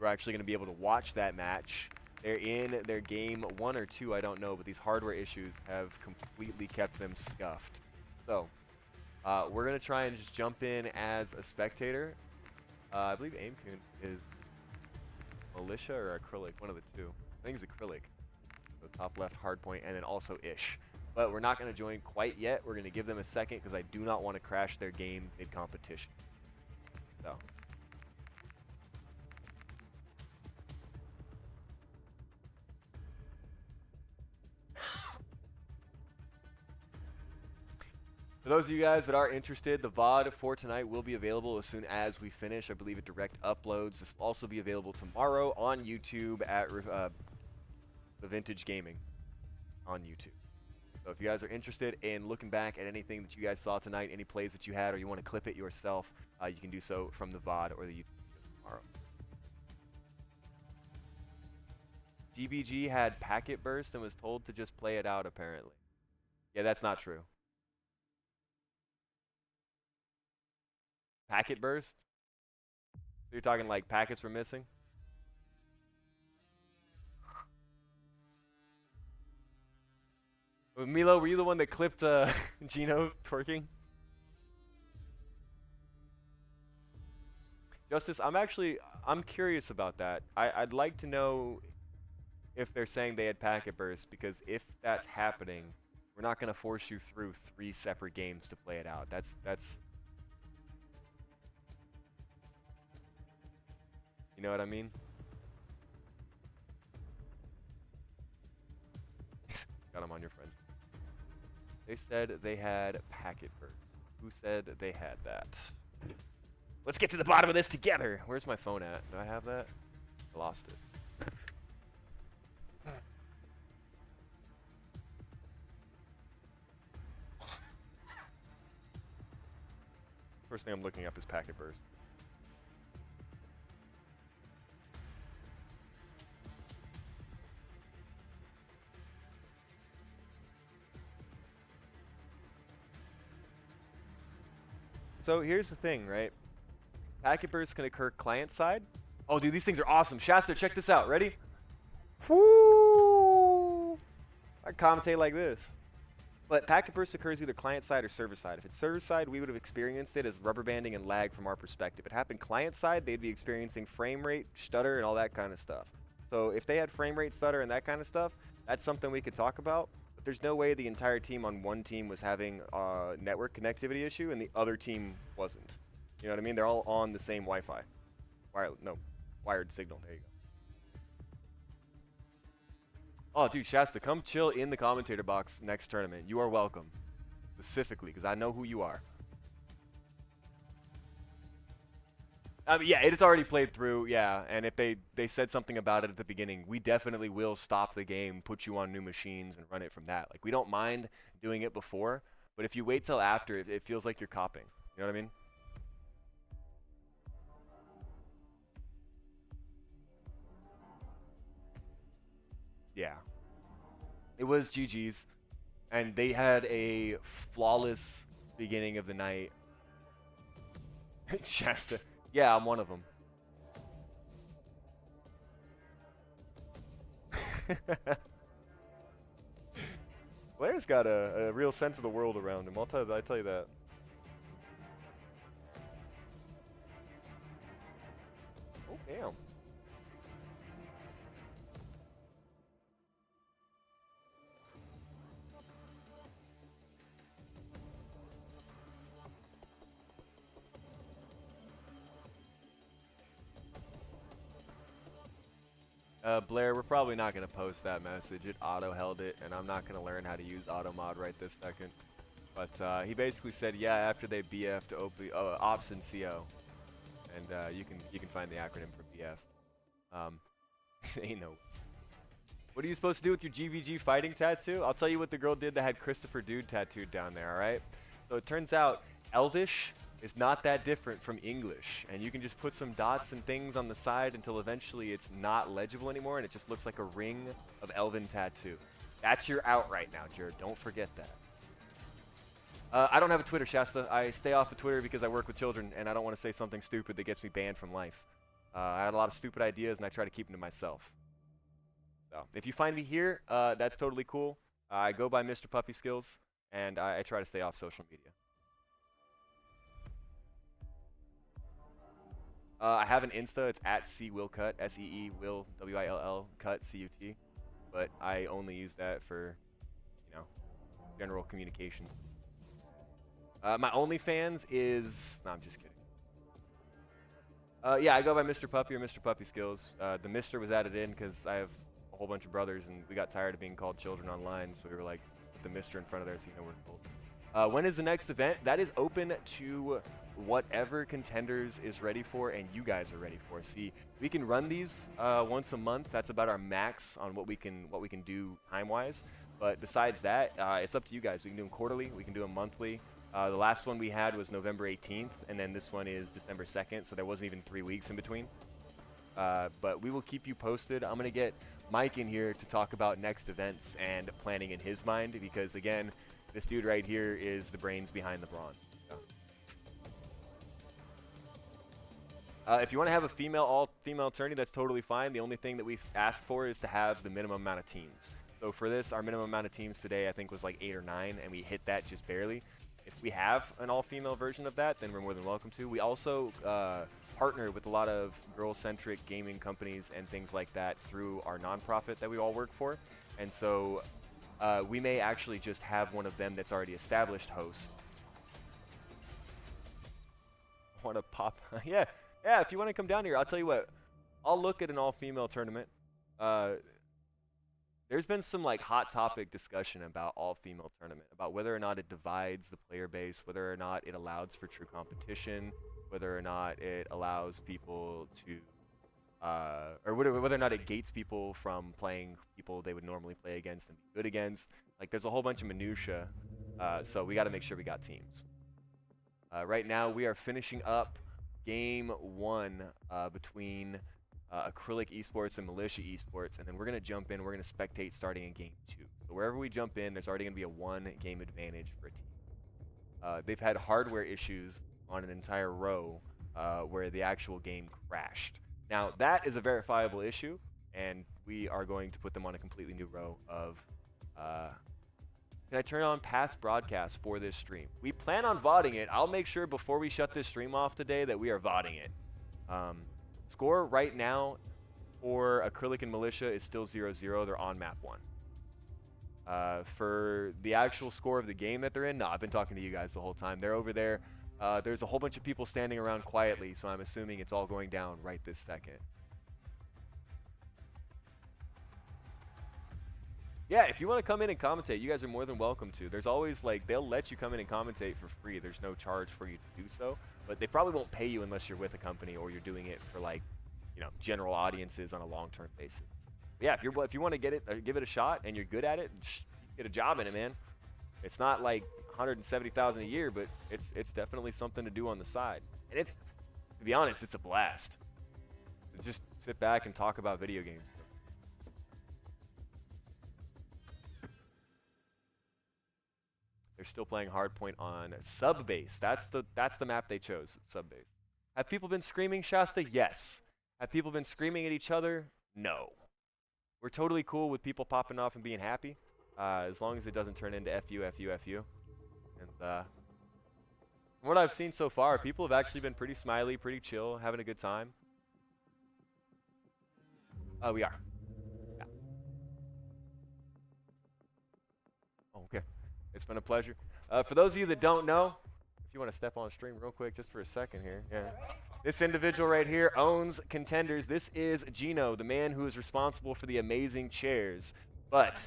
We're actually going to be able to watch that match They're in their game 1 or 2, I don't know, but these hardware issues have completely kept them scuffed. So, we're going to try and just jump in as a spectator. I believe Aimcoon is militia or acrylic, one of the two. I think it's acrylic. So top left hardpoint, and then also ish. But we're not going to join quite yet. We're going to give them a second because I do not want to crash their game mid-competition. So. For those of you guys that are interested, the VOD for tonight will be available as soon as we finish. I believe it direct uploads. This will also be available tomorrow on YouTube at The Vintage Gaming on YouTube. So if you guys are interested in looking back at anything that you guys saw tonight, any plays that you had, or you want to clip it yourself, you can do so from the VOD or the YouTube tomorrow. GBG had packet burst and was told to just play it out, apparently. Yeah, that's not true. Packet burst? So you're talking like packets were missing? Milo, were you the one that clipped Gino twerking? Justice, I'm curious about that. I'd like to know if they're saying they had packet burst, because if that's happening, we're not going to force you through 3 separate games to play it out. That's you know what I mean? Got them on your friends. They said they had packet burst. Who said they had that? Let's get to the bottom of this together. Where's my phone at? Do I have that? I lost it. First thing I'm looking up is packet burst. So here's the thing, right? Packet burst can occur client side. Oh, dude, these things are awesome. Shasta, check this out. Ready? Woo! I commentate like this. But packet burst occurs either client side or server side. If it's server side, we would have experienced it as rubber banding and lag from our perspective. If it happened client side, they'd be experiencing frame rate, stutter, and all that kind of stuff. So if they had frame rate, stutter, and that kind of stuff, that's something we could talk about. But there's no way the entire team on one team was having a network connectivity issue and the other team wasn't. You know what I mean? They're all on the same Wi-Fi. Wired signal. There you go. Oh, dude, Shasta, come chill in the commentator box next tournament. You are welcome. Specifically, because I know who you are. I mean, yeah, it is already played through, yeah. And if they said something about it at the beginning, we definitely will stop the game, put you on new machines, and run it from that. Like, we don't mind doing it before, but if you wait till after, it feels like you're copying. You know what I mean? Yeah. It was GG's, and they had a flawless beginning of the night. Shasta. Yeah, I'm one of them. Blair's got a real sense of the world around him. I'll tell you that. Oh, damn. Blair, we're probably not going to post that message. It auto-held it, and I'm not going to learn how to use auto-mod right this second. But he basically said, yeah, after they BF'd Ops and CO. And you can find the acronym for BF. Ain't no. What are you supposed to do with your GVG fighting tattoo? I'll tell you what the girl did that had Christopher Dude tattooed down there, alright? So it turns out Elvish is not that different from English, and you can just put some dots and things on the side until eventually it's not legible anymore and it just looks like a ring of Elven tattoo. That's your out right now, Jared. Don't forget that. I don't have a Twitter, Shasta. I stay off of Twitter because I work with children and I don't want to say something stupid that gets me banned from life. I had a lot of stupid ideas and I try to keep them to myself. So if you find me here, that's totally cool. I go by Mr. Puppy Skills, and I try to stay off social media. I have an Insta. It's at @CWillCut, S-E-E Will W-I-L-L Cut C-U-T, but I only use that for, you know, general communications. My OnlyFans is no, I'm just kidding. Yeah, I go by Mr. Puppy or Mr. Puppy Skills. The Mr. was added in because I have a whole bunch of brothers, and we got tired of being called children online, so we were like, put the Mr. in front of there so you know we're adults. When is the next event? That is open to whatever Contenders is ready for and you guys are ready for. See, we can run these once a month. That's about our max on what we can do time-wise. But besides that, it's up to you guys. We can do them quarterly. We can do them monthly. The last one we had was November 18th, and then this one is December 2nd, so there wasn't even 3 weeks in between. But we will keep you posted. I'm going to get Mike in here to talk about next events and planning in his mind, because, again, this dude right here is the brains behind the brawn. So. If you want to have a all-female tourney, that's totally fine. The only thing that we've asked for is to have the minimum amount of teams. So for this, our minimum amount of teams today, I think, was like 8 or 9, and we hit that just barely. If we have an all-female version of that, then we're more than welcome to. We also partner with a lot of girl-centric gaming companies and things like that through our nonprofit that we all work for. And so we may actually just have one of them that's already established host. Want to pop? Yeah, if you want to come down here, I'll tell you what. I'll look at an all-female tournament. There's been some like hot topic discussion about all-female tournament, about whether or not it divides the player base, whether or not it allows for true competition, whether or not it allows people to, or whether or not it gates people from playing people they would normally play against and be good against. Like, there's a whole bunch of minutia, so we got to make sure we got teams. Right now, we are finishing up Game 1 between Acrylic Esports and Militia Esports, and then we're going to jump in. We're going to spectate starting in Game 2. So wherever we jump in, there's already going to be a 1-game advantage for a team. They've had hardware issues on an entire row where the actual game crashed. Now, that is a verifiable issue, and we are going to put them on a completely new row of... Can I turn on past broadcasts for this stream? We plan on VODing it. I'll make sure before we shut this stream off today that we are VODing it. Score right now for Acrylic and Militia is still 0-0. They're on map 1. For the actual score of the game that they're in, no, I've been talking to you guys the whole time. They're over there. There's a whole bunch of people standing around quietly, so I'm assuming it's all going down right this second. Yeah, if you want to come in and commentate, you guys are more than welcome to. There's always, like, they'll let you come in and commentate for free. There's no charge for you to do so. But they probably won't pay you unless you're with a company or you're doing it for, like, you know, general audiences on a long-term basis. But yeah, if you want to get it, give it a shot and you're good at it, get a job in it, man. It's not like $170,000 a year, but it's definitely something to do on the side. And it's, to be honest, it's a blast. Just sit back and talk about video games. They're still playing Hardpoint on Subbase. That's the map they chose, Subbase. Have people been screaming, Shasta? Yes. Have people been screaming at each other? No. We're totally cool with people popping off and being happy, as long as it doesn't turn into FU. And from what I've seen so far, people have actually been pretty smiley, pretty chill, having a good time. We are. Yeah. Oh, okay. It's been a pleasure. For those of you that don't know, if you want to step on stream real quick just for a second here. Yeah. This individual right here owns Contenders. This is Gino, the man who is responsible for the amazing chairs. But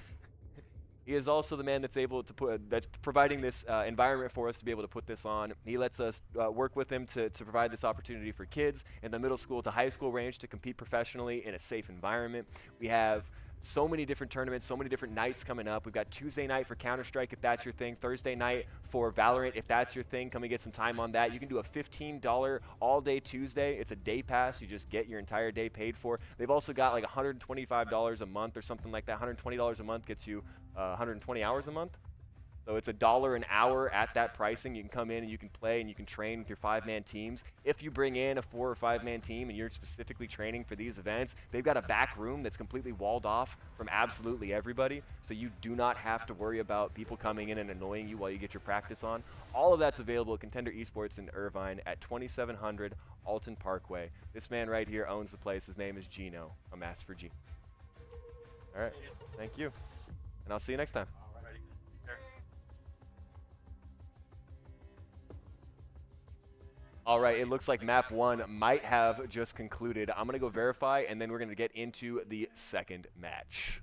he is also the man that's able to that's providing this environment for us to be able to put this on. He lets us work with him to provide this opportunity for kids in the middle school to high school range to compete professionally in a safe environment. We have so many different tournaments, so many different nights coming up. We've got Tuesday night for Counter-Strike if that's your thing, Thursday night for Valorant if that's your thing. Come and get some time on that. You can do a $15 all-day Tuesday. It's a day pass. You just get your entire day paid for. They've also got like $125 a month or something like that. $120 a month gets you 120 hours a month. So it's $1 an hour at that pricing. You can come in and you can play and you can train with your 5-man teams. If you bring in a 4 or 5-man team and you're specifically training for these events, they've got a back room that's completely walled off from absolutely everybody. So you do not have to worry about people coming in and annoying you while you get your practice on. All of that's available at Contender Esports in Irvine at 2700 Alton Parkway. This man right here owns the place. His name is Gino. A mass for G. All right. Thank you. And I'll see you next time. All right, it looks like map 1 might have just concluded. I'm going to go verify, and then we're going to get into the second match.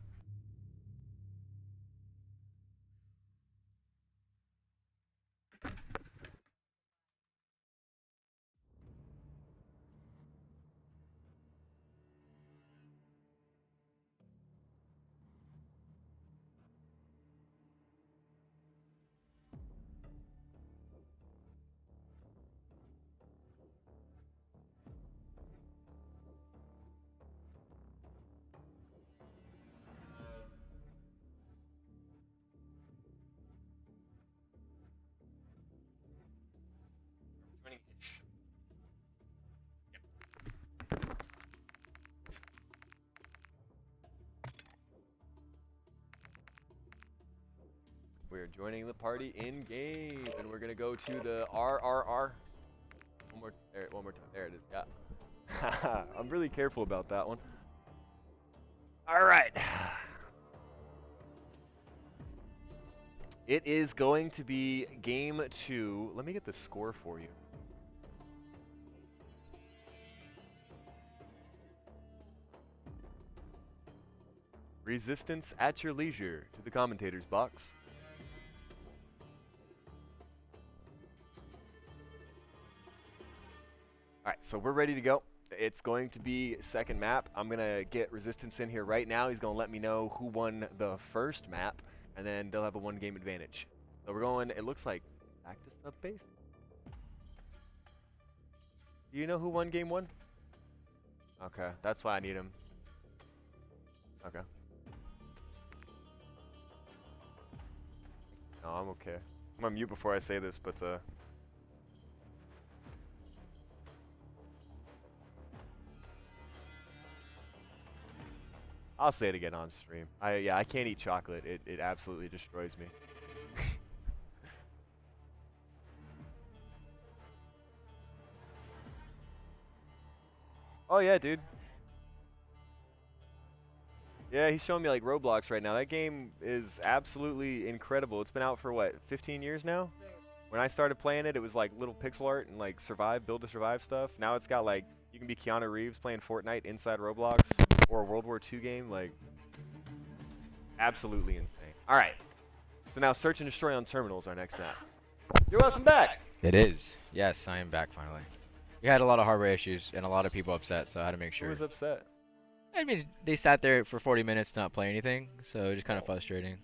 We're joining the party in game, and we're gonna go to the RRR. One more time. There it is. Yeah. I'm really careful about that one. All right. It is going to be game 2. Let me get the score for you. Resistance at your leisure to the commentator's box. All right, so we're ready to go. It's going to be second map. I'm going to get Resistance in here right now. He's going to let me know who won the first map, and then they'll have a 1-game advantage. So we're going, it looks like, back to sub-base. Do you know who won game 1? Okay, that's why I need him. Okay. No, I'm okay. I'm on mute before I say this, but I'll say it again on stream. Yeah, I can't eat chocolate. It absolutely destroys me. Oh yeah, dude. Yeah, he's showing me like Roblox right now. That game is absolutely incredible. It's been out for what, 15 years now? When I started playing it, it was like little pixel art and like build to survive stuff. Now it's got like, you can be Keanu Reeves playing Fortnite inside Roblox or a World War II game. Like, absolutely insane. All right. So now Search and Destroy on Terminal is our next map. You're welcome back. It is. Yes, I am back finally. We had a lot of hardware issues and a lot of people upset, so I had to make sure. Who was upset? I mean, they sat there for 40 minutes not playing anything, so just kind of frustrating.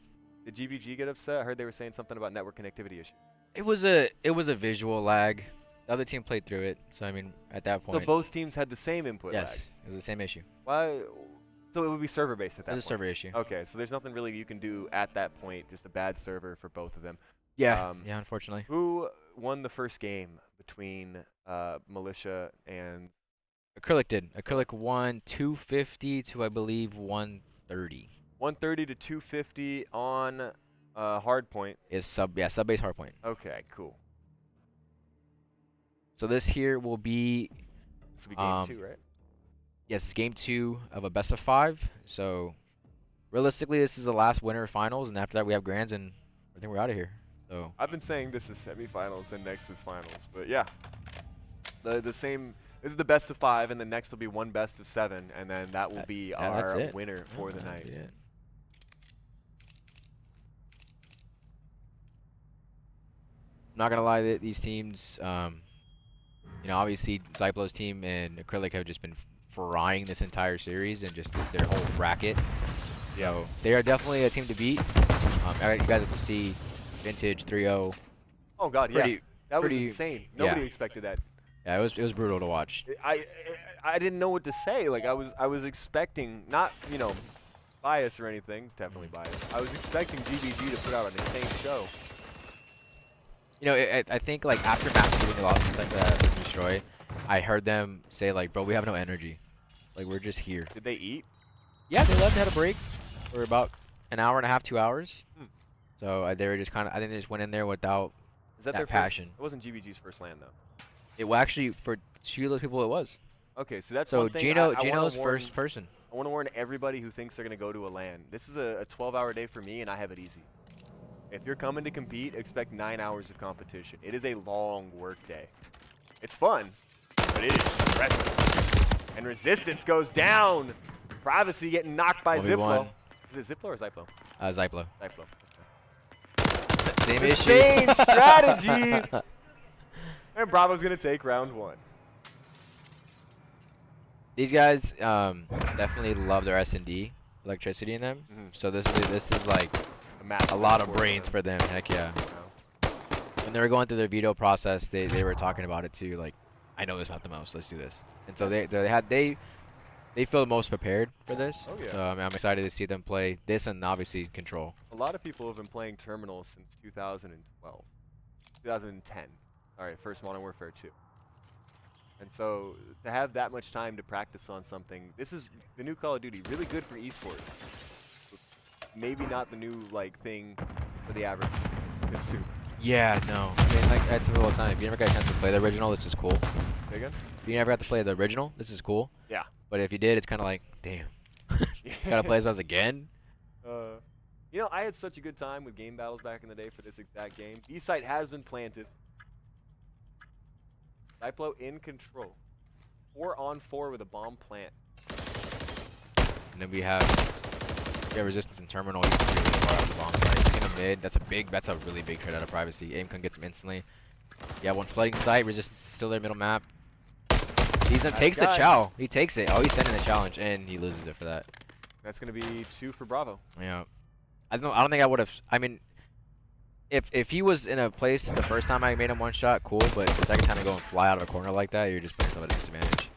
Did GBG get upset? I heard they were saying something about network connectivity issues. It was a visual lag. The other team played through it, so I mean, at that point. So both teams had the same input lag? Yes, it was the same issue. Why? So it would be server-based at that point? It was a server issue. Okay, so there's nothing really you can do at that point, just a bad server for both of them. Yeah, yeah, unfortunately. Who won the first game between Militia and... Acrylic did. Acrylic won 250 to, I believe, 130. 130 to 250 on hardpoint. Is sub-base hardpoint. Okay, cool. So this here will be... This will be game 2, right? Yes, game 2 of a best of 5. So realistically, this is the last winner of finals, and after that we have grands, and I think we're out of here. So I've been saying this is semifinals and next is finals, but yeah, the same. This is the best of 5, and the next will be one best of 7, and then that will be our winner for the night. Not gonna lie, these teams, you know, obviously Zyplo's team and Acrylic have just been frying this entire series and just their whole bracket. Yeah, so they are definitely a team to beat. You guys can see Vintage 3-0. Oh God, yeah, that was insane. Nobody expected that. Yeah, it was brutal to watch. I didn't know what to say. Like I was expecting not, you know, bias or anything. Definitely biased. I was expecting GBG to put out an insane show. You know, I think like after Map 2 when they lost the Destroy, I heard them say like, bro, we have no energy. Like, we're just here. Did they eat? Yeah, they left, had a break for about an hour and a half, 2 hours. So they were just kind of, I think they just went in there without Is that that their passion. First, it wasn't GBG's first LAN though. It well, actually, for two of those people, it was. Okay, so that's so one thing. Gino's first person. I want to warn everybody who thinks they're going to go to a LAN. This is a 12-hour day for me, and I have it easy. If you're coming to compete, expect 9 hours of competition. It is a long work day. It's fun, but it is stressful. And resistance goes down. Privacy getting knocked by Ziplo. Is it Ziplo or Zyplo? Zyplo. Zyplo. Same the issue. Same strategy. And Bravo's going to take round 1. These guys definitely love their S&D electricity in them. So this is like a lot of brains for them. Heck yeah. When they were going through their veto process, they were talking about it too. Like, I know this about the most. Let's do this. And so they feel the most prepared for this. Oh, yeah. So I mean, I'm excited to see them play this and obviously Control. A lot of people have been playing Terminal since 2012. 2010. All right, first Modern Warfare 2. And so to have that much time to practice on something, this is the new Call of Duty, really good for esports. Maybe not the new like thing for the average consumer. Yeah, no. I mean, like I tell you all the time, if you never got a chance to play the original, this is cool. Say again? If you never got to play the original, this is cool. Yeah. But if you did, it's kind of like, damn. Gotta play as well again? You know, I had such a good time with game battles back in the day for this exact game. B-site has been planted. Diplo in control. 4-on-4 with a bomb plant. And then we have resistance in terminal. You can really far out of the bomb site. In the mid, that's a really big trade out of privacy. Aim can get him instantly. Yeah, one flooding site. Resistance is still there, middle map. He takes the chow. He takes it. Oh, he's sending the challenge, and he loses it for that. That's gonna be 2 for Bravo. Yeah. I don't think I would have. I mean, if he was in a place the first time I made him one shot, cool. But the second time I go and fly out of a corner like that, you're just putting someone at a disadvantage.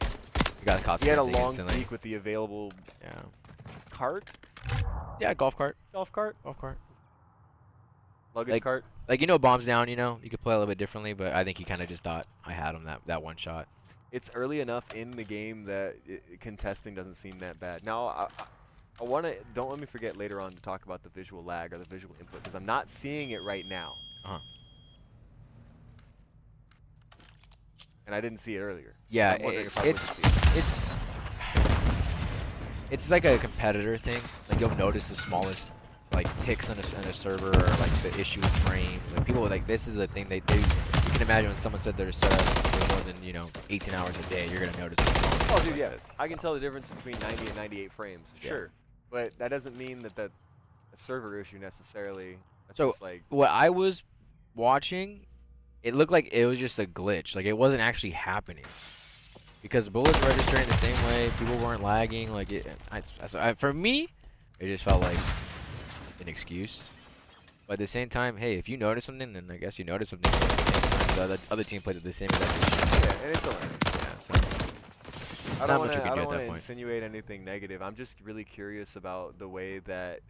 You got caught. He had a long peek with the available. Cart. Yeah, golf cart. Golf cart. Luggage cart. Like, you know, bombs down. You know, you could play a little bit differently, but I think he kind of just thought I had him that one shot. It's early enough in the game that contesting doesn't seem that bad. Now, I want to, don't let me forget later on to talk about the visual lag or the visual input, because I'm not seeing it right now. And I didn't see it earlier. Yeah, so it's like a competitor thing. Like, you'll notice the smallest like ticks on a server, or like the issue with frames. Like, people like, this is a thing you can imagine when someone said they're set up for more than 18 hours a day, you're gonna notice. Oh, dude, yes. I can tell the difference between 90 and 98 frames. Sure. But that doesn't mean that that's a server issue necessarily. That's so just like what I was watching, it looked like it was just a glitch. Like, it wasn't actually happening. Because bullets were registering the same way, people weren't lagging. Like, for me, it just felt like an excuse. But at the same time, hey, if you notice something, then I guess you notice something. The other team played at the same exact issue. Yeah, and it's a learning. Yeah, so I don't want to insinuate anything negative. I'm just really curious about the way that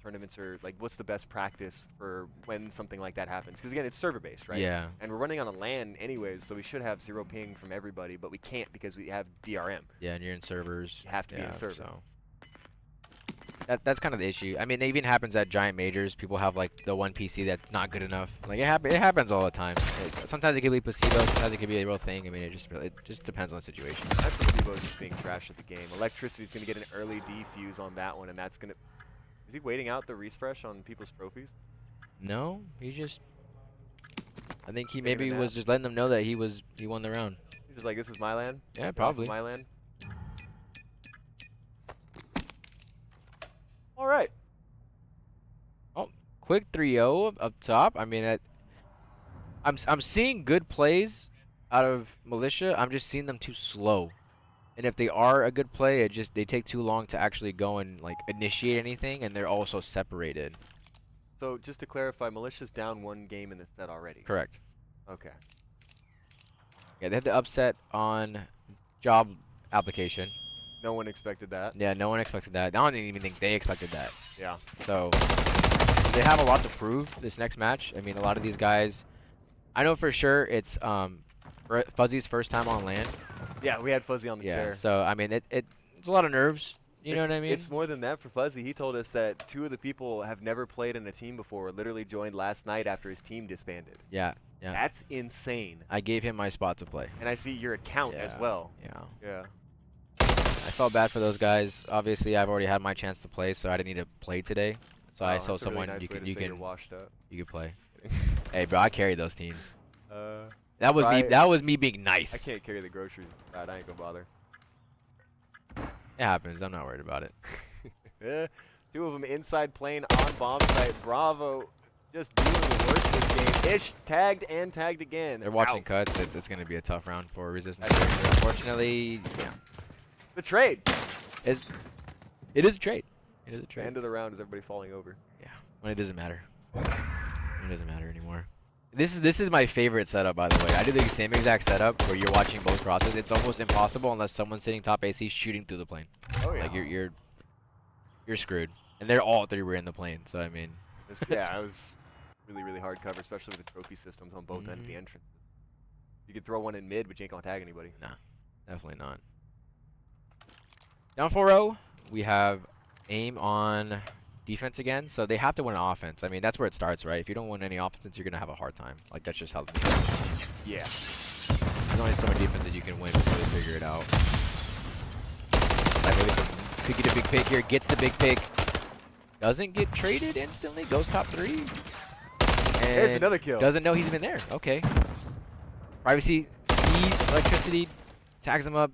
tournaments are, like, what's the best practice for when something like that happens? Because again, it's server based, right? Yeah. And we're running on a LAN anyways, so we should have 0 ping from everybody, but we can't because we have DRM. Yeah, and you're in servers. You have to be in server. So that's kind of the issue. I mean, it even happens at giant majors. People have like the one PC that's not good enough. Like, it happens all the time. Sometimes it can be placebo. Sometimes it can be a real thing. I mean, it just depends on the situation. That's placebo is just being trash at the game. Electricity's gonna get an early defuse on that one, and that's gonna. Is he waiting out the refresh on people's trophies? No, he just. I think he maybe was just letting them know that he won the round. He's just like, this is my LAN. Yeah, probably. My LAN. All right. Oh, quick 3-0 up top. I mean, I'm seeing good plays out of Militia. I'm just seeing them too slow. And if they are a good play, they take too long to actually go and like initiate anything, and they're also separated. So just to clarify, Militia's down 1 game in the set already. Correct. Okay. Yeah, they had the upset on job application. No one expected that. Yeah, no one expected that. I don't even think they expected that. Yeah. So they have a lot to prove this next match. I mean, a lot of these guys. I know for sure it's Fuzzy's first time on LAN. Yeah, we had Fuzzy on the chair. Yeah. So I mean, it's a lot of nerves. You know what I mean? It's more than that for Fuzzy. He told us that 2 of the people have never played in a team before. Literally joined last night after his team disbanded. Yeah. Yeah. That's insane. I gave him my spot to play. And I see your account as well. Yeah. Yeah. I felt bad for those guys. Obviously, I've already had my chance to play, so I didn't need to play today. So I told someone really nice you can washed up. You could play. Hey, bro, I carried those teams. That was me being nice. I can't carry the groceries. Right, I ain't gonna bother. It happens. I'm not worried about it. 2 of them inside plane on bomb site. Bravo just doing the work this game. Ish tagged and tagged again. They're watching cuts. It's going to be a tough round for Resistance. Unfortunately, yeah. The trade. It is a trade. It is a trade. End of the round is everybody falling over. Yeah. When it doesn't matter. It doesn't matter anymore. This is my favorite setup, by the way. I do the same exact setup where you're watching both crosses. It's almost impossible unless someone's sitting top AC shooting through the plane. Oh yeah. Like you're screwed. And they're all 3 were in the plane. So I mean. Yeah, it was really hard cover, especially with the trophy systems on both ends of the entrances. You could throw one in mid, but you ain't gonna tag anybody. Nah, definitely not. Down 4-0, we have aim on defense again, so they have to win offense. I mean, that's where it starts, right? If you don't win any offense, you're gonna have a hard time. Like that's just how the game is. Yeah. There's only so much defense that you can win before they figure it out. Like maybe could get a big pick here, gets the big pick. Doesn't get traded instantly, goes top 3. And there's another kill. Doesn't know he's even there. Okay. Privacy sees electricity, tags him up,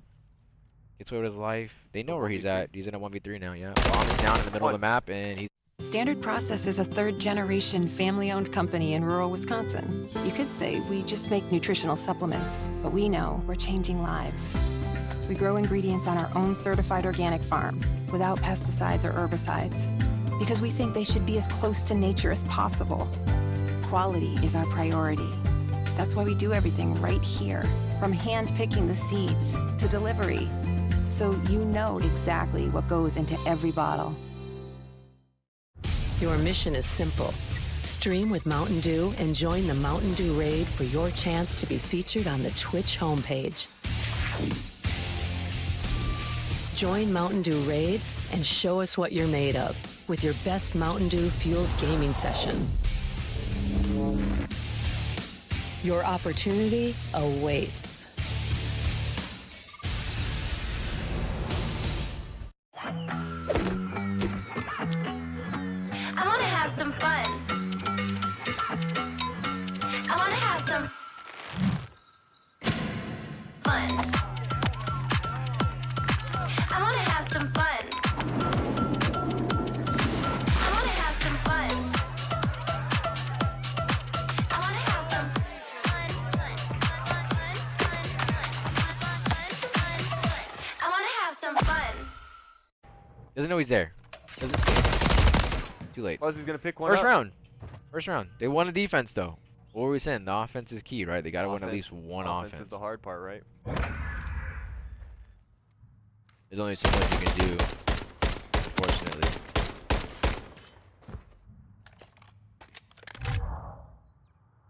gets away with his life. They know where he's at. He's in a 1v3 now, yeah. Bomb is down in the middle of the map, and he's... Standard Process is a 3rd-generation family-owned company in rural Wisconsin. You could say we just make nutritional supplements, but we know we're changing lives. We grow ingredients on our own certified organic farm, without pesticides or herbicides, because we think they should be as close to nature as possible. Quality is our priority. That's why we do everything right here, from hand-picking the seeds to delivery, so you know exactly what goes into every bottle. Your mission is simple. Stream with Mountain Dew and join the Mountain Dew Raid for your chance to be featured on the Twitch homepage. Join Mountain Dew Raid and show us what you're made of with your best Mountain Dew fueled gaming session. Your opportunity awaits. I want to have some fun. I want to have some fun. I want to have some fun. I want to have some fun. I want to have some I want to have some fun. Doesn't know he's there. Too late. Fuzzy's gonna pick one First up. round. First round. They won a defense though. What were we saying? The offense is key, right? They gotta win at least one offense. Offense is the hard part, right? There's only so much you can do, unfortunately.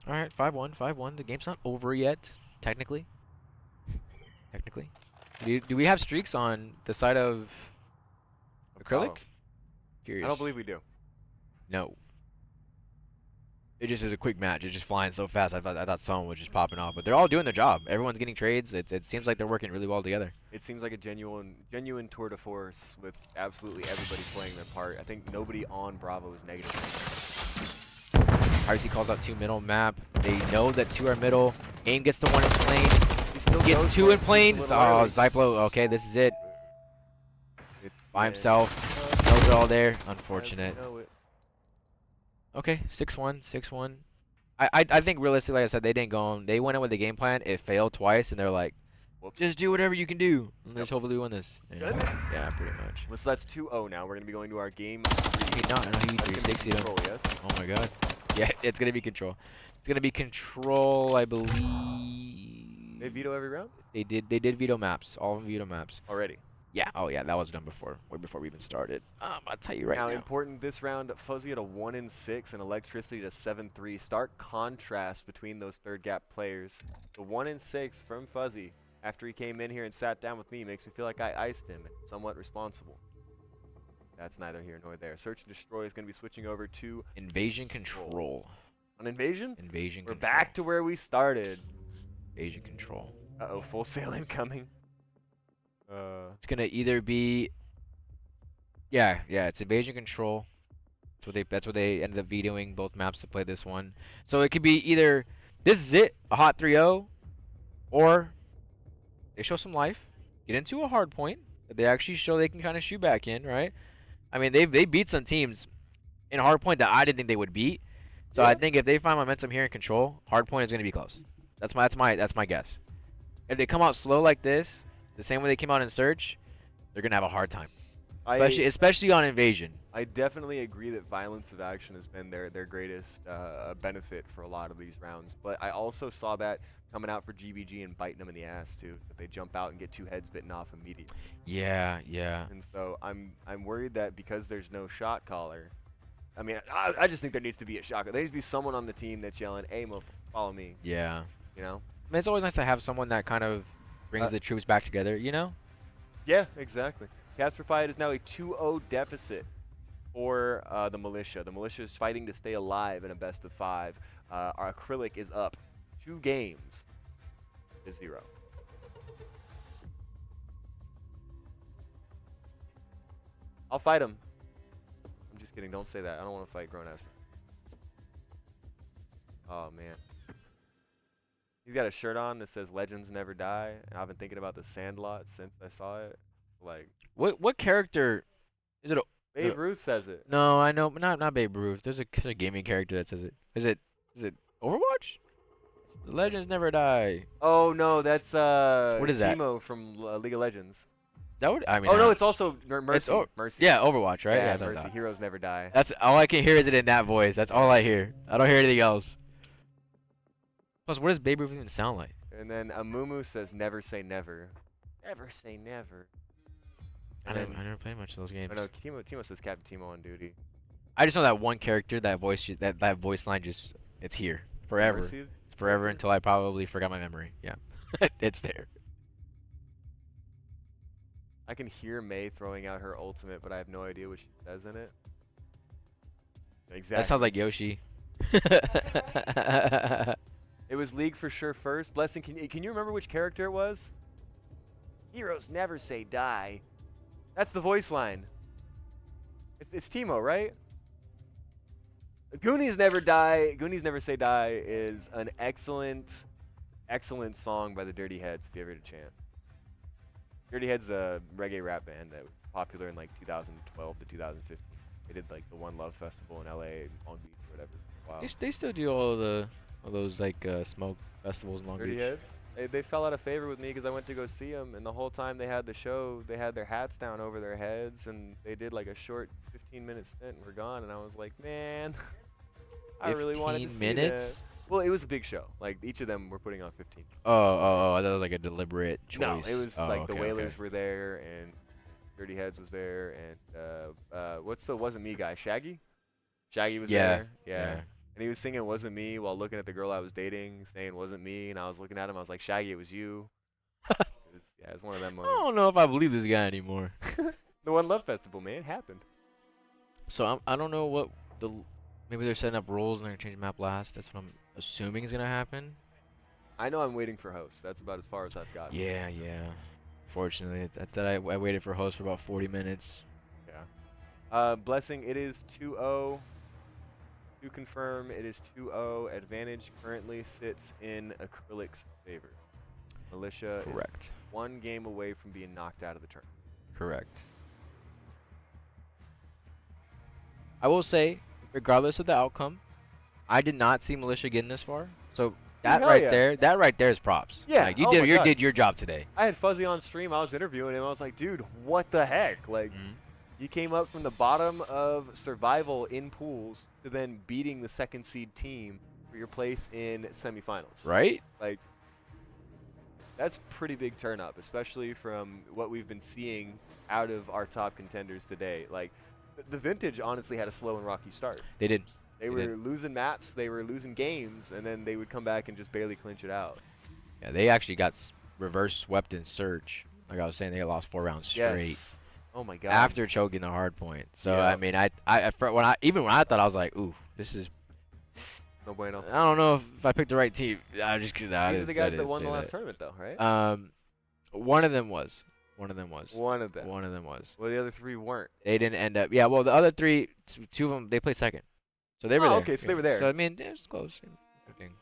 Alright, 5-1, 5-1. The game's not over yet, technically. Technically. Do we have streaks on the side of acrylic? Curious. I don't believe we do. No. It just is a quick match. It's just flying so fast. I thought someone was just popping off, but they're all doing their job. Everyone's getting trades. It seems like they're working really well together. It seems like a genuine tour de force with absolutely everybody playing their part. I think nobody on Bravo is negative. RC calls out 2 middle map. They know that 2 are middle. Aim gets the 1 in plane. Gets 2 in plane. Oh, Zyplo. Okay, this is it. By himself. Knows it all there. Unfortunate. Okay, 6-1, 6-1. I think realistically, like I said, they didn't go on. They went in with the game plan. It failed twice, and they're like, whoops. Just do whatever you can do. And let's hopefully win this. Good. Yeah, pretty much. Well, so that's 2-0 now. We're going to be going to our game. He 360 control, yes. Oh my god. Yeah, it's going to be control. It's going to be control, I believe. They veto every round? They did veto maps. All of them veto maps. Already? Yeah. Oh yeah, that was done before, way before we even started. I'll tell you right now. Important this round, Fuzzy at a 1-6 and Electricity to 7-3. Stark contrast between those third gap players. The 1-6 from Fuzzy after he came in here and sat down with me makes me feel like I iced him and somewhat responsible. That's neither here nor there. Search and Destroy is going to be switching over to Invasion Control. On Invasion? Invasion We're Control. back to where we started. Invasion Control. Uh-oh, full sail incoming. It's gonna either be, yeah, it's Invasion Control. That's what they ended up vetoing both maps to play this one. So it could be either this is it, a hot 3-0, or they show some life, get into a hard point that they actually show they can kind of shoot back in, right? I mean, they beat some teams in hard point that I didn't think they would beat. So I think if they find momentum here in Control, hard point is gonna be close. That's my guess. If they come out slow like this, the same way they came out in Search, they're gonna have a hard time, especially on Invasion. I definitely agree that violence of action has been their greatest benefit for a lot of these rounds. But I also saw that coming out for GBG and biting them in the ass too. That they jump out and get 2 heads bitten off immediately. Yeah. And so I'm worried that because there's no shot caller. I mean, I just think there needs to be a shot caller. There needs to be someone on the team that's yelling, "Hey, follow me." Yeah. You know. I mean, it's always nice to have someone that kind of brings the troops back together, you know? Yeah, exactly. Casper Fight is now a 2-0 deficit for the Militia. The Militia is fighting to stay alive in a best of 5. Our Acrylic is up 2 games to 0. I'll fight him. I'm just kidding. Don't say that. I don't want to fight grown-ass. Oh, man. He's got a shirt on that says "Legends Never Die," and I've been thinking about the Sandlot since I saw it. Like, what character is it? Babe Ruth says it. No, I know, not Babe Ruth. There's a gaming character that says it. Is it Overwatch? Legends Never Die. Oh no, that's what is that? Timo from League of Legends. That would, I mean. Oh no, it's also Mercy. Mercy. Yeah, Overwatch, right? Yeah, Mercy. Heroes Never Die. That's all I can hear is it in that voice. That's all I hear. I don't hear anything else. Plus, what does Babe Ruth even sound like? And then Amumu says, "Never say never." Never say never. I never played much of those games. I know Timo says Captain Timo on duty. I just know that one character, that voice line just, it's here forever. Mercy? Forever until I probably forgot my memory. Yeah, it's there. I can hear Mei throwing out her ultimate, but I have no idea what she says in it. Exactly. That sounds like Yoshi. It was League for sure first. Blessing, can you remember which character it was? Heroes never say die. That's the voice line. It's Timo, right? Goonies Never Die. Goonies Never Say Die is an excellent song by the Dirty Heads, if you ever get a chance. Dirty Heads is a reggae rap band that was popular in like 2012 to 2015. They did like the One Love Festival in LA, Long Beach, or whatever. Wow. They still do all those like smoke festivals in Long Beach. Dirty Heads. They fell out of favor with me because I went to go see them, and the whole time they had the show, they had their hats down over their heads, and they did like a short 15-minute stint and were gone. And I was like, man, I really wanted to see 15 minutes? that. Well, it was a big show. Like each of them were putting on 15. Oh, that was like a deliberate choice. No, it was like the okay, Whalers were there, and Dirty Heads was there, and what's the Wasn't Me guy? Shaggy? Shaggy was there. Yeah. And he was singing "Wasn't Me" while looking at the girl I was dating, saying "Wasn't me," and I was looking at him. I was like, "Shaggy, it was you." It was one of them moments. I don't know if I believe this guy anymore. The One Love Festival, man, it happened. So I don't know what maybe they're setting up roles and they're gonna change map last. That's what I'm assuming is gonna happen. I know I'm waiting for hosts. That's about as far as I've gotten. Yeah. Fortunately, I waited for host for about 40 minutes. Yeah. Blessing, it is 2-0. To confirm, it is 2-0. Advantage currently sits in Acrylic's favor. Militia is 1 game away from being knocked out of the tournament. Correct. I will say, regardless of the outcome, I did not see Militia getting this far. So that right there is props. Yeah. Like, you did your job today. I had Fuzzy on stream. I was interviewing him. I was like, dude, what the heck? Like, you came up from the bottom of survival in pools to then beating the 2nd seed team for your place in semifinals. Right? Like, That's pretty big turn up, especially from what we've been seeing out of our top contenders today. Like, the Vintage honestly had a slow and rocky start. They did. They were losing maps, they were losing games, and then they would come back and just barely clinch it out. Yeah, they actually got reverse swept in Surge. Like I was saying, they lost 4 rounds straight. Yes. Oh my god. After choking the hard point. So Yeah. I mean, when I thought, I was like, ooh, this is. No bueno. I don't know if I picked the right team. These are the guys that won the last tournament, though, right? One of them was. One of them. One of them was. Well, the other 3 weren't. They didn't end up. Yeah, well, the other 3, 2 of them, they played second. So they were there. Okay, so they were there. So, I mean, it was close.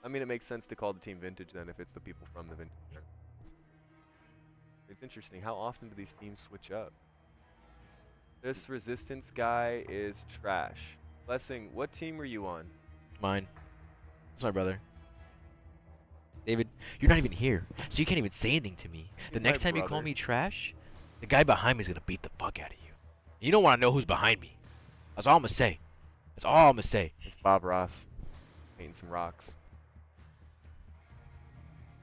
I mean, it makes sense to call the team Vintage then if it's the people from the Vintage. It's interesting. How often do these teams switch up? This Resistance guy is trash. Blessing, what team were you on? Mine. It's my brother. David, you're not even here, so you can't even say anything to me. The He's next my time you call brother. me trash, the guy behind me is gonna beat the fuck out of you. You don't want to know who's behind me. That's all I'm gonna say. That's all I'm gonna say. It's Bob Ross. Painting some rocks.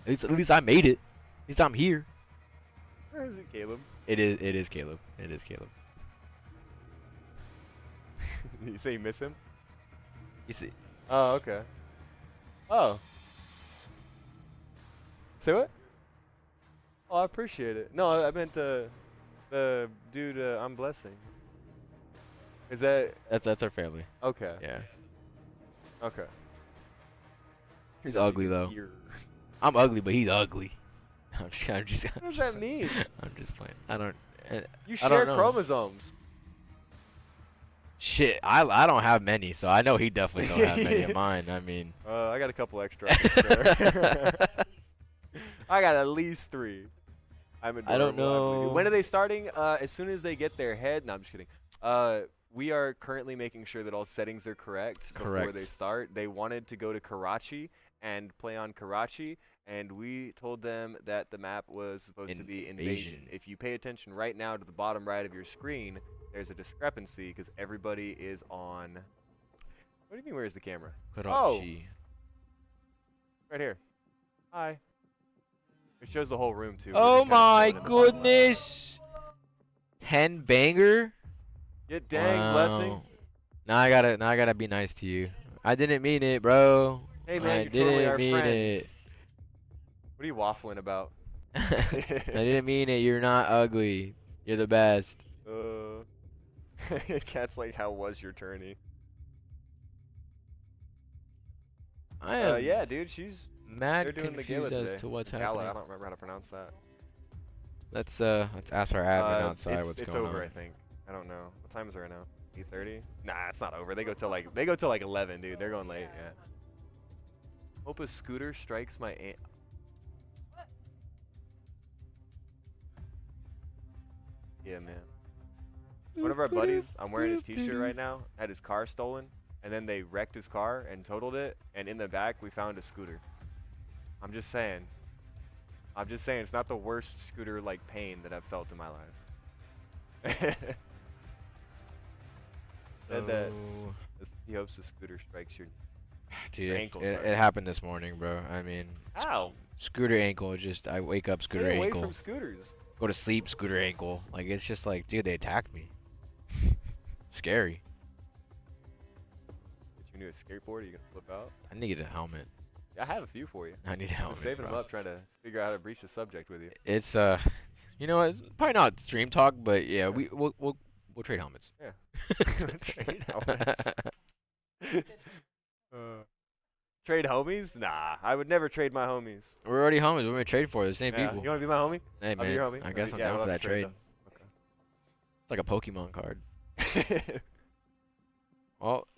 At least I made it. At least I'm here. Where is it, Caleb? It is Caleb. It is Caleb. You say you miss him? You see. Oh, okay. Oh. Say what? Oh, I appreciate it. No, I meant the dude I'm blessing. Is that... That's our family. Okay. Yeah. Okay. He's ugly though. Here. I'm ugly, but he's ugly. I'm just. What does that mean? I'm just playing. I don't. You I don't share know. chromosomes. Shit, I don't have many, so I know he definitely don't have many of mine. I mean. I got a couple extra. I can share. I got at least 3. I'm adorable. I don't know. When are they starting? As soon as they get their head. No, I'm just kidding. We are currently making sure that all settings are correct before they start. They wanted to go to Karachi and play on Karachi, and we told them that the map was supposed to be Invasion. If you pay attention right now to the bottom right of your screen, there's a discrepancy because everybody is on... What do you mean, where's the camera? Karachi. Right here. Hi. It shows the whole room, too. Oh my goodness! 10 banger? Yeah, dang, Blessing. Now I gotta be nice to you. I didn't mean it, bro. Hey man, I you're totally didn't our mean friends. it. What are you waffling about? I didn't mean it. You're not ugly. You're the best. Cat's like, how was your tourney? I am yeah, dude, she's mad they're doing the gala confused as today. to what's Gala, happening. I don't remember how to pronounce that. Let's ask our admin outside what's it's going over, on. I think. I don't know. What time is it right now? 8:30? Nah, it's not over. They go till like 11, dude. They're going late. Yeah. Hope a scooter strikes my aunt. Yeah, man. One of our buddies, I'm wearing his t-shirt right now, had his car stolen, and then they wrecked his car and totaled it, and in the back we found a scooter. I'm just saying. It's not the worst scooter like pain that I've felt in my life. Said that he hopes the scooter strikes your Dude, ankle. it happened this morning, bro. I mean, Ow. Scooter ankle. Just I wake up, scooter Stay away ankle. from scooters. Go to sleep, scooter ankle. Like it's just like, dude, they attacked me. Scary. Get you a new skateboard? Are you gonna flip out? I need a helmet. Yeah, I have a few for you. I need a helmet. I'm saving bro. them up, trying to figure out how to breach the subject with you. It's you know what? It's probably not stream talk, but yeah, we'll trade helmets. Yeah. Trade helmets. Trade homies? Nah, I would never trade my homies. We're already homies. We're gonna trade for the same Yeah. people. You wanna be my homie? Hey I'll man, be your homie. I guess I'm Yeah, down we'll for have that to trade trade. It's like a Pokemon card. Okay. Well,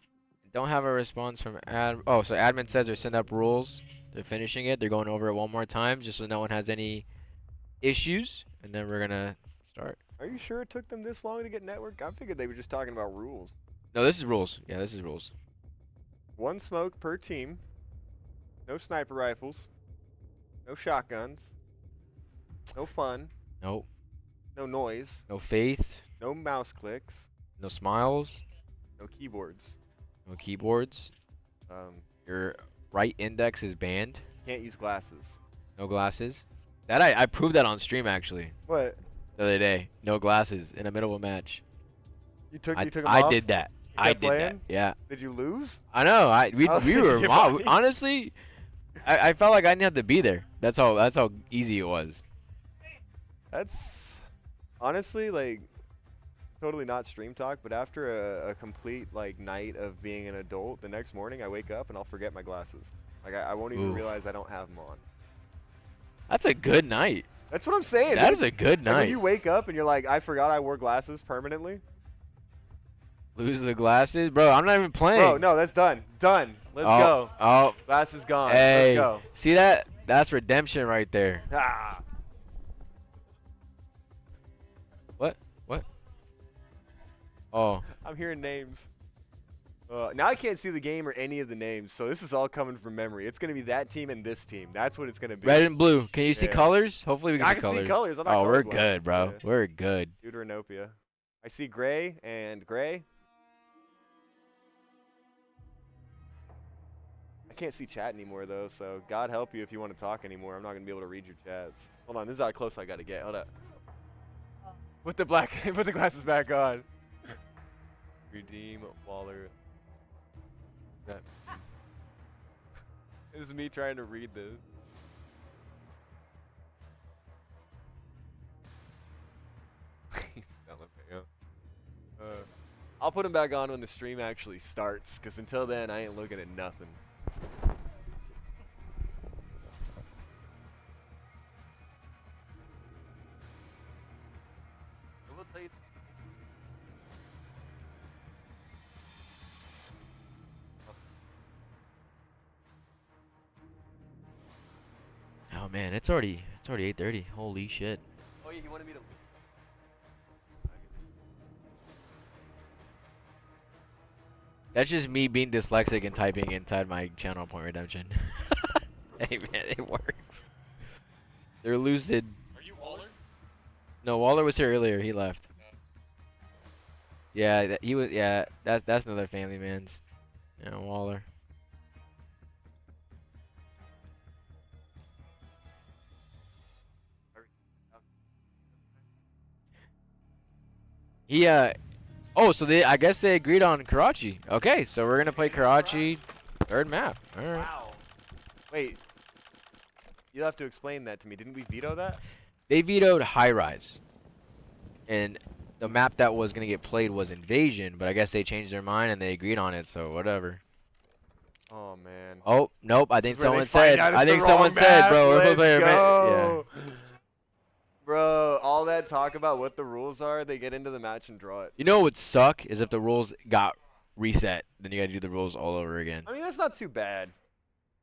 don't have a response from Oh, so admin says they're sending up rules. They're finishing it. They're going over it one more time, just so no one has any issues, and then we're gonna start. Are you sure it took them this long to get network? I figured they were just talking about rules. No, this is rules. Yeah, this is rules. 1 smoke per team. No sniper rifles. No shotguns. No fun. Nope. No noise. No faith. No mouse clicks. No smiles. No keyboards. No keyboards. Your right index is banned. Can't use glasses. No glasses. That I proved that on stream actually. What? The other day. No glasses in the middle of a match. You took them I off? did that. You I kept did that. playing? Yeah. Did you lose? I know. We Did you were get mobbed. bodied? Honestly, I felt like I didn't have to be there. That's how easy it was. That's honestly like totally not stream talk, but after a complete like night of being an adult, the next morning I wake up and I'll forget my glasses. Like I won't even Ooh. realize I don't have them on. That's a good night. That's what I'm saying. That dude. is a good Like, night. when you wake up and you're like, I forgot I wore glasses permanently. Lose the glasses, bro. I'm not even playing. Bro, no, that's done. Done. Let's go. Oh, Glasses gone. hey, Let's go. see that? That's redemption right there. Ah. What? What? Oh. I'm hearing names. Now I can't see the game or any of the names, so this is all coming from memory. It's gonna be that team and this team. That's what it's gonna be. Red and blue. Can you see Yeah. colors? Hopefully we can I see can colors. see colors. I'm not Oh, we're colorblind. good, bro. Yeah. We're good. Deuteranopia. I see gray and gray. I can't see chat anymore though, so God help you if you want to talk anymore. I'm not gonna be able to read your chats. Hold on, this is how close I gotta get. Hold up. Put the put the glasses back on. Redeem Waller. That. This is me trying to read this. He's LMAO. I'll put him back on when the stream actually starts, because until then, I ain't looking at nothing. I will tell you. Oh man, it's already 8:30. Holy shit. Oh yeah, he wanted me to. That's just me being dyslexic and typing inside my channel point redemption. Hey man, it works. They're lucid. Are you Waller? No, Waller was here earlier. He left. Yeah, he was. Yeah, that's another family man's. Yeah, Waller. He oh, so I guess they agreed on Karachi. Okay, so we're gonna play Karachi, third map. All right. Wow. Wait. You'll have to explain that to me. Didn't we veto that? They vetoed High Rise, and the map that was gonna get played was Invasion, but I guess they changed their mind and they agreed on it. So whatever. Oh man. Oh nope, I This think is where they someone find said. out it's I the think someone wrong said, map. bro. We're supposed to Let's play go. yeah. Bro, all that talk about what the rules are, they get into the match and draw it. You know what would suck is if the rules got reset, then you gotta do the rules all over again. I mean, that's not too bad.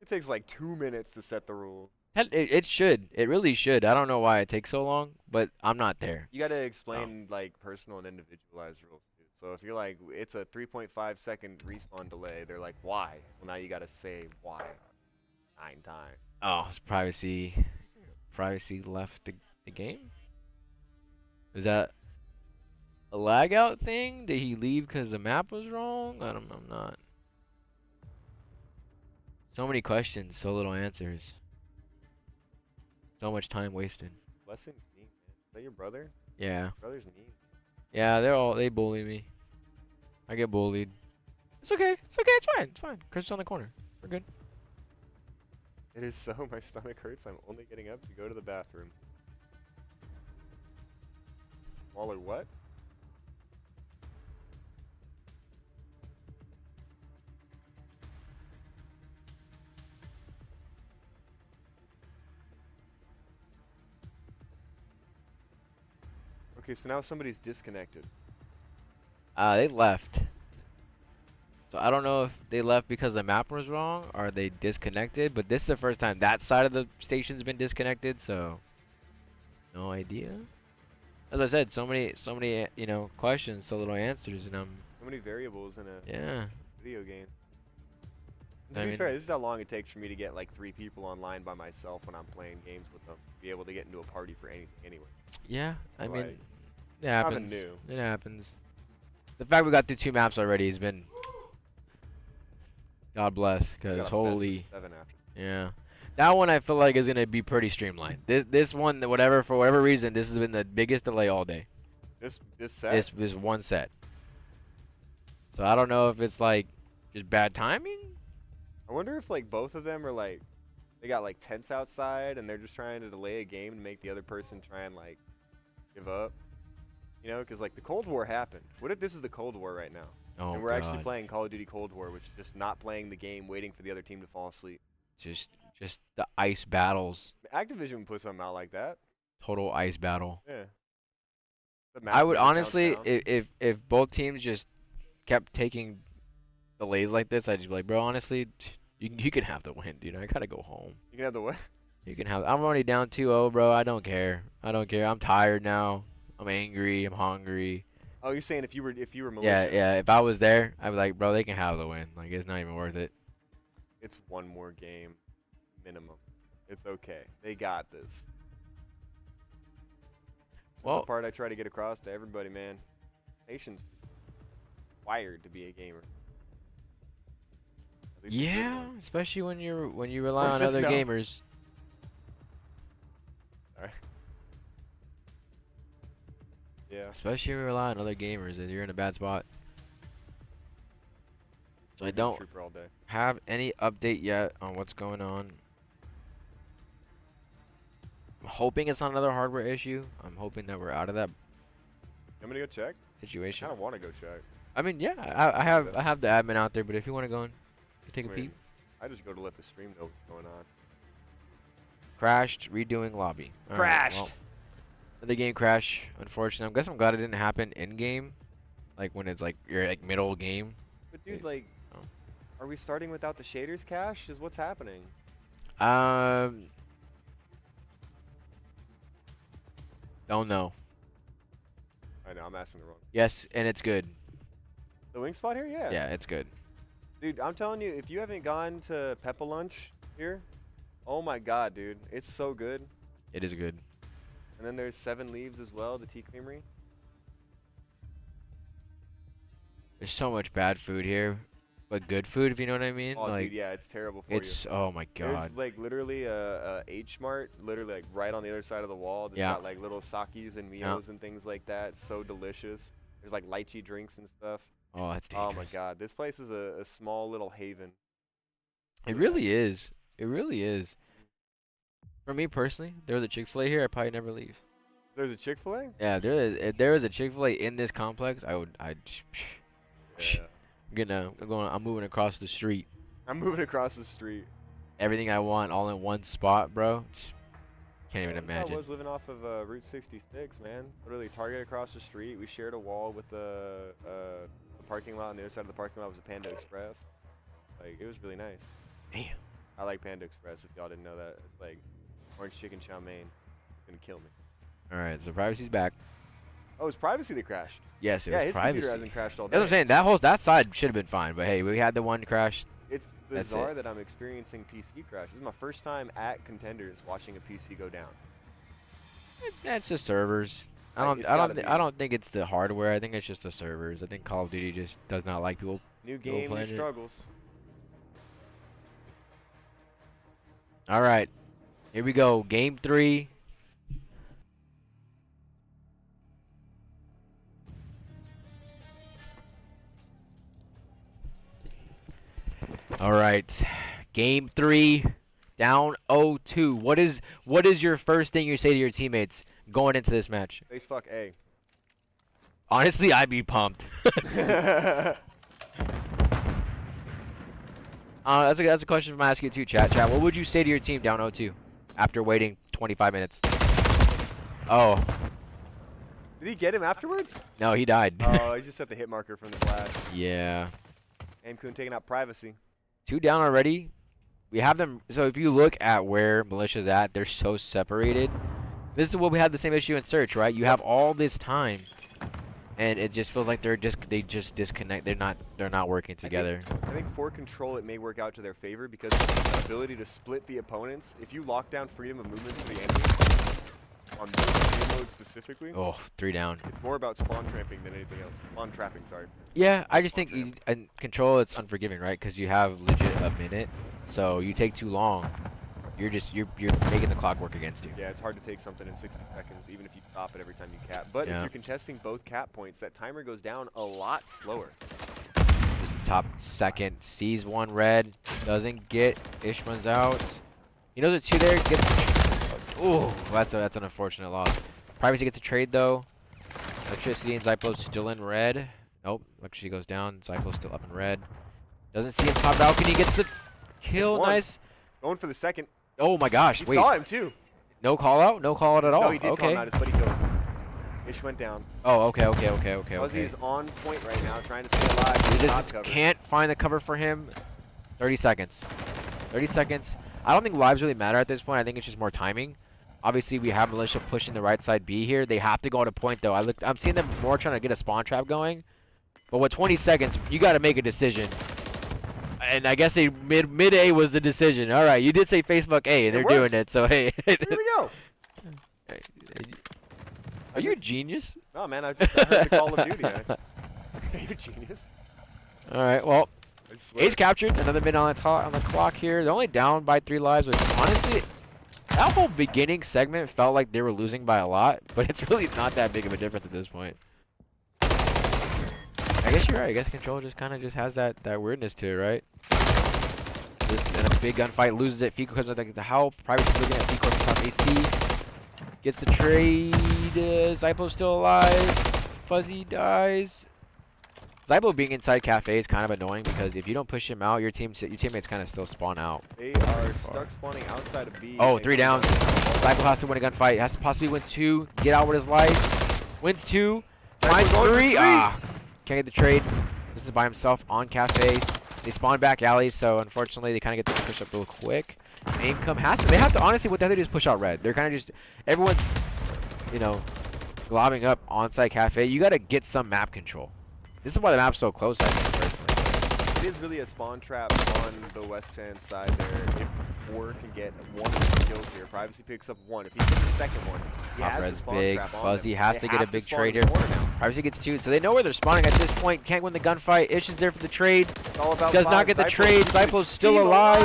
It takes like 2 minutes to set the rules. It should. It really should. I don't know why it takes so long, but I'm not there. You got to explain like personal and individualized rules too. So if you're like, it's a 3.5 second respawn delay, they're like, why? Well, now you got to say why 9 times. Oh, it's privacy left the game? Is that a lag out thing? Did he leave because the map was wrong? I'm not. So many questions, so little answers. So much time wasted. Blessing's mean, man. Is that your brother? Yeah. Brother's mean. Yeah, they bully me. I get bullied. It's okay. It's okay. It's fine. It's fine. Chris is on the corner. We're good. It is so. My stomach hurts. I'm only getting up to go to the bathroom. Waller, what? Okay, so now somebody's disconnected. They left. So I don't know if they left because the map was wrong or they disconnected, but this is the first time that side of the station's been disconnected, so no idea. As I said, so many you know, questions, so little answers, and So many variables in a yeah. video game. I To be mean- fair, this is how long it takes for me to get like 3 people online by myself when I'm playing games with them. Be able to get into a party for anything anyway. Yeah, I So, mean, like, it nothing happens. new. It happens. The fact we got through 2 maps already has been, God bless, We got because a best of holy, 7 after. yeah. That one I feel like is gonna be pretty streamlined. This one, whatever, for whatever reason, this has been the biggest delay all day. This set. This one set. So I don't know if it's like just bad timing. I wonder if like both of them are like they got like tents outside and they're just trying to delay a game to make the other person try and like give up. You know, because like the Cold War happened. What if this is the Cold War right now? Oh, and we're actually God. playing Call of Duty Cold War, which is just not playing the game, waiting for the other team to fall asleep. Just the ice battles. Activision would put something out like that. Total ice battle. Yeah. I would Map honestly, downtown. if both teams just kept taking delays like this, I'd just be like, bro, honestly, you can have the win, dude. I gotta go home. You can have the what? You can have. I'm already down 2-0, bro. I don't care. I don't care. I'm tired now. I'm angry. I'm hungry. Oh, you're saying if you were militia? Yeah. If I was there, I'd be like, bro, they can have the win. Like, it's not even worth it. It's one more game, minimum. It's okay. They got this. That's the part I try to get across to everybody, man. Patience. Wired to be a gamer. At least a good Yeah, one. especially when you rely on says other no? gamers. Alright. Yeah. Especially when you rely on other gamers, and you're in a bad spot. So I don't Trooper all day. have any update yet on what's going on. I'm hoping it's not another hardware issue. I'm hoping that we're out of that I'm gonna go check. situation. I don't want to go check. I mean, yeah, I have the admin out there, but if you want to go in, take a peek. I just go to let the stream know what's going on. Crashed, redoing lobby. All right, Crashed. well, another game crash. Unfortunately, I guess I'm glad it didn't happen in game, like when it's like you're like middle game. But dude, like, are we starting without the shaders cache? Is what's happening? Don't know. I know, I'm asking the wrong. Yes, and it's good. The wing spot here, yeah. Yeah, it's good. Dude, I'm telling you, if you haven't gone to Peppa Lunch here, oh my god, dude, it's so good. It is good. And then there's 7 Leaves as well, the tea creamery. There's so much bad food here, but good food, if you know what I mean. Oh, like, dude, yeah, it's terrible for you. it's oh my god. There's like literally a H Mart, literally like right on the other side of the wall. That's Yeah. got like little sakis and mios and things like that. It's so delicious. There's like lychee drinks and stuff. Oh, that's Oh dangerous. my god, this place is a small little haven. It really is. It really is. For me personally, there was a Chick-fil-A here. I'd probably never leave. There's a Chick-fil-A? Yeah, if there was a Chick-fil-A in this complex, Yeah. I'm moving across the street. I'm moving across the street. Everything I want all in one spot, bro. Can't even That's how I imagine. was living off of Route 66, man. Literally Target across the street. We shared a wall with the parking lot. On the other side of the parking lot was a Panda Express. Like, it was really nice. Damn. I like Panda Express, if y'all didn't know that. It's like orange chicken chow mein. It's gonna kill me. Alright, so privacy's back. Oh, it's privacy that crashed. Yes, it yeah, was his privacy. computer hasn't crashed all day. That's what I'm saying. That side should have been fine, but hey, we had the one crash. It's That's bizarre it. that I'm experiencing PC crash. This is my first time at Contenders watching a PC go down. That's just servers. I It's gotta be. don't think it's the hardware. I think it's just the servers. I think Call of Duty just does not like people. New game, new playing it. struggles. All right, here we go. Game 3. All right, Game 3, down 0-2. What is your first thing you say to your teammates going into this match? Face fuck A. Honestly, I'd be pumped. That's a question I'm asking you too, chat. What would you say to your team down 0-2 after waiting 25 minutes? Oh. Did he get him afterwards? No, he died. Oh, he just set the hit marker from the flash. Yeah. Aim-kun taking out privacy. 2 down already. We have them. So if you look at where Militia's at, they're so separated. This is what we had the same issue in Search, right? You have all this time, and it just feels like they just disconnect. They're not working together. I think for Control it may work out to their favor because of the ability to split the opponents. If you lock down freedom of movement to the enemy, on this game mode specifically, Oh, 3 down. it's more about spawn trapping than anything else. Spawn trapping, sorry. Yeah, I just think in Control it's unforgiving, right? Because you have legit a minute, so you take too long. you're making the clock work against you. Yeah, it's hard to take something in 60 seconds, even if you stop it every time you cap. But if you're contesting both cap points, that timer goes down a lot slower. This is top second, sees one red, doesn't get, Ish runs out. He knows it's two there, ooh, that's an unfortunate loss. Privacy gets a trade though. Electricity and Zyplo's still in red. Nope, Electricity goes down, Zyplo's still up in red. Doesn't see him top balcony, gets the kill, nice. Going for the second. Oh my gosh, He wait. saw him too. No call out? No call out at all? No, he did okay. call him out, his buddy killed him. Ish went down. Oh, okay. Fuzzy is on point right now, trying to stay alive. Resistance can't find the cover for him. 30 seconds. 30 seconds. I don't think lives really matter at this point. I think it's just more timing. Obviously, we have Militia pushing the right side B here. They have to go on a point, though. I'm seeing them more trying to get a spawn trap going. But with 20 seconds, you got to make a decision. And I guess mid A was the decision. All right, you did say Facebook A, and they're doing it. So, hey. Here we go. Are you a genius? No, man, I heard the Call of Duty. Are you a genius? All right, well, A's captured. Another minute on the clock here. They're only down by 3 lives, which honestly, that whole beginning segment felt like they were losing by a lot, but it's really not that big of a difference at this point. I guess you're right. I guess Control just kind of has that weirdness to it, right? Just in a big gunfight, loses it. Fico comes with the help. Privacy looking at Fico on top AC. Gets the trade. Zyplo's still alive. Fuzzy dies. Zyplo being inside Cafe is kind of annoying because if you don't push him out, your teammates kind of still spawn out. They are stuck spawning outside of B. Oh, 3 down. Zyplo has to win a gunfight. Has to possibly win 2. Get out with his life. Wins 2. Finds 3. Ah, can't get the trade. This is by himself on Cafe. They spawn back alley, so unfortunately they kind of get the push up real quick. Aim come they have to honestly what they have to do is push out red. They're kind of just everyone's globbing up onside Cafe. You got to get some map control. This is why the map's so close, I think, personally. It is really a spawn trap on the west-hand side there. If War can get 1 of the kills here, Privacy picks up 1. If he gets the second one, he has the spawn big. trap on Fuzzy them. has They to get a have big spawn trade in here. the corner now. Privacy gets 2, so they know where they're spawning at this point. Can't win the gunfight. Ish is there for the trade. It's all about Does not get the trade. Zyplo's still alive.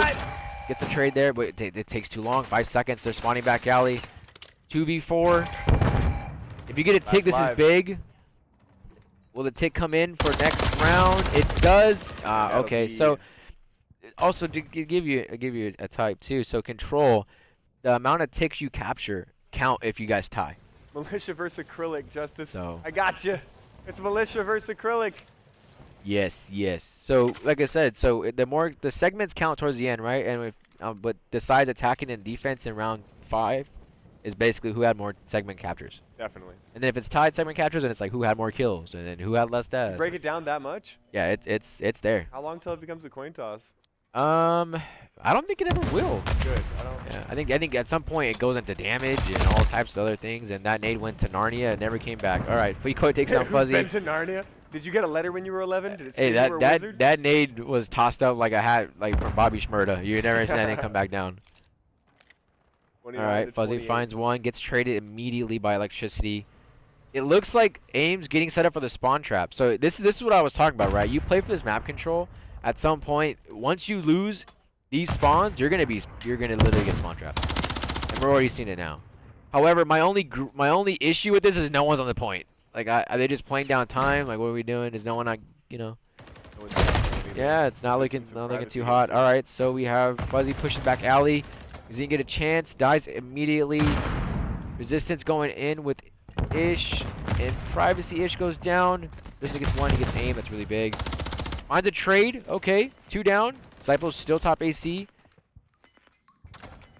Gets the trade there, but it takes too long. 5 seconds. They're spawning back alley. 2v4. If you get a tick, this is big. Will the tick come in for next round? It does. Okay, so also to give you a type too. So Control, the amount of ticks you capture count if you guys tie. Militia versus Acrylic, Justice. So. I got you. It's Militia versus Acrylic. Yes. So like I said, so the segments count towards the end, right? And but decides attacking and defense in round 5 is basically who had more segment captures. Definitely. And then if it's tied segment captures, then it's like who had more kills, and then who had less deaths. Break it down that much? Yeah, it's there. How long till it becomes a coin toss? I don't think it ever will. Good. Yeah, I think at some point it goes into damage and all types of other things, and that nade went to Narnia and never came back. All right, Fico takes out Fuzzy. Who's been to Narnia? Did you get a letter when you were 11? Did it say Hey, you were a wizard? that nade was tossed up like a hat, like from Bobby Shmurda. You never seen that thing come back down. All right, Fuzzy finds 1, gets traded immediately by Electricity. It looks like Aim's getting set up for the spawn trap. So this is what I was talking about, right? You play for this map control. At some point, once you lose these spawns, you're gonna literally get spawn trapped. And we're already seeing it now. However, my only issue with this is no one's on the point. Like, are they just playing down time? Like, what are we doing? Is no one, Yeah, it's not looking too hot. All right, so we have Fuzzy pushing back alley. Does he get a chance? Dies immediately. Resistance going in with Ish. And Privacy. Ish goes down. This one gets 1. He gets aim. That's really big. Finds a trade. Okay. 2 down. Zyplo's still top AC.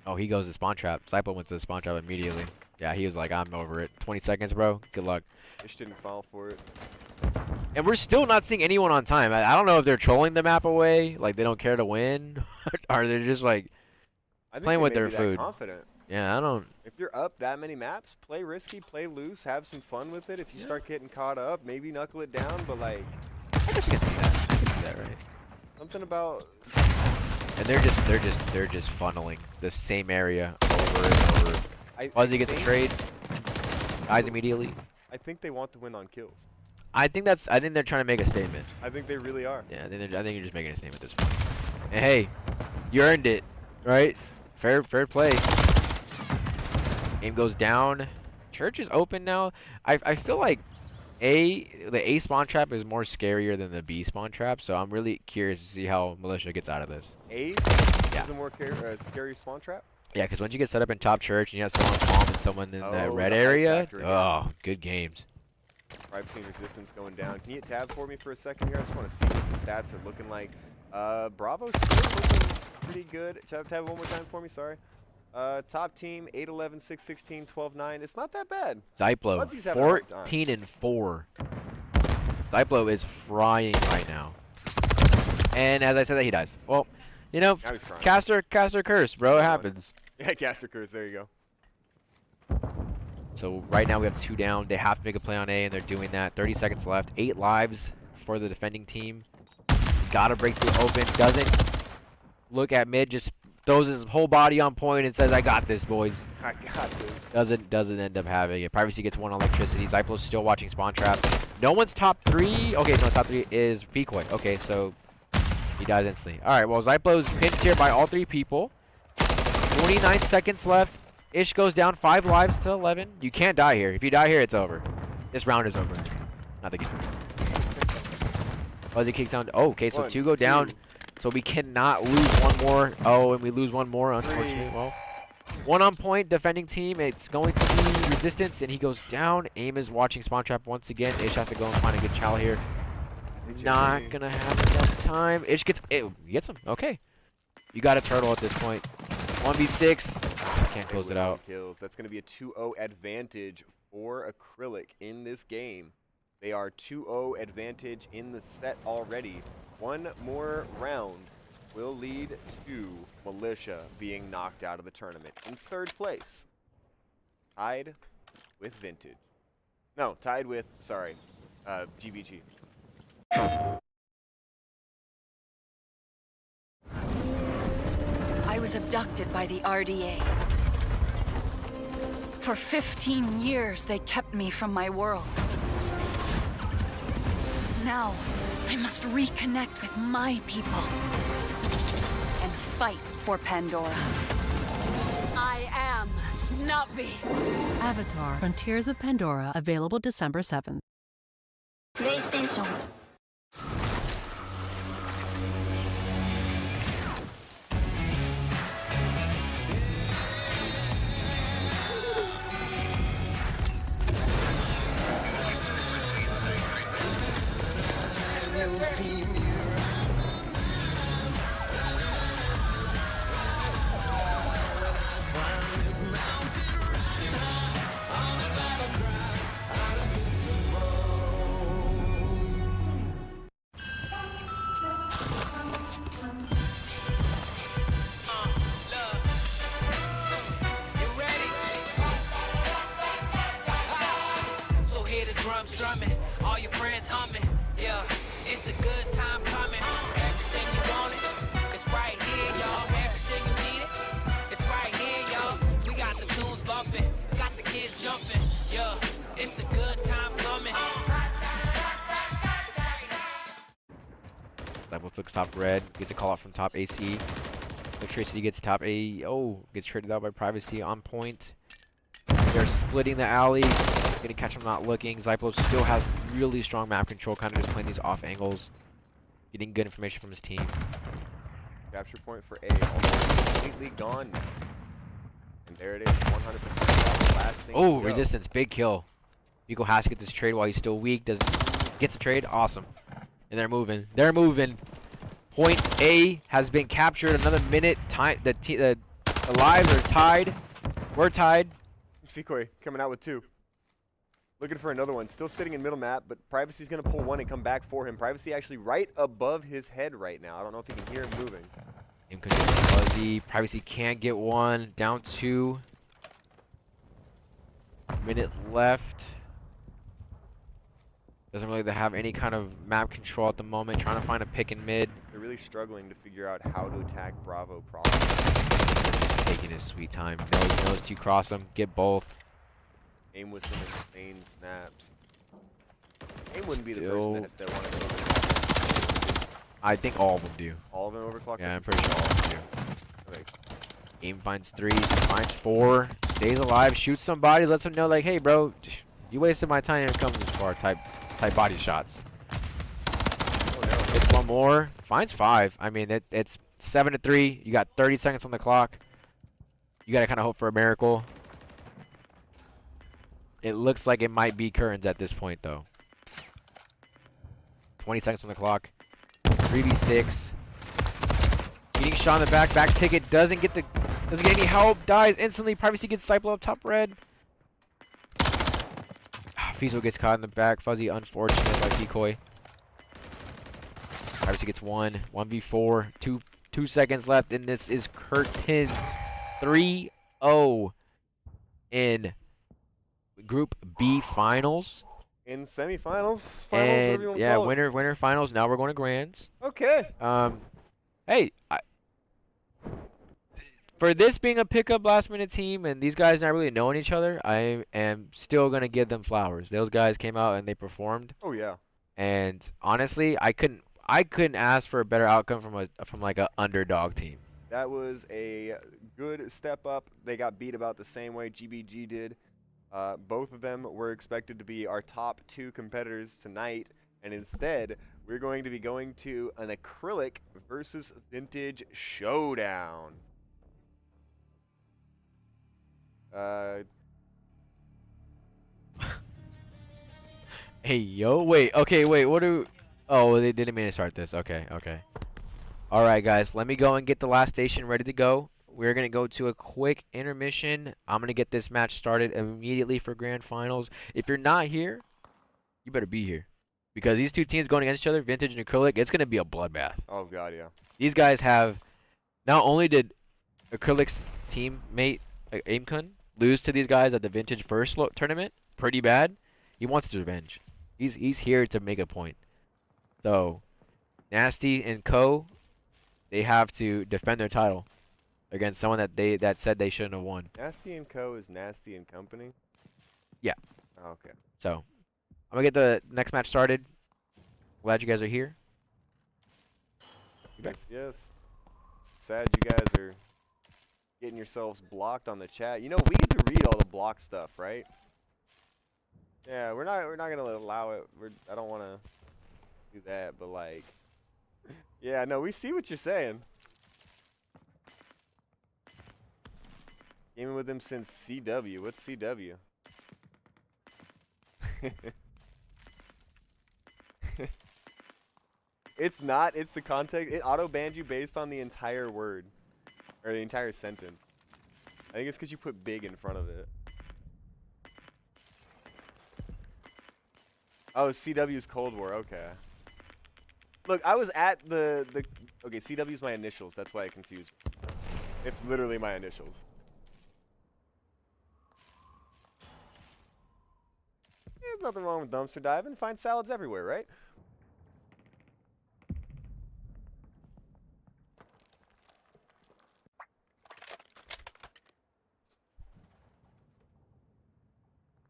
Oh, he goes to spawn trap. Zyplo went to the spawn trap immediately. Yeah, he was like, I'm over it. 20 seconds, bro. Good luck. Ish didn't fall for it. And we're still not seeing anyone on time. I don't know if they're trolling the map away, like they don't care to win, or they're just like playing with their food. Confident. Yeah, I don't. If you're up that many maps, play risky, play loose, have some fun with it. If you start getting caught up, maybe knuckle it down, but like. I guess you can see that. I can see that, right? Something about. And they're just funneling the same area over and over. Fuzzy gets a trade. Dies immediately. I think they want to win on kills. I think they're trying to make a statement. I think they really are. Yeah, I think you're just making a statement at this point. And hey, you earned it, right? fair play. Game goes down. Church is open now. I feel like the A spawn trap is more scarier than the B spawn trap, so I'm really curious to see how Militia gets out of this. A is a more scary spawn trap? Yeah, because once you get set up in top church and you have someone calm and someone in that red area, oh, good games. Privacy and resistance going down. Can you hit tab for me for a second here? I just want to see what the stats are looking like. Bravo's still looking pretty good. Tab one more time for me, sorry. Top team, 8-11, 6-16, 12-9. It's not that bad. Zyplo, 14-4. Zyplo is frying right now. And as I said that, he dies. Well, you know, caster curse, bro. It happens. Yeah, caster curse. There you go. So right now we have 2 down. They have to make a play on A, and they're doing that. 30 seconds left. 8 lives for the defending team. Gotta break through open. Doesn't look at mid. Just throws his whole body on point and says, "I got this, boys." I got this. Doesn't end up having it. Privacy gets 1 on electricity. Zyplo's still watching spawn traps. No one's top 3. Okay, no, top 3 is Decoy. Okay, so he dies instantly. All right, well, Zyplo's pinched here by all 3 people. 29 seconds left. Ish goes down 5 lives to 11. You can't die here. If you die here, it's over. This round is over. Not the game. Fuzzy kicks down. Oh, okay, so 2 go down. So we cannot lose 1 more. Oh, and we lose 1 more, unfortunately. Well, 1 on point, defending team. It's going to be resistance, and he goes down. Aim is watching spawn trap once again. Ish has to go and find a good chow here. Not gonna have enough time. Ish gets him. Okay. You got a turtle at this point. 1v6. Can't close it out. Kills. That's gonna be a 2-0 advantage for Acrylic in this game. They are 2-0 advantage in the set already. 1 more round will lead to Militia being knocked out of the tournament in 3rd place. Tied with Vintage. No, tied with, sorry, GVG. I was abducted by the RDA. For 15 years, they kept me from my world. Now, I must reconnect with my people and fight for Pandora. I am Navi. Avatar: Frontiers of Pandora, available December 7th. PlayStation. Drumming, all your friends humming, yeah, it's a good time coming. Everything you want it, it's right here, y'all. Everything you need it, it's right here, y'all. We got the tunes bumping, got the kids jumping, yeah, it's a good time coming. Level looks top red, gets a call out from top AC. Electricity gets top A. Oh, gets traded out by Privacy on point. They're splitting the alley. Gonna catch him not looking. Zyplo still has really strong map control, kind of just playing these off angles. Getting good information from his team. Capture point for A, almost completely gone. And there it is, 100%. Last thing oh, resistance, big kill. Vico has to get this trade while he's still weak. Gets the trade, awesome. And they're moving. They're moving. Point A has been captured. Another minute. The lives are tied. We're tied. Fikoi coming out with 2. Looking for another one. Still sitting in middle map, but Privacy's going to pull 1 and come back for him. Privacy actually right above his head right now. I don't know if you can hear him moving. Fuzzy. Privacy can't get 1. Down 2. Minute left. Doesn't really have any kind of map control at the moment. Trying to find a pick in mid. They're really struggling to figure out how to attack Bravo properly. Taking his sweet time. Knows to cross them. Get both. Aim with some insane snaps. Aim wouldn't be the person that wanted to overclock. I think all of them do. All of them overclock? Yeah, I'm pretty sure all of them do. Okay. Game finds 3, finds 4, stays alive, shoots somebody, lets them know like, hey bro, you wasted my time and coming this far type body shots. Hits one more, finds 5. I mean, it's 7-3. You got 30 seconds on the clock. You gotta kind of hope for a miracle. It looks like it might be Kearns at this point though. 20 seconds on the clock. 3v6. Getting shot in the back. Back ticket doesn't get any help. Dies instantly. Privacy gets Cyplo up top red. Fiesel gets caught in the back. Fuzzy unfortunate by decoy. Privacy gets 1. 1v4. 2 seconds left, and this is Curtains 3-0 in Group B finals. In semifinals, finals, And whatever you want to yeah, call it. winner finals. Now we're going to grands. Okay. Hey, for this being a pickup last minute team and these guys not really knowing each other, I am still gonna give them flowers. Those guys came out and they performed. Oh yeah. And honestly, I couldn't ask for a better outcome from like a underdog team. That was a good step up. They got beat about the same way GBG did. Both of them were expected to be our top 2 competitors tonight, and instead, we're going to be going to an acrylic versus vintage showdown. Hey yo, wait, what do? Oh, they didn't mean to start this. Okay. All right, guys, let me go and get the last station ready to go. We're gonna go to a quick intermission. I'm gonna get this match started immediately for grand finals. If you're not here, you better be here, because these two teams going against each other, vintage and acrylic, it's gonna be a bloodbath. Oh god, yeah. These guys have. Not only did acrylic's teammate Aimkun lose to these guys at the vintage first tournament, pretty bad. He wants his revenge. He's here to make a point. So, Nasty and Co, they have to defend their title against someone that said they shouldn't have won. Nasty and Co is Nasty and Company? Yeah. Okay. So, I'm gonna get the next match started. Glad you guys are here. Yes. Sad you guys are getting yourselves blocked on the chat. You know, we get to read all the block stuff, right? Yeah, we're not gonna allow it. I don't want to do that, but like, yeah, no, we see what you're saying. Gaming with him since CW. What's CW? It's not. It's the context. It auto-banned you based on the entire word. Or the entire sentence. I think it's because you put big in front of it. Oh, CW's Cold War. Okay. Look, I was at the... Okay, CW's my initials. That's why I confused me. It's literally my initials. There's nothing wrong with dumpster diving. Find salads everywhere, right?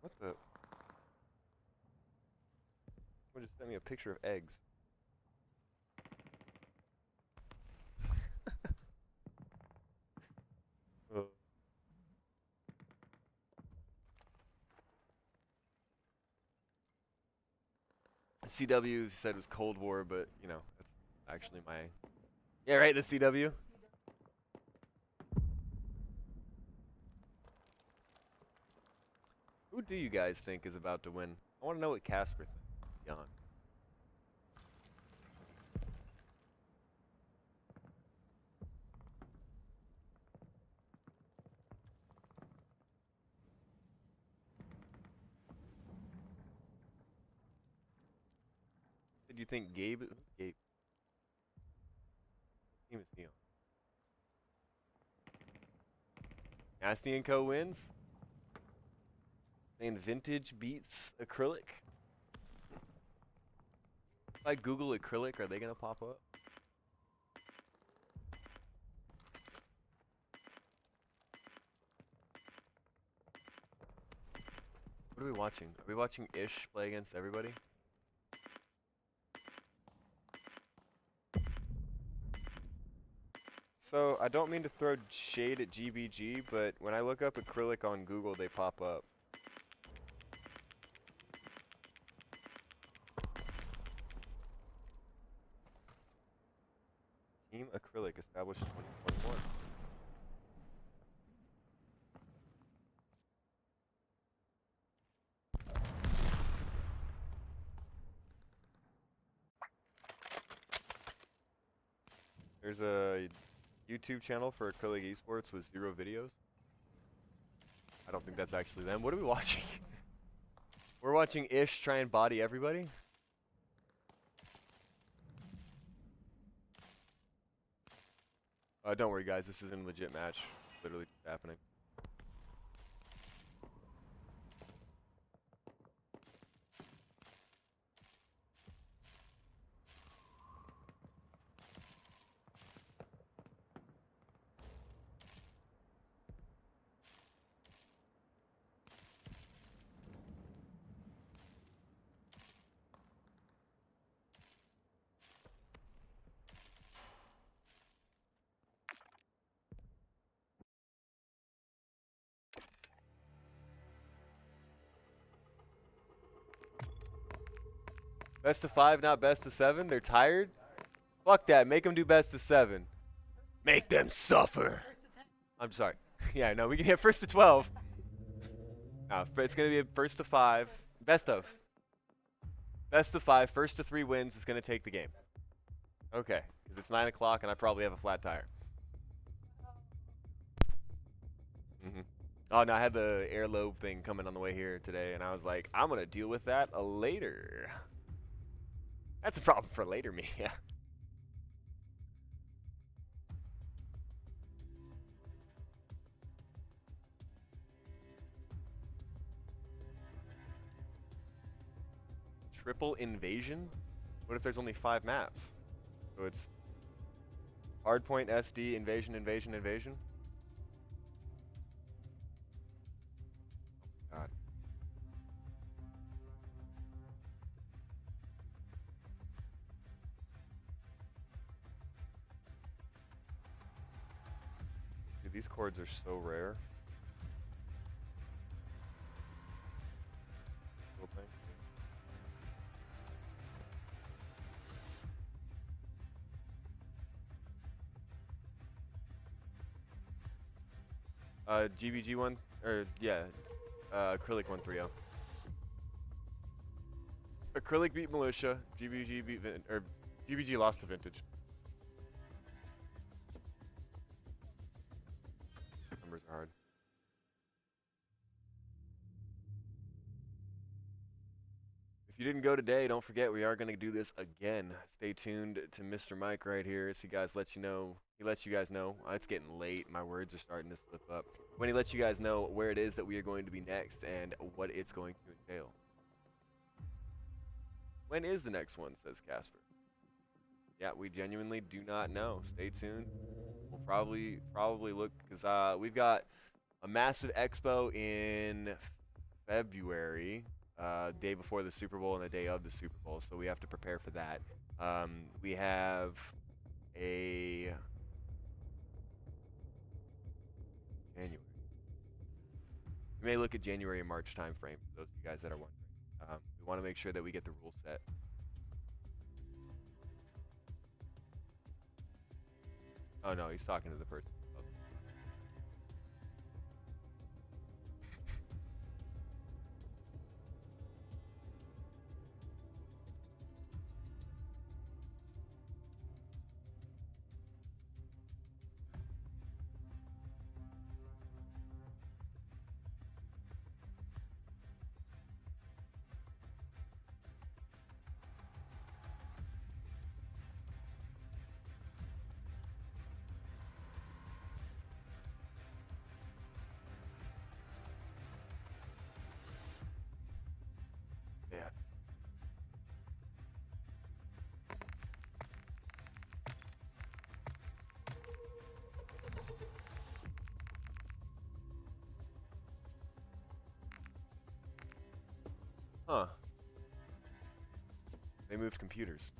What the? Someone just sent me a picture of eggs. Oh. CW said it was Cold War, but you know, that's actually my... Yeah, right, the CW. Who do you guys think is about to win? I want to know what Casper thinks. Young. Did you think Gabe? Who's Gabe? What team is he on? Nasty and Co wins. And vintage beats acrylic. If I Google acrylic, are they gonna pop up? What are we watching? Are we watching Ish play against everybody? So I don't mean to throw shade at GBG, but when I look up acrylic on Google, they pop up. Team Acrylic established 2021. There's a YouTube channel for Acrylic Esports with 0 videos. I don't think that's actually them. What are we watching? We're watching Ish try and body everybody. Don't worry guys, this isn't a legit match. Literally happening. Best of 5, not best of 7. They're tired. Fuck that. Make them do best of 7. Make them suffer. I'm sorry. Yeah, no, we can have first to 12. No, it's gonna be a first to 5. Best of 5. First to 3 wins is gonna take the game. Okay, because it's 9 o'clock and I probably have a flat tire. Oh no, I had the air lobe thing coming on the way here today, and I was like, I'm gonna deal with that later. That's a problem for later me, yeah. Triple invasion? What if there's only 5 maps? So it's hardpoint, SD, invasion, invasion, invasion? God. Dude, these chords are so rare. Cool thing. GBG one, or yeah, Acrylic 130. Acrylic beat Militia, GBG beat GBG lost to Vintage. Numbers are hard. If you didn't go today, don't forget we are going to do this again. Stay tuned to Mr. Mike right here as he lets you know. He lets you guys know. It's getting late. My words are starting to slip up. When he lets you guys know where it is that we are going to be next and what it's going to entail. When is the next one, says Casper. Yeah, we genuinely do not know. Stay tuned. We'll probably look, because we've got a massive expo in February, day before the Super Bowl and the day of the Super Bowl, so we have to prepare for that. We have a January. We may look at January and March time frame for those of you guys that are wondering. We want to make sure that we get the rules set. Oh no, he's talking to the person. Yeah. Huh. They moved computers.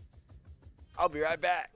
I'll be right back.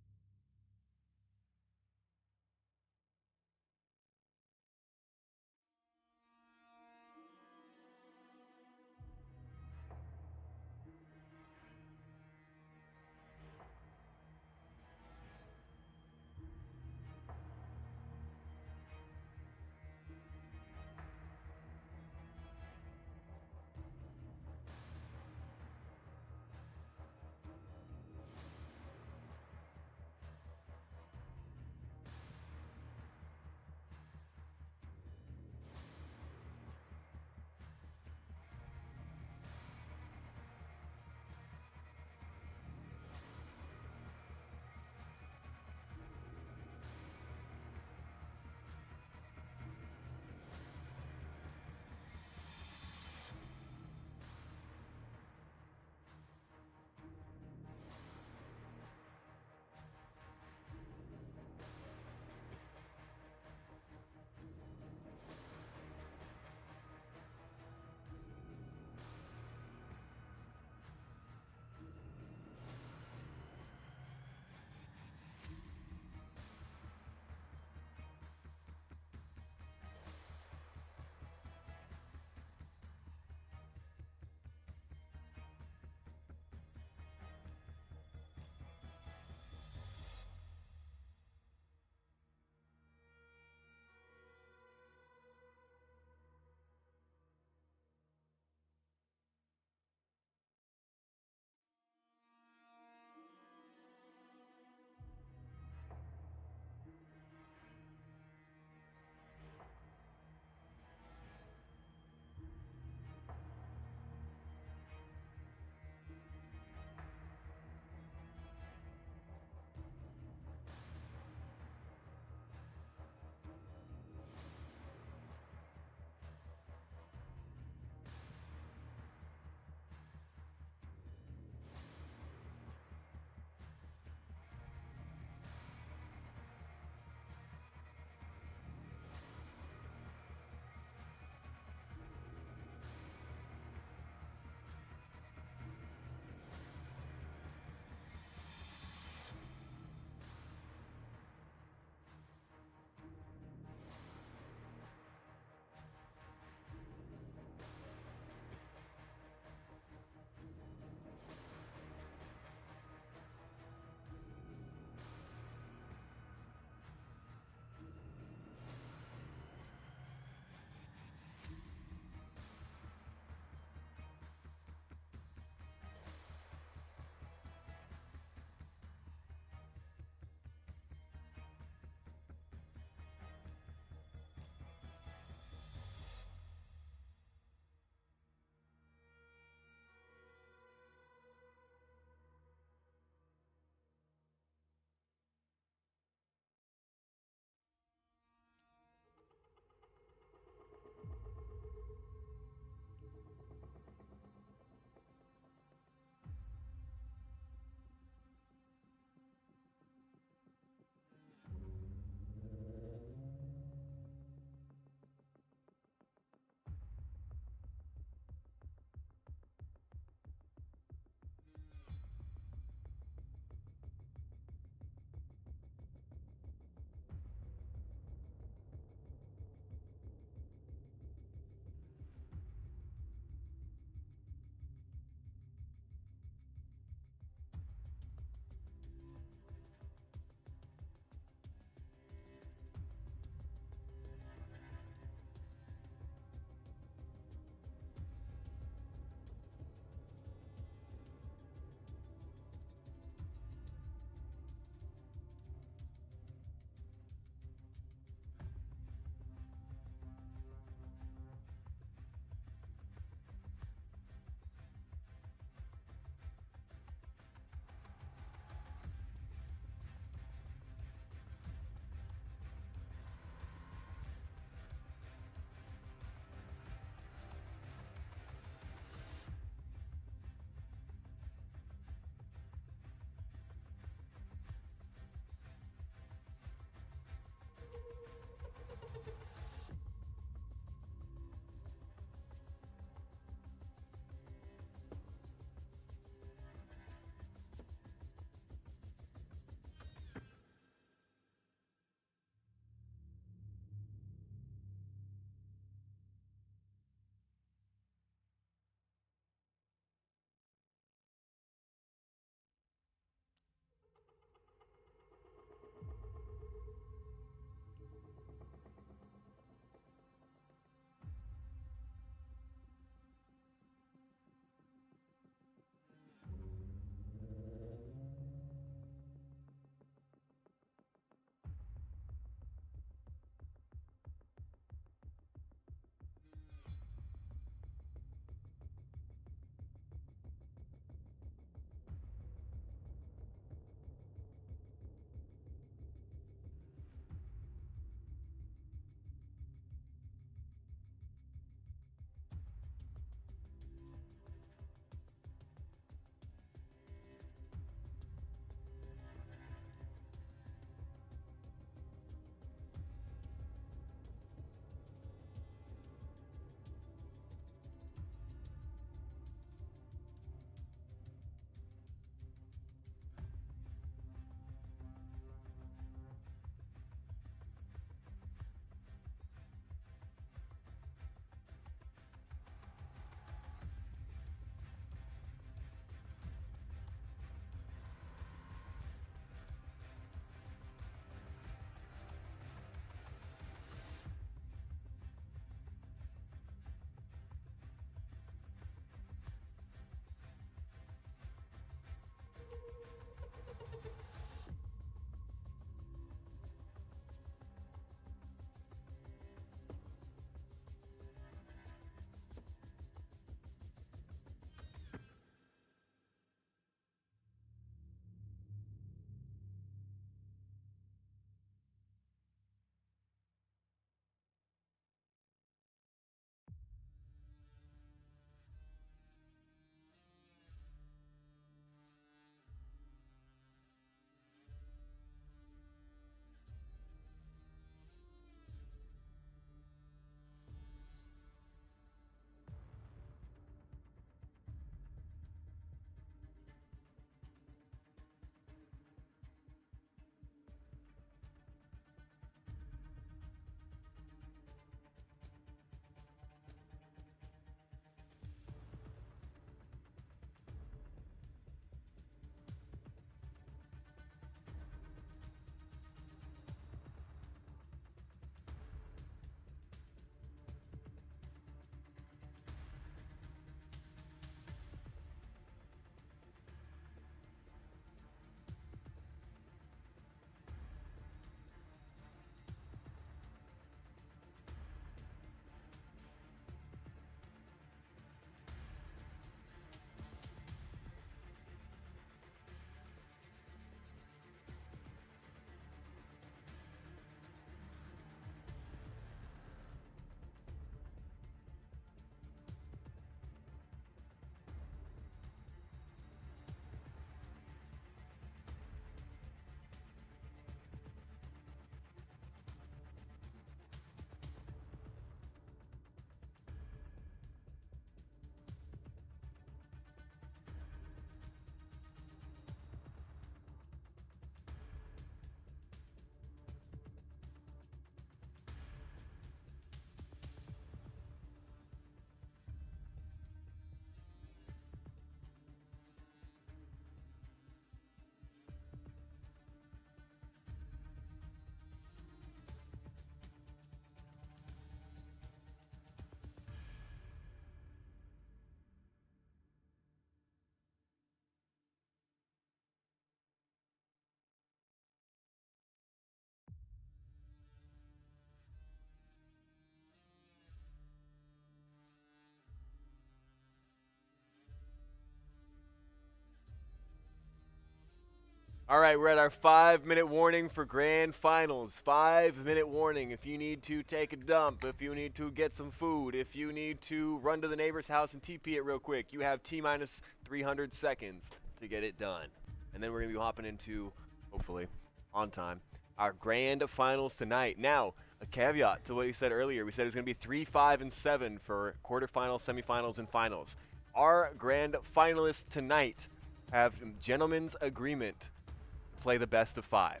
All right, we're at our 5-minute warning for grand finals. 5-minute warning. If you need to take a dump, if you need to get some food, if you need to run to the neighbor's house and TP it real quick, you have T-minus 300 seconds to get it done. And then we're going to be hopping into, hopefully, on time, our grand finals tonight. Now, a caveat to what he said earlier. We said it was going to be 3, 5, and 7 for quarterfinals, semifinals, and finals. Our grand finalists tonight have a gentleman's agreement to play the best of 5.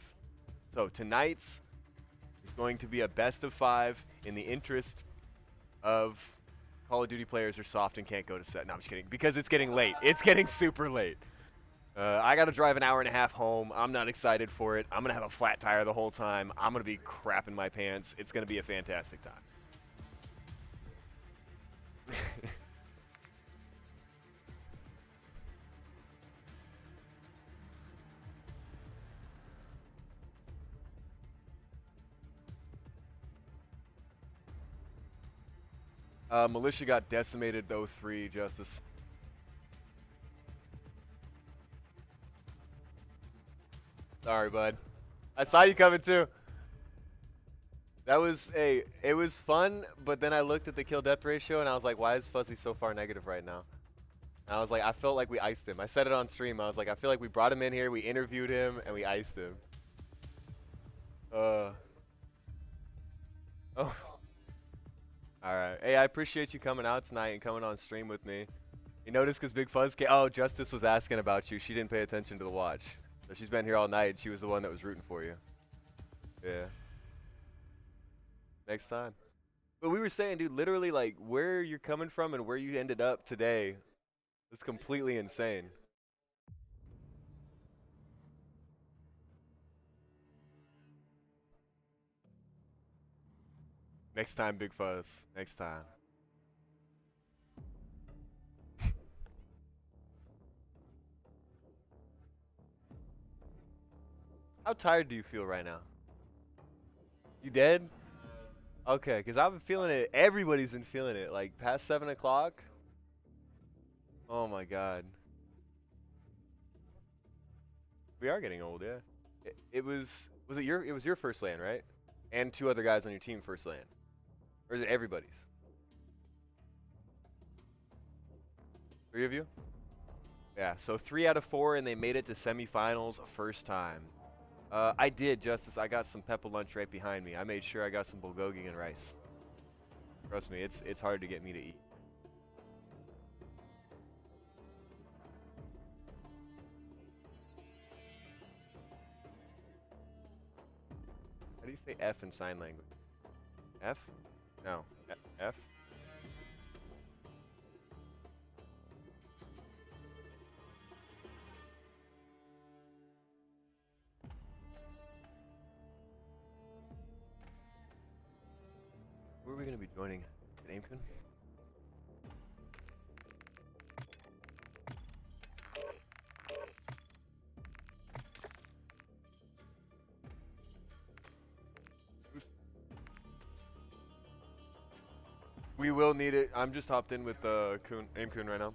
So tonight's is going to be a best of 5 in the interest of Call of Duty players are soft and can't go to set. No, I'm just kidding. Because it's getting late. It's getting super late. I got to drive an hour and a half home. I'm not excited for it. I'm going to have a flat tire the whole time. I'm going to be crapping my pants. It's going to be a fantastic time. Militia got decimated, though, 3, Justice. Sorry, bud. I saw you coming, too. That was it was fun, but then I looked at the kill-death ratio, and I was like, why is Fuzzy so far negative right now? And I was like, I felt like we iced him. I said it on stream. I was like, I feel like we brought him in here, we interviewed him, and we iced him. Oh. Alright. Hey, I appreciate you coming out tonight and coming on stream with me. You noticed because Big Fuzz came. Oh, Justice was asking about you. She didn't pay attention to the watch. So she's been here all night. She was the one that was rooting for you. Yeah. Next time. But we were saying, dude, literally, like, where you're coming from and where you ended up today is completely insane. Next time, Big Fuzz. Next time. How tired do you feel right now? You dead? Okay, because I've been feeling it. Everybody's been feeling it. Like, past 7 o'clock. Oh, my God. We are getting old, yeah. It was it your first LAN, right? And 2 other guys on your team first LAN. Or is it everybody's? 3 of you? Yeah, so 3 out of 4, and they made it to semifinals first time. I did, Justice. I got some pepper lunch right behind me. I made sure I got some bulgogi and rice. Trust me, it's hard to get me to eat. How do you say F in sign language? F? No. F? Where are we going to be joining? At Aimkun? We will need it. I'm just hopped in with Aimkun right now.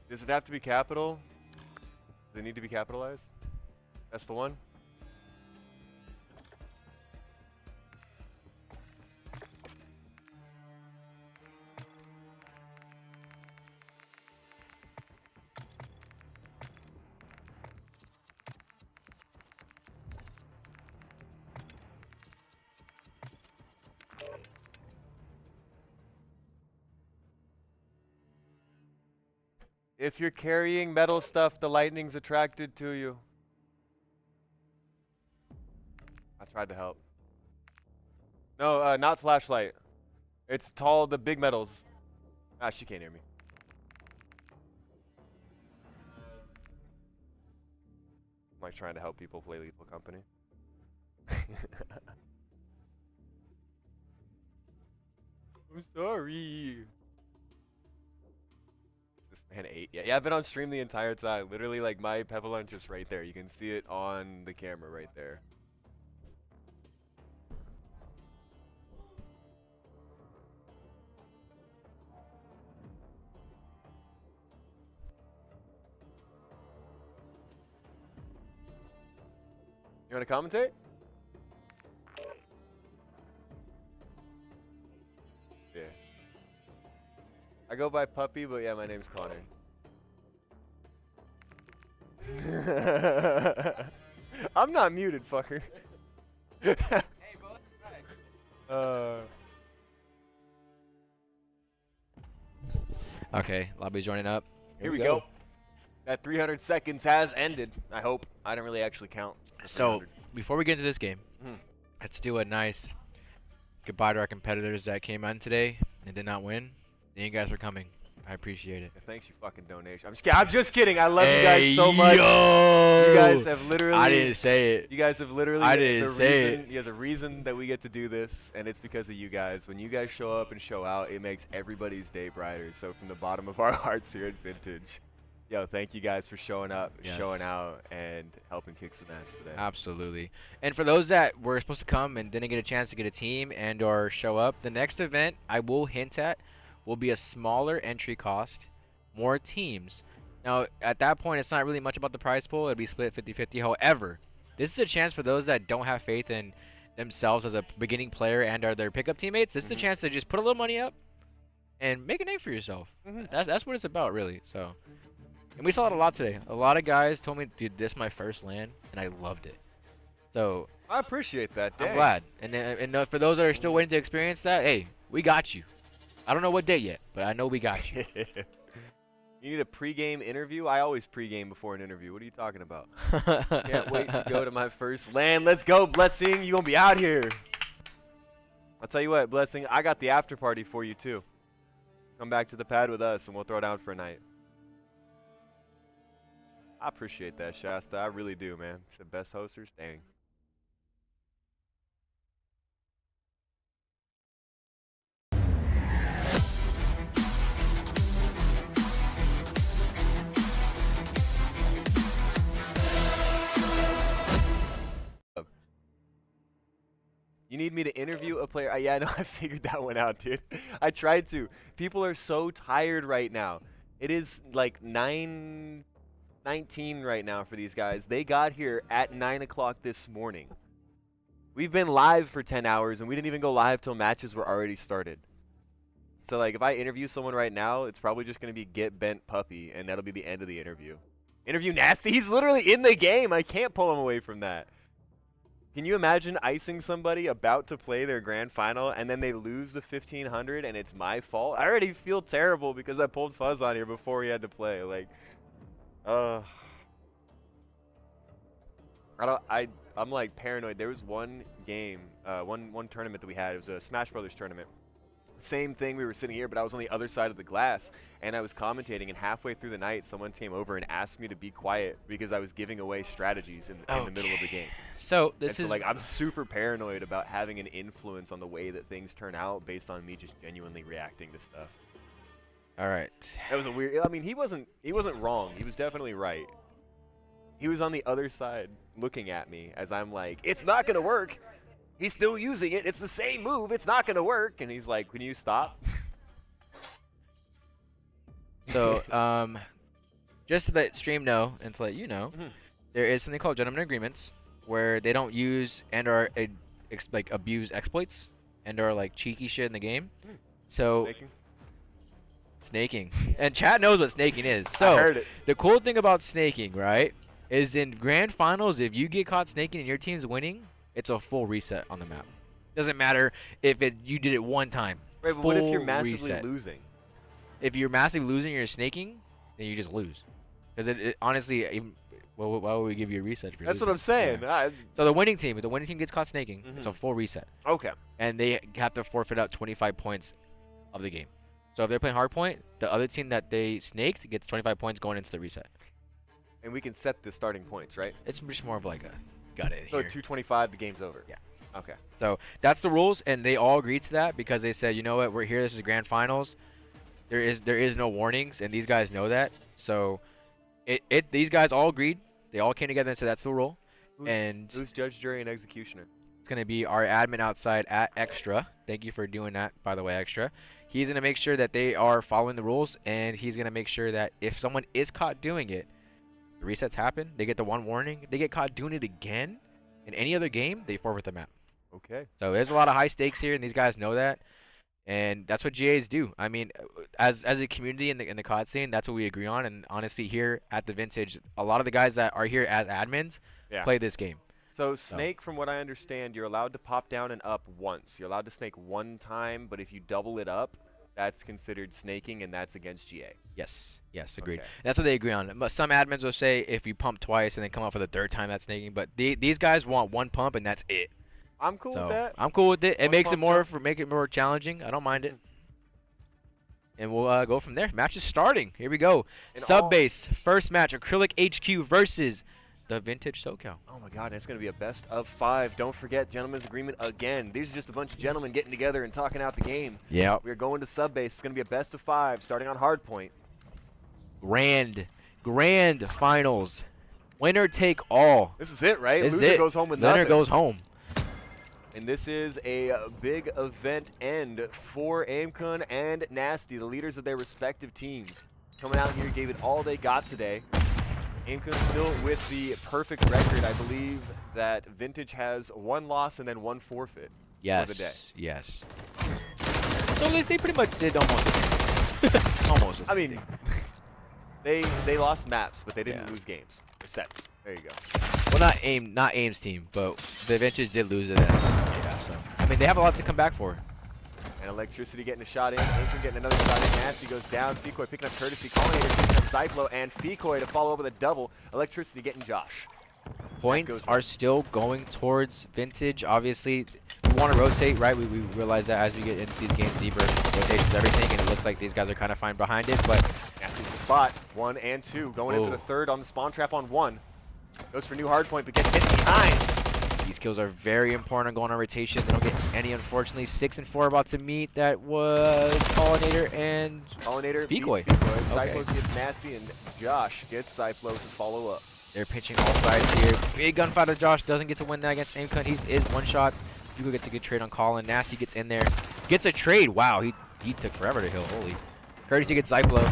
Does it have to be capital? Does it need to be capitalized? That's the one? If you're carrying metal stuff, the lightning's attracted to you. I tried to help. No, not flashlight. It's tall, the big metals. Ah, she can't hear me. I'm like trying to help people play Lethal Company. I'm sorry. This man ate. Yeah, I've been on stream the entire time. Literally, like, my pepper lunch is right there. You can see it on the camera right there. You want to commentate? Yeah. I go by Puppy, but yeah, my name's Connor. I'm not muted, fucker. Okay, lobby's joining up. Here we go. That 300 seconds has ended. I hope. I didn't really actually count. So, before we get into this game, let's do a nice goodbye to our competitors that came on today and did not win. Thank you guys for coming. I appreciate it. Thanks, you fucking donation. I'm just kidding. I love you guys so much. Yo! You guys have literally. I didn't say it. You guys have literally. I didn't say it. There's a reason that we get to do this, and it's because of you guys. When you guys show up and show out, it makes everybody's day brighter. So from the bottom of our hearts here at Vintage, yo, thank you guys for showing up, showing out, and helping kick some ass today. Absolutely. And for those that were supposed to come and didn't get a chance to get a team and or show up, the next event I will hint at will be a smaller entry cost, more teams. Now, at that point, it's not really much about the prize pool. It'll be split 50-50. However, this is a chance for those that don't have faith in themselves as a beginning player and are their pickup teammates. This is a chance to just put a little money up and make a name for yourself. That's what it's about, really. So, and we saw it a lot today. A lot of guys told me, dude, this is my first LAN, and I loved it. So I appreciate that. Dang. I'm glad. And for those that are still waiting to experience that, hey, we got you. I don't know what date yet, but I know we got you. You need a pregame interview? I always pregame before an interview. What are you talking about? Can't wait to go to my first LAN. Let's go, Blessing. You gonna be out here. I'll tell you what, Blessing, I got the after party for you too. Come back to the pad with us and we'll throw down for a night. I appreciate that, Shasta. I really do, man. It's the best hosters. Dang. You need me to interview a player? Yeah, I know. I figured that one out, dude. I tried to. People are so tired right now. It is like 9:19 right now for these guys. They got here at 9 o'clock this morning. We've been live for 10 hours, and we didn't even go live till matches were already started. So, like, if I interview someone right now, it's probably just going to be Get Bent Puppy, and that'll be the end of the interview. Interview Nasty? He's literally in the game. I can't pull him away from that. Can you imagine icing somebody about to play their grand final and then they lose the 1500 and it's my fault? I already feel terrible because I pulled Fuzz on here before he had to play. Like, I'm like paranoid. There was one game, one tournament that we had. It was a Smash Brothers tournament. Same thing, we were sitting here, but I was on the other side of the glass, and I was commentating, and halfway through the night, someone came over and asked me to be quiet because I was giving away strategies in the middle of the game. So like, I'm super paranoid about having an influence on the way that things turn out based on me just genuinely reacting to stuff. All right. That was a weird. I mean, he wasn't wrong. He was definitely right. He was on the other side looking at me as I'm like, it's not gonna work. He's still using it. It's the same move. It's not going to work. And he's like, can you stop? So, just to let stream know and to let you know, there is something called gentleman agreements where they don't use and or like abuse exploits and or like cheeky shit in the game. So snaking. And chat knows what snaking is. So I heard it. The cool thing about snaking, right, is in grand finals, if you get caught snaking and your team's winning, it's a full reset on the map. Doesn't matter if you did it one time. Right, but what if you're massively losing? If you're massively losing, you're snaking, then you just lose. Because it honestly, why would we give you a reset? For That's what I'm saying. Yeah. So the winning team, if the winning team gets caught snaking, it's a full reset. Okay. And they have to forfeit out 25 points of the game. So if they're playing hardpoint, the other team that they snaked gets 25 points going into the reset. And we can set the starting points, right? It's just more of like a got it So here. at 2:25, the game's over. Yeah. Okay. So that's the rules, and they all agreed to that because they said, you know what, we're here. This is grand finals. There is no warnings, and these guys know that. So these guys all agreed. They all came together and said that's the rule. Who's judge, jury, and executioner? It's gonna be our admin outside at Extra. Thank you for doing that, by the way, Extra. He's gonna make sure that they are following the rules, and he's gonna make sure that if someone is caught doing it, the resets happen. They get the one warning. If they get caught doing it again in any other game, they forfeit the map. Okay. So there's a lot of high stakes here, and these guys know that, and that's what GAs do. I mean, as a community in the COD scene, that's what we agree on. And honestly, here at the Vintage, a lot of the guys that are here as admins play this game. So snake, from what I understand, you're allowed to pop down and up once. You're allowed to snake one time, but if you double it up, that's considered snaking, and that's against GA. Yes, agreed. Okay. That's what they agree on. But some admins will say if you pump twice and then come up for the third time, that's snaking. But these guys want one pump, and that's it. I'm cool with that. I'm cool with it. It One makes it pump make it more challenging. I don't mind it. And we'll go from there. Match is starting. Here we go. Subbase, first match, Acrylic HQ versus the Vintage SoCal. Oh my God, it's going to be a best of 5. Don't forget, gentlemen's agreement again. These are just a bunch of gentlemen getting together and talking out the game. Yeah. We're going to Subbase. It's going to be a best of 5 starting on Hardpoint. Grand finals. Winner take all. This is it, right? This is Loser it. goes home with Winner nothing. goes home. And this is a big event end for Aimcon and Nasty, the leaders of their respective teams. Coming out here, gave it all they got today. Aimcon still with the perfect record. I believe that Vintage has 1 loss and then 1 forfeit for the day. Yes. So they pretty much did almost the same. Almost the same I mean, thing. they lost maps, but they didn't lose games or sets. There you go. Well, not Aim's team, but the Vintage did lose it. Yeah, so I mean, they have a lot to come back for. And Electricity getting a shot in. Aimcon getting another shot in. Nasty goes down. Fecoy picking up Courtesy. Contender picking up Cyplo. And Fecoy to follow up with a double. Electricity getting Josh. Points are still going towards Vintage. Obviously, we want to rotate, right? We realize that as we get into these games deeper, rotation's everything, and it looks like these guys are kind of fine behind it. But Nasty's the spot. 1 and 2. Going in for the third on the spawn trap on 1. Goes for new hardpoint, but gets hit behind. These kills are very important going on rotation. They don't get any, unfortunately. 6 and 4 about to meet. That was Pollinator and Fecoy. Cyplo gets Nasty, and Josh gets Cyplo to follow up. They're pinching all sides here. Big gunfight of Josh. Doesn't get to win that against Aimcon. He is one shot. Fecoy gets a good trade on Colin. Nasty gets in there. Gets a trade. Wow, he took forever to heal. Holy. Courtesy gets Cyplo.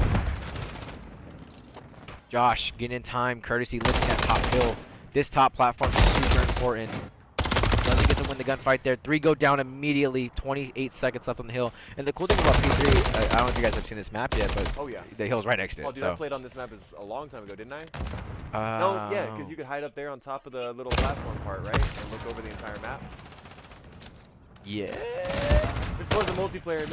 Josh getting in time. Courtesy lifting that top hill. This top platform is super important. Doesn't get to win the gunfight there. 3 go down immediately. 28 seconds left on the hill. And the cool thing about P3, I don't know if you guys have seen this map yet, but the hill's right next to it. Oh, dude, so. I played on this map a long time ago, didn't I? No, No, yeah, because you could hide up there on top of the little platform part, right? And look over the entire map. Yeah. This was a multiplayer.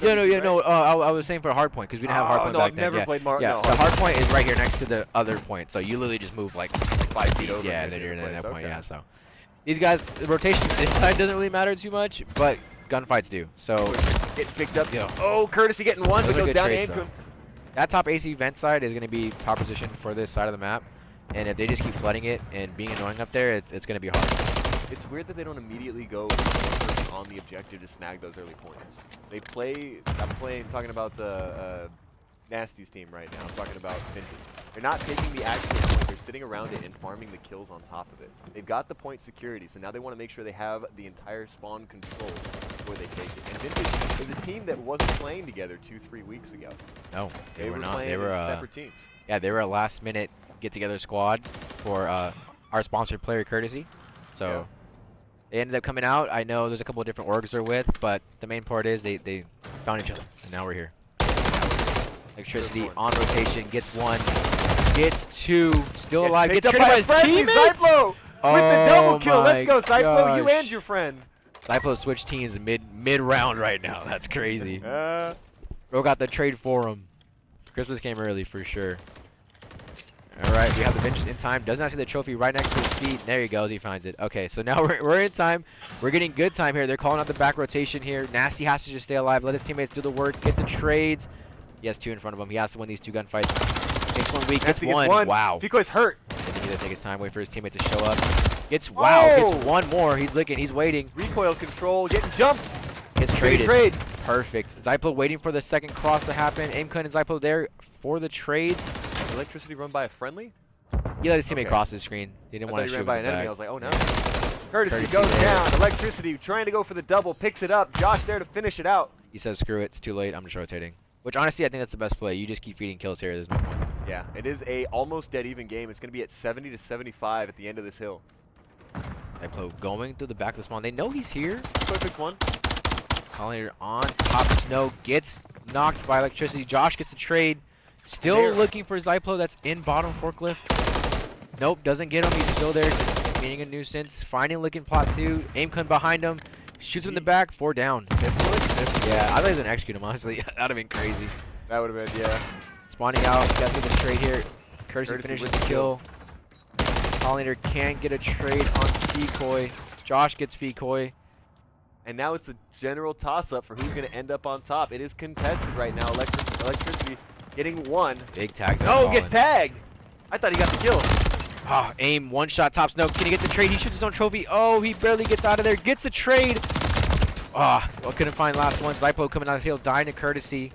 No. I was saying for a hard point because we didn't have hard point back I've then. never played Mar. Yeah, No, the hard point is right here next to the other point. So you literally just move like 5 feet over. Yeah, then you're in that point. Yeah, so these guys, the rotation this side doesn't really matter too much, but gunfights do. So get picked up. Oh, Courtesy getting one, but goes down to Aimcon. That top AC vent side is going to be top position for this side of the map, and if they just keep flooding it and being annoying up there, it's going to be hard. It's weird that they don't immediately go with one person on the objective to snag those early points. They play. I'm talking about Nasty's team right now. I'm talking about Vintage. They're not taking the actual point. They're sitting around it and farming the kills on top of it. They've got the point security, so now they want to make sure they have the entire spawn control before they take it. And Vintage is a team that wasn't playing together 2-3 weeks ago. No, they were not. Playing they were separate teams. Yeah, they were a last-minute get-together squad for our sponsored player Courtesy. So they ended up coming out. I know there's a couple of different orgs they're with, but the main part is they found each other, and now we're here. Electricity on rotation, gets 1, gets 2, still alive, gets traded by his teammates! Cyplo with the double kill. Let's go, Cyplo, you and your friend. Cyplo switched teams mid-round right now. That's crazy. Bro got the trade for him. Christmas came early for sure. All right, we have the Vintage in time. Does not see the trophy right next to his feet. There he goes. He finds it. Okay, so now we're in time. We're getting good time here. They're calling out the back rotation here. Nasty has to just stay alive. Let his teammates do the work. Get the trades. He has 2 in front of him. He has to win these 2 gunfights. Takes one weak, Nasty gets gets one. Wow. Fikoy's hurt. Didn't either take his time, wait for his teammate to show up. Gets gets one more. He's looking, he's waiting. Recoil control, getting jumped. Gets traded. Trade. Perfect. Zyplo waiting for the second cross to happen. Aimcun and Zyplo there for the trades. Electricity run by a friendly? He let his teammate cross his screen. He didn't want to shoot ran by him an in the enemy. back. I was like, oh no. Yeah. Courtesy goes down. Electricity trying to go for the double, picks it up. Josh there to finish it out. He says, screw it, it's too late, I'm just rotating. Which honestly, I think that's the best play. You just keep feeding kills here, there's no point. Yeah, it is a almost dead even game. It's going to be at 70 to 75 at the end of this hill. Zyplo going through the back of the spawn. They know he's here. Fix one. Collier on top. Snow gets knocked by electricity. Josh gets a trade. Still looking for Zyplo that's in bottom forklift. Nope, doesn't get him. He's still there, just being a nuisance. Finding looking plot 2. Aimcun behind him. Shoots him in the back. 4 down. Yeah, I thought he was going to execute him, honestly. That would have been crazy. That would have been, yeah. Spawning out. Got through the trade here. Courtesy finishes the kill. Collier can't get a trade on Fikoy. Josh gets Fikoy. And now it's a general toss-up for who's going to end up on top. It is contested right now. Electricity getting one. Big tag. No, gets tagged. I thought he got the kill. Oh, aim, one shot, top Snow. Can he get the trade? He shoots his own trophy. Oh, he barely gets out of there. Gets the trade. Ah, well, couldn't find last one. Zyplo coming out of the field, dying to courtesy.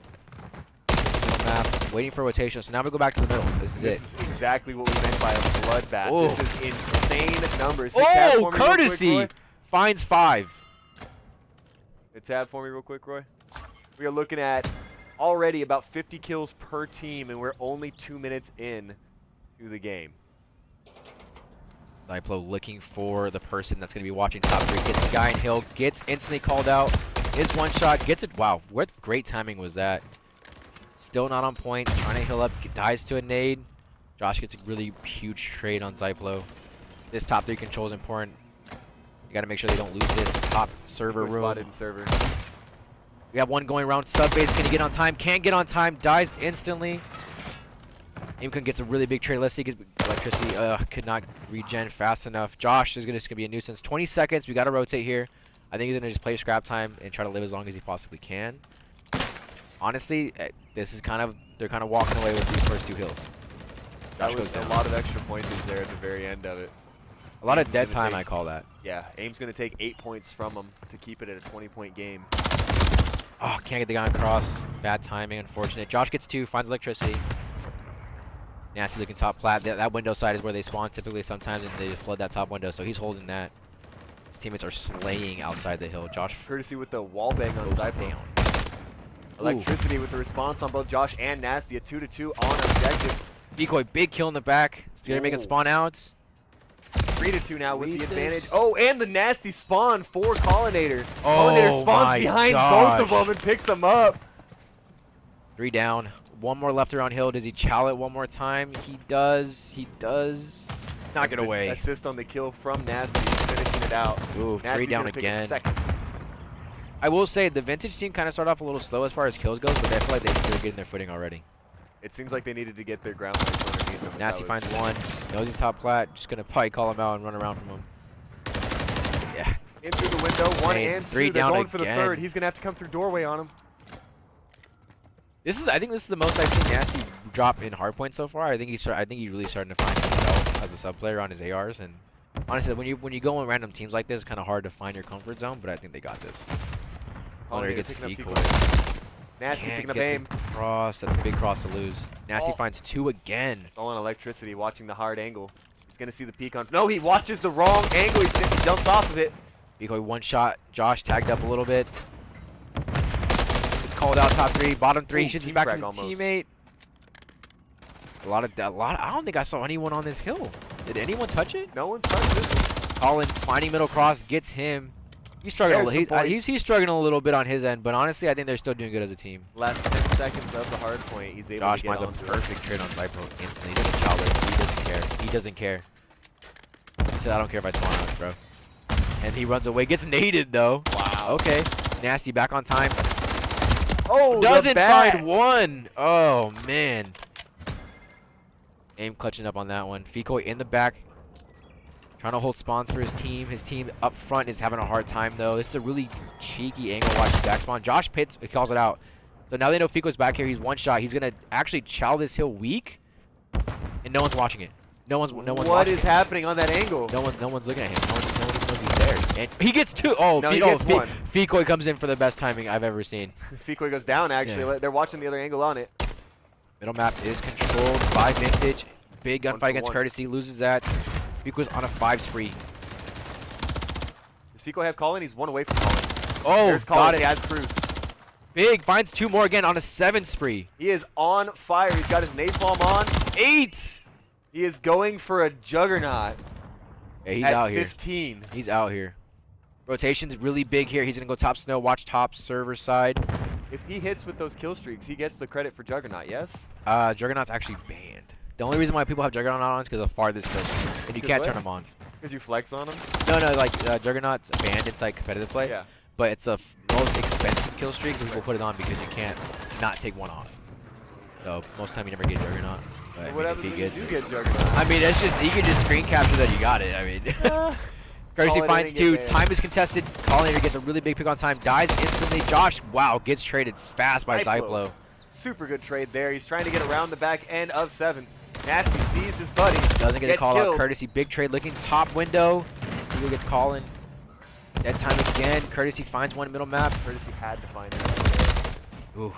Map, waiting for rotation. So now we go back to the middle. This is exactly what we meant by a bloodbath. Oh. This is insane numbers. Oh, courtesy finds 5. Hit tab for me real quick, Roy. We are looking at already about 50 kills per team, and we're only 2 minutes in to the game. Zyplo looking for the person that's going to be watching top 3. Gets the guy in hill. Gets instantly called out. His one shot. Gets it. Wow, what great timing was that. Still not on point. Trying to heal up. Dies to a nade. Josh gets a really huge trade on Zyplo. This top 3 control is important. You got to make sure they don't lose this top server room. Spotted in server. We have one going around sub base. Can he get on time? Can't get on time. Dies instantly. Aimcun gets a really big trade. Let's see. Electricity could not regen fast enough. Josh is just gonna be a nuisance. 20 seconds. We gotta rotate here. I think he's gonna just play scrap time and try to live as long as he possibly can. Honestly, this is they're kind of walking away with these first 2 hills. That was a lot of extra pointers there at the very end of it. A lot of dead time, I call that. Yeah, Aim's gonna take 8 points from him to keep it at a 20-point game. Oh, can't get the guy across. Bad timing, unfortunate. Josh gets 2, finds electricity. Nasty looking top plat. That window side is where they spawn typically sometimes, and they just flood that top window, so he's holding that. His teammates are slaying outside the hill. Josh. Courtesy with the wall bang on Zyplo. Electricity with the response on both Josh and Nasty. A 2-2 on objective. Decoy, big kill in the back. He's gonna make it spawn out. 3-2 now with the advantage. Oh, and the Nasty spawn for Collinator. Oh, Collinator spawns behind both of them and picks them up. 3 down. 1 more left around hill. Does he chow it one more time? He does. He does. Knock it away. Assist on the kill from Nasty, finishing it out. Ooh, Nasty's 3 down again. I will say the vintage team kind of started off a little slow as far as kills goes, but I feel like they're getting their footing already. It seems like they needed to get their ground lights underneath them. Nasty finds 1. Knows he's top plat. Just gonna probably call him out and run around from him. Yeah. In through the window, 1 and 2. 3 down They're going for the again. 3rd. He's gonna have to come through doorway on him. I think this is the most I've seen Nasty drop in hardpoint so far. I think he's really starting to find himself as a sub player on his ARs. And honestly, when you go in random teams like this, it's kind of hard to find your comfort zone. But I think they got this. Collier gets Decoy. Nasty picking up aim. Cross. That's a big cross to lose. Nasty finds 2 again. All on electricity, watching the hard angle. He's gonna see the peek on. No, he watches the wrong angle. He jumps off of it. Decoy 1 shot. Josh tagged up a little bit. Called out top 3, bottom 3. Shoots back to his teammate. I don't think I saw anyone on this hill. Did anyone touch it? No one touched this one. Colin finding middle cross gets him. He's struggling. He's struggling a little bit on his end, but honestly, I think they're still doing good as a team. Last 10 seconds of the hard point. He's able Josh to get finds a onto perfect trade on Zyplo instantly. He doesn't chow this. He doesn't care. He doesn't care. He said, "I don't care if I spawn out, bro." And he runs away. Gets naded though. Wow. Okay. Nasty back on time. Oh, doesn't find 1. Oh, man. Aim clutching up on that one. Fikoy in the back. Trying to hold spawns for his team. His team up front is having a hard time, though. This is a really cheeky angle watch back spawn. Josh Pitts calls it out. So now they know Fikoy's back here. He's 1 shot. He's going to actually chow this hill weak. and no one's watching it. No one's What watching is it. happening on that angle? No one's looking at him. No one knows he's there. And he gets 2. Oh, No, he gets 1. Fikoi comes in for the best timing I've ever seen. Fikoi goes down, actually. Yeah. They're watching the other angle on it. Middle map is controlled by Vintage. Big 1 for gunfight against 1. Courtesy. Loses that. Fikoi's on a 5 spree. Does Fikoi have Colin? He's 1 away from Colin. Oh, There's Colin. got it. He has Cruz. Big finds 2 more again on a 7 spree. He is on fire. He's got his napalm on. 8. He is going for a juggernaut. Yeah, he's at out here. 15. He's out here. Rotation's really big here. He's gonna go top snow. Watch top server side. If he hits with those kill streaks, he gets the credit for Juggernaut, yes? Juggernaut's actually banned. The only reason why people have Juggernaut on is because of farthest kill streak, and you can't turn them on. Because you flex on him? No, like Juggernaut's banned inside competitive play. Yeah. But it's a most expensive kill streak, so people put it on because you can't not take one off. So most of the time you never get Juggernaut. But, What I happens mean, when if you he do gets, get Juggernaut? I mean, it's just you can just screen capture that you got it. I mean, Courtesy Call it finds in and 2. get Time is contested. Pollinator gets a really big pick on time. Dies instantly. Josh, wow, gets traded fast by Zyplo. Super good trade there. He's trying to get around the back end of 7. Nasty sees his buddy. Doesn't get a gets call killed. out. Courtesy big trade looking top window. Hugo gets calling. Dead time again. Courtesy finds one middle map. Courtesy had to find it. Ooh.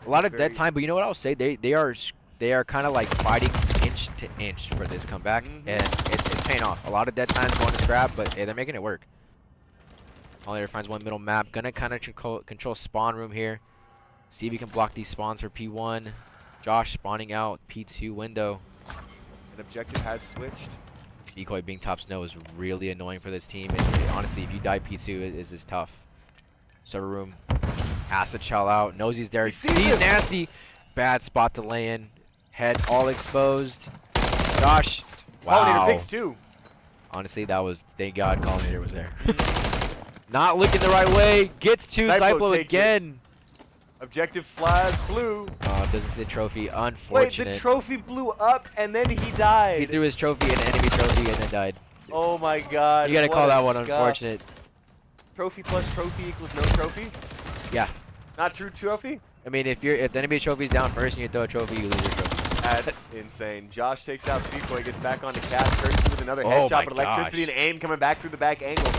A lot of dead time, but you know what I'll say? They are kind of like fighting inch to inch for this comeback, and it's paying off. A lot of dead times going to scrap, but hey, they're making it work. Pollinator finds one middle map. Gonna kind of control spawn room here. See if he can block these spawns for P1. Josh spawning out P2 window. An objective has switched. Decoy being top snow is really annoying for this team. Honestly, if you die P2, it is tough. Server room has to chill out. Knows he's there. Sees Nasty. Bad spot to lay in. Head all exposed. Josh. Wow. Pollinator picks 2. Honestly, that was, thank God Pollinator was there. Not looking the right way. Gets 2. Zyplo again. Objective flag blue. Doesn't see the trophy. Wait, Unfortunate. the trophy blew up and then he died. He threw his trophy in enemy trophy and then died. Oh my God. You gotta what call a that one scuff. unfortunate. Trophy plus trophy equals no trophy? Yeah. Not true trophy? I mean, if the enemy trophy's down first and you throw a trophy, you lose your trophy. That's insane. Josh takes out Decoy, gets back on the cast. Courtesy with another Oh headshot, my but electricity gosh. and aim coming back through the back angle.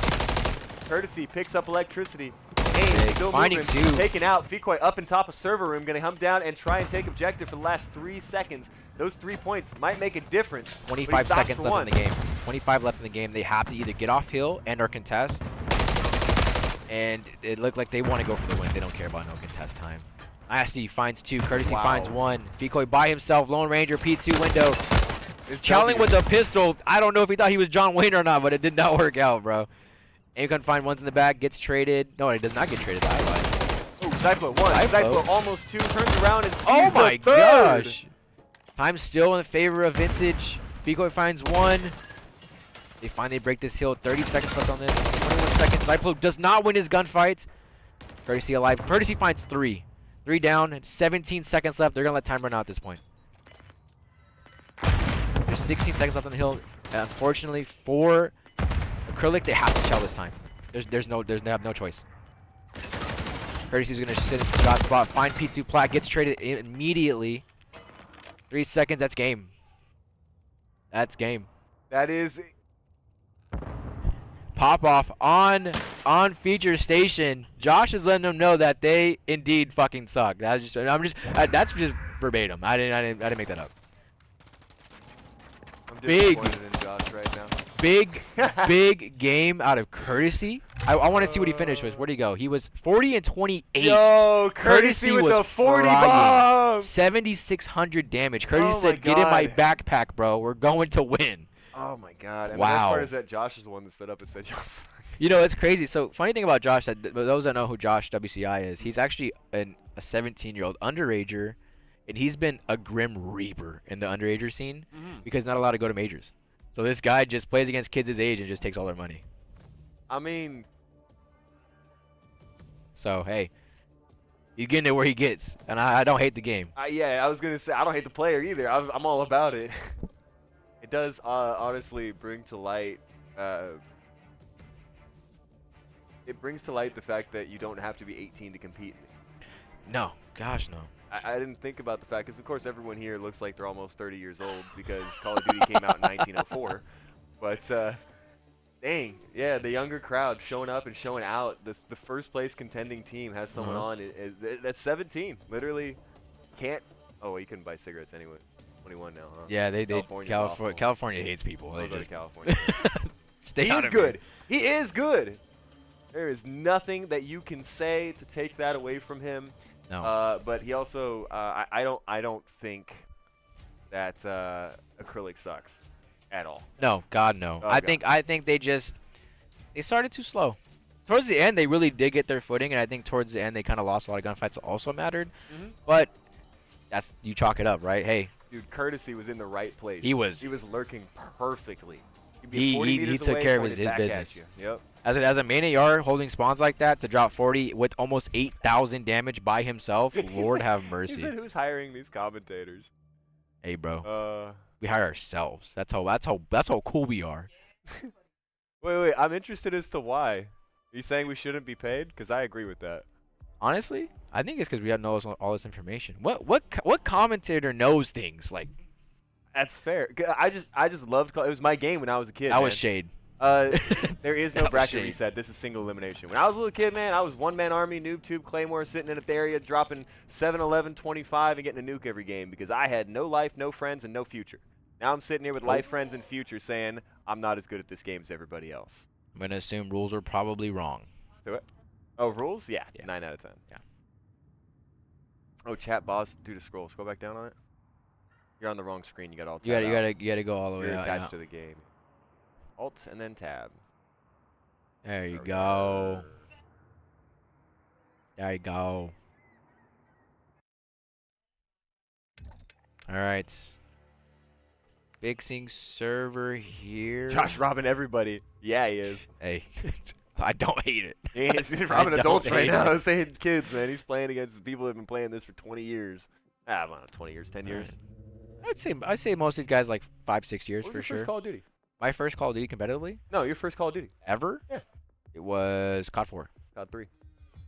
Courtesy picks up electricity. Aim Big. still Finding moving. 2. Taken out. Fikoi up in top of server room. Going to come down and try and take objective for the last 3 seconds. Those 3 points might make a difference. 25 seconds left in the game. 25 left in the game. They have to either get off hill and or contest. And it looked like they want to go for the win. They don't care about no contest time. Nasty finds 2. Courtesy finds 1. Fikoi by himself. Lone Ranger P2 window. Challenging with a pistol. I don't know if he thought he was John Wayne or not, but it did not work out, bro. Aim can find one's in the back. Gets traded. No, he does not get traded. I lied. Oh, Zyplo 1. Zyplo almost 2. Turns around and sees Oh my the third. gosh. Time still in favor of Vintage. Fikoi finds 1. They finally break this hill. 30 seconds left on this. 21 seconds. Zyplo does not win his gunfight. Courtesy alive. Courtesy finds 3. 3 down. And 17 seconds left. They're going to let time run out at this point. There's 16 seconds left on the hill. Unfortunately, for Acrylic, they have to shell this time. They have no choice. Courtesy's going to sit in Scott's spot. Find P2 plat. Gets traded immediately. 3 seconds. That's game. That's game. That is... Pop off on feature station. Josh is letting them know that they indeed fucking suck. That's just verbatim. I didn't make that up. I'm Big. disappointed in Josh right now. Big game out of Courtesy. I want to see what he finished with. Where'd he go? He was 40 and 28. Yo, Courtesy with was the 40 frying. bomb. 7,600 damage. Courtesy Oh my said, "Get in my God. backpack, bro. We're going to win." Oh my God. And Wow. the best part is that Josh is the one that set up and said Josh. You know, it's crazy. So, funny thing about Josh, that those that know who Josh WCI is, he's actually a 17-year-old underager, and he's been a grim reaper in the underager scene because not allowed to go to majors. So this guy just plays against kids his age and just takes all their money. I mean... So, hey, he's getting it where he gets, and I don't hate the game. Yeah, I was going to say, I don't hate the player either. I'm all about it. It does honestly bring to light... it brings to light the fact that you don't have to be 18 to compete. No, gosh, no. I didn't think about the fact, because of course everyone here looks like they're almost 30 years old because Call of Duty came out in 1904. But dang, yeah, the younger crowd showing up and showing out. The first place contending team has someone on. That's 17. Literally can't. Oh, well, you couldn't buy cigarettes anyway. 21 now, huh? Yeah, California hates people. They just California. Stay out of good. He is good. There is nothing that you can say to take that away from him. No. But he also, I don't think that acrylic sucks at all. No, God no. Oh, I God. think they started too slow. Towards the end, they really did get their footing, and I think towards the end they kind of lost a lot of gunfights. That also mattered. But that's you chalk it up, right? Hey, dude, Courtesy was in the right place. He was lurking perfectly. He took care of his business. Yep. As a main AR holding spawns like that to drop 40 with almost 8,000 damage by himself, Lord have mercy. He said, "Who's hiring these commentators?" Hey, bro. We hire ourselves. That's how cool we are. Wait. I'm interested as to why. Are you saying we shouldn't be paid? Because I agree with that. Honestly, I think it's because we have all this information. What commentator knows things like? That's fair. I just loved. It was my game when I was a kid. That was shade. There is no That was bracket shade. reset. This is single elimination. When I was a little kid, man, I was one-man army, noob tube, claymore, sitting in a area, dropping 7, 11, 25, and getting a nuke every game because I had no life, no friends, and no future. Now I'm sitting here with life, friends, and future saying I'm not as good at this game as everybody else. I'm gonna assume rules are probably wrong. Do it. Oh, rules? Yeah, 9 out of 10. Yeah. Oh, chat boss, do the scroll. Scroll back down on it. You're on the wrong screen. You got all. You gotta go all the way You're out. attached to the game. Alt and then tab. There you go. There you go. All right. Fixing server here. Josh robbing everybody. Yeah, he is. Hey, I don't hate it. He's robbing adults right now. I was saying kids, man. He's playing against people that have been playing this for 20 years. I don't know, 20 years, 10 years. I'd say most of these guys like 5, 6 years What was for your sure. first Call of Duty? My first Call of Duty competitively? No, your first Call of Duty. Ever? Yeah. It was COD 4. COD 3.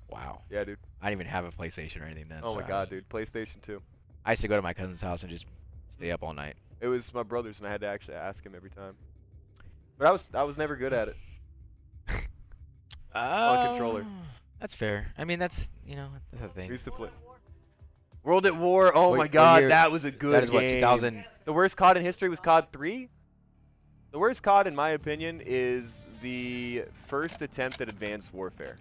Wow. Yeah, dude. I didn't even have a PlayStation or anything then. Oh so my God, dude. PlayStation 2. I used to go to my cousin's house and just stay up all night. It was my brother's, and I had to actually ask him every time. But I was never good at it. On controller. That's fair. I mean, that's a thing. We used to play. World at War. Oh my What God, year? that was a good That is game. what, 2000? The worst COD in history was COD 3. The worst COD, in my opinion, is the first attempt at Advanced Warfare.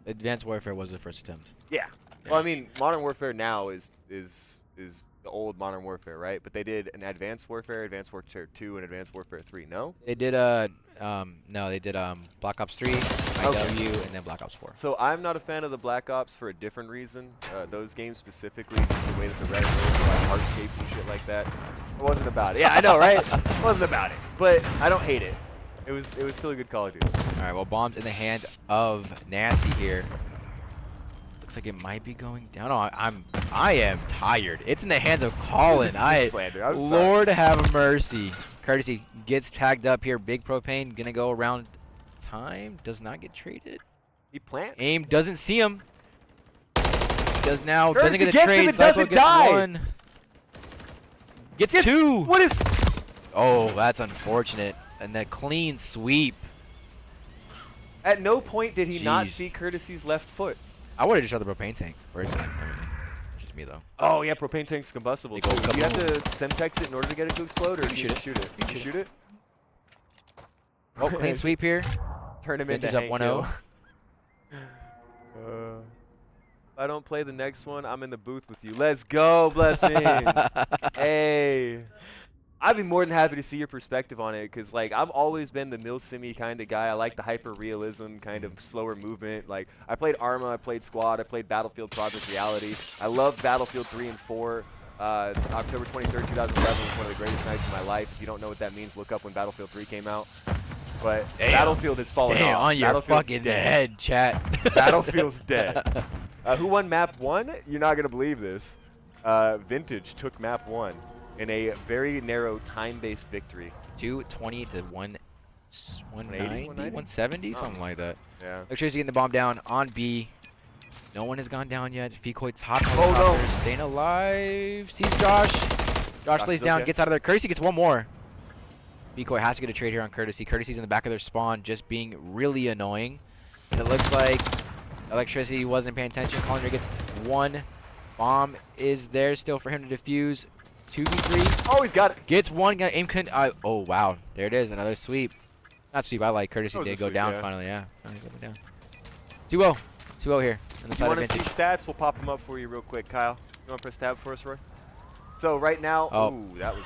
Advanced Warfare was the first attempt. Yeah. Well, I mean, Modern Warfare now is the old Modern Warfare, right? But they did an Advanced Warfare 2, and Advanced Warfare 3. No? They did no, they did Black Ops 3, IW, and then Black Ops 4. So I'm not a fan of the Black Ops for a different reason. Those games specifically, just the way that the red was, like heart shapes and shit like that. It wasn't about it. Yeah, I know, right? It wasn't about it. But I don't hate it. It was still a good Call of Duty. All right, well, bombs in the hand of Nasty here. Looks like it might be going down. Oh, I am tired. It's in the hands of Colin. This is slander. I'm sorry. Lord have mercy. Courtesy gets tagged up here. Big propane gonna go around. Time does not get traded. He plants. Aim doesn't see him. Does now. Courtesy Doesn't get a gets him trade. and doesn't Psycho gets die. one. Gets two. What is? Oh, that's unfortunate. And that clean sweep. At no point did he not Jeez. see Courtesy's left foot. I would have just shot the propane tank personally. Just me though. Oh yeah, propane tank's combustible. They go Do you have kaboom. to semtex it in order to get it to explode, or You can shoot just shoot it? You shoot it. Oh, clean sweep here. Turn him into Vintage up Hank 1-0. Hill. If I don't play the next one, I'm in the booth with you. Let's go, Blessing. Hey. I'd be more than happy to see your perspective on it, because like I've always been the Milsim-y kind of guy. I like the hyper-realism, kind of slower movement. Like I played Arma, I played Squad, I played Battlefield Project Reality. I loved Battlefield 3 and 4. October 23rd, 2011 was one of the greatest nights of my life. If you don't know what that means, look up when Battlefield 3 came out. But Damn. Battlefield has fallen Damn, off. on your Battlefield's fucking dead. head, chat. Battlefield's dead. Who won map 1? You're not going to believe this. Vintage took map 1 in a very narrow time-based victory. 220 to 190, 170, something like that. Yeah. Electricity getting the bomb down on B. No one has gone down yet. Fecoy top Oh, helicopter, staying alive. Sees Josh. Josh lays down, gets out of there. Courtesy gets one more. Fecoy has to get a trade here on Courtesy. Courtesy's in the back of their spawn, just being really annoying. And it looks like Electricity wasn't paying attention. Colliner gets one. Bomb is there still for him to defuse. 2v3. Oh, he's got it. Gets one. Got aim. Oh, wow. There it is. Another sweep. Not sweep. I like Courtesy did go down finally. Yeah. Finally going down. 2-0. 2-0 here. On the If side you of want to see Vintage. stats, we'll pop them up for you real quick, Kyle. You want to press tab for us, Roy? So right now, ooh, that was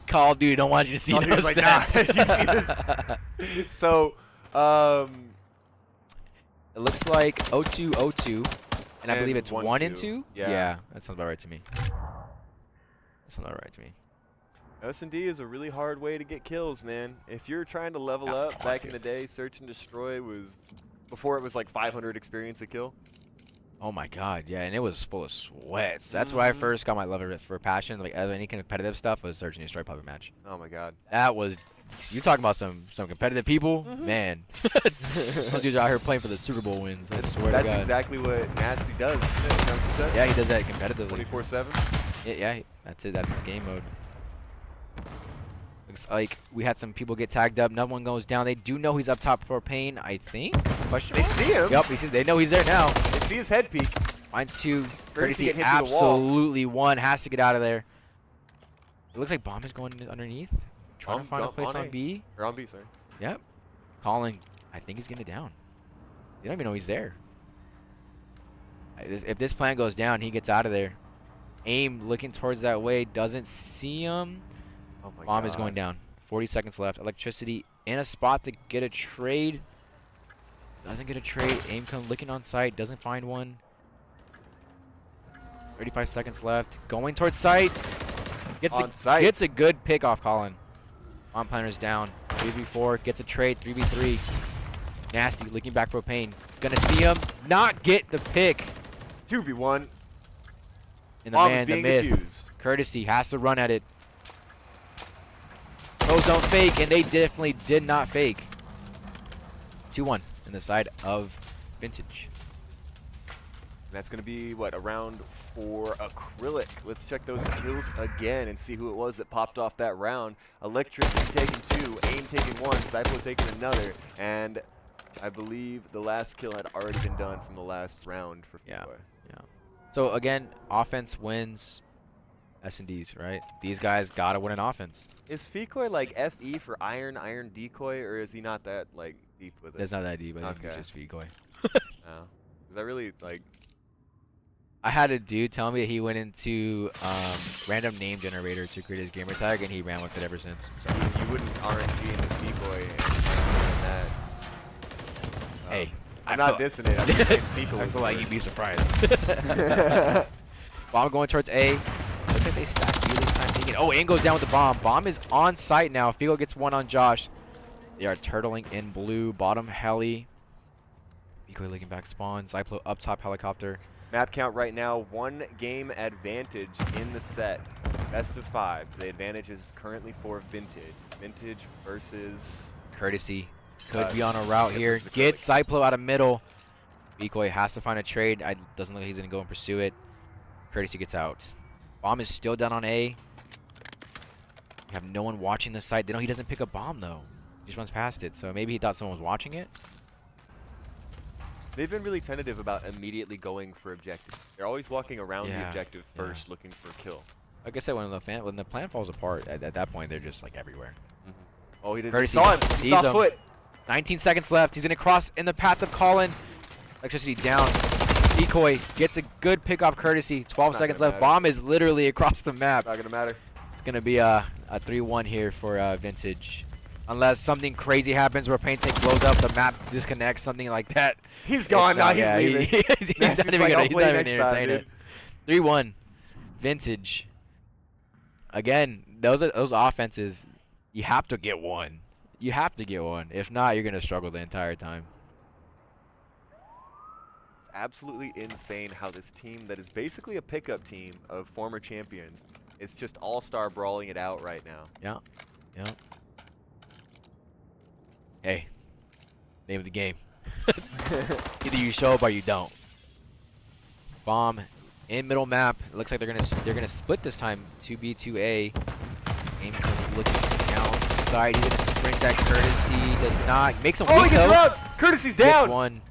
Call dude, don't want you to see Call those Dude's like, nah, stats. you see this? So, it looks like 0-2, 0-2, and I believe it's 1, 1 and 2. Yeah. That sounds about right to me. That sounds about right to me. S&D is a really hard way to get kills, man. If you're trying to level up, back in the day, Search and Destroy was before it was like 500 experience a kill. Oh my god, yeah, and it was full of sweats. That's where I first got my love for passion, like any competitive stuff, was Search and Destroy Puppet Match. Oh my god. That was, you talking about some competitive people, man. Those dudes out here playing for the Super Bowl wins. I swear to God. That's exactly what Nasty does, isn't it? Yeah, he does that competitively. 24/7. Yeah, that's it. That's his game mode. Looks like we had some people get tagged up. No one goes down. They do know he's up top for pain, I think. They see him. Yep, they know he's there now. They see his head peek. Mine's 2. Courtesy Courtesy getting hit through the wall. absolutely 1. Has to get out of there. It looks like Bomb is going underneath. Trying to find a place on B. Or on B, sorry. Yep. Calling. I think he's getting it down. They don't even know he's there. If this plan goes down, he gets out of there. Aim looking towards that way. Doesn't see him. Oh my Bomb God. is going down. 40 seconds left. Electricity in a spot to get a trade. Doesn't get a trade. Aim come looking on site. Doesn't find one. 35 seconds left. Going towards site. Gets a good pick off Colin. On planner's down. 3v4. Gets a trade. 3v3. Nasty looking back for pain. Gonna see him. Not get the pick. 2v1. And the Bomb is man, the being myth. defused. Courtesy has to run at it. Those don't fake, and they definitely did not fake. 2-1 in the side of Vintage. And that's going to be, what, a round for Acrylic. Let's check those kills again and see who it was that popped off that round. Electricity taking 2, Aim taking 1, Cyplo taking another, and I believe the last kill had already been done from the last round for Fecoy. Yeah. So again, offense wins S&Ds, right? These guys got to win an offense. Is Fecoy like FE for Iron Decoy, or is he not that, like, deep with it? It's not that deep, I think Okay. it's just Fecoy. No. Is that really, like... I had a dude tell me that he went into random name generator to create his gamer tag, and he ran with it ever since. So. You wouldn't RNG into Fecoy and that. Hey. I'm not dissing it. I'm just saying Fecoy I was feel like good. you'd be surprised. Bomb going towards A. Looks like they stacked B this time. Thinking, oh, Aim goes down with the bomb. Bomb is on site now. Figo gets one on Josh. They are turtling in blue. Bottom heli. Fecoy looking back spawn. Zyplo up top helicopter. Map count right now, 1 game advantage in the set. Best of 5. The advantage is currently for Vintage. Vintage versus... Courtesy. Could be on a route here. Gets Zyplo out of middle. Fecoy has to find a trade. Doesn't look like he's going to go and pursue it. Courtesy gets out. Bomb is still down on A. You have no one watching the site. They know he doesn't pick a bomb, though. He just runs past it. So maybe he thought someone was watching it. They've been really tentative about immediately going for objective. They're always walking around the objective first, looking for a kill. Like I said, when the plan falls apart, at that point, they're just like everywhere. Oh, he didn't. Courtesy Saw him. sees Saw him. foot. 19 seconds left. He's going to cross in the path of Colin. Electricity down. Decoy gets a good pick off Courtesy. 12 seconds left. Bomb is literally across the map. Not going to matter. It's going to be a 3-1 here for Vintage. Unless something crazy happens where Paint Tank blows up, the map disconnects, something like that. He's gone now. He's leaving. He's not even going to entertain it. 3-1. Vintage. Again, those offenses, you have to get one. You have to get one. If not, you're going to struggle the entire time. It's absolutely insane how this team that is basically a pickup team of former champions is just all-star brawling it out right now. Yeah. Hey, name of the game. Either you show up or you don't. Bomb in middle map. It looks like they're gonna split this time. 2B, 2A. Aim looking outside. He's gonna sprint that Courtesy. Does not. Makes him weak, he gets though. rubbed. Courtesy's down. Gets one.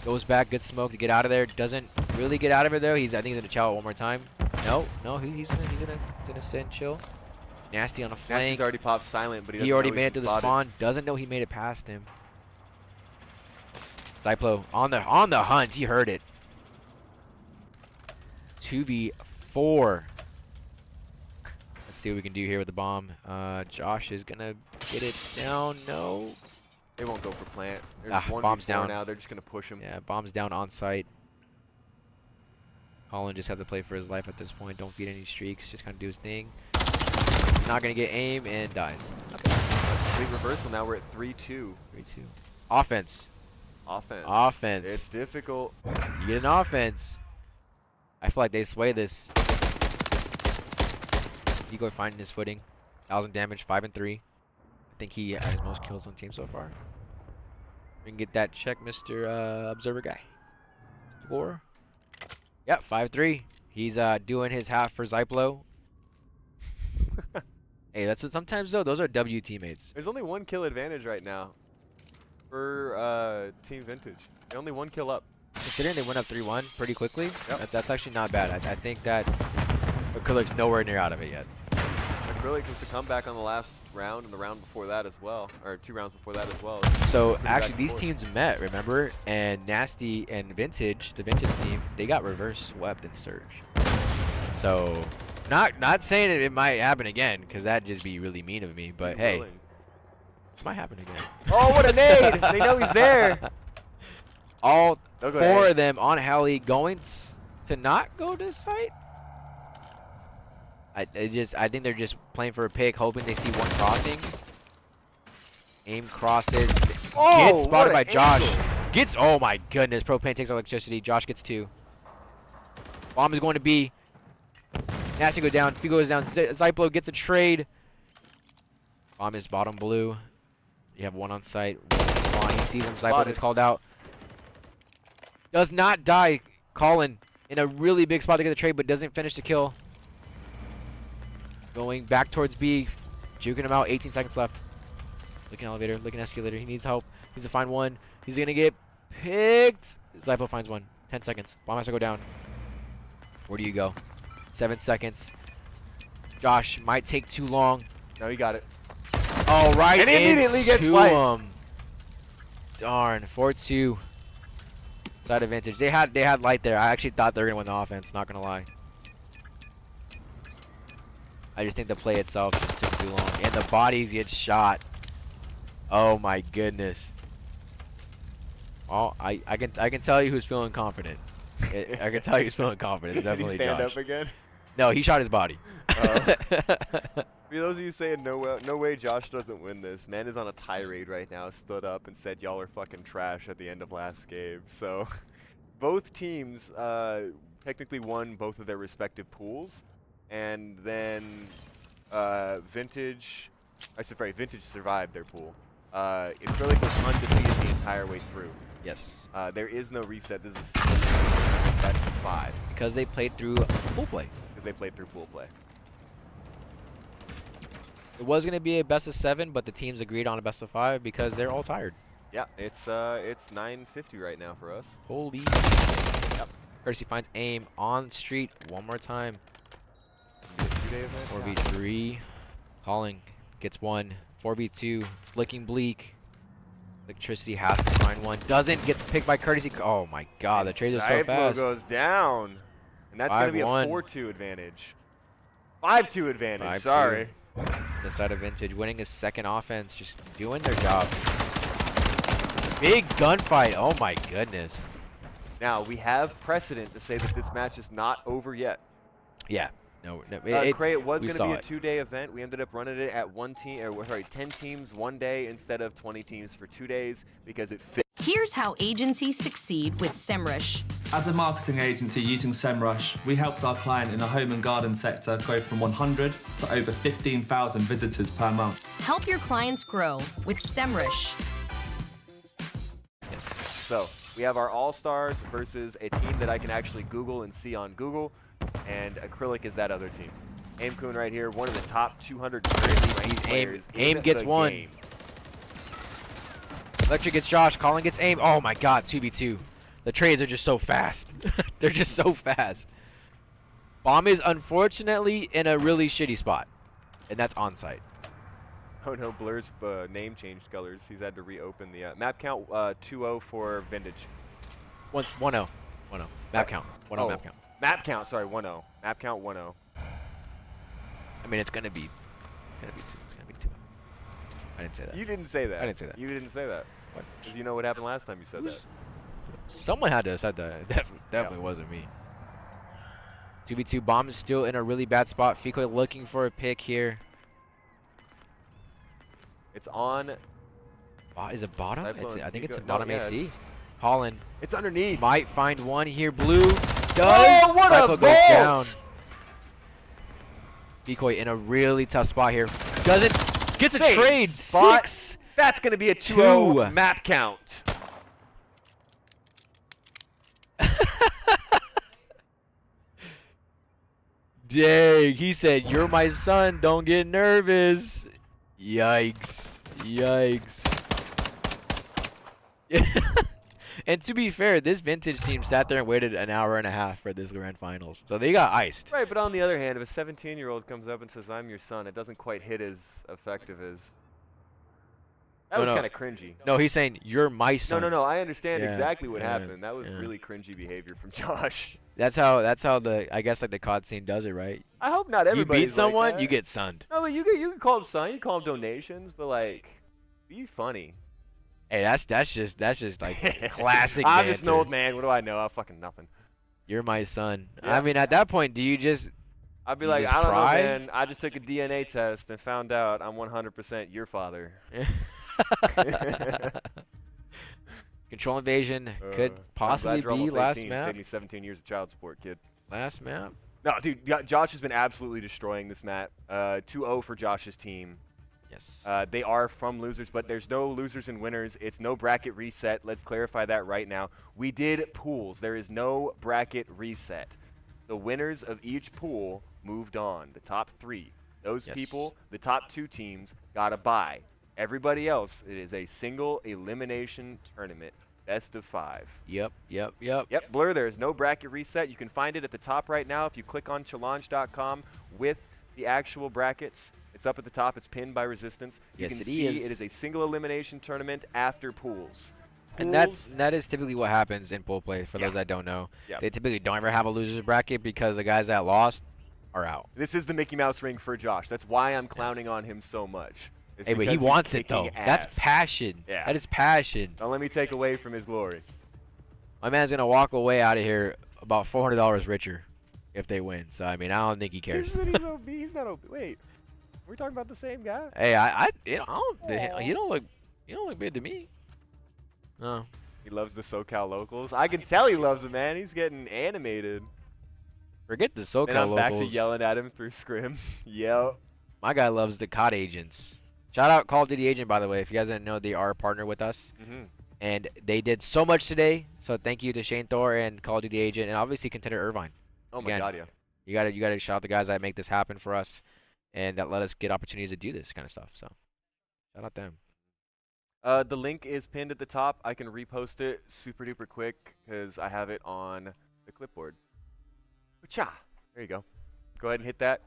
Goes back. Good smoke to get out of there. Doesn't really get out of it though. I think he's gonna chow it one more time. No, he's gonna sit and chill. Nasty on a flank. Nasty's already popped silent, but he already know made he's it to been the spotted. spawn. Doesn't know he made it past him. Diplo on the hunt. He heard it. 2v4. Let's see what we can do here with the bomb. Josh is gonna get it down. No. They won't go for plant. There's one bomb's down now. They're just gonna push him. Yeah, bomb's down on site. Colin just has to play for his life at this point. Don't feed any streaks. Just kind of do his thing. Not gonna get aim and dies. Okay. Big reversal. Now we're at 3-2. 3-2. Offense. Offense. Offense. It's difficult. You get an offense. I feel like they sway this. Igor finding his footing. 1,000 damage, 5 and 3. I think he has most kills on team so far. We can get that check, Mr. Observer guy. Score. Yep, 5-3. He's doing his half for Zyplo. Hey, that's what sometimes though. Those are W teammates. There's only 1 kill advantage right now for Team Vintage. They're only 1 kill up. Considering they went up 3-1 pretty quickly, Yep. that's actually not bad. I think that Acrylic's nowhere near out of it yet. Acrylic was the comeback on the last round and the round before that as well, or 2 rounds before that as well. So Pretty actually, back and these forth. teams met, remember? And Nasty and Vintage, the Vintage team, they got reverse swept in Surge. So, not saying it might happen again, because that'd just be really mean of me. But hey, it might happen again. Oh, what a nade! They know he's there. All They'll go 4 A. of them on heli going to not go to site. I think they're just playing for a pick, hoping they see one crossing. Aim crosses. Oh, Gets spotted by what an Josh. angle. Oh my goodness. Propane takes electricity. Josh gets 2. Bomb is going to be. Nasty go down. Figo goes down. Zyplo gets a trade. Bomb is bottom blue. You have 1 on site. 1 he sees him. Zyplo gets called out. Does not die. Colin in a really big spot to get the trade, but doesn't finish the kill. Going back towards B. Juking him out. 18 seconds left. Looking elevator. Looking escalator. He needs help. Needs to find one. He's going to get picked. Zyplo finds one. 10 seconds. Bomb has to go down. Where do you go? 7 seconds. Josh might take too long. No, he got it. All right. And he immediately gets into wiped. him. Darn. 4-2. Side advantage. They had light there. I actually thought they were going to win the offense. Not going to lie. I just think the play itself just took too long. And the bodies get shot. Oh my goodness. Oh, I can tell you who's feeling confident. I can tell you who's feeling confident. It's definitely Did he stand Josh. up again? No, he shot his body. For those of you saying no way Josh doesn't win this, man is on a tirade right now. Stood up and said y'all are fucking trash at the end of last game. So both teams technically won both of their respective pools, and then Vintage survived their pool. Acrylic was undefeated the entire way through. Yes. There is no reset. This is best of 5. Because they played through pool play. Because they played through pool play. It was going to be a best of 7, but the teams agreed on a best of 5 because they're all tired. Yeah, it's 9:50 right now for us. Holy. Yep. Percy finds aim on street one more time. 4v3. Calling gets 1. 4v2. Looking bleak. Electricity has to find one. Doesn't. Gets picked by Courtesy. Oh my god, the trade is so fast. goes down. And that's going to be a 4-2 advantage. 5-2 advantage, sorry. The side of Vintage winning his second offense. Just doing their job. Big gunfight. Oh my goodness. Now, we have precedent to say that this match is not over yet. Yeah. No, it was going to be a it. 2-day event. We ended up running it at 10 teams 1 day instead of 20 teams for 2 days because it fit. Here's how agencies succeed with SEMrush. As a marketing agency using SEMrush, we helped our client in the home and garden sector go from 100 to over 15,000 visitors per month. Help your clients grow with SEMrush. So, We have our All-Stars versus a team that I can actually Google and see on Google, and Acrylic is that other team. Aim-Kun right here, one of the top 200 players Aim in gets the one. game. Electric gets Josh. Colin gets Aim. Oh my god, 2v2. The trades are just so fast. They're just so fast. Bomb is unfortunately in a really shitty spot, and that's on site. Oh no, Blur's name changed colors. He's had to reopen the map count 2-0 for Vintage. 1-0. 1-0. Map count. 1-0 map count. Map count, sorry, 1-0. Map count 1-0. I mean, it's gonna be 2. I didn't say that. You didn't say that. I didn't say that. You didn't say that. Because you know what happened last time you said that. Someone had to have said that. It definitely wasn't me. 2v2. Bomb is still in a really bad spot. Fiko looking for a pick here. It's on. Is it bottom? I think it's in No, bottom yeah, AC. Holland. It's underneath. Might find one here. Blue does. Oh, what a Cypher goes vault! down. Decoy in a really tough spot here. Doesn't. Gets a Same trade. spot. 6. That's going to be a 2-0 map count. Dang, he said, "You're my son, don't get nervous." Yikes. Yikes. And to be fair, this Vintage team sat there and waited an hour and a half for this grand finals. So they got iced. Right, but on the other hand, if a 17-year-old comes up and says, "I'm your son," it doesn't quite hit as effective as... That was kind of cringy. No, he's saying, "You're my son." No, I understand Yeah, exactly what yeah, happened. That was yeah. really cringy behavior from Josh. That's how the, I guess, like the COD scene does it, right? I hope not everybody. You beat someone, like you get sunned. No, but you can call them son, you can call them donations, but like, be funny. Hey, that's just like classic. I'm just an banter. old man. What do I know? I'm fucking nothing. You're my son. Yeah. I mean, at that point, do you just? I'd be you like, just I don't cry? know, man. I just took a DNA test and found out I'm 100% your father. Control invasion could possibly be last map. Saved me 17 years of child support, kid. Last map. No, dude, Josh has been absolutely destroying this map. 2-0 for Josh's team. Yes. They are from losers, but there's no losers and winners. It's no bracket reset. Let's clarify that right now. We did pools. There is no bracket reset. The winners of each pool moved on. The top 3. Those people, the top 2 teams, got a bye. Everybody else, it is a single elimination tournament. Best of 5. Yep. Yep, Blur, there is no bracket reset. You can find it at the top right now if you click on challenge.com with the actual brackets. It's up at the top. It's pinned by Resistance. You can see it is a single elimination tournament after pools. And that is typically what happens in pool play, for those that don't know. Yep. They typically don't ever have a loser's bracket because the guys that lost are out. This is the Mickey Mouse ring for Josh. That's why I'm clowning on him so much. Hey, but he wants it, though. That's passion. Yeah. That is passion. Don't let me take away from his glory. My man's going to walk away out of here about $400 richer if they win. So, I mean, I don't think he cares. He's not OB. Wait. We're talking about the same guy? Hey, you don't look big to me. No. He loves the SoCal locals. I can tell he loves it, man. He's getting animated. Forget the SoCal and I'm locals. back to yelling at him through scrim. Yep. My guy loves the COD agents. Shout out Call of Duty Agent, by the way. If you guys didn't know, they are a partner with us. And they did so much today. So thank you to Shane Thor and Call of Duty Agent, and obviously Contender Irvine. Oh my God, yeah. You gotta shout out the guys that make this happen for us, and that let us get opportunities to do this kind of stuff. So shout out them. The link is pinned at the top. I can repost it super duper quick because I have it on the clipboard. Cha! There you go. Go ahead and hit that.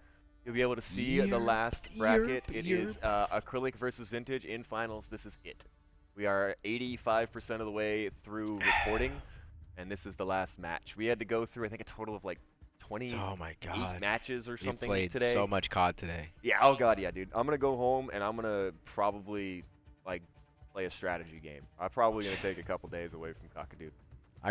You'll be able to see the last bracket. It is Acrylic versus Vintage in finals. This is it. We are 85% of the way through recording, and this is the last match. We had to go through, I think, a total of like 20 matches or something played today. So much COD today. Yeah, oh God, yeah, dude. I'm going to go home, and I'm going to probably, like, play a strategy game. I'm probably going to take a couple days away from Cockadoo. I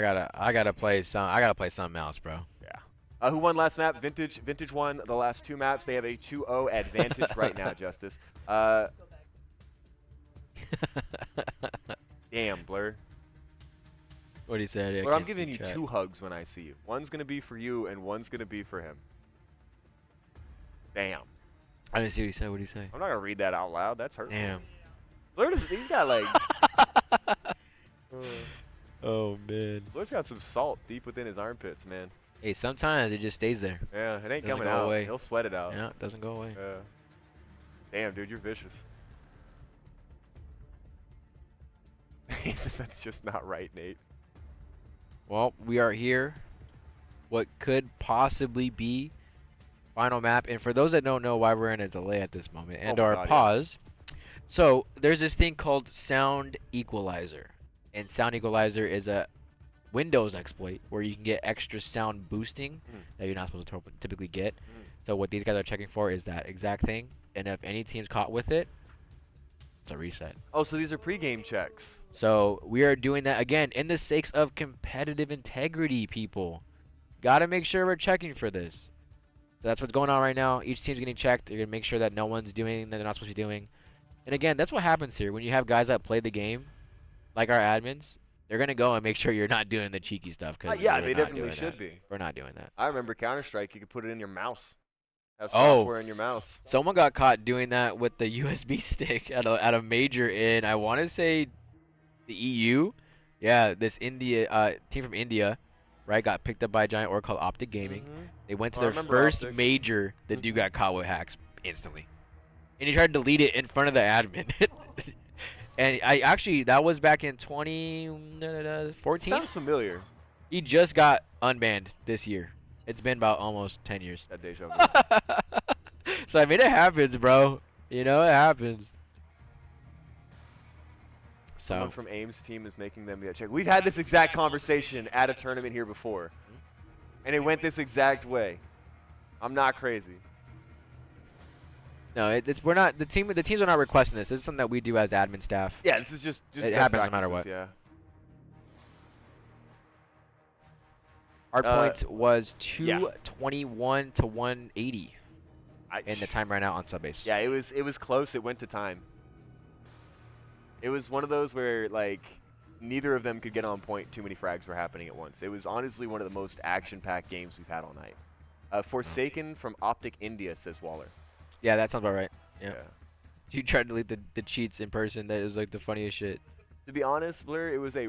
gotta play something else, bro. Yeah. Who won last map? Vintage. Vintage won the last 2 maps. They have a 2-0 advantage right now, Justice. Damn, Blur. What do you say? Blur, I'm giving you 2 hugs when I see you. One's going to be for you, and one's going to be for him. Damn. I didn't see what he said. What did he say? I'm not going to read that out loud. That's hurtful. Damn. Blur, he's got like... Oh man. Blur's got some salt deep within his armpits, man. Hey, sometimes it just stays there. Yeah, it ain't Doesn't coming go out. away. He'll sweat it out. Yeah, it doesn't go away. Damn, dude, you're vicious. He says that's just not right, Nate. Well, we are here. What could possibly be final map, and for those that don't know why we're in a delay at this moment and our pause, so there's this thing called sound equalizer, and sound equalizer is a Windows exploit where you can get extra sound boosting that you're not supposed to typically get. So what these guys are checking for is that exact thing, and if any team's caught with it, it's a reset. Oh, so these are pre-game checks. So we are doing that again in the sakes of competitive integrity, people. Gotta make sure we're checking for this. So that's what's going on right now. Each team's getting checked. They're gonna make sure that no one's doing that they're not supposed to be doing. And again, that's what happens here when you have guys that play the game, like our admins. They're gonna go and make sure you're not doing the cheeky stuff. Cause Yeah, they definitely should be. We're not doing that. I remember Counter-Strike. You could put it in your mouse. Have Oh. software in your mouse. Someone got caught doing that with the USB stick at a major in, I want to say, the EU. Yeah, this team from India, right, got picked up by a giant org called Optic Gaming. They went to I their remember first Optic. major. The dude got caught with hacks instantly, and he tried to delete it in front of the admin. And that was back in 2014. Sounds familiar. He just got unbanned this year. It's been about almost 10 years. That deja vu. So I mean, it happens, bro. You know, it happens. Someone from Ames' team is making them get checked. We've had this exact conversation at a tournament here before, and it went this exact way. I'm not crazy. No, we're not. The teams are not requesting this. This is something that we do as admin staff. Yeah, this is just it best happens no matter practices, what. Yeah. Hardpoint was 221 to 180 in the time right now on subbase. Yeah, it was close. It went to time. It was one of those where like neither of them could get on point. Too many frags were happening at once. It was honestly one of the most action-packed games we've had all night. Forsaken from Optic India, says Waller. Yeah, that sounds about right. Yeah. You tried to delete the cheats in person. That was like the funniest shit. To be honest, Blur, it was a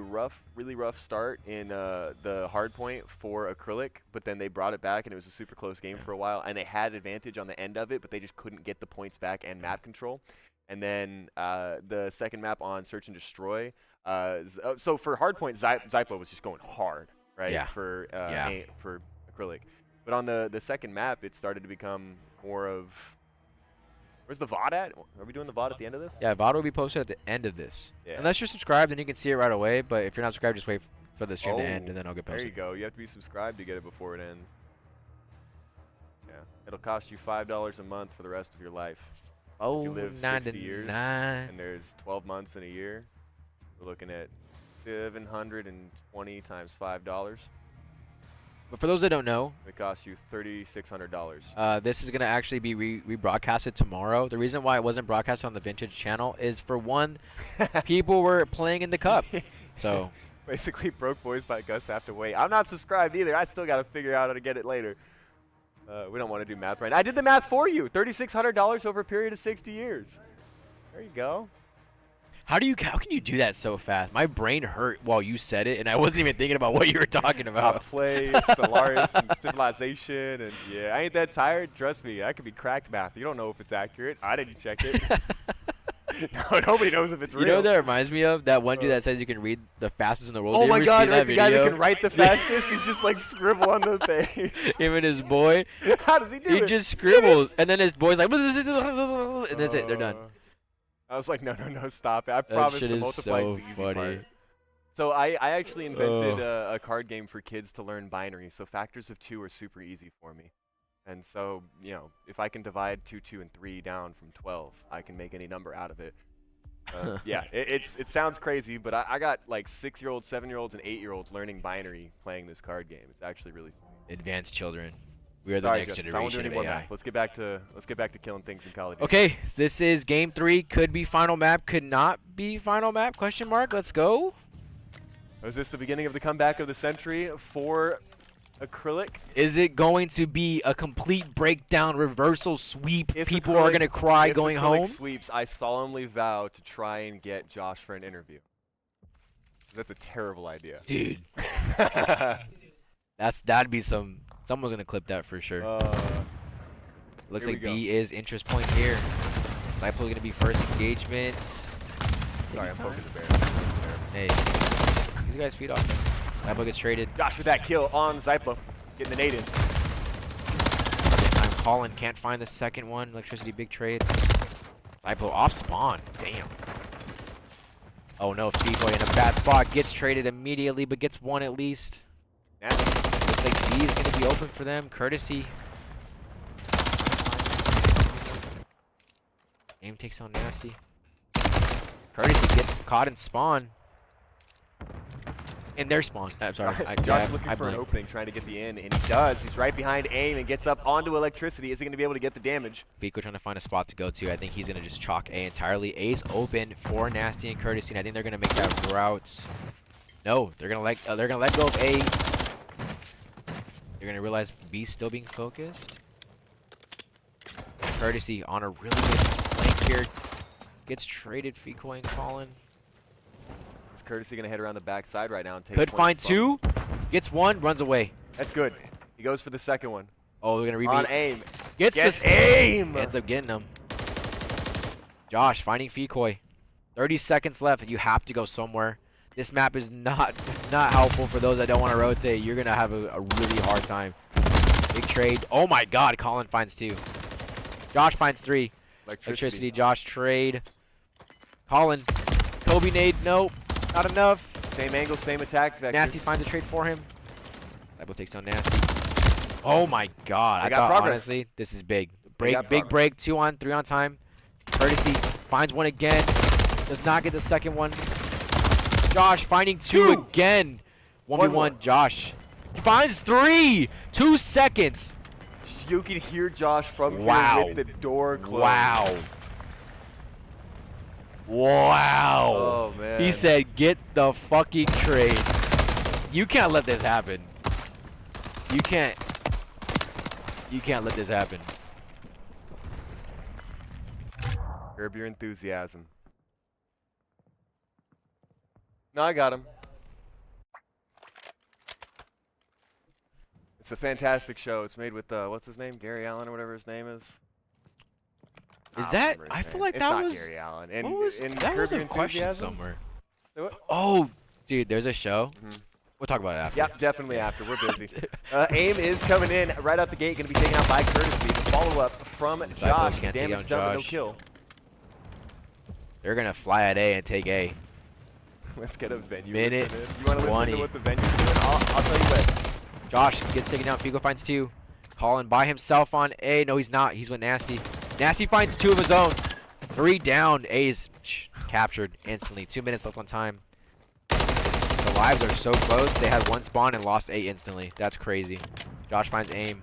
really rough start in the hardpoint for Acrylic, but then they brought it back and it was a super close game for a while, and they had advantage on the end of it, but they just couldn't get the points back and map control. And then the second map on Search and Destroy, so for hardpoint, Zyplo was just going hard, right? Yeah. For Acrylic. But on the second map, it started to become more of... Where's the VOD at? Are we doing the VOD at the end of this? Yeah, VOD will be posted at the end of this. Yeah. Unless you're subscribed, then you can see it right away. But if you're not subscribed, just wait for the stream to end, and then it'll get posted. There you go. You have to be subscribed to get it before it ends. Yeah. It'll cost you $5 a month for the rest of your life. Oh, if you live 60 years, and there's 12 months in a year, we're looking at $720 times $5. But for those that don't know, it costs you $3,600. This is going to actually be rebroadcasted tomorrow. The reason why it wasn't broadcast on the Vintage channel is, for one, people were playing in the cup. So basically, broke boys like us have to wait. I'm not subscribed either. I still got to figure out how to get it later. We don't want to do math right now. I did the math for you. $3,600 over a period of 60 years. There you go. How can you do that so fast? My brain hurt while you said it, and I wasn't even thinking about what you were talking about. How to play Stellaris and Civilization, and yeah, I ain't that tired. Trust me, I could be cracked math. You don't know if it's accurate. I didn't check it. No, nobody knows if it's real. You know what that reminds me of? That one dude that says you can read the fastest in the world. Oh my God, right, the guy that video? can write the fastest? He's just like scribble on the page. Him and his boy. How does he do it? He just scribbles, and then his boy's like, and that's it. They're done. I was like, no, stop it. I promise to multiply the easy part. So I actually invented a card game for kids to learn binary. So factors of 2 are super easy for me. And so, you know, if I can divide 2, 2, and 3 down from 12, I can make any number out of it. Yeah, it sounds crazy, but I got like 6-year-olds, 7-year-olds, and 8-year-olds learning binary playing this card game. It's actually really advanced children. We are the Sorry, next Justice, generation I won't do of any more AI. math. Let's get back to killing things in Call of Duty. Okay, this is game 3. Could be final map. Could not be final map? Question mark. Let's go. Was this the beginning of the comeback of the century for Acrylic? Is it going to be a complete breakdown, reversal sweep? If People Acrylic- are going to cry if going Acrylic home? sweeps, I solemnly vow to try and get Josh for an interview. That's a terrible idea. Dude. That'd be some. Someone's gonna clip that for sure. Looks here like we B is interest point here. Zyplo's gonna be first engagement. Sorry, I'm poking the bear. Hey, these guys feed off. Zyplo gets traded. Josh with that kill on Zyplo. Getting the nade in. Time Colin can't find the second one. Electricity big trade. Zyplo off spawn. Damn. Oh no, Feeboy in a bad spot. Gets traded immediately, but gets one at least. Looks like B is going to be open for them. Courtesy. Aim takes on Nasty. Courtesy gets caught in spawn. In their spawn. I'm sorry. Josh looking for an opening, trying to get the in, and he does. He's right behind Aim and gets up onto Electricity. Is he going to be able to get the damage? Vico trying to find a spot to go to. I think he's going to just chalk A entirely. A's open for Nasty and Courtesy, and I think they're going to make that route. No, they're going to let go of A. They're going to realize B's still being focused. Courtesy on a really good flank here. Gets traded, Fecoy and Colin. Is Courtesy going to head around the backside right now and take Could find two. Gets one, runs away. That's good. He goes for the second one. Oh, we're going to rebeat. On Aim. Gets the Aim! Ends up getting him. Josh finding Fecoy. 30 seconds left, and you have to go somewhere. This map is not helpful for those that don't want to rotate. You're going to have a really hard time. Big trade. Oh my god, Colin finds two. Josh finds three. Electricity, Josh trade. Colin. Kobe nade, nope. Not enough. Same angle, same attack. Nasty finds a trade for him. Zyplo takes on Nasty. Oh my god. I thought, honestly, this is big. Big break. 2 on, 3 on time. Courtesy finds one again. Does not get the second one. Josh finding two again. 1v1, Josh. He finds 3! 2 seconds. You can hear Josh from here with the door closed. Wow. Wow. Oh, man. He said, get the fucking trade. You can't let this happen. You can't let this happen. Curb your enthusiasm. No, I got him. It's a fantastic show. It's made with, what's his name? Gary Allen or whatever his name is. Is that? I feel like that was. It's not Gary Allen. And what was, that was a question somewhere. Oh, dude, there's a show. We'll talk about it after. Yep, definitely after. We're busy. Aim is coming in right out the gate. Going to be taken out by Courtesy. The follow-up from Josh. Damage done, but no kill. They're going to fly at A and take A. Let's get a venue. Minute you want to listen to what the venue's doing? I'll tell you what. Josh gets taken down. Figo finds 2. Colin by himself on A. No, he's not. He's with Nasty. Nasty finds 2 of his own. 3 down. A's captured instantly. 2 minutes left on time. The lives are so close. They had 1 spawn and lost A instantly. That's crazy. Josh finds Aim.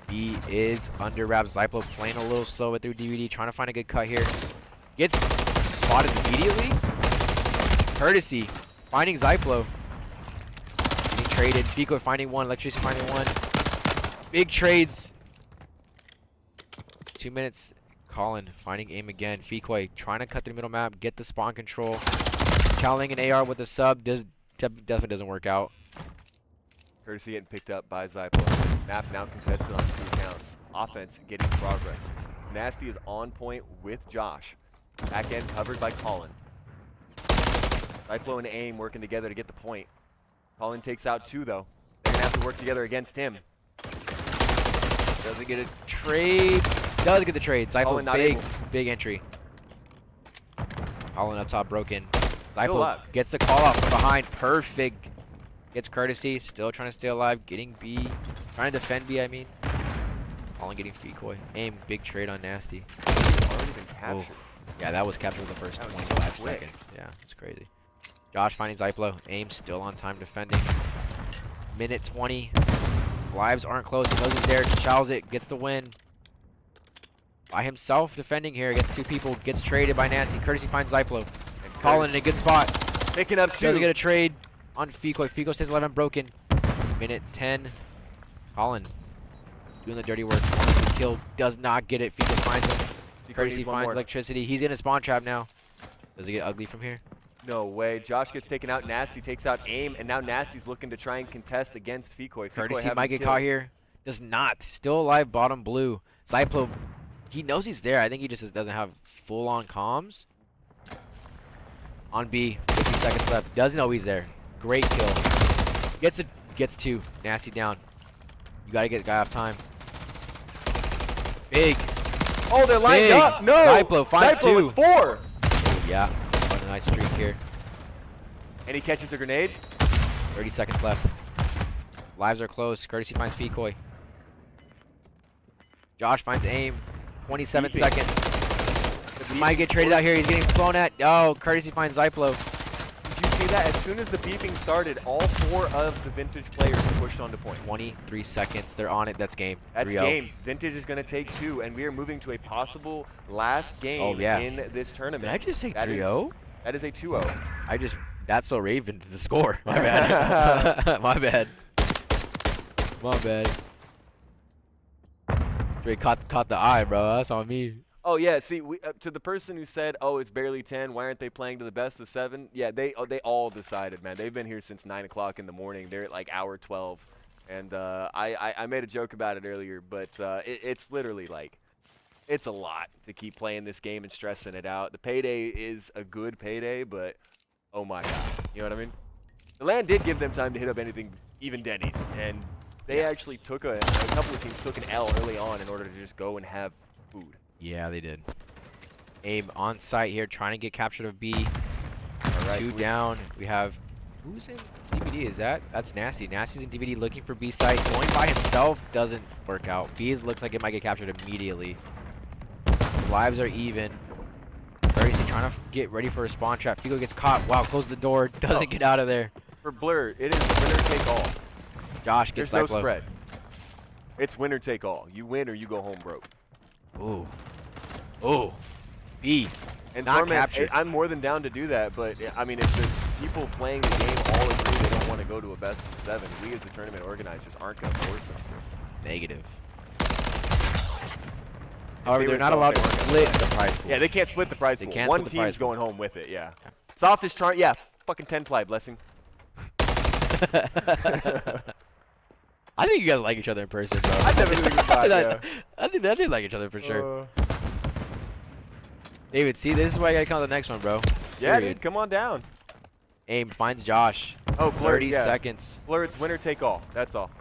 B is under wraps. Zyplo playing a little slow with their DVD. Trying to find a good cut here. Gets spotted immediately. Courtesy finding Zyplo. Getting traded. Fico finding 1. Electricity finding 1. Big trades. 2 minutes. Colin finding Aim again. Fecoy trying to cut through the middle map, get the spawn control. Challenging an AR with a sub definitely doesn't work out. Courtesy getting picked up by Zyplo. Map now contested on 2 counts. Offense getting progress. Nasty is on point with Josh. Back end covered by Colin. Zyplo and Aim working together to get the point. Colin takes out 2 though. They're gonna have to work together against him. Doesn't get a trade. Does get the trade. Zyplo big entry. Colin up top broken. Zyplo gets the call out from behind. Perfect. Gets Courtesy. Still trying to stay alive. Getting B. Trying to defend B, I mean. Colin getting Fecoy. Aim. Big trade on Nasty. Already been captured. Oh. Yeah, that was captured with the first 25 seconds. Yeah, it's crazy. Josh finding Zyplo. Aim still on time defending. Minute 20. Lives aren't close. He knows he's there. Chows it. Gets the win. By himself defending here. Gets 2 people. Gets traded by Nasty. Courtesy finds Zyplo. Colin in a good spot. Picking up 2. Doesn't get a trade on Fecoy. Fecoy stays 11 broken. Minute 10. Colin doing the dirty work. Kill. Does not get it. Fecoy finds him. Courtesy finds Electricity. He's in a spawn trap now. Does it get ugly from here? No way. Josh gets taken out. Nasty takes out Aim, and now Nasty's looking to try and contest against Fecoy. Courtesy might get caught here. Does not. Still alive, bottom blue. Zyplo, he knows he's there. I think he just doesn't have full-on comms. On B, 50 seconds left. Doesn't know he's there. Great kill. Gets two. Nasty down. You gotta get the guy off time. Big. Oh, they're lined Big. up. No. Zyplo finds Zyplo two. with 4. Oh, yeah. On a nice streak here. And he catches a grenade. 30 seconds left. Lives are close. Courtesy finds Fecoy. Josh finds Aim. 27 seconds. He might get traded out here. He's getting flown at. Oh, Courtesy finds Zyplo. Did you see that? As soon as the beeping started, all 4 of the Vintage players pushed onto point. 23 seconds. They're on it. That's game. That's 3-0. game. Vintage is going to take 2, and we are moving to a possible last game in this tournament. Did I just say 3-0? That is a 2-0. That's so Raven to the score. My bad. My bad. My bad. They caught the eye, bro. That's on me. Oh yeah, see, to the person who said, "Oh, it's barely 10. Why aren't they playing to the best of 7?" Yeah, they all decided, man. They've been here since 9 o'clock in the morning. They're at like hour 12, and I made a joke about it earlier, but it's literally like, it's a lot to keep playing this game and stressing it out. The payday is a good payday, but oh my god, you know what I mean? The LAN did give them time to hit up anything, even Denny's, and they actually took a couple of teams took an L early on in order to just go and have food. Yeah, they did. Aim on site here, trying to get captured of B. All right, 2 down. We have, who's in DVD? Is that's Nasty? Nasty's in DVD looking for B site. Going by himself doesn't work out. B looks like it might get captured immediately. Lives are even. Everything trying to get ready for a spawn trap. Figo gets caught. Wow, close the door. Doesn't get out of there. For Blur, it is winner take all. Josh gets There's no spread. It's winner take all. You win or you go home broke. Ooh. Ooh. B. And not captured. I'm more than down to do that, but I mean, if the people playing the game all agree they don't want to go to a best of 7, we as the tournament organizers aren't going to force them to. Negative. However, they're not allowed to split the prize pool. Yeah, they can't split the prize pool. One team's going home with it, yeah. Softest charm, yeah. Fucking 10-ply, blessing. I think you guys like each other in person, bro. I definitely thought, yeah. I think they like each other for sure. David, see, this is why I gotta come to the next one, bro. Yeah, dude, come on down. Aim finds Josh. Oh, Blur, 30 seconds. Blur, it's winner take all. That's all.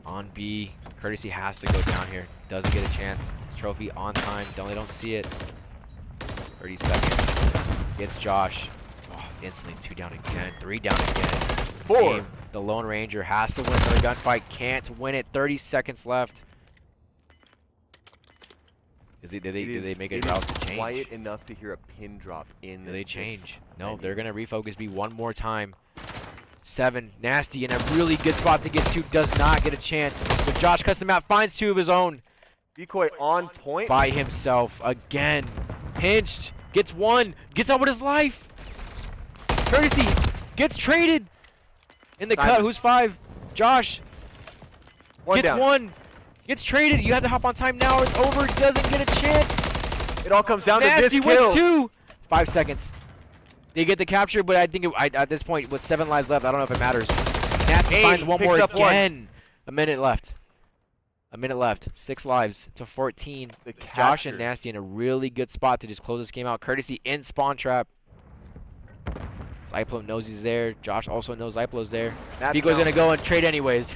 On B, Courtesy has to go down here. Doesn't get a chance. Trophy on time. They don't see it. 30 seconds. Gets Josh. Oh, instantly 2 down again. 3 down again. 4. Aim, the Lone Ranger has to win another gunfight. Can't win it. 30 seconds left. Did they make it route to change? Quiet enough to hear a pin drop in. Do they change? No, they're gonna refocus B one more time. 7, Nasty in a really good spot to get 2, does not get a chance. But Josh cuts him out, finds 2 of his own. Decoy on point. By himself again. Pinched, gets 1, gets out with his life. Courtesy gets traded. In the cut, who's 5? Josh. Gets 1. Gets traded. You have to hop on time now or it's over. Doesn't get a chance. It all comes down Nasty to this kill. wins 2. 5 seconds. They get the capture, but I think at this point, with 7 lives left, I don't know if it matters. Nasty finds one more again. A minute left. 6 lives to 14. Josh and Nasty in a really good spot to just close this game out. Courtesy in spawn trap. Zyplo knows he's there. Josh also knows Zyplo's there. Figo's gonna go and trade anyways.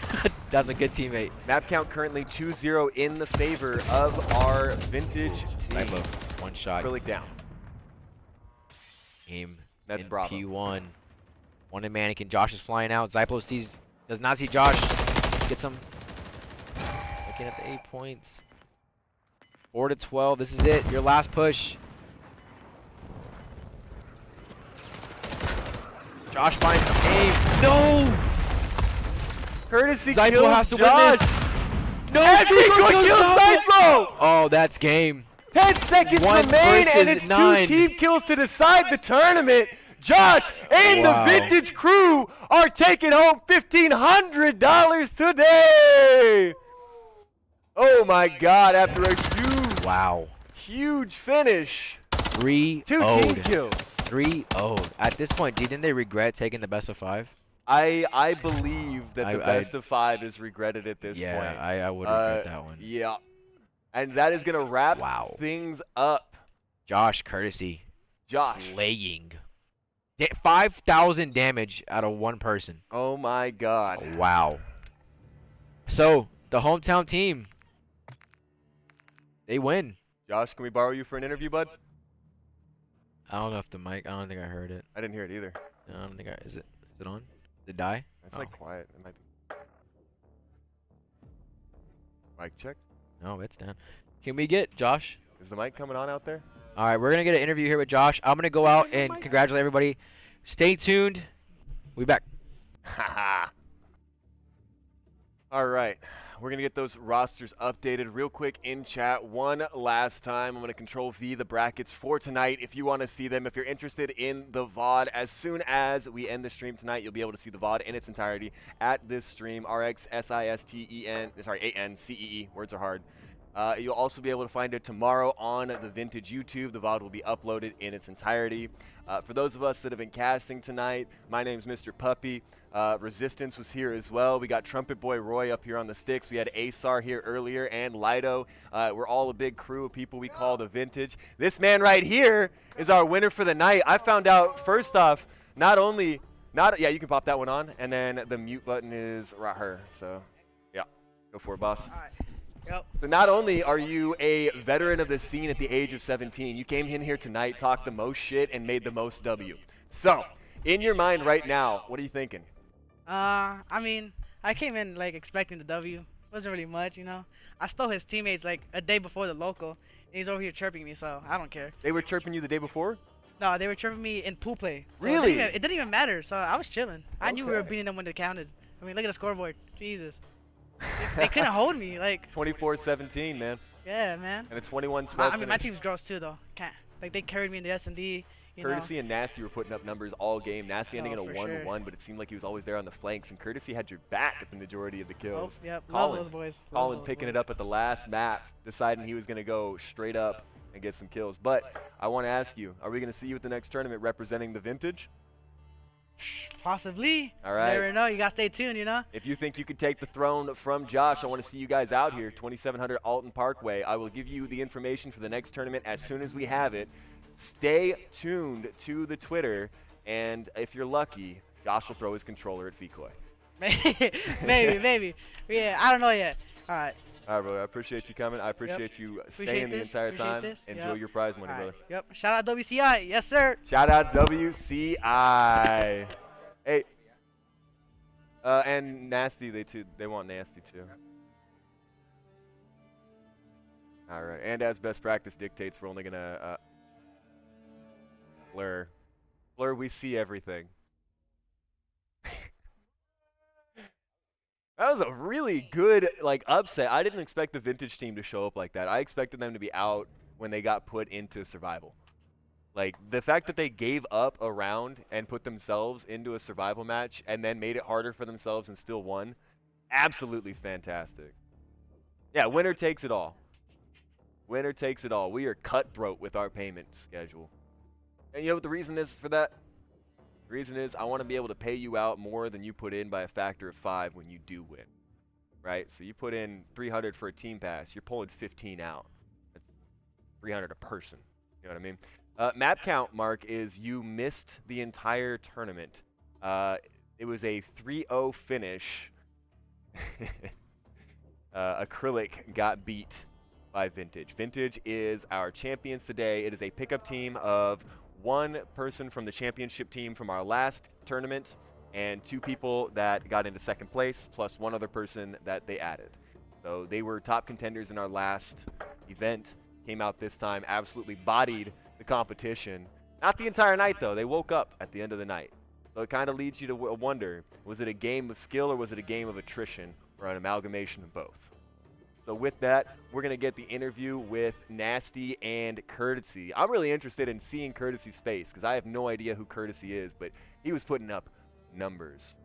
That's a good teammate. Map count currently 2-0 in the favor of our Vintage team. Zyplo, 1 shot. Acrylic down. Aim. That's in Bravo. P1. 1 in Mannequin. Josh is flying out. Zyplo does not see Josh. Gets him. Looking at the 8 points. 4-12. This is it. Your last push. Josh finds Aim. No! Courtesy Zyplo kills has to Josh. win this. No! And Figo kills Zyplo! Oh, that's game. 10 seconds 1 remain, and versus it's 9. 2 team kills to decide the tournament. Josh and the Vintage crew are taking home $1,500 today. Oh my God! After a huge finish. 3-0. 2 team kills. 3-0. At this point, do you think they regret taking the best of 5? I believe that the best of 5 is regretted at this point. Yeah, I would regret that one. Yeah. And that is going to wrap things up. Josh Courtesy. Josh. Slaying. 5,000 damage out of one person. Oh my god. Wow. So, the hometown team, they win. Josh, can we borrow you for an interview, bud? I don't know if the mic, I don't think I heard it. I didn't hear it either. No, I don't think is it on? Did it die? It's like quiet. It might be. Mic check. No, it's down. Can we get Josh? Is the mic coming on out there? All right, we're going to get an interview here with Josh. I'm going to go out and congratulate everybody. Stay tuned. We'll be back. Haha. All right. We're going to get those rosters updated real quick in chat one last time. I'm going to control V the brackets for tonight if you want to see them. If you're interested in the VOD, as soon as we end the stream tonight, you'll be able to see the VOD in its entirety at this stream, RxSISTEN, words are hard. You'll also be able to find it tomorrow on the Vintage YouTube. The VOD will be uploaded in its entirety. For those of us that have been casting tonight, my name's Mr. Puppy. Resistance was here as well. We got Trumpet Boy Roy up here on the sticks. We had Asar here earlier and Lido. We're all a big crew of people we call the Vintage. This man right here is our winner for the night. I found out, first off, yeah, you can pop that one on, and then the mute button is right here. So, yeah, go for it, boss. All right. Yep. So not only are you a veteran of the scene at the age of 17, you came in here tonight, talked the most shit, and made the most W. So, in your mind right now, what are you thinking? I mean, I came in like expecting the W. Wasn't really much, you know. I stole his teammates like a day before the local, and he's over here chirping me, so I don't care. They were chirping you the day before? No, they were chirping me in pool play. So really? It didn't even matter, so I was chilling. I knew we were beating them when they counted. I mean, look at the scoreboard. Jesus. They couldn't hold me, like 24-17, man. Yeah, man. And a 21-12. I mean, my team's gross too, though. Like they carried me in the S&D. Courtesy and Nasty were putting up numbers all game. Nasty ending in a 1-1, sure. but it seemed like he was always there on the flanks. And Courtesy had your back at the majority of the kills. Oh, yep. Colin, Love those boys. Colin picking it up at the last map, deciding he was going to go straight up and get some kills. But I want to ask you, are we going to see you at the next tournament representing the Vintage? Possibly. All right. You never know. You got to stay tuned, you know? If you think you could take the throne from Josh, I want to see you guys out here, 2700 Alton Parkway. I will give you the information for the next tournament as soon as we have it. Stay tuned to the Twitter, and if you're lucky, Josh will throw his controller at Fikoi. maybe. Yeah, I don't know yet. All right. All right, brother. I appreciate you coming. I appreciate you staying the entire time. Enjoy your prize money, brother. Yep. Shout out WCI. Yes, sir. Shout out WCI. Hey. And Nasty, they want Nasty too. All right. And as best practice dictates, we're only gonna Blur, we see everything. That was a really good upset. I didn't expect the Vintage team to show up like that. I expected them to be out when they got put into survival. Like, the fact that they gave up a round and put themselves into a survival match and then made it harder for themselves and still won, absolutely fantastic. Yeah, winner takes it all. Winner takes it all. We are cutthroat with our payment schedule. And you know what the reason is for that? The reason is I want to be able to pay you out more than you put in by a factor of 5 when you do win. Right? So you put in 300 for a team pass, you're pulling 15 out. That's 300 a person. You know what I mean? Map count, Mark, is you missed the entire tournament. It was a 3-0 finish. Acrylic got beat by Vintage. Vintage is our champions today. It is a pickup team of one person from the championship team from our last tournament and 2 people that got into second place, plus 1 other person that they added. So they were top contenders in our last event. Came out this time, absolutely bodied the competition. Not the entire night, though. They woke up at the end of the night. So it kind of leads you to wonder, was it a game of skill or was it a game of attrition or an amalgamation of both? So with that, we're going to get the interview with Nasty and Courtesy. I'm really interested in seeing Courtesy's face because I have no idea who Courtesy is, but he was putting up numbers.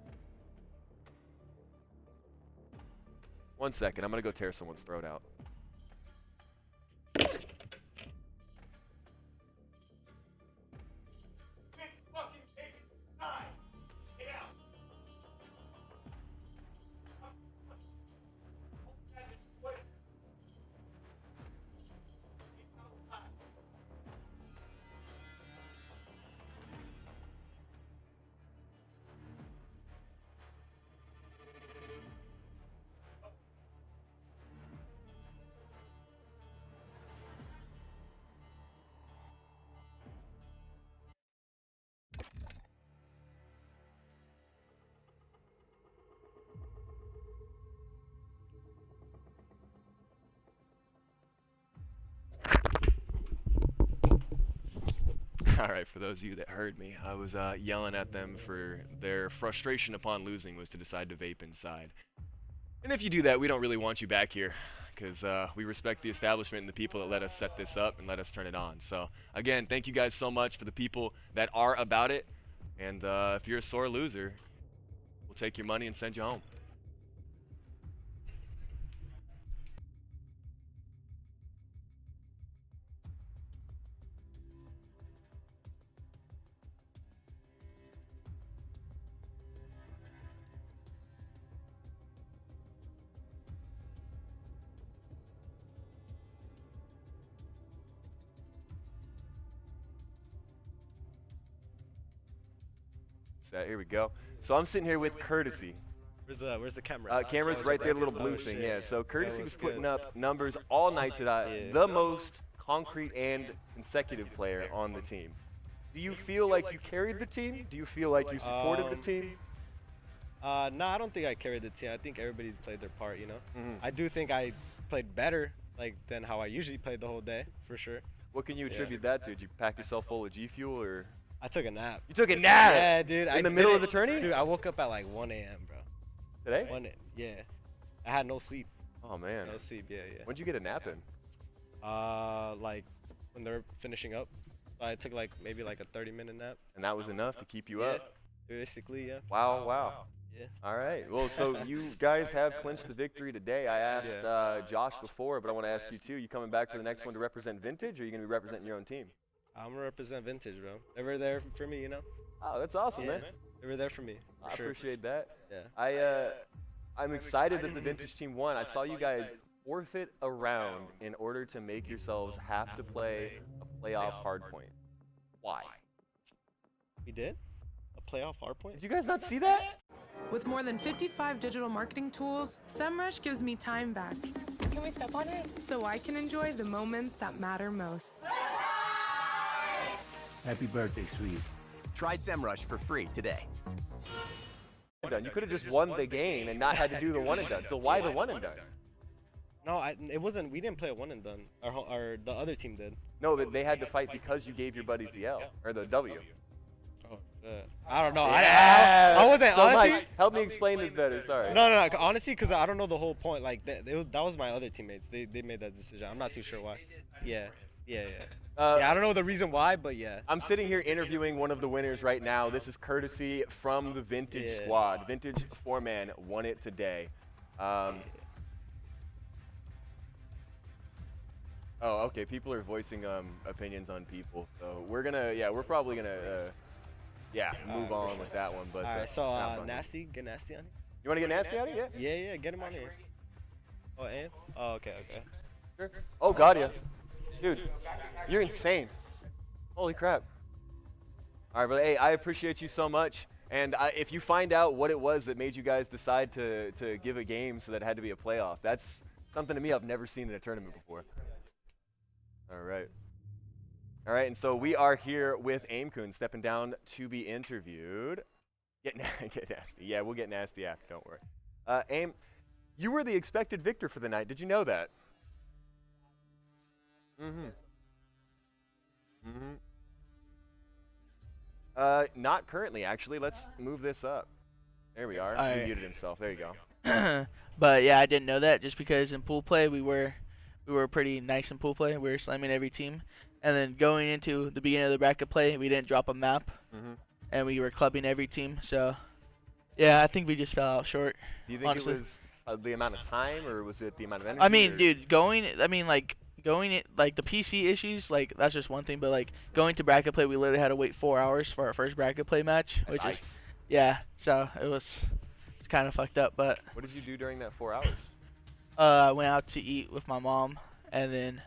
1 second. I'm going to go tear someone's throat out. All right, for those of you that heard me, I was yelling at them for their frustration upon losing was to decide to vape inside. And if you do that, we don't really want you back here, because we respect the establishment and the people that let us set this up and let us turn it on. So again, thank you guys so much for the people that are about it. And if you're a sore loser, we'll take your money and send you home. Here we go. So I'm sitting here with Courtesy. Where's the camera? Camera's right there, the little blue thing. Yeah. So Courtesy was putting up numbers all night tonight. The most concrete and consecutive player on the team. Do you feel like you carried the team? Do you feel like you supported the team? No, I don't think I carried the team. I think everybody played their part. You know. I do think I played better than how I usually played the whole day, for sure. What can you attribute that to? Did you pack yourself full of G Fuel or? I took a nap. You took a nap? Yeah, dude. In the middle of the tourney? Dude, I woke up at like 1 a.m., bro. Today? Yeah. I had no sleep. Oh, man. No sleep, yeah. When'd you get a nap in? Like when they're finishing up. So I took maybe a 30-minute nap. And that was enough to keep you up? Basically, yeah. Wow. Yeah. All right. Well, so you guys have clinched the victory today. I asked Josh before, but I want to ask you too. You coming back for the next one to represent Vintage, or are you going to be representing your own team? I'm going to represent Vintage, bro. They were there for me, you know? Oh, that's awesome, man. They were there for me. I appreciate that. Yeah. I'm excited that the Vintage team won. I saw you guys forfeit a round in order to make yourselves have to play a playoff hardpoint. Why? We did? A playoff hardpoint? Did you guys not see that? With more than 55 digital marketing tools, SEMrush gives me time back. Can we step on it? So I can enjoy the moments that matter most. Happy birthday, sweet. Try SEMrush for free today. You could have just won the game and not had to do the one and done. So why the one and done? No, it wasn't. We didn't play a one and done. Or the other team did. No, but they had to fight because you gave your buddies the L or the W. Oh, I don't know. Yeah. I wasn't. So honestly, Mike, help me explain this better. Sorry. No. Honestly, because I don't know the whole point. That was my other teammates. They made that decision. I'm not too sure why. Yeah. I don't know the reason why, but yeah. I'm sitting here interviewing one of the winners right now. This is Courtesy from the Vintage Squad. Vintage 4-man won it today. Oh, okay. People are voicing opinions on people, so we're probably gonna move on with that one. But all right, so nasty, get nasty on here. You want to get nasty on it? Yeah, get him on here. Oh, and? Oh, okay. Sure. Oh, God, yeah. Dude, you're insane. Holy crap. All right, brother. Hey, I appreciate you so much. And if you find out what it was that made you guys decide to give a game so that it had to be a playoff, that's something to me I've never seen in a tournament before. All right, and so we are here with Aimkun stepping down to be interviewed. Get nasty. Yeah, we'll get nasty after, don't worry. Aim, you were the expected victor for the night. Did you know that? Not currently, actually. Let's move this up. There we are. He muted himself. There you go. But yeah, I didn't know that just because in pool play we were pretty nice in pool play. We were slamming every team, and then going into the beginning of the bracket play, we didn't drop a map, and we were clubbing every team. So yeah, I think we just fell out short. Do you think honestly. It was the amount of time, or was it the amount of energy? I mean, dude, going the PC issues, that's just one thing, but going to bracket play, we literally had to wait 4 hours for our first bracket play match, which is so it's kind of fucked up. But what did you do during that 4 hours? I went out to eat with my mom, and then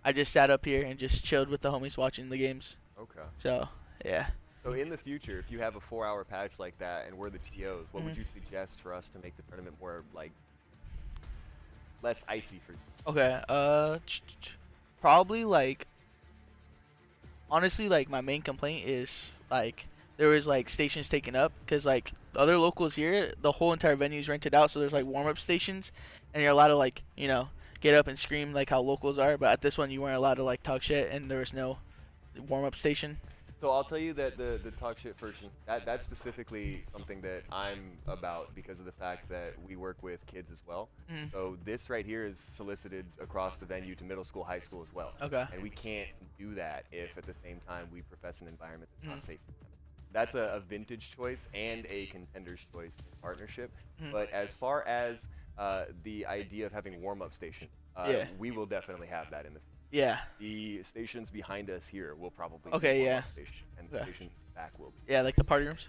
I just sat up here and just chilled with the homies watching the games. Okay. So yeah. So in the future, if you have a 4-hour patch like that and we're the TOs, what would you suggest for us to make the tournament more less icy for you? Okay, probably honestly, my main complaint is there was stations taken up, because the other locals here, the whole entire venue is rented out, so there's warm-up stations, and you're allowed to get up and scream how locals are, but at this one you weren't allowed to talk shit, and there was no warm-up station. So I'll tell you that the talk shit version, that's specifically something that I'm about because of the fact that we work with kids as well. Mhm. So this right here is solicited across the venue to middle school, high school as well. Okay. And we can't do that if at the same time we profess an environment that's not Mhm. safe for them. That's a vintage choice and a contender's choice in partnership. Mhm. But as far as the idea of having warm-up stations, Yeah. we will definitely have that in the future. Yeah. The stations behind us here will probably Okay, be yeah. warm-up station, and the Yeah. station back will be Yeah, like the party rooms.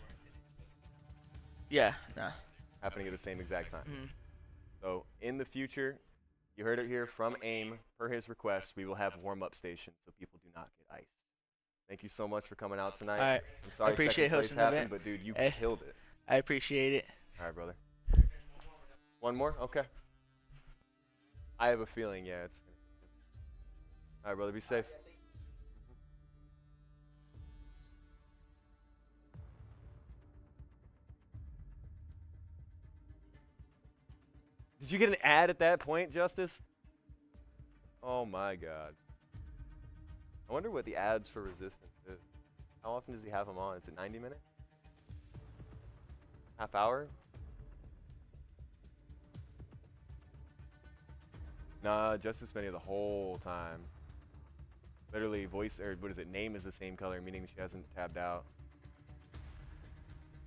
Yeah. Nah. happening at the same exact time. Mhm. So in the future, you heard it here from AIM. Per his request, we will have warm-up stations so people do not get iced. Thank you so much for coming out tonight. All right. I'm sorry I appreciate second place hosting the happened, event. but dude, you Hey. killed it. I appreciate it. All right, brother. One more? Okay. I have a feeling, yeah, it's. All right, brother, be safe. Did you get an ad at that point, Justice? Oh my God. I wonder what the ads for Resistance is. How often does he have them on? Is it 90 minutes? Half hour? Nah, Justice Mania the whole time. Literally, voice, or what is it? Name is the same color, meaning she hasn't tabbed out.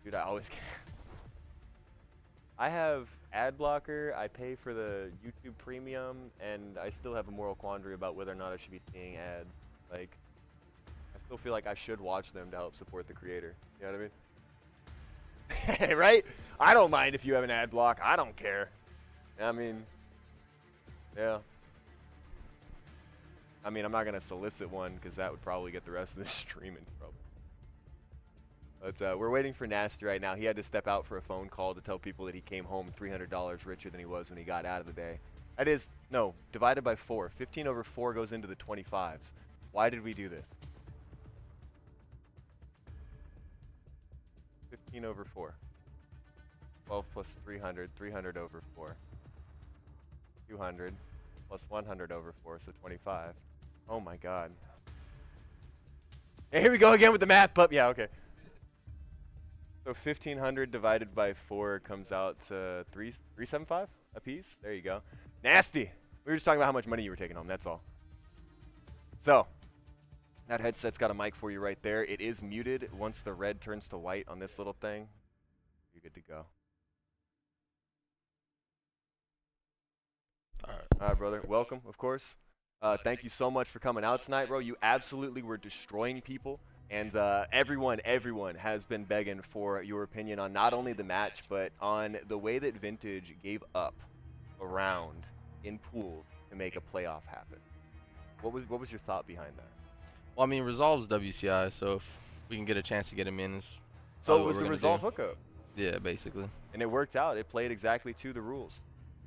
Dude, I always get. I have ad blocker, I pay for the YouTube Premium, and I still have a moral quandary about whether or not I should be seeing ads. Like, I still feel like I should watch them to help support the creator. You know what I mean? Right? I don't mind if you have an ad block. I don't care. I mean, yeah. I mean, I'm not going to solicit one because that would probably get the rest of the stream in trouble. But we're waiting for Nasty right now. He had to step out for a phone call to tell people that he came home $300 richer than he was when he got out of the day. That is, no, divided by 4. 15 over 4 goes into the 25s. Why did we do this? 15 over 4. 12 plus 300. 300 over 4. 200 plus 100 over 4, so 25. Oh my God. Hey, here we go again with the math, but yeah, okay. So 1,500 divided by 4 comes out to 375 a piece. There you go. Nasty. We were just talking about how much money you were taking home. That's all. So that headset's got a mic for you right there. It is muted. Once the red turns to white on this little thing, you're good to go. All right, brother. Welcome, of course. Thank you so much for coming out tonight, bro. You absolutely were destroying people. And everyone has been begging for your opinion on not only the match, but on the way that Vintage gave up a round in pools to make a playoff happen. What was your thought behind that? Well, I mean, Resolve's WCI, so if we can get a chance to get him in, is so it was the Resolve hookup. Yeah, basically. And it worked out. It played exactly to the rules.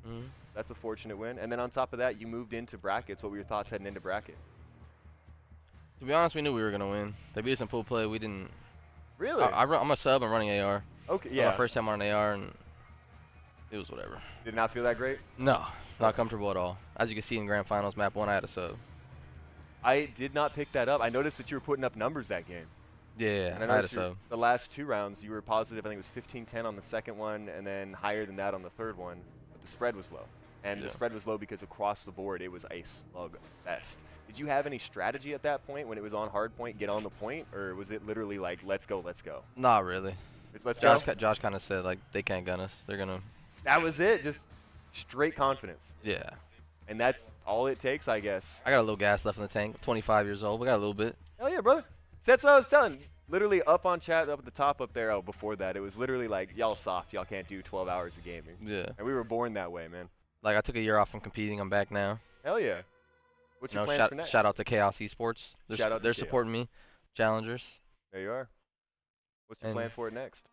Mm-hmm. That's a fortunate win. And then on top of that, you moved into brackets. What were your thoughts heading into bracket? To be honest, we knew we were gonna win. They beat us in pool play. We didn't. Really? I'm a sub. I'm running AR. Okay, So yeah. my first time on an AR, and it was whatever. Did not feel that great? No, not comfortable at all. As you can see in Grand Finals, map 1, I had a sub. I did not pick that up. I noticed that you were putting up numbers that game. Yeah, And I I had a noticed sub. the last 2 rounds, you were positive. I think it was 15-10 on the second one, and then higher than that on the third one. But the spread was low. And the spread was low because across the board, it was a slug fest. Did you have any strategy at that point when it was on hard point, get on the point? Or was it literally like, let's go, let's go? Not really. It's let's Josh, go? Josh kind of said, like, they can't gun us. They're gonna. That was it. Just straight confidence. Yeah. And that's all it takes, I guess. I got a little gas left in the tank. 25 years old. We got a little bit. Hell yeah, brother. That's what I was telling. Literally up on chat, up at the top up there, before that, it was literally like, y'all soft. Y'all can't do 12 hours of gaming. Yeah. And we were born that way, man. Like, I took a year off from competing. I'm back now. Hell yeah. What's your plans for next? Shout out to Chaos Esports. They're supporting me. Challengers. There you are. What's your plan for it next?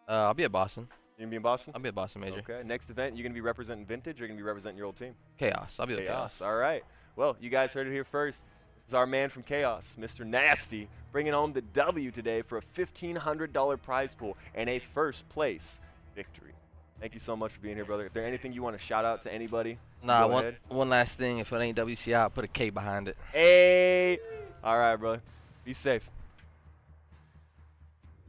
I'll be at Boston. You gonna be in Boston? I'll be at Boston Major. Okay. Next event, you gonna be representing Vintage or you gonna be representing your old team? Chaos. I'll be with Chaos. All right. Well, you guys heard it here first. This is our man from Chaos, Mr. Nasty, bringing home the W today for a $1,500 prize pool and a first place victory. Thank you so much for being here, brother. Is there anything you want to shout out to anybody? Nah, Go ahead. one last thing. If it ain't WCI, I'll put a K behind it. Hey. All right, brother. Be safe.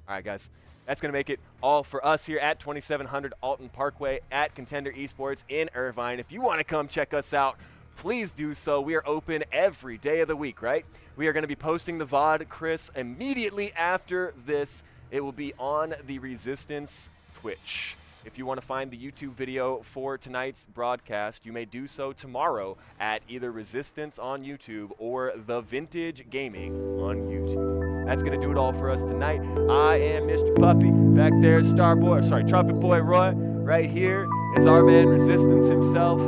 All right, guys. That's going to make it all for us here at 2700 Alton Parkway at Contender Esports in Irvine. If you want to come check us out, please do so. We are open every day of the week, right? We are going to be posting the VOD, Chris, immediately after this. It will be on the Resistance Twitch. If you want to find the YouTube video for tonight's broadcast, you may do so tomorrow at either Resistance on YouTube or The Vintage Gaming on YouTube. That's going to do it all for us tonight. I am Mr. Puppy. Back there, Trumpet Boy Roy. Right here is our man Resistance himself.